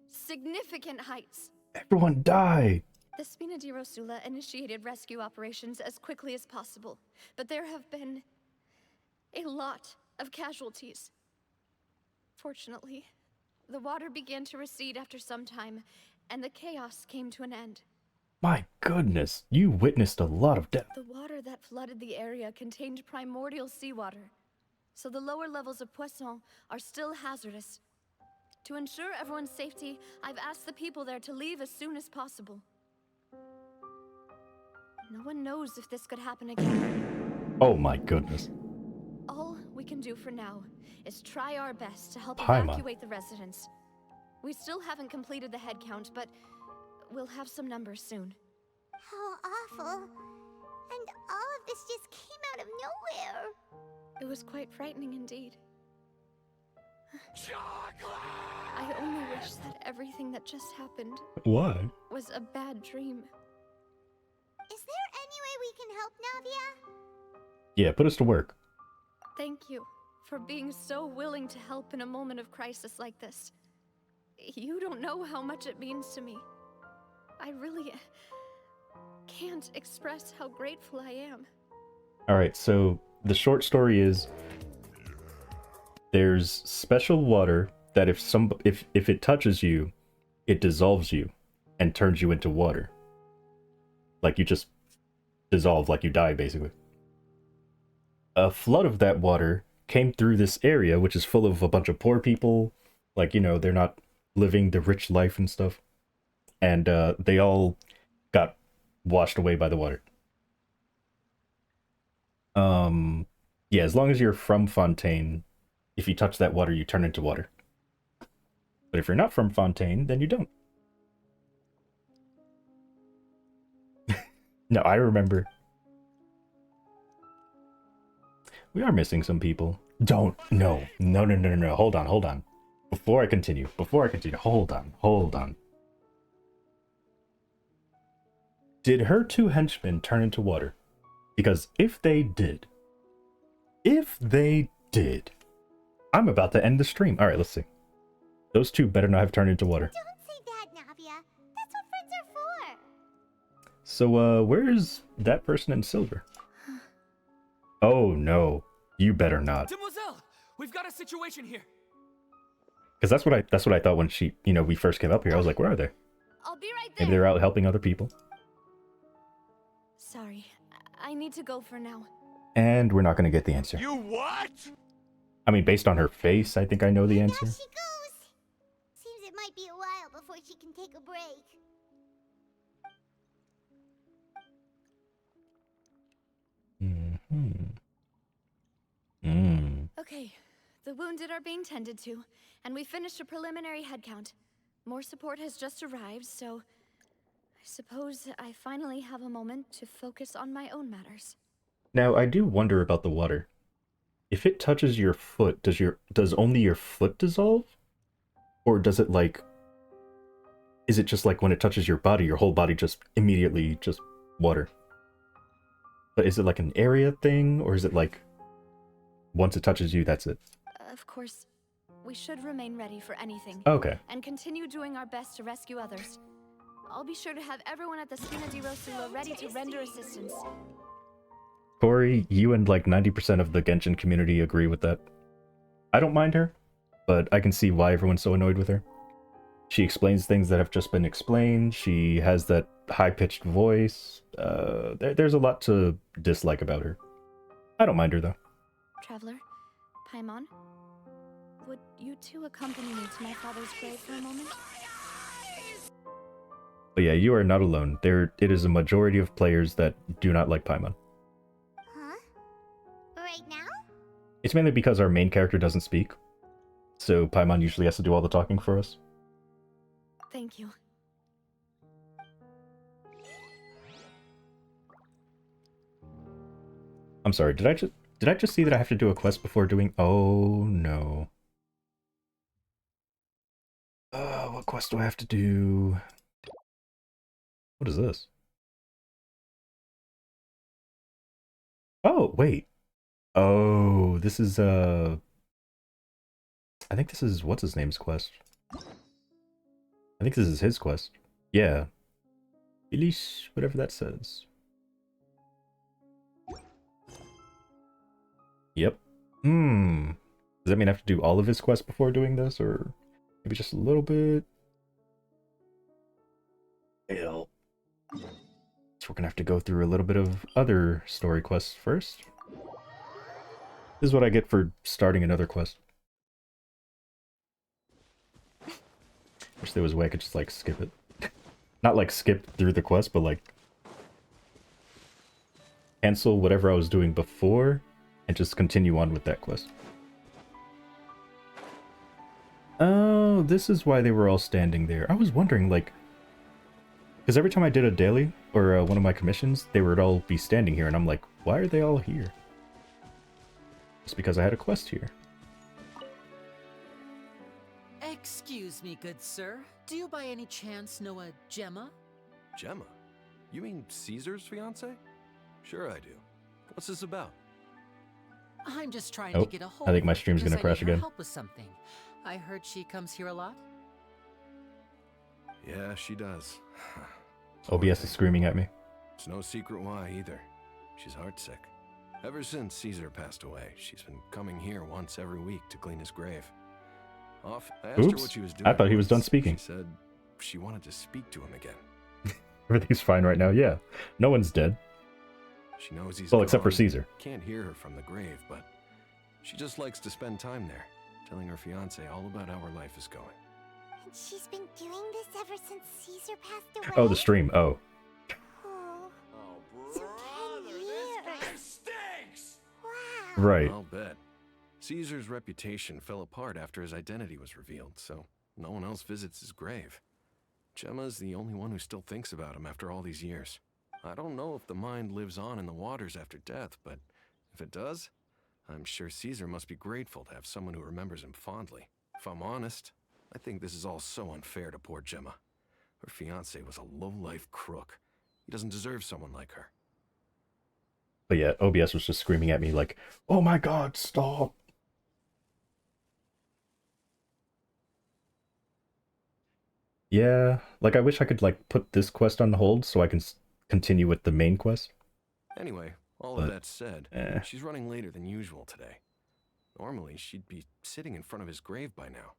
significant heights. Everyone die. The Spina di Rosula initiated rescue operations as quickly as possible, but there have been a lot of casualties. Fortunately, the water began to recede after some time, and the chaos came to an end. My goodness, you witnessed a lot of death. The water that flooded the area contained primordial seawater, so the lower levels of Poisson are still hazardous. To ensure everyone's safety, I've asked the people there to leave as soon as possible. No one knows if this could happen again. Oh my goodness. All we can do for now is try our best to help Paimon. evacuate the residents. We still haven't completed the head count, but we'll have some numbers soon. How awful. And all of this just came out of nowhere. It was quite frightening indeed. I only wish that everything that just happened Why? was a bad dream. Is there any way we can help, Navia? Yeah, put us to work. Thank you for being so willing to help in a moment of crisis like this. You don't know how much it means to me. I really can't express how grateful I am. Alright, so the short story is there's special water that if it touches you, it dissolves you and turns you into water. Like you just dissolve, like you die basically. A flood of that water came through this area, which is full of a bunch of poor people. Like, you know, they're not living the rich life and stuff. And they all got washed away by the water. Yeah, as long as you're from Fontaine, if you touch that water, you turn into water. But if you're not from Fontaine, then you don't. No, I remember. We are missing some people. No. Hold on. Before I continue, hold on. Did her two henchmen turn into water? Because if they did, I'm about to end the stream. All right, let's see. Those two better not have turned into water. Don't say that, Navia. That's what friends are for. So, where is that person in silver? Oh no, you better not. Demoiselle, we've got a situation here. Because that's what I thought when we first came up here. I was like, where are they? I'll be right there. Maybe they're out helping other people. Sorry, I need to go for now. And we're not going to get the answer. You what? I mean, based on her face, I think I know the There answer. she goes. Seems it might be a while before she can take a break. Okay, the wounded are being tended to, and we finished a preliminary head count. More support has just arrived, so I suppose I finally have a moment to focus on my own matters. Now, I do wonder about the water. If it touches your foot, does only your foot dissolve? Or does it is it just like when it touches your body, your whole body just immediately just water? But is it like an area thing, or is it like once it touches you, that's it? Of course, we should remain ready for anything. Okay. And continue doing our best to rescue others. I'll be sure to have everyone at the Spina di Rosula ready to render assistance. Corey, you and like 90% of the Genshin community agree with that. I don't mind her, but I can see why everyone's so annoyed with her. She explains things that have just been explained. She has that high-pitched voice. There's a lot to dislike about her. I don't mind her, though. Traveler, Paimon, would you two accompany me to my father's grave for a moment? But yeah, you are not alone. It is a majority of players that do not like Paimon. Huh? Right now? It's mainly because our main character doesn't speak. So Paimon usually has to do all the talking for us. Thank you. I'm sorry, did I just see that I have to do a quest before doing... Oh, no. What quest do I have to do? What is this? Oh, wait. Oh, this is, I think this is, what's his name's quest? I think this is his quest. Yeah. Elise, whatever that says. Yep. Does that mean I have to do all of his quests before doing this, or maybe just a little bit? Hell. So we're gonna have to go through a little bit of other story quests first. This is what I get for starting another quest. Wish there was a way I could just like skip it. Not like skip through the quest, but like cancel whatever I was doing before and just continue on with that quest. Oh, this is why they were all standing there. I was wondering, like, because every time I did a daily or one of my commissions, they would all be standing here, and I'm like, why are they all here? It's because I had a quest here. Excuse me, good sir. Do you by any chance know a Gemma? Gemma? You mean Caesar's fiance? Sure I do. What's this about? I'm just trying Oh, to get a hold I think my of her stream's gonna because I crash need her again. help with something. I heard she comes here a lot. Yeah, she does. OBS is screaming at me. It's no secret why either. She's heartsick. Ever since Caesar passed away, she's been coming here once every week to clean his grave. I asked her Oops, what she was doing. I thought he was done once. speaking. She said she wanted to speak to him again. Everything's fine right now, yeah. No one's dead. She knows he's Well, except for gone. Caesar. Can't hear her from the grave, but she just likes to spend time there, telling her fiance all about how her life is going. And she's been doing this ever since Caesar passed away? Oh, the stream. Oh. Oh, Oh, so 10 years. stinks! Wow. Right. I'll bet. Caesar's reputation fell apart after his identity was revealed, so no one else visits his grave. Gemma's the only one who still thinks about him after all these years. I don't know if the mind lives on in the waters after death, but if it does, I'm sure Caesar must be grateful to have someone who remembers him fondly. If I'm honest, I think this is all so unfair to poor Gemma. Her fiancé was a low-life crook. He doesn't deserve someone like her. But yeah, OBS was just screaming at me like, oh my god, stop. Yeah, like I wish I could like put this quest on hold so I can continue with the main quest. Anyway, all But, of that said, eh. she's running later than usual today. Normally, she'd be sitting in front of his grave by now.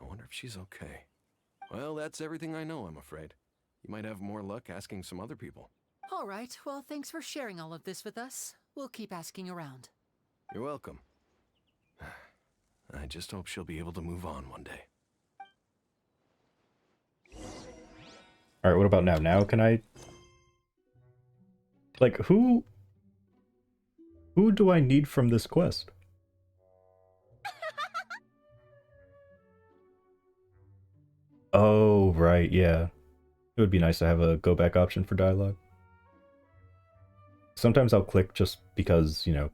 I wonder if she's okay. Well, that's everything I know, I'm afraid. You might have more luck asking some other people. All right, well, thanks for sharing all of this with us. We'll keep asking around. You're welcome. I just hope she'll be able to move on one day. Alright, what about now? Now can I... Like, who do I need from this quest? Oh, right, yeah. It would be nice to have a go back option for dialogue. Sometimes I'll click just because, you know,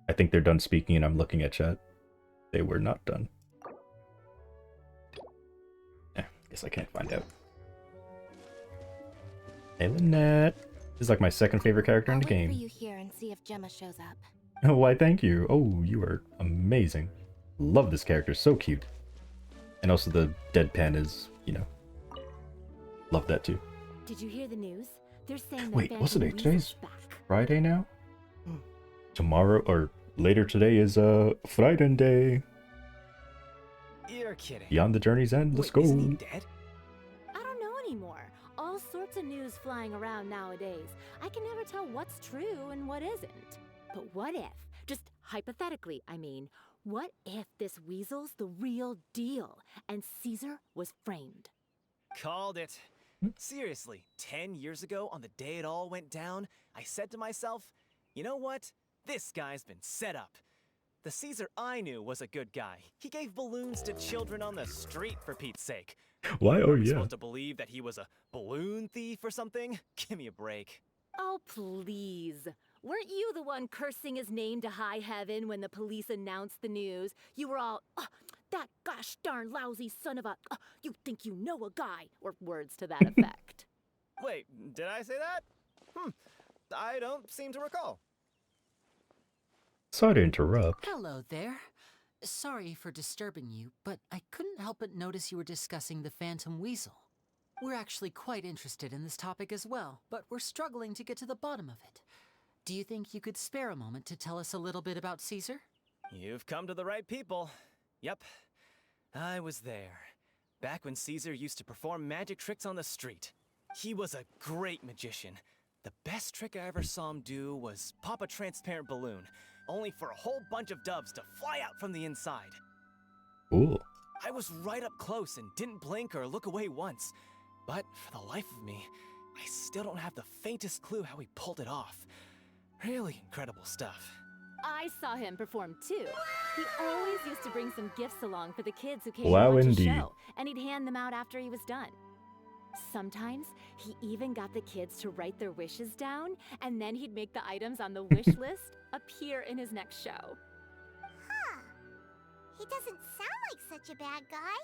I think they're done speaking and I'm looking at chat. They were not done. Guess I can't find out. Hey, Lynette. This is like my second favorite character in the I'll wait for game. you here and see if Gemma shows up. Oh, why, thank you. Oh, you are amazing. Love this character. So cute. And also the deadpan is, you know, love that too. Did you hear the news? They're saying that Wait, what's the Phantom date? Today's Weasel's back. Friday now? Tomorrow, or later today is Friday day. You're kidding. Beyond the Journey's End. Let's Wait, go. isn't he dead? I don't know anymore. All sorts of news flying around nowadays. I can never tell what's true and what isn't. But what if, just hypothetically, I mean, what if this weasel's the real deal and Caesar was framed? Called it. Seriously, 10 years ago, on the day it all went down, I said to myself, you know what? This guy's been set up. The Caesar I knew was a good guy. He gave balloons to children on the street, for Pete's sake. Why? Oh, Are we yeah. supposed to believe that he was a balloon thief or something? Give me a break. Oh, please. Weren't you the one cursing his name to high heaven when the police announced the news? You were all, oh, that gosh darn lousy son of a, oh, you think you know a guy, or words to that effect. Wait, did I say that? I don't seem to recall. Sorry to interrupt. Hello there. Sorry for disturbing you, but I couldn't help but notice you were discussing the Phantom Weasel. We're actually quite interested in this topic as well, but we're struggling to get to the bottom of it. Do you think you could spare a moment to tell us a little bit about Caesar? You've come to the right people. Yep, I was there. Back when Caesar used to perform magic tricks on the street. He was a great magician. The best trick I ever saw him do was pop a transparent balloon, only for a whole bunch of doves to fly out from the inside. Cool. I was right up close and didn't blink or look away once. But for the life of me, I still don't have the faintest clue how he pulled it off. Really incredible stuff. I saw him perform too. He always used to bring some gifts along for the kids who came Wow, to watch indeed. his show, and he'd hand them out after he was done. Sometimes he even got the kids to write their wishes down, and then he'd make the items on the wish list appear in his next show. Huh. He doesn't sound like such a bad guy.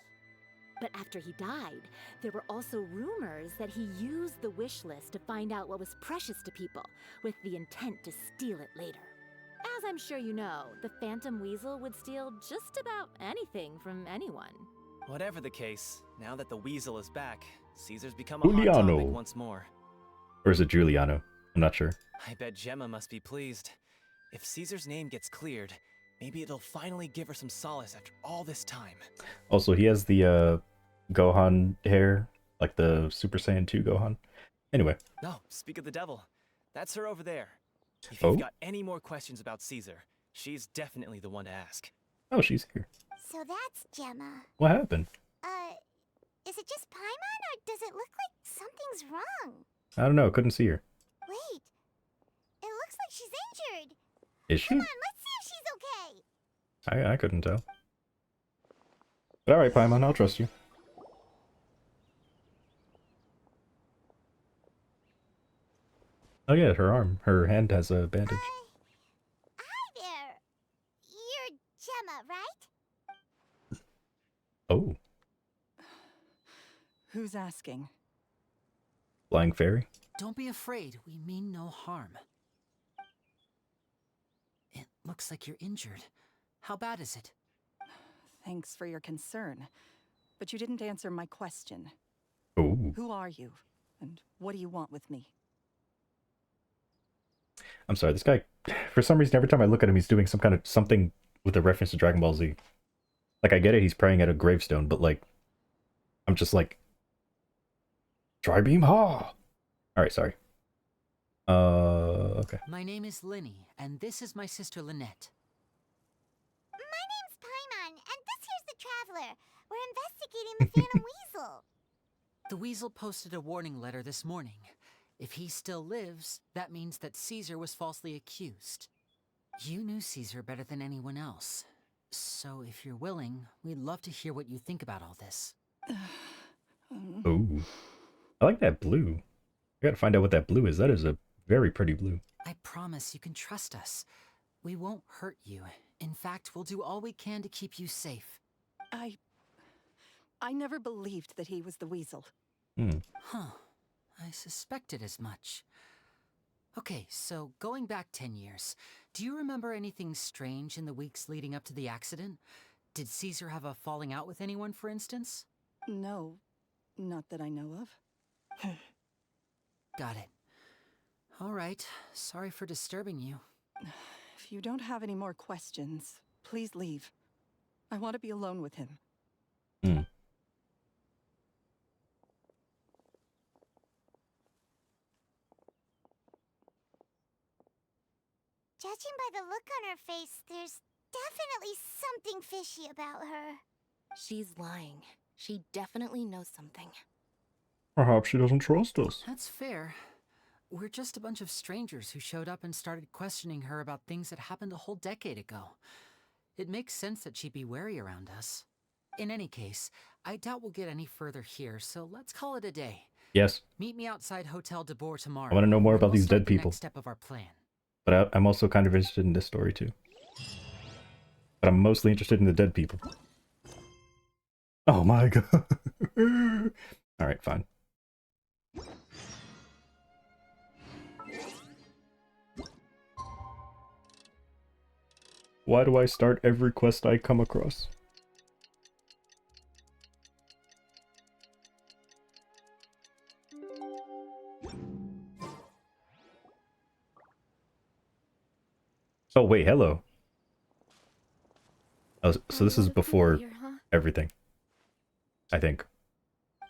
But after he died, there were also rumors that he used the wish list to find out what was precious to people, with the intent to steal it later. As I'm sure you know, the Phantom Weasel would steal just about anything from anyone. Whatever the case, now that the weasel is back, Caesar's become a hot Giuliano. topic once more. Or is it Giuliano? I'm not sure. I bet Gemma must be pleased. If Caesar's name gets cleared, maybe it'll finally give her some solace after all this time. Also, he has the Gohan hair, like the Super Saiyan 2 Gohan. Anyway. No, speak of the devil. That's her over there. If Oh? you've got any more questions about Caesar, she's definitely the one to ask. Oh, she's here. So that's Gemma. What happened? Is it just Paimon, or does it look like something's wrong? I don't know. Couldn't see her. Wait. It looks like she's injured. Is she? Come on, let's see if she's okay. I couldn't tell. But alright, Paimon, I'll trust you. Oh yeah, her hand has a bandage. Hi there. You're Gemma, right? Oh, Who's asking? flying fairy. Don't be afraid, we mean no harm. It looks like you're injured. How bad is it? Thanks for your concern, but you didn't answer my question. Oh. Who are you, and what do you want with me? I'm sorry, this guy, for some reason, every time I look at him, he's doing something with a reference to Dragon Ball Z. Like, I get it, he's praying at a gravestone, but like, I'm just like, Tri-beam ha! Alright, sorry. Okay. My name is Linny, and this is my sister Lynette. My name's Paimon, and this here's the Traveler. We're investigating the Phantom Weasel. The Weasel posted a warning letter this morning. If he still lives, that means that Caesar was falsely accused. You knew Caesar better than anyone else. So if you're willing, we'd love to hear what you think about all this. Oh. I like that blue. I gotta find out what that blue is. That is a very pretty blue. I promise you can trust us. We won't hurt you. In fact, we'll do all we can to keep you safe. I never believed that he was the Weasel. Huh. I suspected as much. Okay, so going back 10 years, do you remember anything strange in the weeks leading up to the accident? Did Caesar have a falling out with anyone, for instance? No, not that I know of. Got it. All right, sorry for disturbing you. If you don't have any more questions, please leave. I want to be alone with him. Judging by the look on her face, there's definitely something fishy about her. She's lying. She definitely knows something. Perhaps she doesn't trust us. That's fair. We're just a bunch of strangers who showed up and started questioning her about things that happened a whole decade ago. It makes sense that she'd be wary around us. In any case, I doubt we'll get any further here, so let's call it a day. Yes. Meet me outside Hotel de Boer tomorrow. I want to know more about We'll these start dead the people. next step of our plan. But I'm also kind of interested in this story too. But I'm mostly interested in the dead people. Oh my god. Alright, fine. Why do I start every quest I come across? Oh wait, hello. Oh, so this is before everything. I think.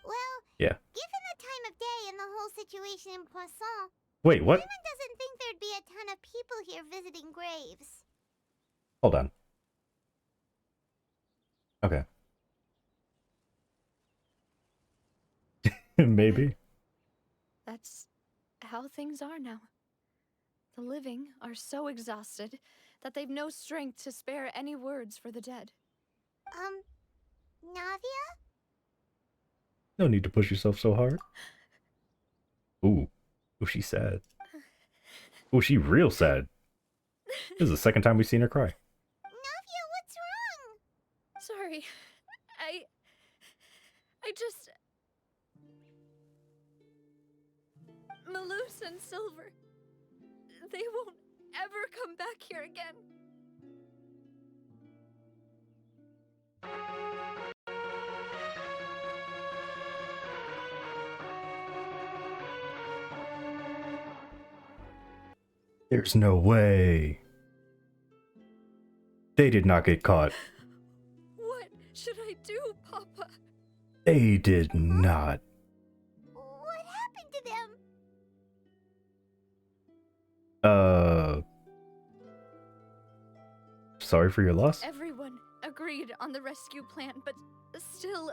Well, Yeah. given the time of day and the whole situation in Poisson, Wait, what? Paimon doesn't think there'd be a ton of people here visiting graves. Hold on. Okay. Maybe. That's how things are now. The living are so exhausted that they've no strength to spare any words for the dead. Navia? No need to push yourself so hard. Ooh. Ooh, she's sad. Ooh, she real sad. This is the second time we've seen her cry. Navia, what's wrong? Sorry. I just... Malus and Silver. They won't ever come back here again. There's no way. They did not get caught. What should I do, Papa? They did not. What happened to them? Sorry for your loss? Everyone agreed on the rescue plan, but still,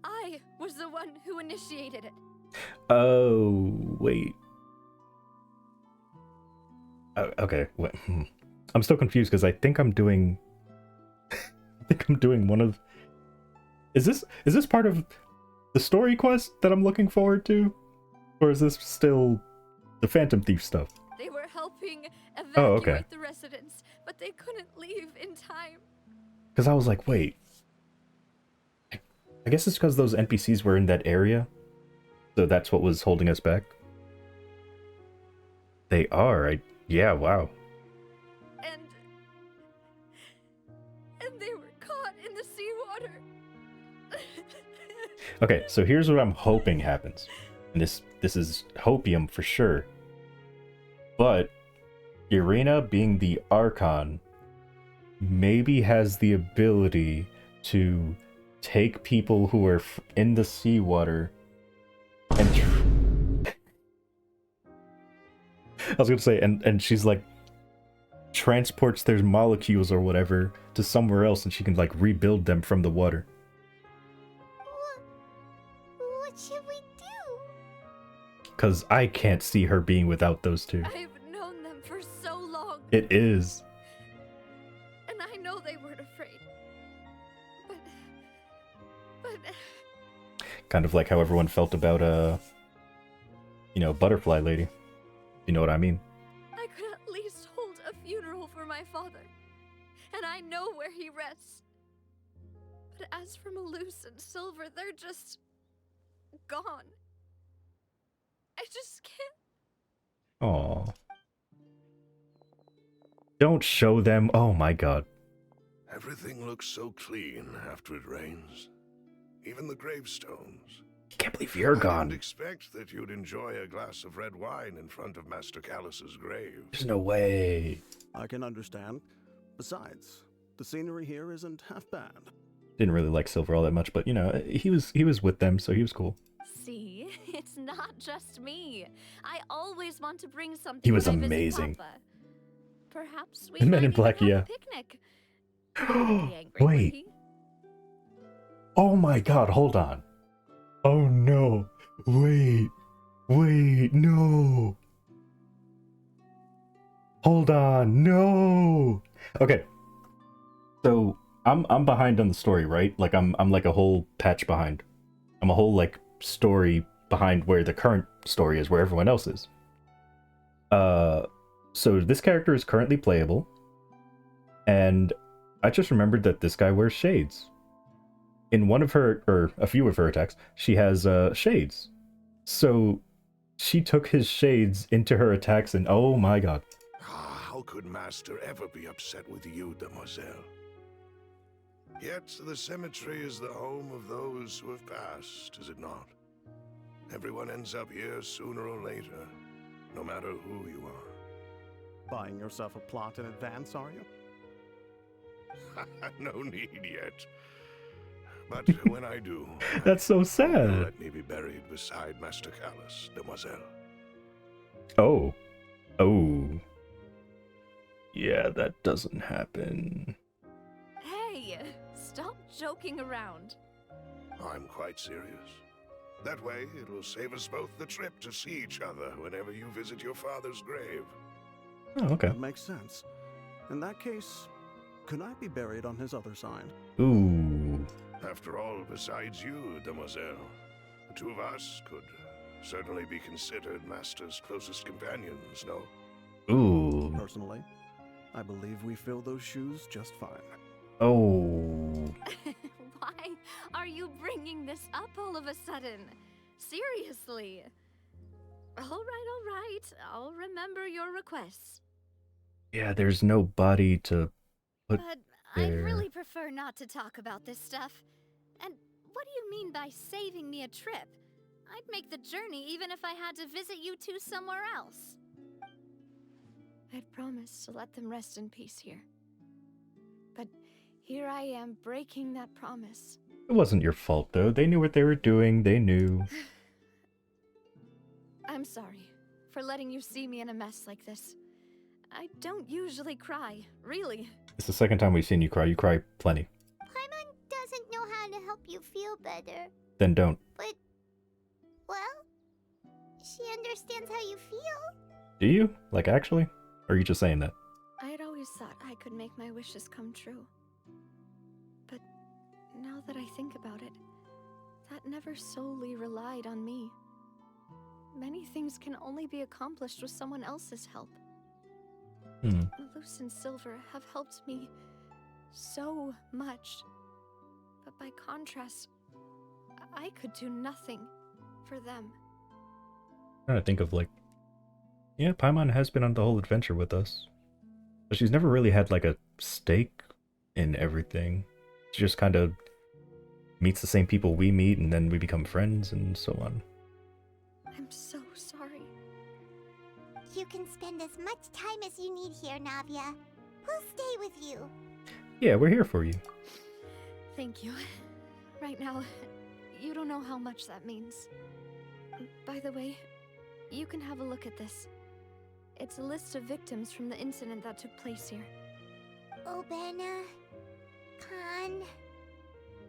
I was the one who initiated it. Oh, wait. Okay, wait. I'm still confused because I think I'm doing... one of... Is this part of the story quest that I'm looking forward to? Or is this still the Phantom Thief stuff? They were helping evacuate the residents, but they couldn't leave in time. Because I was like, wait. I guess it's because those NPCs were in that area. So that's what was holding us back. They are. Yeah, wow. And they were caught in the seawater. Okay, so here's what I'm hoping happens. And this is hopium for sure. But Irina, being the archon, maybe has the ability to take people who are in the seawater and I was gonna say, and she's like transports their molecules or whatever to somewhere else, and she can like rebuild them from the water. What should we do? Because I can't see her being without those two. I've known them for so long. It is. And I know they weren't afraid. But... Kind of like how everyone felt about, Butterfly Lady. You know what I mean? I could at least hold a funeral for my father. And I know where he rests. But as for Malus and Silver, they're just... gone. I just can't... Aww. Don't show them. Oh my god. Everything looks so clean after it rains. Even the gravestones. I can't believe you're I gone. didn't expect that you'd enjoy a glass of red wine in front of Master Callus's grave. There's no way. I can understand. Besides, the scenery here isn't half bad. Didn't really like Silver all that much, but he was with them, so he was cool. See, it's not just me. I always want to bring something. He was when I visit amazing. Papa. Perhaps we The Men might in Black, even have yeah. a picnic. He wouldn't be angry, would Wait. he? Oh my god, hold on. Oh no. Wait, no. Hold on, no. Okay. So I'm behind on the story, right? Like I'm like a whole patch behind. I'm a whole like story behind where the current story is, where everyone else is. So this character is currently playable, and I just remembered that this guy wears shades. In one of her, or a few of her attacks, she has shades. So she took his shades into her attacks, and oh my god. How could Master ever be upset with you, demoiselle? Yet the cemetery is the home of those who have passed, is it not? Everyone ends up here sooner or later, no matter who you are. Buying yourself a plot in advance, are you? No need yet. But when I do... That's so sad. Let me be buried beside Master Callus, demoiselle. Oh. Yeah, that doesn't happen. Hey, stop joking around. I'm quite serious. That way, it will save us both the trip to see each other whenever you visit your father's grave. Oh, okay. That makes sense. In that case, could I be buried on his other side? Ooh. After all, besides you, demoiselle, the two of us could certainly be considered Master's closest companions, no? Ooh. Personally, I believe we fill those shoes just fine. Oh. Why are you bringing this up all of a sudden? Seriously. All right. I'll remember your requests. Yeah, there's no body to put But there. I'd really prefer not to talk about this stuff. And what do you mean by saving me a trip? I'd make the journey even if I had to visit you two somewhere else. I'd promised to let them rest in peace here. But here I am breaking that promise. It wasn't your fault, though. They knew what they were doing. They knew. I'm sorry for letting you see me in a mess like this. I don't usually cry, really. It's the second time we've seen you cry. You cry plenty. Paimon doesn't know how to help you feel better. Then don't. But, well, she understands how you feel. Do you? Like, actually? Or are you just saying that? I'd always thought I could make my wishes come true. But now that I think about it, that never solely relied on me. Many things can only be accomplished with someone else's help. Malus and Silver have helped me so much. But by contrast, I could do nothing for them. I'm trying to think of, like... Yeah, Paimon has been on the whole adventure with us. But she's never really had, like, a stake in everything. She just kind of meets the same people we meet, and then we become friends, and so on. I'm so sorry. You can spend as much time as you need here, Navia. We'll stay with you. Yeah, we're here for you. Thank you. Right now, you don't know how much that means. By the way, you can have a look at this. It's a list of victims from the incident that took place here. Obena, Khan,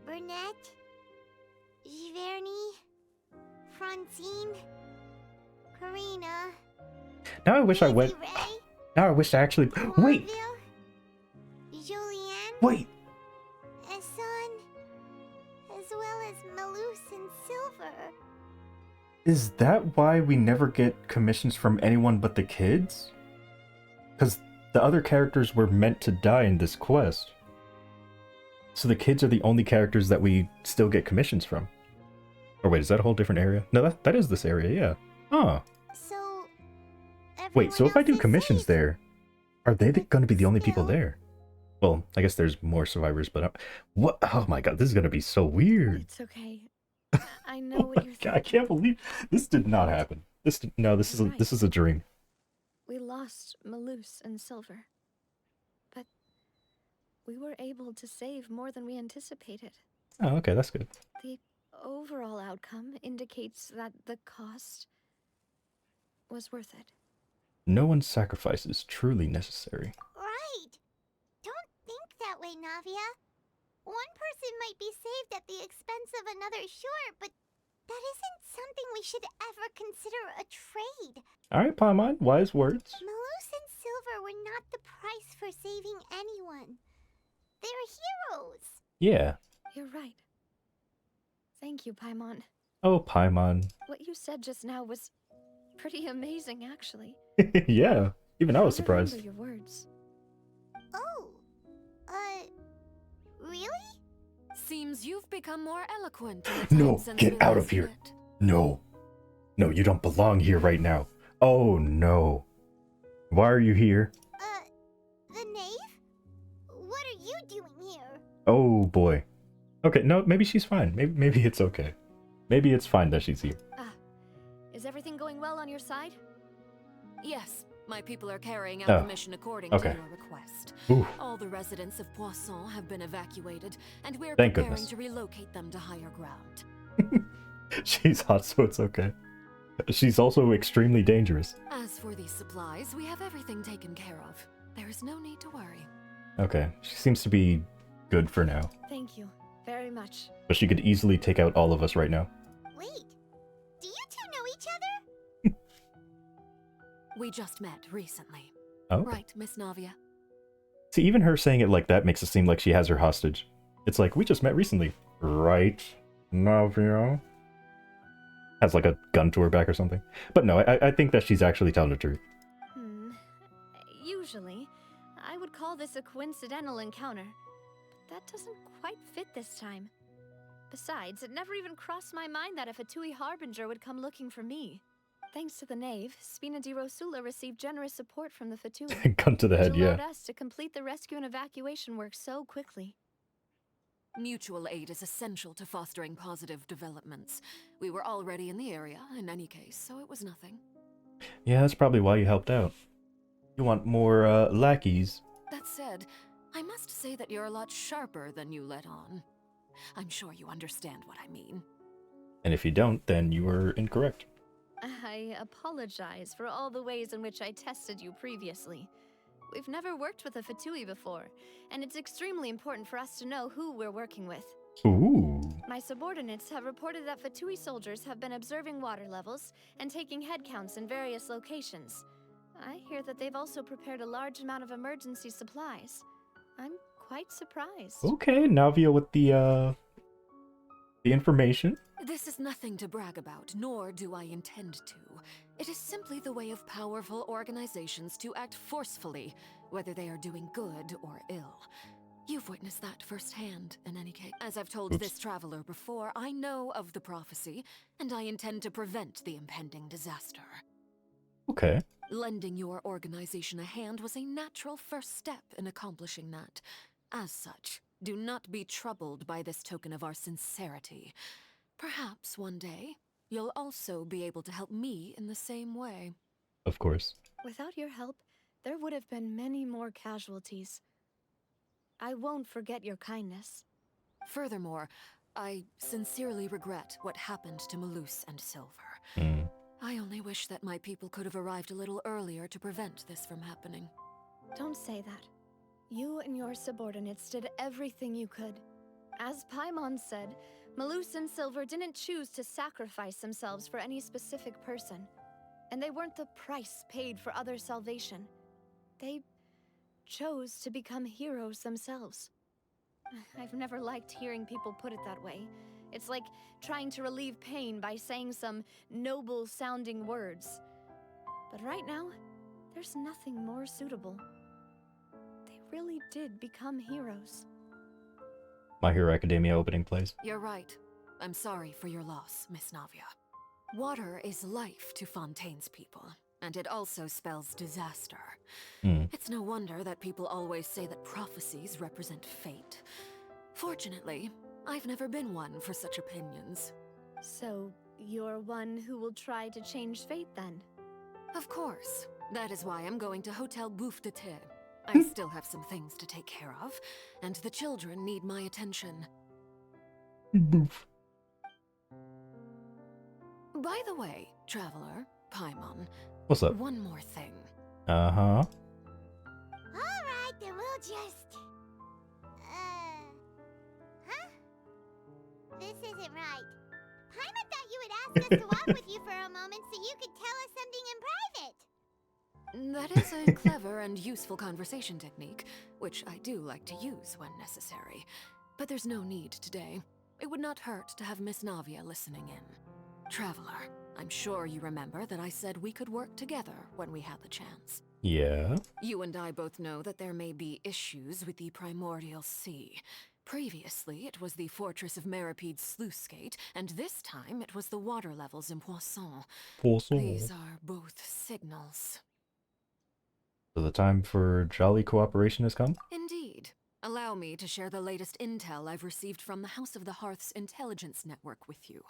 Burnett, Giverny, Francine, Karina. Now I wish I went... Now I wish I actually... Wait! Julianne, Wait! Eson, as well as Malus and Silver. Is that why we never get commissions from anyone but the kids? Because the other characters were meant to die in this quest. So the kids are the only characters that we still get commissions from. Or wait, is that a whole different area? No, that is this area, yeah. Huh. So, Wait, so if I do commissions there, are they going to be the only people there? Well, I guess there's more survivors, but... what? Oh my god, this is going to be so weird. It's okay. I know what you're thinking. I can't believe... This did not happen. This is a dream. We lost Malus and Silver. But we were able to save more than we anticipated. Oh, okay, that's good. The overall outcome indicates that the cost was worth it. No one's sacrifice is truly necessary. Right. Don't think that way, Navia. One person might be saved at the expense of another, sure, but that isn't something we should ever consider a trade. Alright, Paimon, wise words. Malus and Silver were not the price for saving anyone. They're heroes. Yeah. You're right. Thank you, Paimon. Oh, Paimon. What you said just now was pretty amazing, actually. Yeah, even I was I'll surprised. remember your words. Oh, really? Seems you've become more eloquent. in the No, time since get we out last of here. met. No. No, you don't belong here right now. Oh, no. Why are you here? The knave? What are you doing here? Oh, boy. Okay, no, maybe she's fine. Maybe it's okay. Maybe it's fine that she's here. Is everything going well on your side? Yes, my people are carrying out Oh, the mission according okay. to your request. Oof. All the residents of Poisson have been evacuated, and we're Thank preparing goodness. to relocate them to higher ground. She's hot, so it's okay. She's also extremely dangerous. As for these supplies, we have everything taken care of. There is no need to worry. Okay, she seems to be good for now. Thank you very much. But she could easily take out all of us right now. Wait, We just met recently. Oh. Right, Miss Navia? See, even her saying it like that makes it seem like she has her hostage. It's like, we just met recently. Right, Navia? Has like a gun to her back or something. But no, I think that she's actually telling the truth. Usually, I would call this a coincidental encounter. But that doesn't quite fit this time. Besides, it never even crossed my mind that a Fatui Harbinger would come looking for me. Thanks to the Knave, Spina di Rosula received generous support from the Fatui. Gun to the head, which allowed yeah. us to complete the rescue and evacuation work so quickly. Mutual aid is essential to fostering positive developments. We were already in the area, in any case, so it was nothing. Yeah, that's probably why you helped out. You want more, lackeys. That said, I must say that you're a lot sharper than you let on. I'm sure you understand what I mean. And if you don't, then you were incorrect. I apologize for all the ways in which I tested you previously. We've never worked with a Fatui before, and it's extremely important for us to know who we're working with. Ooh. My subordinates have reported that Fatui soldiers have been observing water levels and taking head counts in various locations. I hear that they've also prepared a large amount of emergency supplies. I'm quite surprised. Okay, Navia with the information. This is nothing to brag about, nor do I intend to. It is simply the way of powerful organizations to act forcefully, whether they are doing good or ill. You've witnessed that firsthand, in any case. As I've told this traveler before, I know of the prophecy, and I intend to prevent the impending disaster. Okay. Lending your organization a hand was a natural first step in accomplishing that. As such, do not be troubled by this token of our sincerity. Perhaps one day, you'll also be able to help me in the same way. Of course. Without your help, there would have been many more casualties. I won't forget your kindness. Furthermore, I sincerely regret what happened to Malus and Silver. I only wish that my people could have arrived a little earlier to prevent this from happening. Don't say that. You and your subordinates did everything you could. As Paimon said, Malus and Silver didn't choose to sacrifice themselves for any specific person. And they weren't the price paid for other salvation. They chose to become heroes themselves. I've never liked hearing people put it that way. It's like trying to relieve pain by saying some noble-sounding words. But right now, there's nothing more suitable. They really did become heroes. My Hero Academia opening plays. You're right. I'm sorry for your loss, Miss Navia. Water is life to Fontaine's people, and it also spells disaster. It's no wonder that people always say that prophecies represent fate. Fortunately, I've never been one for such opinions. So, you're one who will try to change fate, then? Of course. That is why I'm going to Hotel Bouffe de Thé. I still have some things to take care of, and the children need my attention. By the way, Traveler, Paimon. What's up? One more thing. Uh-huh. Alright, then we'll just... Huh? This isn't right. Paimon thought you would ask us to walk with you for a moment so you could tell us something in private. That is a clever and useful conversation technique, which I do like to use when necessary. But there's no need today. It would not hurt to have Miss Navia listening in. Traveler, I'm sure you remember that I said we could work together when we had the chance. Yeah? You and I both know that there may be issues with the Primordial Sea. Previously, it was the Fortress of Meripede's sluice gate, and this time it was the water levels in Poisson. These are both signals. So the time for jolly cooperation has come? Indeed. Allow me to share the latest intel I've received from the House of the Hearth's intelligence network with you.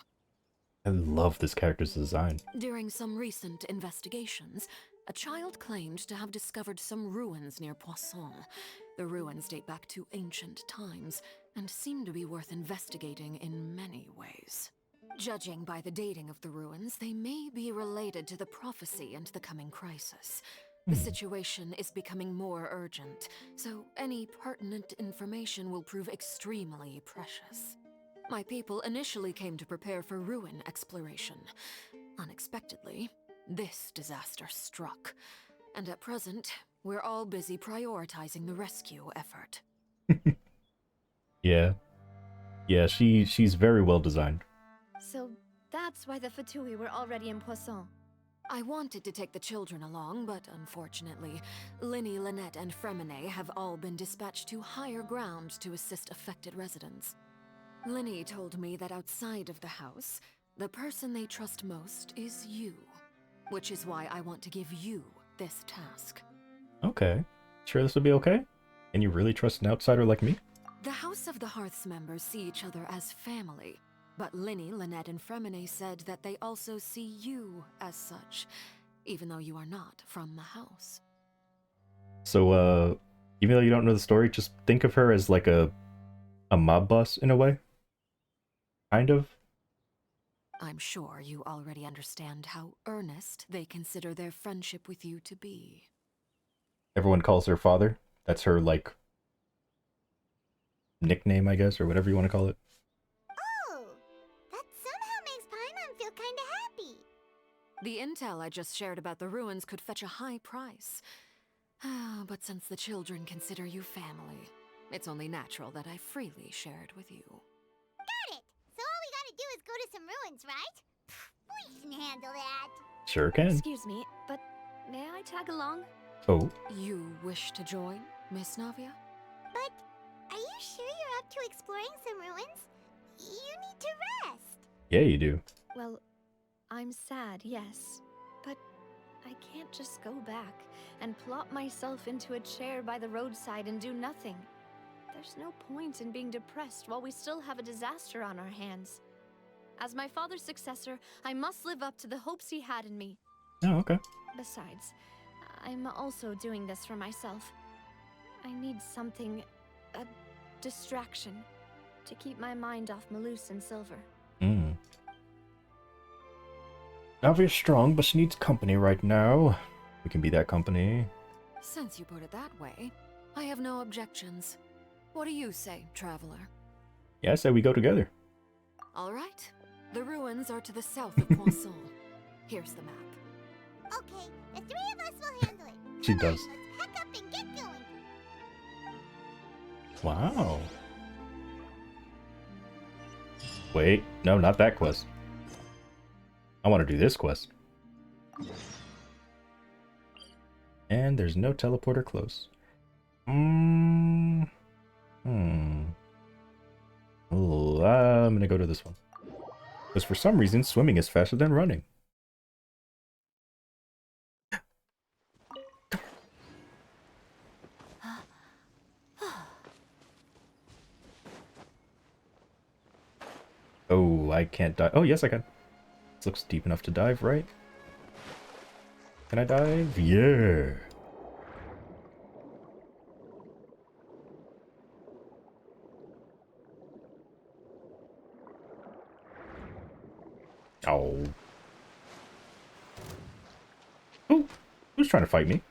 I love this character's design. During some recent investigations, a child claimed to have discovered some ruins near Poisson. The ruins date back to ancient times, and seem to be worth investigating in many ways. Judging by the dating of the ruins, they may be related to the prophecy and the coming crisis. The situation is becoming more urgent, so any pertinent information will prove extremely precious. My people initially came to prepare for ruin exploration. Unexpectedly, this disaster struck. And at present, we're all busy prioritizing the rescue effort. Yeah. Yeah, she's very well designed. So that's why the Fatui were already in Poisson. I wanted to take the children along, but unfortunately, Linny, Lynette, and Fremine have all been dispatched to higher ground to assist affected residents. Linny told me that outside of the house, the person they trust most is you, which is why I want to give you this task. Okay. Sure this will be okay? Can you really trust an outsider like me? The House of the Hearth's members see each other as family, but Linny, Lynette, and Fremine said that they also see you as such, even though you are not from the house. So, even though you don't know the story, just think of her as like a mob boss in a way. Kind of. I'm sure you already understand how earnest they consider their friendship with you to be. Everyone calls her father. That's her, like, nickname, I guess, or whatever you want to call it. Oh, that somehow makes Paimon feel kinda happy. The intel I just shared about the ruins could fetch a high price. But since the children consider you family, it's only natural that I freely share it with you. Got it! So all we gotta do is go to some ruins, right? We can handle that. Sure can. Excuse me, but may I tag along? Oh. You wish to join, Miss Navia? But are you sure you're up to exploring some ruins? You need to rest. Yeah, you do. Well, I'm sad, yes. But I can't just go back and plop myself into a chair by the roadside and do nothing. There's no point in being depressed while we still have a disaster on our hands. As my father's successor, I must live up to the hopes he had in me. Oh, okay. Besides, I'm also doing this for myself. I need something, a distraction, to keep my mind off Malus and Silver. Navia's strong, but she needs company right now. We can be that company. Since you put it that way, I have no objections. What do you say, traveler? Yeah, I say we go together. All right. The ruins are to the south of Poisson. Here's the map. Okay, the three of us will handle it. She Come does. On, let's pack up and get going. Wow. Wait, no, not that quest. I want to do this quest. And there's no teleporter close. Oh, I'm gonna go to this one. Because for some reason, swimming is faster than running. Oh, I can't dive. Oh, yes, I can. This looks deep enough to dive, right? Can I dive? Yeah. Oh. Oh, who's trying to fight me?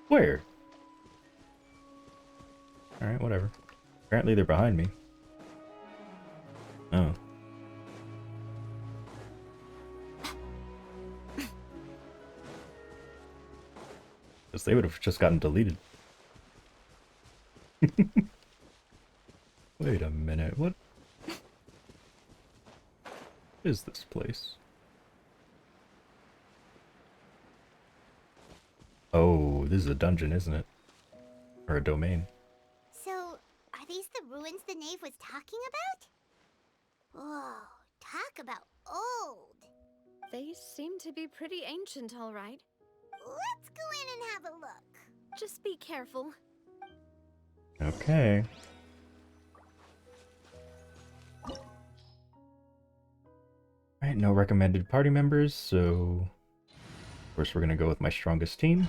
Where? Alright, whatever. Apparently they're behind me. Oh. Because they would have just gotten deleted. Wait a minute, what is this place? Oh, this is a dungeon, isn't it? Or a domain. So, are these the ruins the knave was talking about? Whoa, talk about old. They seem to be pretty ancient, all right. Let's go in and have a look. Just be careful. Okay. Alright, no recommended party members, so of course we're gonna go with my strongest team.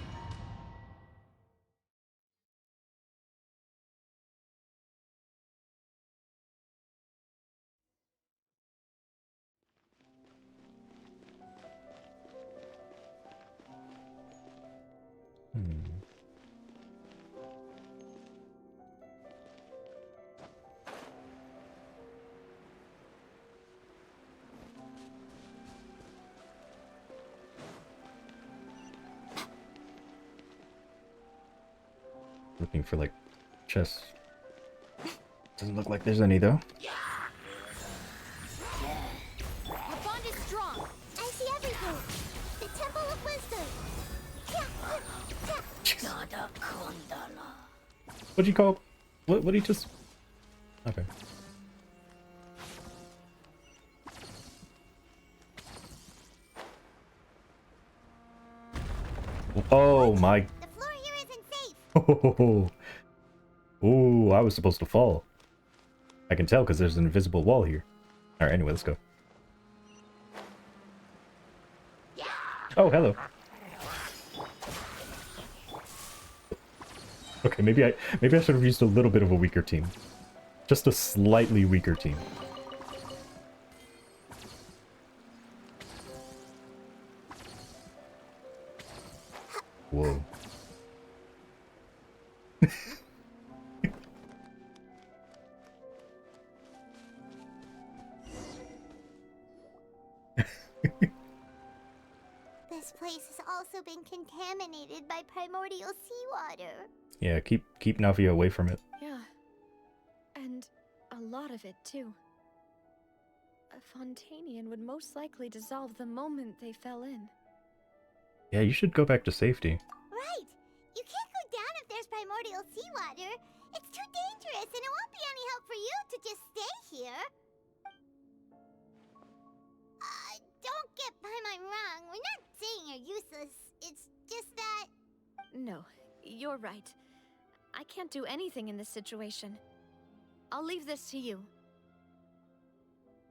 Looking for like chests. Doesn't look like there's any though. Our bond is strong. I see everything. The Temple of Wisdom. What'd you call? What did he just? Okay. Oh my. The floor here isn't safe. Oh, ooh, I was supposed to fall. I can tell because there's an invisible wall here. Alright, anyway, let's go. Oh, hello. Okay, maybe I should have used a little bit of a weaker team. Just a slightly weaker team. Whoa. This place has also been contaminated by primordial seawater. Yeah, keep Navia away from it. Yeah. And a lot of it, too. A Fontanian would most likely dissolve the moment they fell in. Yeah, you should go back to safety. Right! You can't go down if there's primordial seawater. It's too dangerous, and it won't be any help for you to just stay here. Don't get by my wrong. We're not saying you're useless. It's just that... No, you're right. I can't do anything in this situation. I'll leave this to you.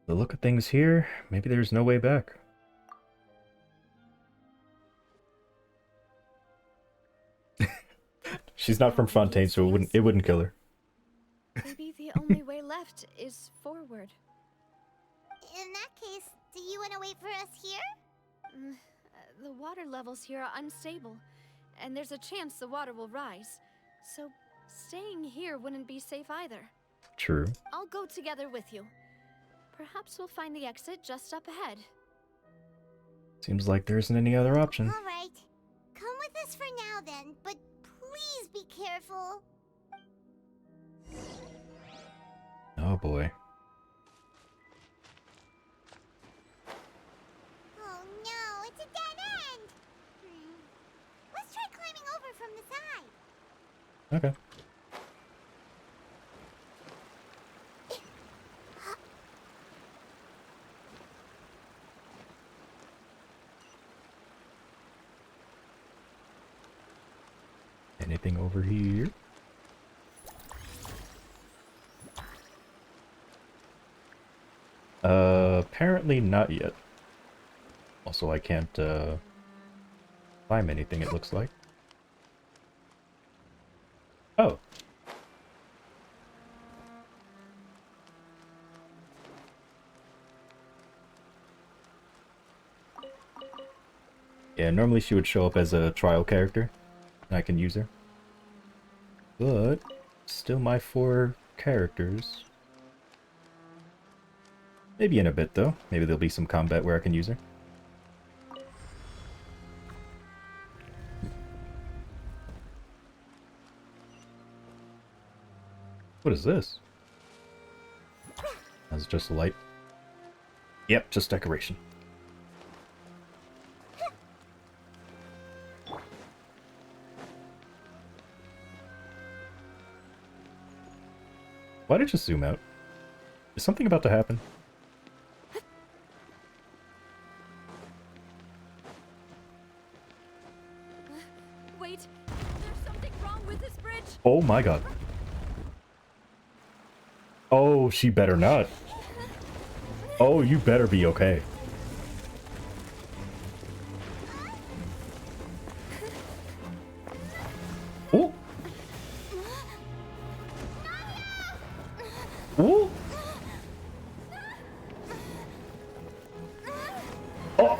The look of things here, maybe there's no way back. She's not from Fontaine, so it wouldn't kill her. Maybe the only way left is forward. In that case, do you want to wait for us here? The water levels here are unstable, and there's a chance the water will rise. So staying here wouldn't be safe either. True. I'll go together with you. Perhaps we'll find the exit just up ahead. Seems like there isn't any other option. All right. Come with us for now then, but please be careful. Oh boy. Oh no, it's a dead end! Let's try climbing over from the side. Okay. Anything over here? Apparently not yet. Also, I can't, climb anything, it looks like. Oh. Yeah, normally she would show up as a trial character, and I can use her. But, still my 4 characters. Maybe in a bit, though. Maybe there'll be some combat where I can use her. What is this? That's just a light. Yep, just decoration. Why did you zoom out? Is something about to happen? Wait, there's something wrong with this bridge. Oh my god. Oh, she better not. Oh, you better be okay. Oh. Oh. Oh.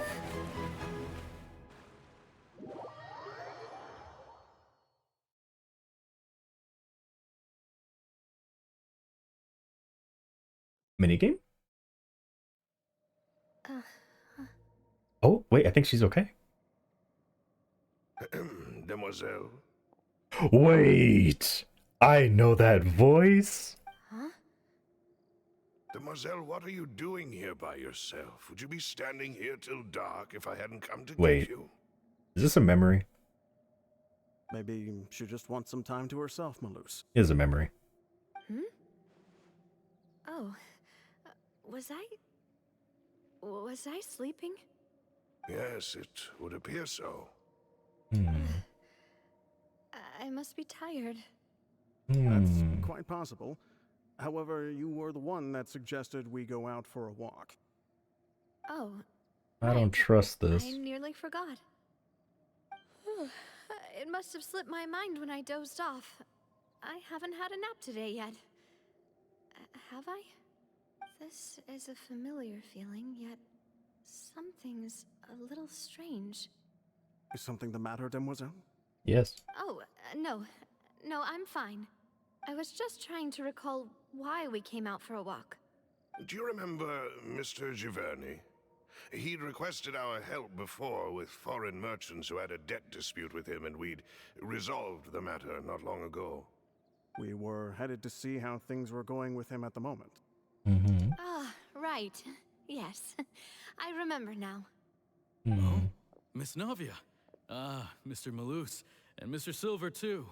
Minigame? Oh, wait, I think she's okay. Demoiselle. Wait! I know that voice! Huh? Demoiselle, what are you doing here by yourself? Would you be standing here till dark if I hadn't come to Wait. get you? Is this a memory? Maybe she just wants some time to herself, Malus. It is a memory. Hmm? Oh. Was I sleeping? Yes, it would appear so. I must be tired. That's quite possible. However, you were the one that suggested we go out for a walk. Oh. I don't trust this. I nearly forgot. It must have slipped my mind when I dozed off. I haven't had a nap today yet. Have I? This is a familiar feeling, yet something's a little strange. Is something the matter, Demoiselle? Yes. Oh, no. No, I'm fine. I was just trying to recall why we came out for a walk. Do you remember Mr. Giverny? He'd requested our help before with foreign merchants who had a debt dispute with him, and we'd resolved the matter not long ago. We were headed to see how things were going with him at the moment. Ah, right. Yes. I remember now. Oh, Miss Navia. Ah, Mr. Malus. And Mr. Silver, too.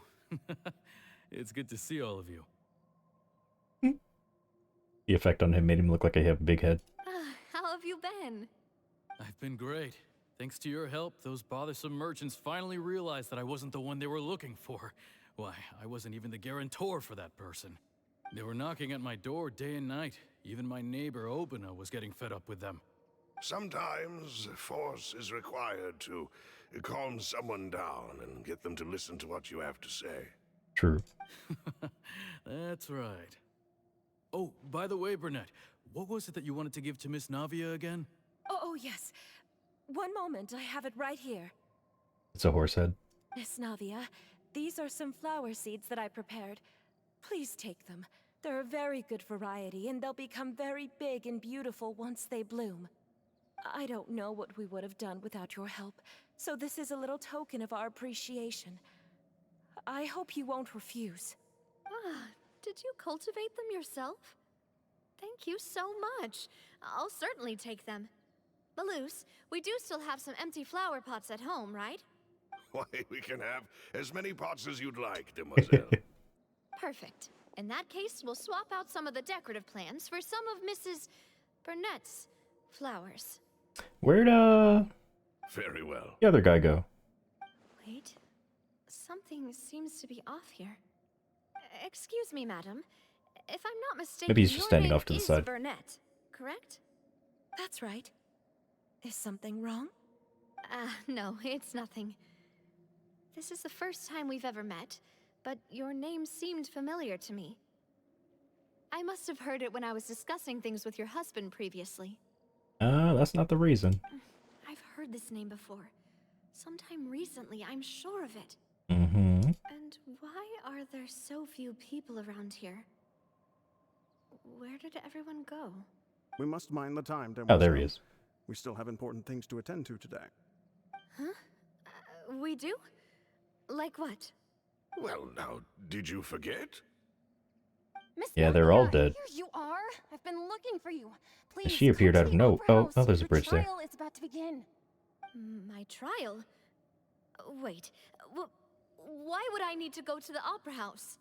It's good to see all of you. The effect on him made him look like I have a big head. How have you been? I've been great. Thanks to your help, those bothersome merchants finally realized that I wasn't the one they were looking for. Why, I wasn't even the guarantor for that person. They were knocking at my door day and night. Even my neighbor Obina was getting fed up with them. Sometimes force is required to calm someone down and get them to listen to what you have to say. True. That's right. Oh, by the way, Burnett, what was it that you wanted to give to Miss Navia again? Oh, yes. One moment, I have it right here. It's a horse head. Miss Navia, these are some flower seeds that I prepared. Please take them. They're a very good variety, and they'll become very big and beautiful once they bloom. I don't know what we would have done without your help, so this is a little token of our appreciation. I hope you won't refuse. Ah, did you cultivate them yourself? Thank you so much. I'll certainly take them. Malus, we do still have some empty flower pots at home, right? Why, we can have as many pots as you'd like, Demoiselle. Perfect. In that case, we'll swap out some of the decorative plants for some of Mrs. Burnett's flowers. Where'd, Very well. the other guy go? Wait. Something seems to be off here. Excuse me, madam. If I'm not mistaken, Maybe he's just your standing name off to the is side. Burnett, correct? That's right. Is something wrong? No, it's nothing. This is the first time we've ever met, but your name seemed familiar to me. I must have heard it when I was discussing things with your husband previously. That's not the reason. I've heard this name before. Sometime recently, I'm sure of it. And why are there so few people around here? Where did everyone go? We must mind the time, Oh, there he Demoiselle. is. We still have important things to attend to today. Huh? We do? Like what? Well, now, did you forget? Miss Yeah, they're all dead. Here you are. I've been looking for you. Please, She appeared come out to of the no. Opera Oh, House. there's a Your bridge there. trial is about to begin. My trial? Wait, why would I need to go to the opera house?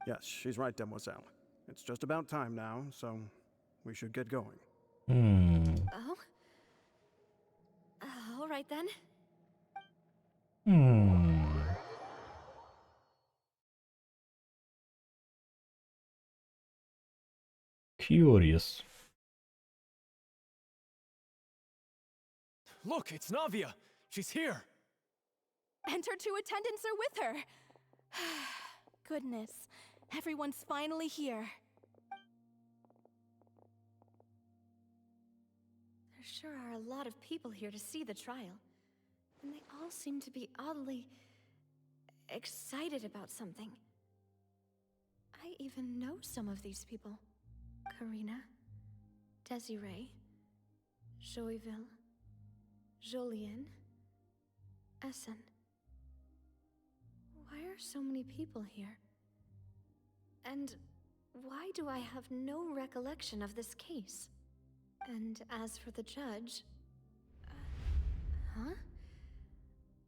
Yes, she's right, Demoiselle. It's just about time now, so we should get going. Oh? All right then. Curious. Look, it's Navia. She's here. And her two attendants are with her. Goodness, everyone's finally here. There sure are a lot of people here to see the trial. And they all seem to be oddly excited about something. I even know some of these people. Karina, Desiree, Joyville, Jolien, Essen. Why are so many people here? And why do I have no recollection of this case? And as for the judge... huh?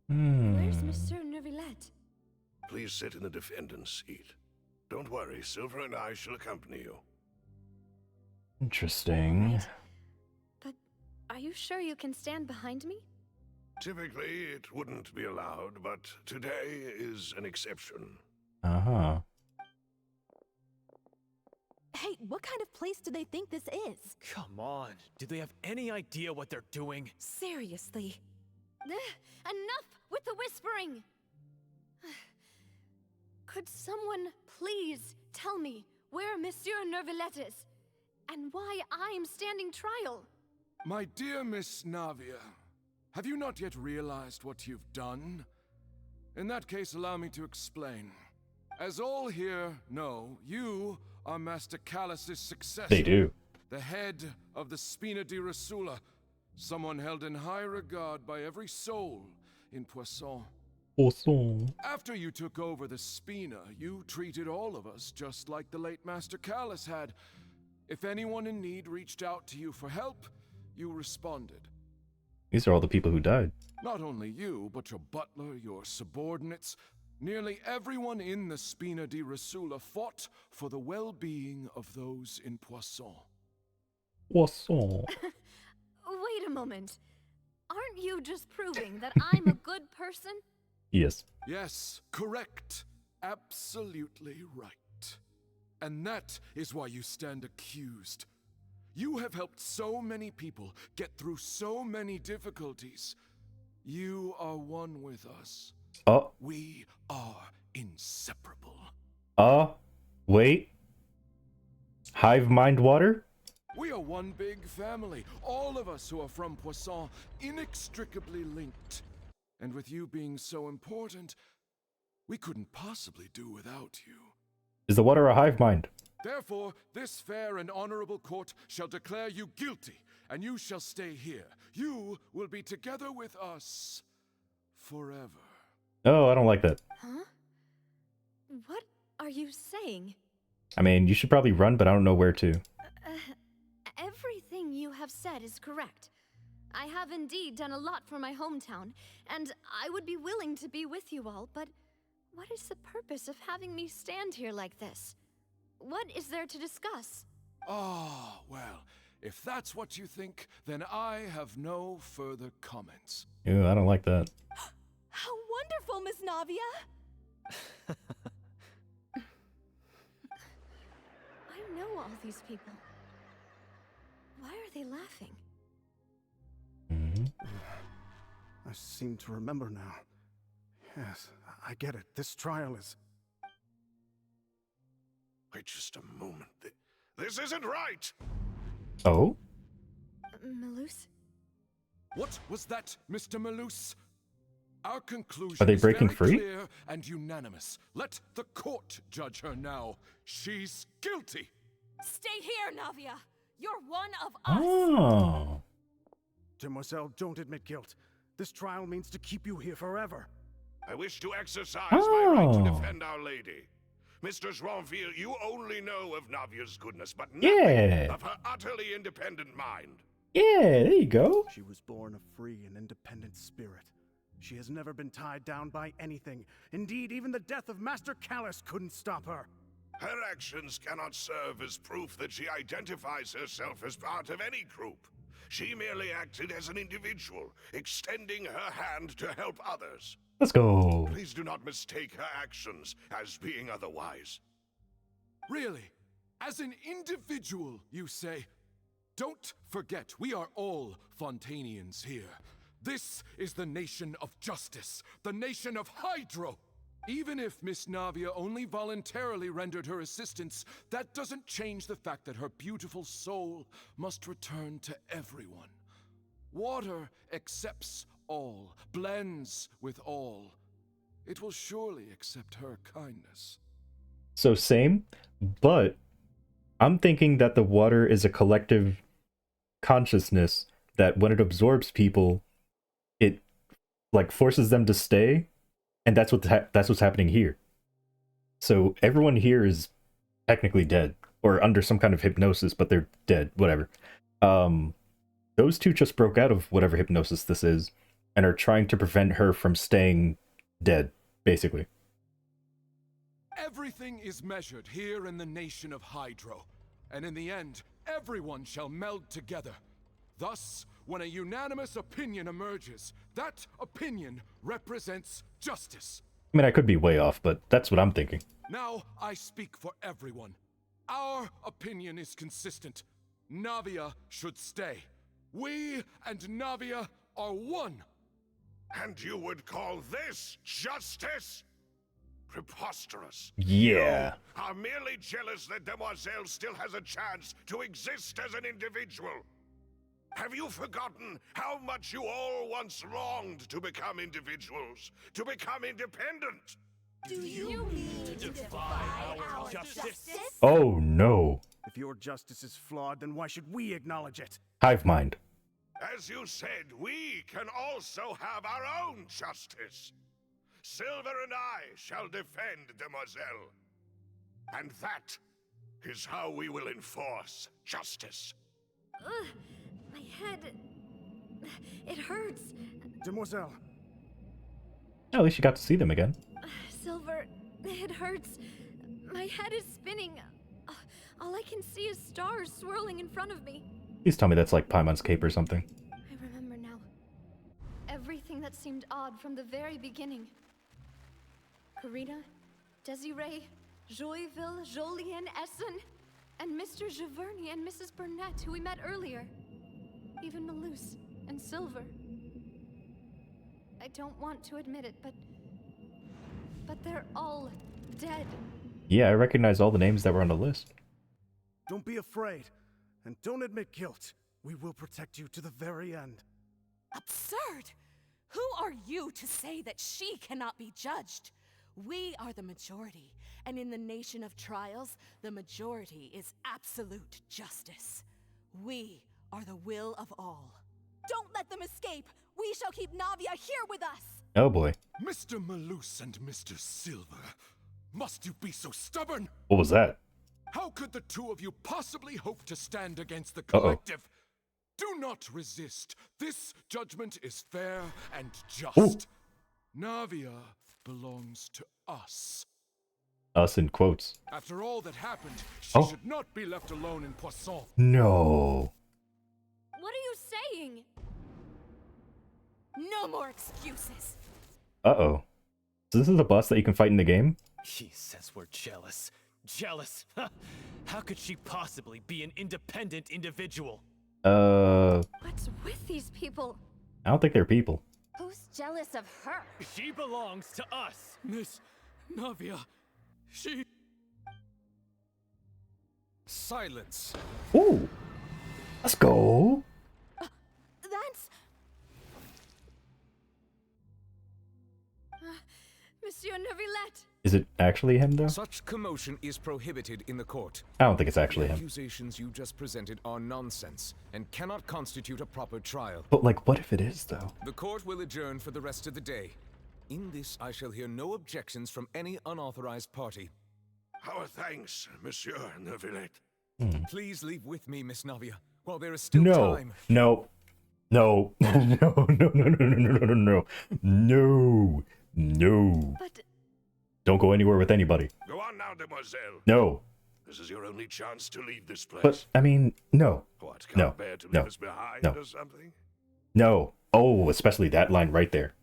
Where's Monsieur Neuvillette? Please sit in the defendant's seat. Don't worry, Silver and I shall accompany you. Interesting. But are you sure you can stand behind me? Typically, it wouldn't be allowed, but today is an exception. Uh-huh. Hey, what kind of place do they think this is? Come on. Do they have any idea what they're doing? Seriously. Enough with the whispering! Could someone please tell me where Monsieur Neuvillette is? And why I'm standing trial? My dear Miss Navia, have you not yet realized what you've done? In that case, allow me to explain. As all here know, you are Master Callus's successor. They do. The head of the Spina di Rasula, someone held in high regard by every soul in Poisson. Awesome. After you took over the Spina, you treated all of us just like the late Master Callus had. If anyone in need reached out to you for help, you responded. These are all the people who died. Not only you, but your butler, your subordinates, nearly everyone in the Spina di Rasula fought for the well-being of those in Poisson. Poisson. Wait a moment. Aren't you just proving that I'm a good person? Yes. Yes, correct. Absolutely right. And that is why you stand accused. You have helped so many people get through so many difficulties. You are one with us. Oh. We are inseparable. Wait. Hive mind water? We are one big family. All of us who are from Poisson, inextricably linked. And with you being so important, we couldn't possibly do without you. Is the water a hive mind? Therefore, this fair and honorable court shall declare you guilty, and you shall stay here. You will be together with us forever. Oh, I don't like that. Huh? What are you saying? I mean, you should probably run, but I don't know where to. Everything you have said is correct. I have indeed done a lot for my hometown, and I would be willing to be with you all, but what is the purpose of having me stand here like this? What is there to discuss? Ah, well, if that's what you think, then I have no further comments. Ew, I don't like that. How wonderful, Miss Navia! I know all these people. Why are they laughing? I seem to remember now. Yes, I get it. This trial is... Wait just a moment. This isn't right! Oh? Malus? What was that, Mr. Malus? Our conclusion Are they is breaking very free? clear and unanimous. Let the court judge her now. She's guilty. Stay here, Navia. You're one of us. Oh. Demoiselle, don't admit guilt. This trial means to keep you here forever. I wish to exercise my right to Oh. defend Our Lady. Mr. Joinville, you only know of Navia's goodness, but nothing Yeah. of her utterly independent mind. Yeah, there you go. She was born a free and independent spirit. She has never been tied down by anything. Indeed, even the death of Master Callus couldn't stop her. Her actions cannot serve as proof that she identifies herself as part of any group. She merely acted as an individual, extending her hand to help others. Let's go. Please do not mistake her actions as being otherwise. Really? As an individual, you say? Don't forget, we are all Fontanians here. This is the nation of justice, the nation of Hydro. Even if Miss Navia only voluntarily rendered her assistance, that doesn't change the fact that her beautiful soul must return to everyone. Water accepts all, blends with all. It will surely accept her kindness. So same, but I'm thinking that the water is a collective consciousness that when it absorbs people, it like forces them to stay. And that's that's what's happening here. So everyone here is technically dead, or under some kind of hypnosis, but they're dead, whatever. Those two just broke out of whatever hypnosis this is, and are trying to prevent her from staying dead, basically. Everything is measured here in the nation of Hydro, and in the end, everyone shall meld together. Thus, when a unanimous opinion emerges, that opinion represents justice. I mean, I could be way off, but that's what I'm thinking. Now I speak for everyone. Our opinion is consistent. Navia should stay. We and Navia are one. And you would call this justice? Preposterous. Yeah. You are merely jealous that Demoiselle still has a chance to exist as an individual. Have you forgotten how much you all once longed to become individuals, to become independent? Do you mean to defy our justice? Oh no. If your justice is flawed, then why should we acknowledge it? Hive mind. As you said, we can also have our own justice. Silver and I shall defend Demoiselle. And that is how we will enforce justice. My head... It hurts. Demoiselle. At least you got to see them again. Silver, it hurts. My head is spinning. All I can see is stars swirling in front of me. Please tell me that's like Paimon's cape or something. I remember now. Everything that seemed odd from the very beginning. Karina, Desiree, Joyville, Jolien, Essen, and Mr. Giverny and Mrs. Burnett, who we met earlier. Even Malus and Silver. I don't want to admit it, but they're all dead. Yeah, I recognize all the names that were on the list. Don't be afraid, and don't admit guilt. We will protect you to the very end. Absurd! Who are you to say that she cannot be judged? We are the majority, and in the nation of trials, the majority is absolute justice. We are the will of all. Don't let them escape! We shall keep Navia here with us! Oh boy. Mr. Malus and Mr. Silver, must you be so stubborn? What was that? How could the two of you possibly hope to stand against the collective? Do not resist. This judgment is fair and just. Ooh. Navia belongs to us. Us in quotes. After all that happened, she should not be left alone in Poisson. No. What are you saying? No more excuses. Uh-oh. So this is a boss that you can fight in the game? He says we're jealous. Jealous? How could she possibly be an independent individual? What's with these people? I don't think they're people. Who's jealous of her? She belongs to us. Miss Navia, she... Silence. Ooh. Let's go. That's... Monsieur Neuvillette! Is it actually him, though? Such commotion is prohibited in the court. I don't think it's actually The him. accusations you just presented are nonsense and cannot constitute a proper trial. But, like, what if it is, though? The court will adjourn for the rest of the day. In this, I shall hear no objections from any unauthorized party. Our thanks, Monsieur Neuvillette. Please leave with me, Miss Navia, while there is still time. No. No. No. No. No. No. No. No. No. No. No. No. But... Don't go anywhere with anybody. Go on now, Demoiselle. No. This is your only chance to leave this place. But, I mean, no. What, No. can't bear to leave No. us behind No. or something? No. Oh, especially that line right there.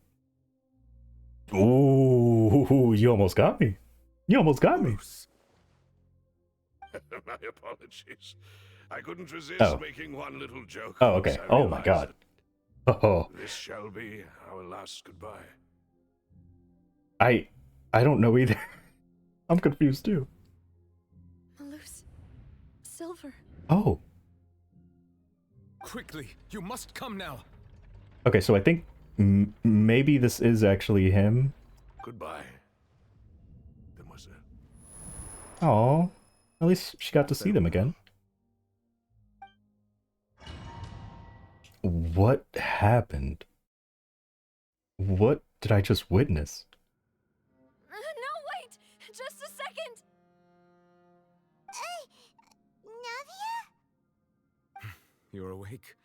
Ooh, you almost got me. You almost got me. My apologies. I couldn't resist making one little joke. Oh, okay. once I Oh, my God. Oh. This shall be our last goodbye. I don't know either. I'm confused too. Malus. Silver. Oh. Quickly, you must come now. Okay, so I think maybe this is actually him. Goodbye, Demoiselle. Oh, at least she got to see them again. What happened? What did I just witness? you're awake.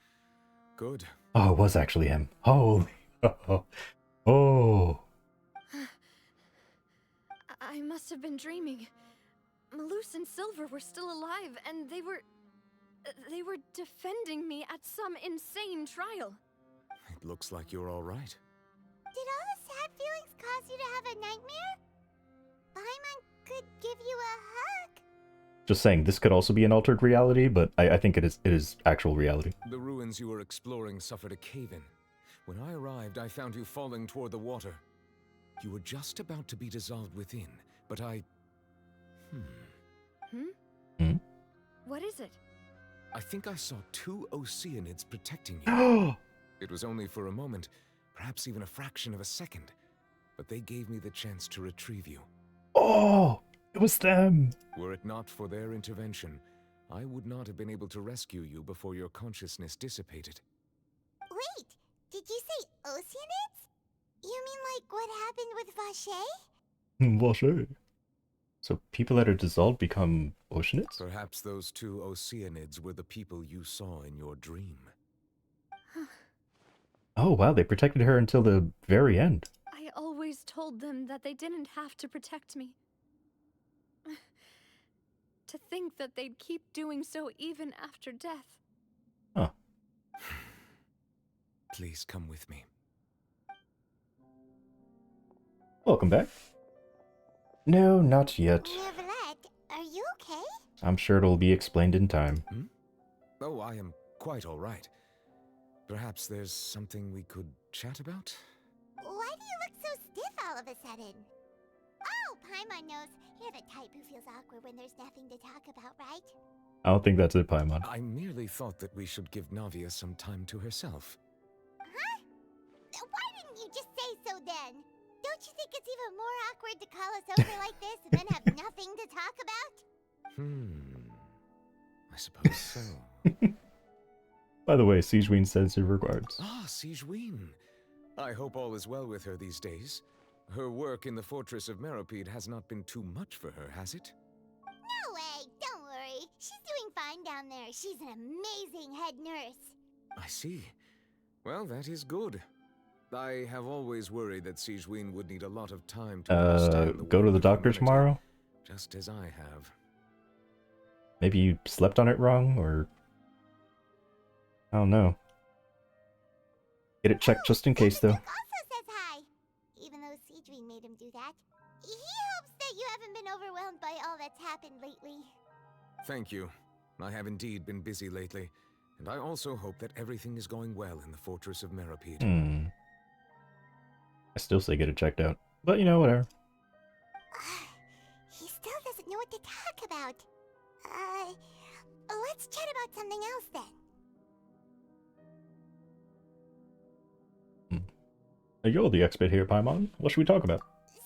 Good. Oh, it was actually him. Holy. Oh. I must have been dreaming. Malus and Silver were still alive, and they were defending me at some insane trial. It looks like you're all right. Did all the sad feelings cause you to have a nightmare? Paimon could give you a hug. Just saying, this could also be an altered reality, but I think it is actual reality. The ruins you were exploring suffered a cave-in. When I arrived, I found you falling toward the water. You were just about to be dissolved within, but I... What is it? I think I saw 2 Oceanids protecting you. It was only for a moment, perhaps even a fraction of a second, but they gave me the chance to retrieve you. Oh, it was them. Were it not for their intervention, I would not have been able to rescue you before your consciousness dissipated. Wait, did you say Oceanids? You mean like what happened with Vache? Vache. So people that are dissolved become Oceanids? Perhaps those 2 Oceanids were the people you saw in your dream. Oh wow, they protected her until the very end. I always told them that they didn't have to protect me. To think that they'd keep doing so even after death. Huh. Please come with me. Welcome back. No, not yet. Neverlet, are you okay? I'm sure it'll be explained in time. Oh, I am quite all right. Perhaps there's something we could chat about? Why do you look so stiff all of a sudden? Oh, Paimon knows. You're the type who feels awkward when there's nothing to talk about, right? I don't think that's it, Paimon. I merely thought that we should give Navia some time to herself. Huh? Why didn't you just say so then? Don't you think it's even more awkward to call us over like this and then have nothing to talk about? I suppose so. By the way, Sigewin sends her regards. Ah, Sigewin. I hope all is well with her these days. Her work in the fortress of Meropide has not been too much for her, has it? No way, don't worry. She's doing fine down there. She's an amazing head nurse. I see. Well, that is good. I have always worried that Sigewin would need a lot of time to understand the go to the doctor tomorrow? Just as I have. Maybe you slept on it wrong, or... I don't know. Get it checked just in case, though. Also says hi. Even though Sigewin made him do that. He hopes that you haven't been overwhelmed by all that's happened lately. Thank you. I have indeed been busy lately, and I also hope that everything is going well in the fortress of Meropide. I still say get it checked out. But, you know, whatever. He still doesn't know what to talk about. Let's chat about something else then. You're the expert here, Paimon. What should we talk about? So,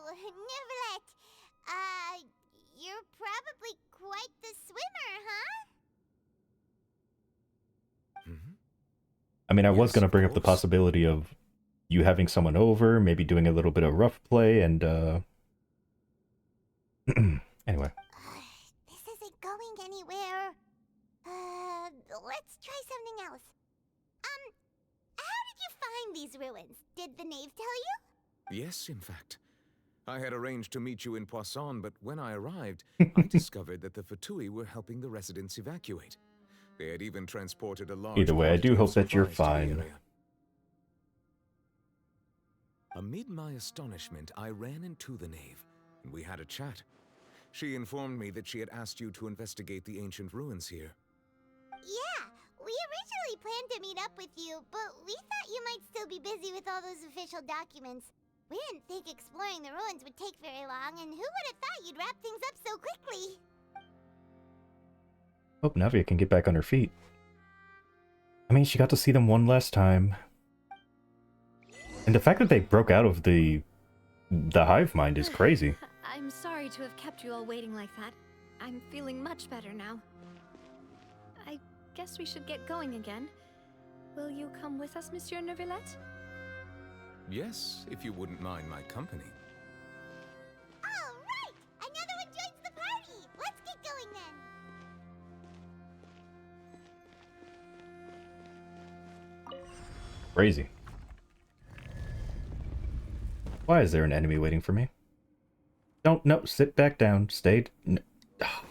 Neverlet, you're probably quite the swimmer, huh? I mean, I was going to bring up the possibility of you having someone over, maybe doing a little bit of rough play, and, anyway. This isn't going anywhere. Let's try something else. How did you find these ruins? Did the knave tell you? Yes, in fact. I had arranged to meet you in Poisson, but when I arrived, I discovered that the Fatui were helping the residents evacuate. They had even transported a large... Either way, I do hope that you're fine. Amid my astonishment, I ran into the knave, and we had a chat. She informed me that she had asked you to investigate the ancient ruins here. Yeah, we originally planned to meet up with you, but we thought you might still be busy with all those official documents. We didn't think exploring the ruins would take very long, and who would have thought you'd wrap things up so quickly? Hope Navia can get back on her feet. I mean, she got to see them one last time. And the fact that they broke out of the hive mind is crazy. I'm sorry to have kept you all waiting like that. I'm feeling much better now. I guess we should get going again. Will you come with us, Monsieur Neuvillette? Yes, if you wouldn't mind my company. All right! Another one joins the party! Let's get going then! Crazy. Why is there an enemy waiting for me? Don't, no, sit back down. Stay.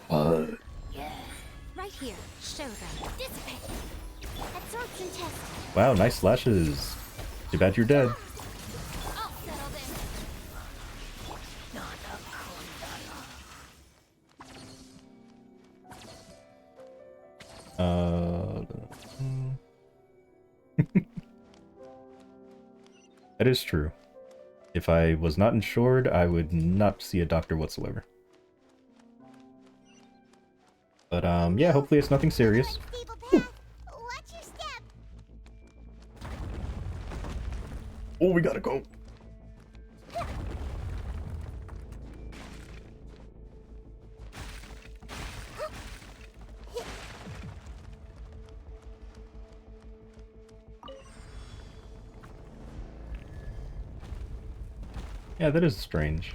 What? Right here. Show them. Dissipate. Absorption test. Wow, nice slashes. Too bad you're dead. I'll settle this. That is true. If I was not insured, I would not see a doctor whatsoever. But, yeah, hopefully it's nothing serious. Oh, we gotta go. Yeah, that is strange.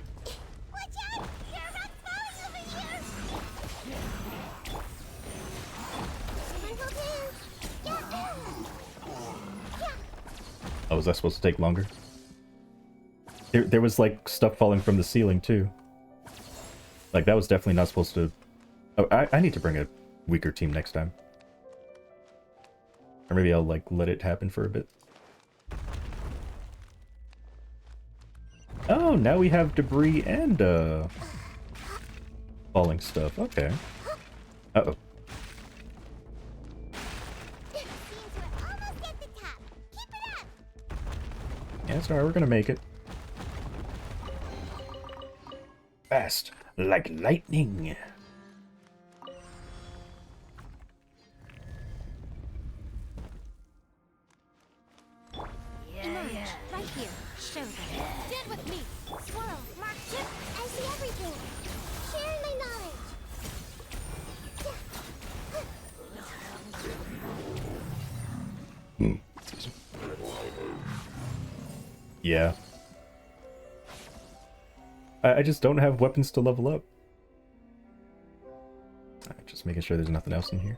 Oh, was that supposed to take longer? There was like stuff falling from the ceiling too. Like that was definitely not supposed to. Oh, I need to bring a weaker team next time. Or maybe I'll like let it happen for a bit. Oh, now we have debris and falling stuff. Okay. Uh-oh. Yeah, it's alright, we're gonna make it. Fast, like lightning. Emerge. Right here. Show them. Stand with me. Swirl. Mark chip. I see everything. Share my knowledge. Yeah. I just don't have weapons to level up. Just making sure there's nothing else in here.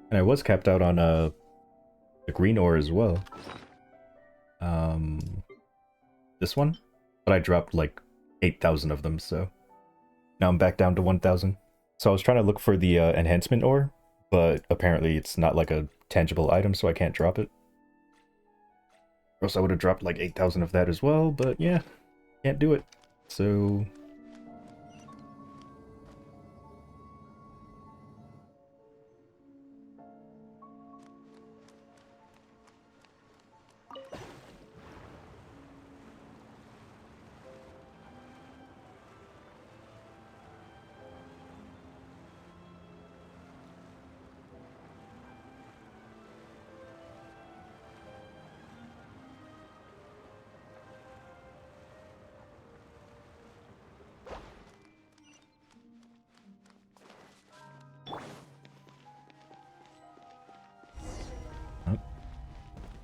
And I was capped out on the green ore as well. This one? But I dropped like 8,000 of them, so now I'm back down to 1,000. So I was trying to look for the enhancement ore, but apparently it's not like a tangible item, so I can't drop it. Or else I would have dropped like 8,000 of that as well, but yeah, can't do it. So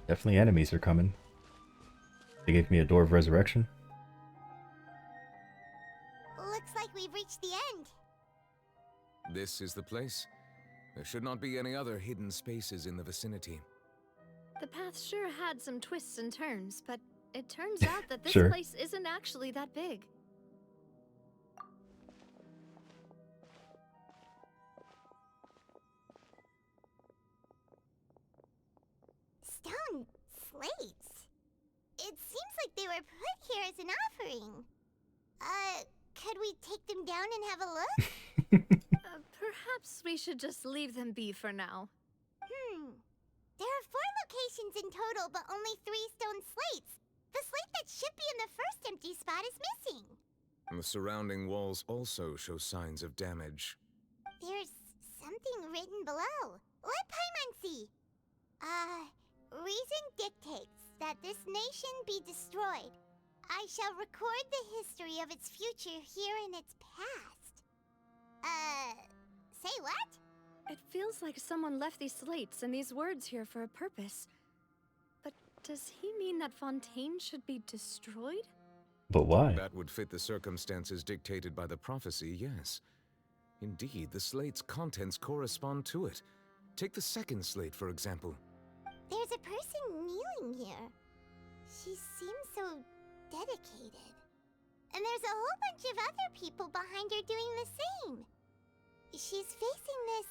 definitely enemies are coming. They gave me a door of resurrection. Looks like we've reached the end. This is the place. There should not be any other hidden spaces in the vicinity. The path sure had some twists and turns, but it turns out that this Sure. place isn't actually that big. Stone slates. It seems like they were put here as an offering. Could we take them down and have a look? Perhaps we should just leave them be for now. There are 4 locations in total, but only 3 stone slates. The slate that should be in the first empty spot is missing. The surrounding walls also show signs of damage. There's something written below. Let Paimon see. Reason dictates that this nation be destroyed. I shall record the history of its future here in its past. Say what? It feels like someone left these slates and these words here for a purpose. But does he mean that Fontaine should be destroyed? But why? That would fit the circumstances dictated by the prophecy, yes. Indeed, the slate's contents correspond to it. Take the second slate, for example. There's a person kneeling here. She seems so dedicated. And there's a whole bunch of other people behind her doing the same. She's facing this...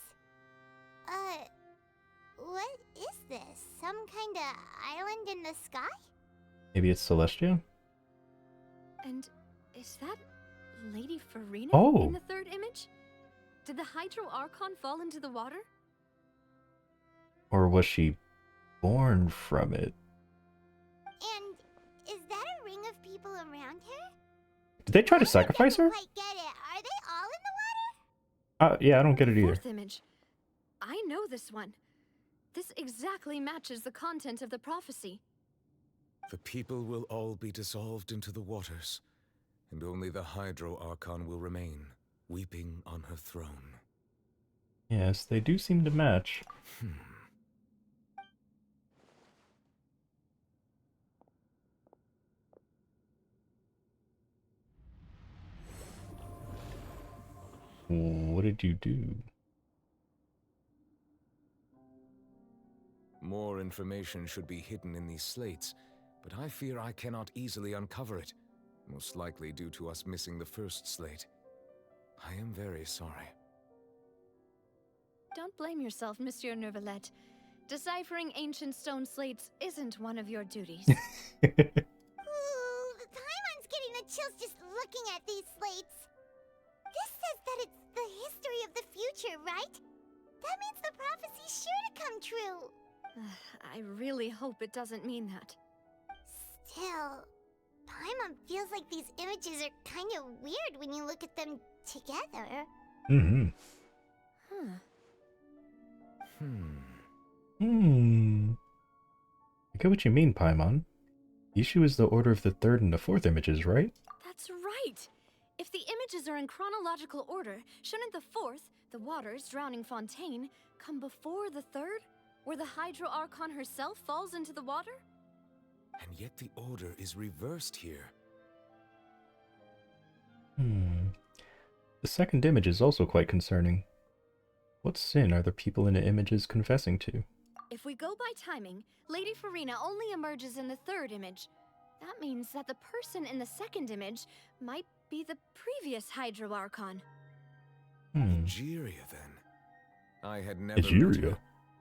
what is this? Some kind of island in the sky? Maybe it's Celestia? And is that Lady Furina Oh. in the third image? Did the Hydro Archon fall into the water? Or was she born from it? And is that a ring of people around her? Did they try to sacrifice her? Quite get it. Are they all in the water? Yeah, I don't get it either. Fourth image. I know this one. This exactly matches the content of the prophecy. The people will all be dissolved into the waters, and only the Hydro Archon will remain, weeping on her throne. Yes, they do seem to match. What did you do? More information should be hidden in these slates, but I fear I cannot easily uncover it, most likely due to us missing the first slate. I am very sorry. Don't blame yourself, Monsieur Neuvillette. Deciphering ancient stone slates isn't one of your duties. Ooh, Paimon's getting the chills just looking at these slates. This says that it's the history of the future, right? That means the prophecy's sure to come true. I really hope it doesn't mean that. Still, Paimon feels like these images are kind of weird when you look at them together. Mm-hmm. I get what you mean, Paimon. The issue is the order of the third and the fourth images, right? That's right! If the images are in chronological order, shouldn't the fourth, the waters drowning Fontaine, come before the third, where the Hydro Archon herself falls into the water? And yet the order is reversed here. The second image is also quite concerning. What sin are the people in the images confessing to? If we go by timing, Lady Furina only emerges in the third image. That means that the person in the second image might be the previous Hydro Archon. Egeria, then. I had never met Egeria? her,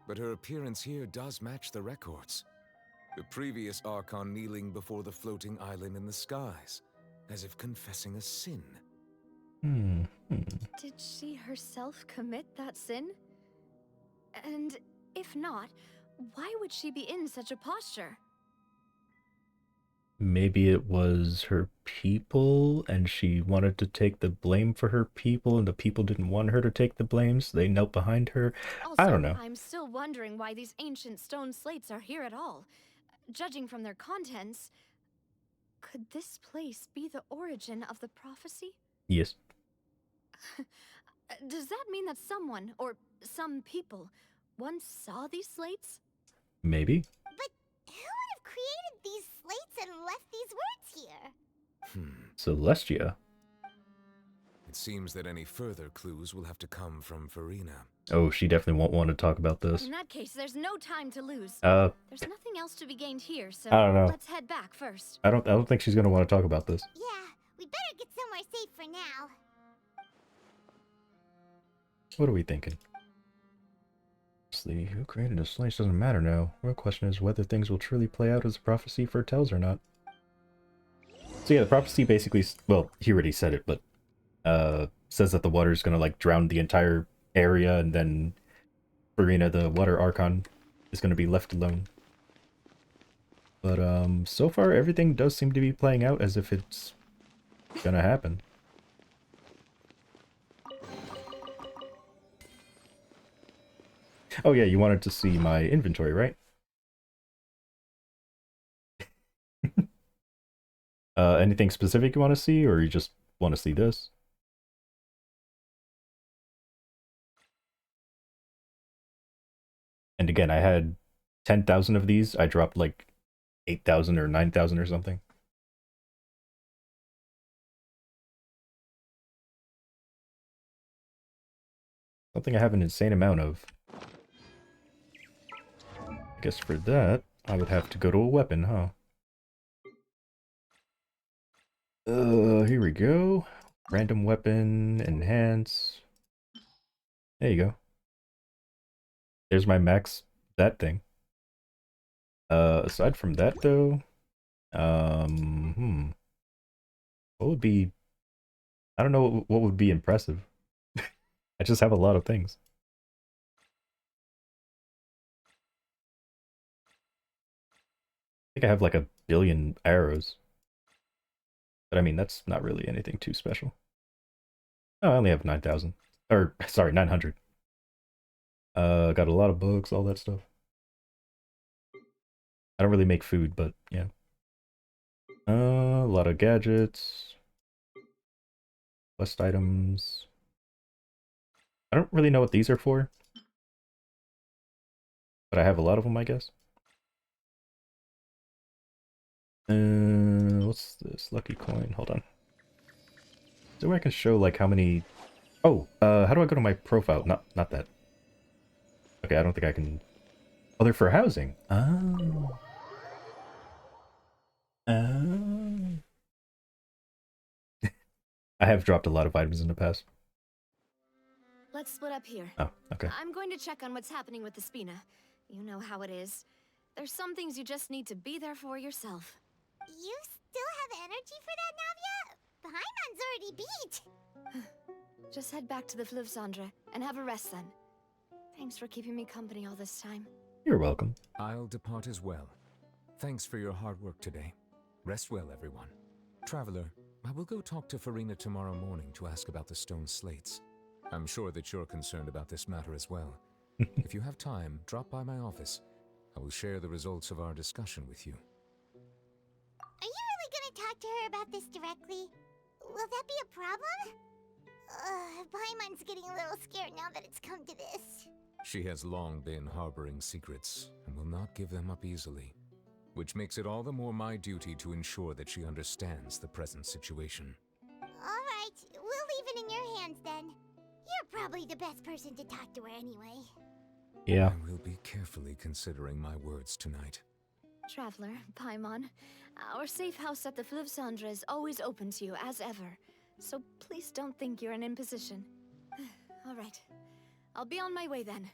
but her appearance here does match the records. The previous Archon kneeling before the floating island in the skies, as if confessing a sin. Did she herself commit that sin? And if not, why would she be in such a posture? Maybe it was her people, and she wanted to take the blame for her people, and the people didn't want her to take the blame, so they knelt behind her. Also, I don't know. I'm still wondering why these ancient stone slates are here at all. Judging from their contents, could this place be the origin of the prophecy? Yes. Does that mean that someone, or some people, once saw these slates? Maybe. But who would have created these slates and left these words here? Celestia. It seems that any further clues will have to come from Furina. Oh, she definitely won't want to talk about this. In that case, there's no time to lose. There's nothing else to be gained here, so I don't know. let's head back first. I don't think she's gonna want to talk about this. Yeah, we better get somewhere safe for now. What are we thinking? Honestly, who created the slates doesn't matter now. Real question is whether things will truly play out as the prophecy foretells or not. So yeah, the prophecy basically, well, he already said it, but says that the water is gonna like drown the entire area, and then Furina, the water archon, is gonna be left alone. But so far everything does seem to be playing out as if it's gonna happen. Oh yeah, you wanted to see my inventory, right? Anything specific you want to see, or you just want to see this? And again, I had 10,000 of these. I dropped like 8,000 or 9,000 or something. Something I have an insane amount of. I guess for that, I would have to go to a weapon, huh? Here we go. Random weapon, enhance. There you go. There's my max that thing. Aside from that though, what would be, I don't know what would be impressive. I just have a lot of things. I think I have like 1,000,000,000 arrows. But I mean, that's not really anything too special. Oh, I only have 9,000. Or, sorry, 900. Got a lot of books, all that stuff. I don't really make food, but yeah. A lot of gadgets. Quest items. I don't really know what these are for. But I have a lot of them, I guess. What's this? Lucky coin. Hold on. So I can show like how many... Oh, how do I go to my profile? Not that. Okay, I don't think I can... Oh, they're for housing. Oh. Oh. I have dropped a lot of items in the past. Let's split up here. Oh, okay. I'm going to check on what's happening with the Spina. You know how it is. There's some things you just need to be there for yourself. You still have energy for that, Navia? Paimon's already beat. Just head back to the Fleuve Cendre and have a rest then. Thanks for keeping me company all this time. You're welcome. I'll depart as well. Thanks for your hard work today. Rest well, everyone. Traveler, I will go talk to Furina tomorrow morning to ask about the stone slates. I'm sure that you're concerned about this matter as well. If you have time, drop by my office. I will share the results of our discussion with you. Are you really gonna talk to her about this directly? Will that be a problem? Paimon's getting a little scared now that it's come to this. She has long been harboring secrets and will not give them up easily, which makes it all the more my duty to ensure that she understands the present situation. Alright, we'll leave it in your hands then. You're probably the best person to talk to her anyway. Yeah. I will be carefully considering my words tonight. Traveler, Paimon, our safe house at the Fleuve Cendre is always open to you as ever. So please don't think you're an imposition. Alright. I'll be on my way then.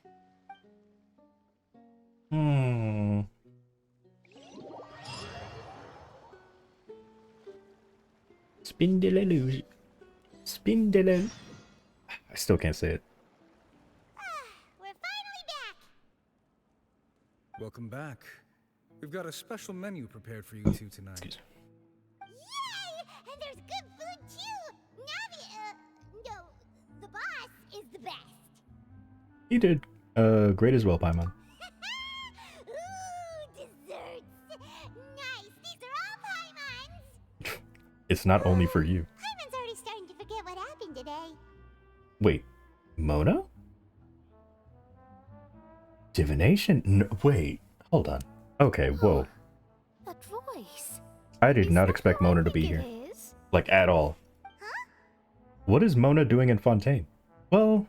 Spindelelu. Spindele. I still can't say it. We're finally back! Welcome back. We've got a special menu prepared for you two tonight. Yay! And there's good food too! Navia, no, the boss is the best. You did great as well, Paimon. Ooh, desserts! Nice, these are all Paimon's! It's not only for you. Paimon's already starting to forget what happened today. Wait, Mona? Divination? No, wait, hold on. Okay, whoa. That voice. I did not expect Mona to be here. Like, at all. Huh? What is Mona doing in Fontaine? Well,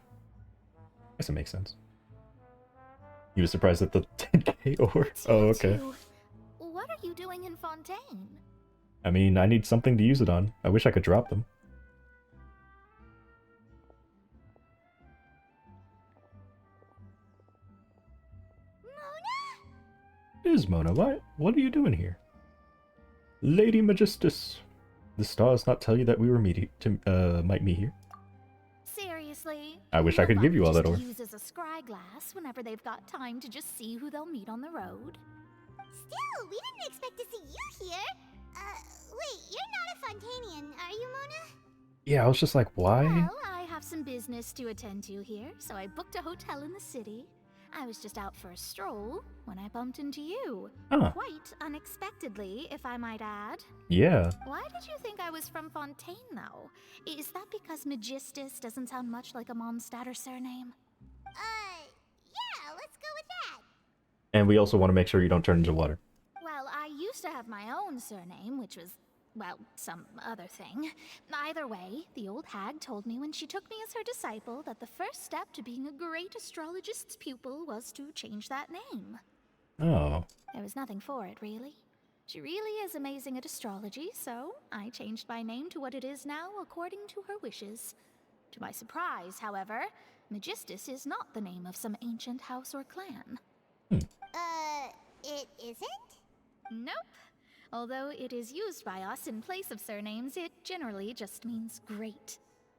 I guess it makes sense. You were surprised at the 10k ore? Oh, okay. What are you doing in Fontaine? I mean, I need something to use it on. I wish I could drop them. It is Mona. What are you doing here? Lady Magistus. The stars not tell you that we were might meet here? Seriously? I wish I could give you all that ore. Use as a scry glass whenever they've got time to just see who they'll meet on the road. Still, we didn't expect to see you here. Wait, you're not a Fontanian, are you, Mona? Yeah, I was just like, why? Well, I have some business to attend to here, so I booked a hotel in the city. I was just out for a stroll when I bumped into you. Huh. Quite unexpectedly, if I might add. Yeah. Why did you think I was from Fontaine, though? Is that because Magistus doesn't sound much like a Mondstatter surname? Yeah, let's go with that. And we also want to make sure you don't turn into water. Well, I used to have my own surname, which was well, some other thing. Either way, the old hag told me when she took me as her disciple that the first step to being a great astrologist's pupil was to change that name. Oh. There was nothing for it, really. She really is amazing at astrology, so I changed my name to what it is now according to her wishes. To my surprise, however, Magistus is not the name of some ancient house or clan. It isn't? Nope. Although it is used by us in place of surnames, it generally just means great.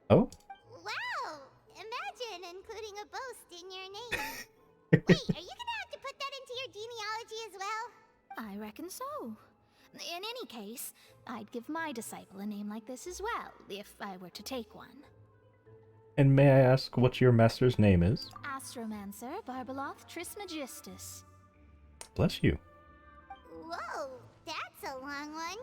Oh? Wow! Imagine including a boast in your name. Wait, are you gonna have to put that into your genealogy as well? I reckon so. In any case, I'd give my disciple a name like this as well, if I were to take one. And may I ask what your master's name is? Astromancer Barbeloth Trismegistus. Bless you. Whoa, that's a long one.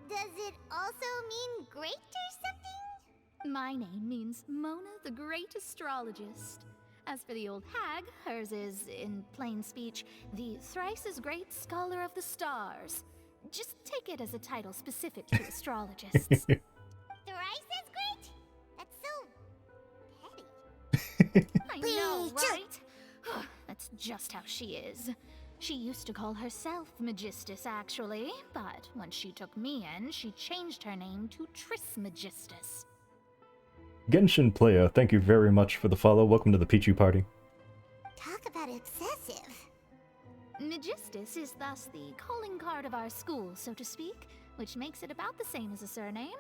Does it also mean great or something? My name means Mona the Great Astrologist. As for the old hag, hers is, in plain speech, the thrice as great scholar of the stars. Just take it as a title specific to astrologists. Thrice as great? That's so petty. I know, right? That's just how she is. She used to call herself Magistus, actually, but when she took me in, she changed her name to Trismegistus. Genshin player, thank you very much for the follow. Welcome to the Pichu party. Talk about excessive. Magistus is thus the calling card of our school, so to speak, which makes it about the same as a surname.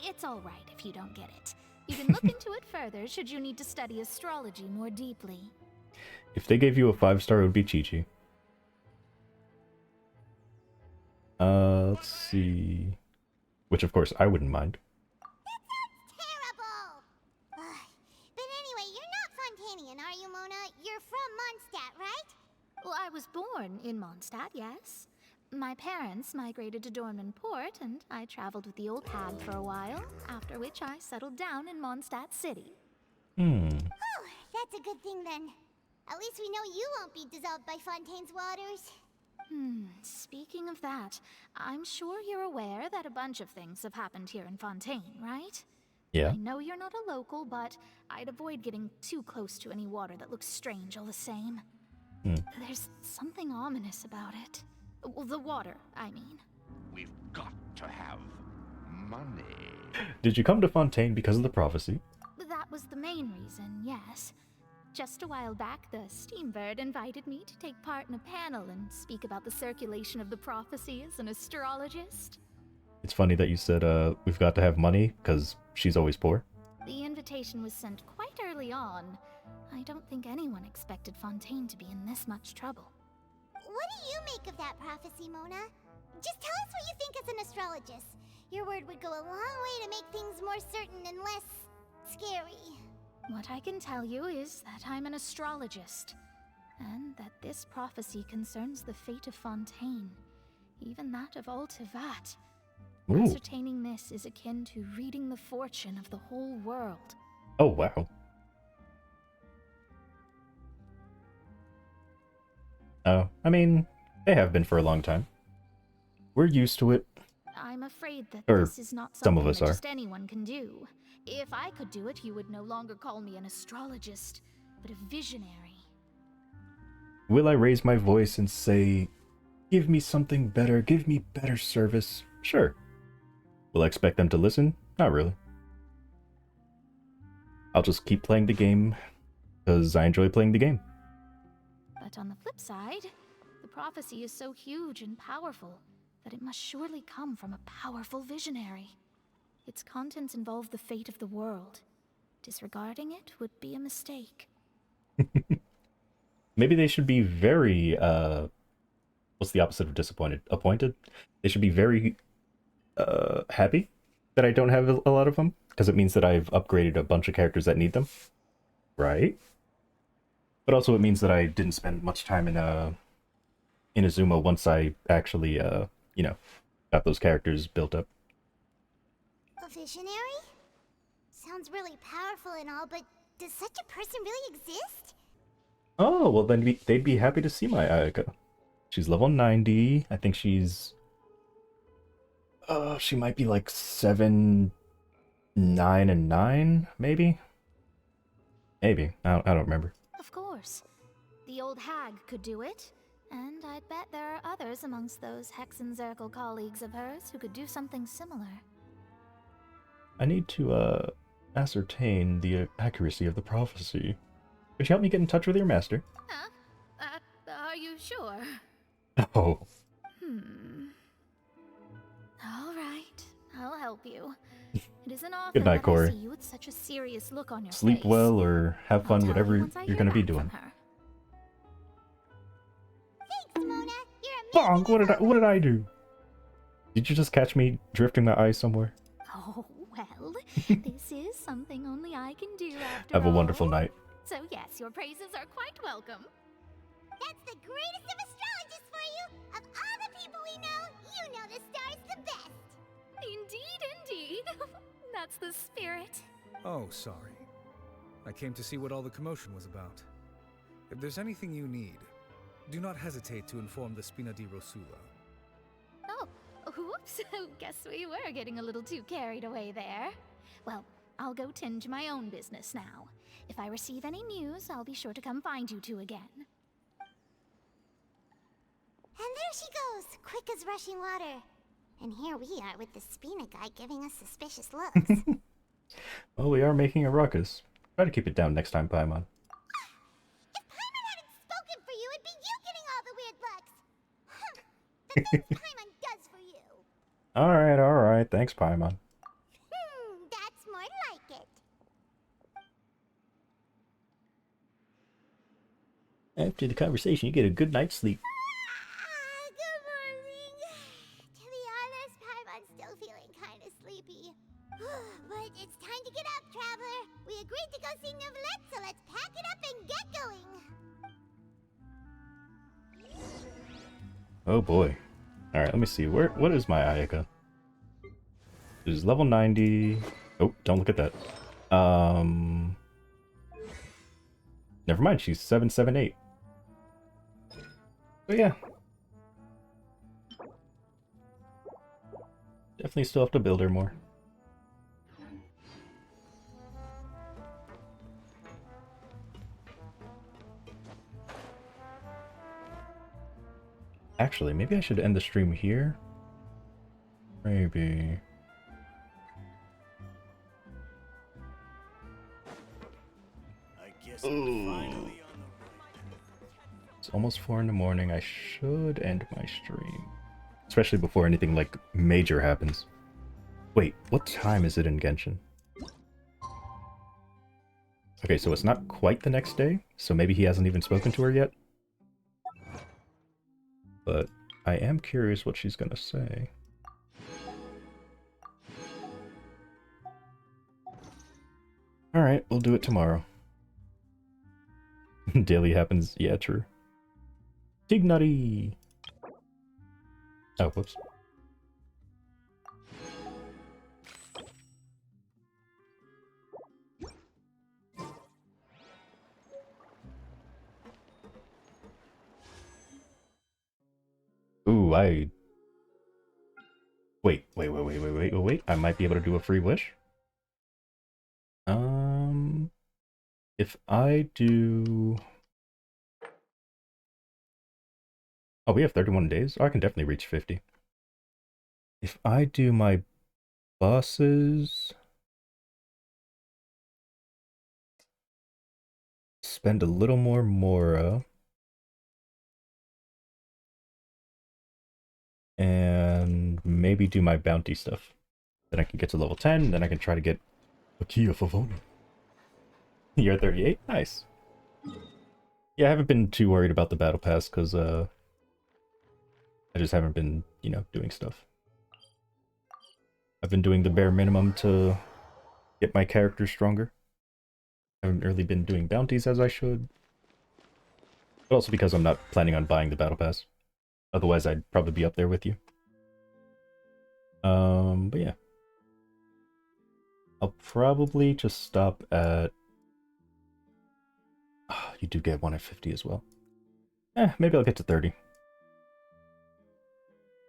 It's all right if you don't get it. You can look into it further should you need to study astrology more deeply. If they gave you a 5-star, it would be Chi-Chi. Let's see. Which, of course, I wouldn't mind. Terrible! But anyway, you're not Fontanian, are you, Mona? You're from Mondstadt, right? Well, I was born in Mondstadt, yes. My parents migrated to Dornman Port, and I traveled with the old hag for a while, after which I settled down in Mondstadt City. Hmm. Oh, that's a good thing then. At least we know you won't be dissolved by Fontaine's waters. Speaking of that, I'm sure you're aware that a bunch of things have happened here in Fontaine, right? Yeah. I know you're not a local, but I'd avoid getting too close to any water that looks strange all the same. There's something ominous about it. Well, the water, I mean. We've got to have money. Did you come to Fontaine because of the prophecy? That was the main reason, yes. Just a while back, the Steambird invited me to take part in a panel and speak about the circulation of the prophecy as an astrologist. It's funny that you said, we've got to have money, because she's always poor. The invitation was sent quite early on. I don't think anyone expected Fontaine to be in this much trouble. What do you make of that prophecy, Mona? Just tell us what you think as an astrologist. Your word would go a long way to make things more certain and less scary. What I can tell you is that I'm an astrologist, and that this prophecy concerns the fate of Fontaine, even that of Altivat. Ascertaining this is akin to reading the fortune of the whole world. Oh, wow. Oh, I mean, they have been for a long time. We're used to it. I'm afraid that Or this is not some something of us that are. just anyone can do. If I could do it, you would no longer call me an astrologist, but a visionary. Will I raise my voice and say, give me something better, give me better service? Sure. Will I expect them to listen? Not really. I'll just keep playing the game, because I enjoy playing the game. But on the flip side, the prophecy is so huge and powerful that it must surely come from a powerful visionary. Its contents involve the fate of the world. Disregarding it would be a mistake. Maybe they should be very, what's the opposite of disappointed? Appointed? They should be very, happy that I don't have a lot of them, because it means that I've upgraded a bunch of characters that need them. Right? But also it means that I didn't spend much time in Azuma once I actually, you know, got those characters built up. A visionary? Sounds really powerful and all, but does such a person really exist? Oh, well then they'd be happy to see my Ayaka. She's level 90. I think she's... She might be like 7, 9, and 9, maybe? Maybe. I don't remember. Of course. The old hag could do it. And I'd bet there are others amongst those Hexenzirkel colleagues of hers who could do something similar. I need to, ascertain the accuracy of the prophecy. Could you help me get in touch with your master? Huh? Are you sure? Oh. All right, I'll help you. It isn't often Good night, that Corey. I see you with such a serious look on your Sleep face. well or have I'll fun, tell whatever you once I you're hear gonna be back doing. from her. Thanks, Mona. You're amazing. Bonk, what did I do? Did you just catch me drifting my eyes somewhere? Oh, well, this is something only I can do after Have a all. wonderful night. So yes, your praises are quite welcome. That's the greatest of astrologists for you. Of all the people we know, you know the star's the best. Indeed. That's the spirit. Oh, sorry. I came to see what all the commotion was about. If there's anything you need, do not hesitate to inform the Spina di Rosula. Oh, whoops. Guess we were getting a little too carried away there. Well, I'll go tend to my own business now. If I receive any news, I'll be sure to come find you two again. And there she goes, quick as rushing water. And here we are with the Spina guy giving us suspicious looks. Well, we are making a ruckus. Try to keep it down next time, Paimon. If Paimon hadn't spoken for you, it'd be you getting all the weird looks. Huh. The things Paimon does for you. Alright. Thanks, Paimon. That's more like it. After the conversation, you get a good night's sleep. Good morning. To be honest, Paimon's still feeling kind of sleepy. But it's time to get up, traveler. We agreed to go see Neuvillette, so let's pack it up and get going. Oh boy. Alright, let me see. What is my Ayaka? It is level 90. Oh, don't look at that. Never mind, she's 778. So yeah. Definitely still have to build her more. Actually, maybe I should end the stream here. Maybe. I guess I'm finally It's almost 4 in the morning. I should end my stream. Especially before anything like major happens. Wait, what time is it in Genshin? Okay, so it's not quite the next day, so maybe he hasn't even spoken to her yet. But I am curious what she's gonna say. Alright, we'll do it tomorrow. Daily happens, yeah, true. Tignari! Oh, whoops. Ooh, Wait. I might be able to do a free wish. If I do... Oh, we have 31 days? Oh, I can definitely reach 50. If I do my bosses... Spend a little more Mora. And maybe do my bounty stuff. Then I can get to level 10, then I can try to get a Key of Favoni. You're 38? Nice. Yeah, I haven't been too worried about the battle pass, because, I just haven't been, you know, doing stuff. I've been doing the bare minimum to get my character stronger. I haven't really been doing bounties as I should. But also because I'm not planning on buying the battle pass. Otherwise, I'd probably be up there with you. But yeah. I'll probably just stop at... Oh, you do get one at 50 as well. Maybe I'll get to 30.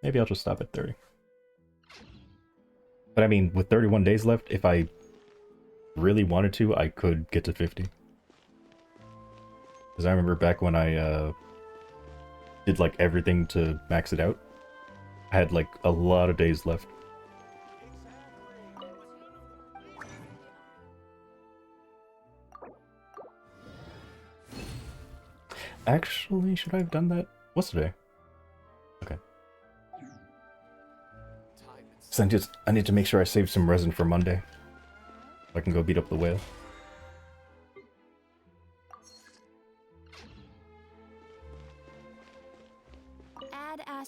Maybe I'll just stop at 30. But I mean, with 31 days left, if I really wanted to, I could get to 50. Because I remember back when I did like everything to max it out, I had like a lot of days left. Actually, should I have done that? What's today? Okay. So I need to make sure I save some resin for Monday. So I can go beat up the whale. Add Ash.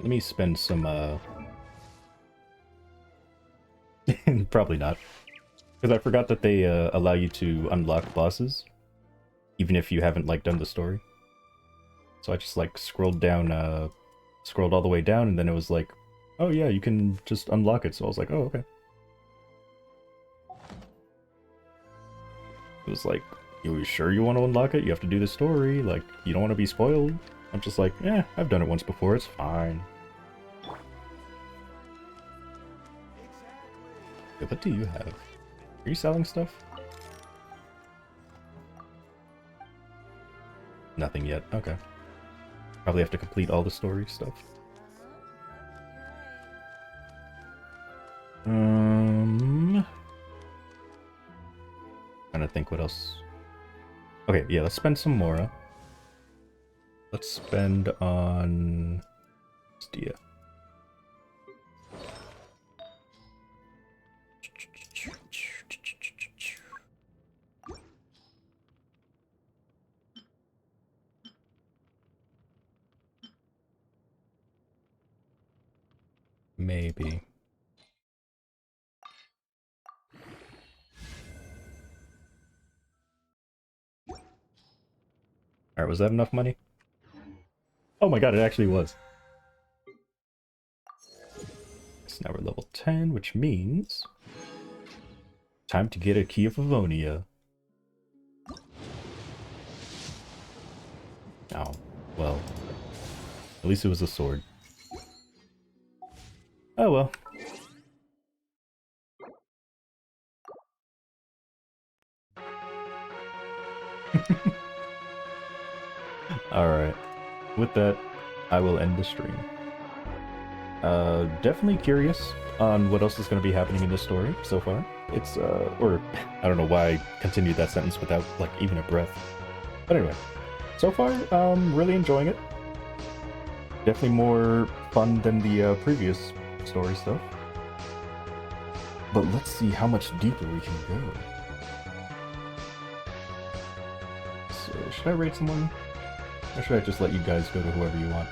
Let me spend some, probably not. Because I forgot that they allow you to unlock bosses, even if you haven't, like, done the story. So I just, like, scrolled down, scrolled all the way down, and then it was like, oh yeah, you can just unlock it. So I was like, oh, okay. It was like, you sure you want to unlock it? You have to do the story. Like, you don't want to be spoiled. I'm just like, eh, I've done it once before, it's fine. Yeah, what do you have? Are you selling stuff? Nothing yet, okay. Probably have to complete all the story stuff. Trying to think what else. Okay, yeah, let's spend some Mora. Let's spend on Stia. Maybe. Alright, was that enough money? Oh my god, it actually was. So now we're level 10, which means... time to get a Key of Avonia. Oh, well. At least it was a sword. Oh well. Alright. With that, I will end the stream. Definitely curious on what else is going to be happening in this story so far. It's, or, I don't know why I continued that sentence without, like, even a breath. But anyway, so far, really enjoying it. Definitely more fun than the previous story stuff. But let's see how much deeper we can go. So, should I raid someone? Or should I just let you guys go to whoever you want?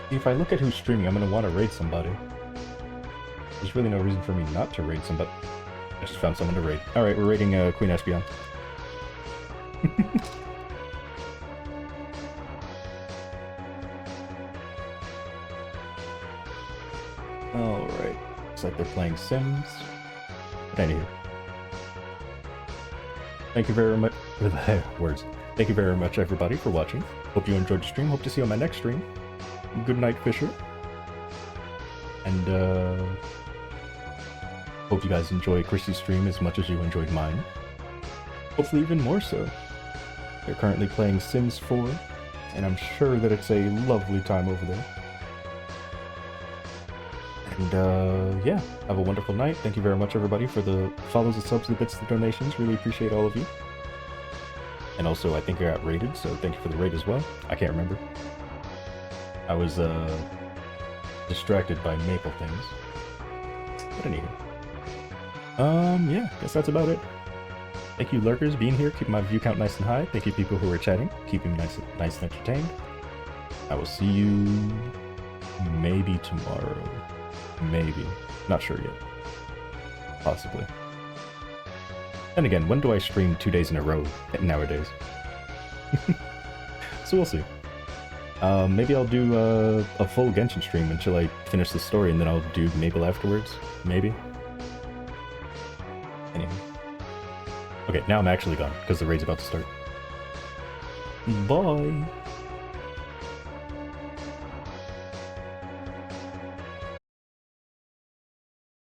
If I look at who's streaming, I'm going to want to raid somebody. There's really no reason for me not to raid somebody. I just found someone to raid. Alright, we're raiding Queen Espeon. Alright. Looks like they're playing Sims. But anywho. Thank you very much. Words. Thank you very much, everybody, for watching. Hope you enjoyed the stream. Hope to see you on my next stream. Good night, Fisher. And, hope you guys enjoy Chrissy's stream as much as you enjoyed mine. Hopefully even more so. They're currently playing Sims 4, and I'm sure that it's a lovely time over there. And, yeah, have a wonderful night. Thank you very much, everybody, for the follows, the subs, the bits, the donations. Really appreciate all of you. And also, I think I got raided, so thank you for the raid as well. I can't remember. I was, distracted by maple things. But anywho. Yeah, guess that's about it. Thank you, lurkers, being here, keeping my view count nice and high. Thank you, people who are chatting, keeping me nice and entertained. I will see you maybe tomorrow. Maybe. Not sure yet. Possibly. And again, when do I stream 2 days in a row nowadays? So we'll see. Maybe I'll do a full Genshin stream until I finish the story, and then I'll do Mabel afterwards. Maybe. Anyway. Okay, now I'm actually gone, because the raid's about to start. Bye!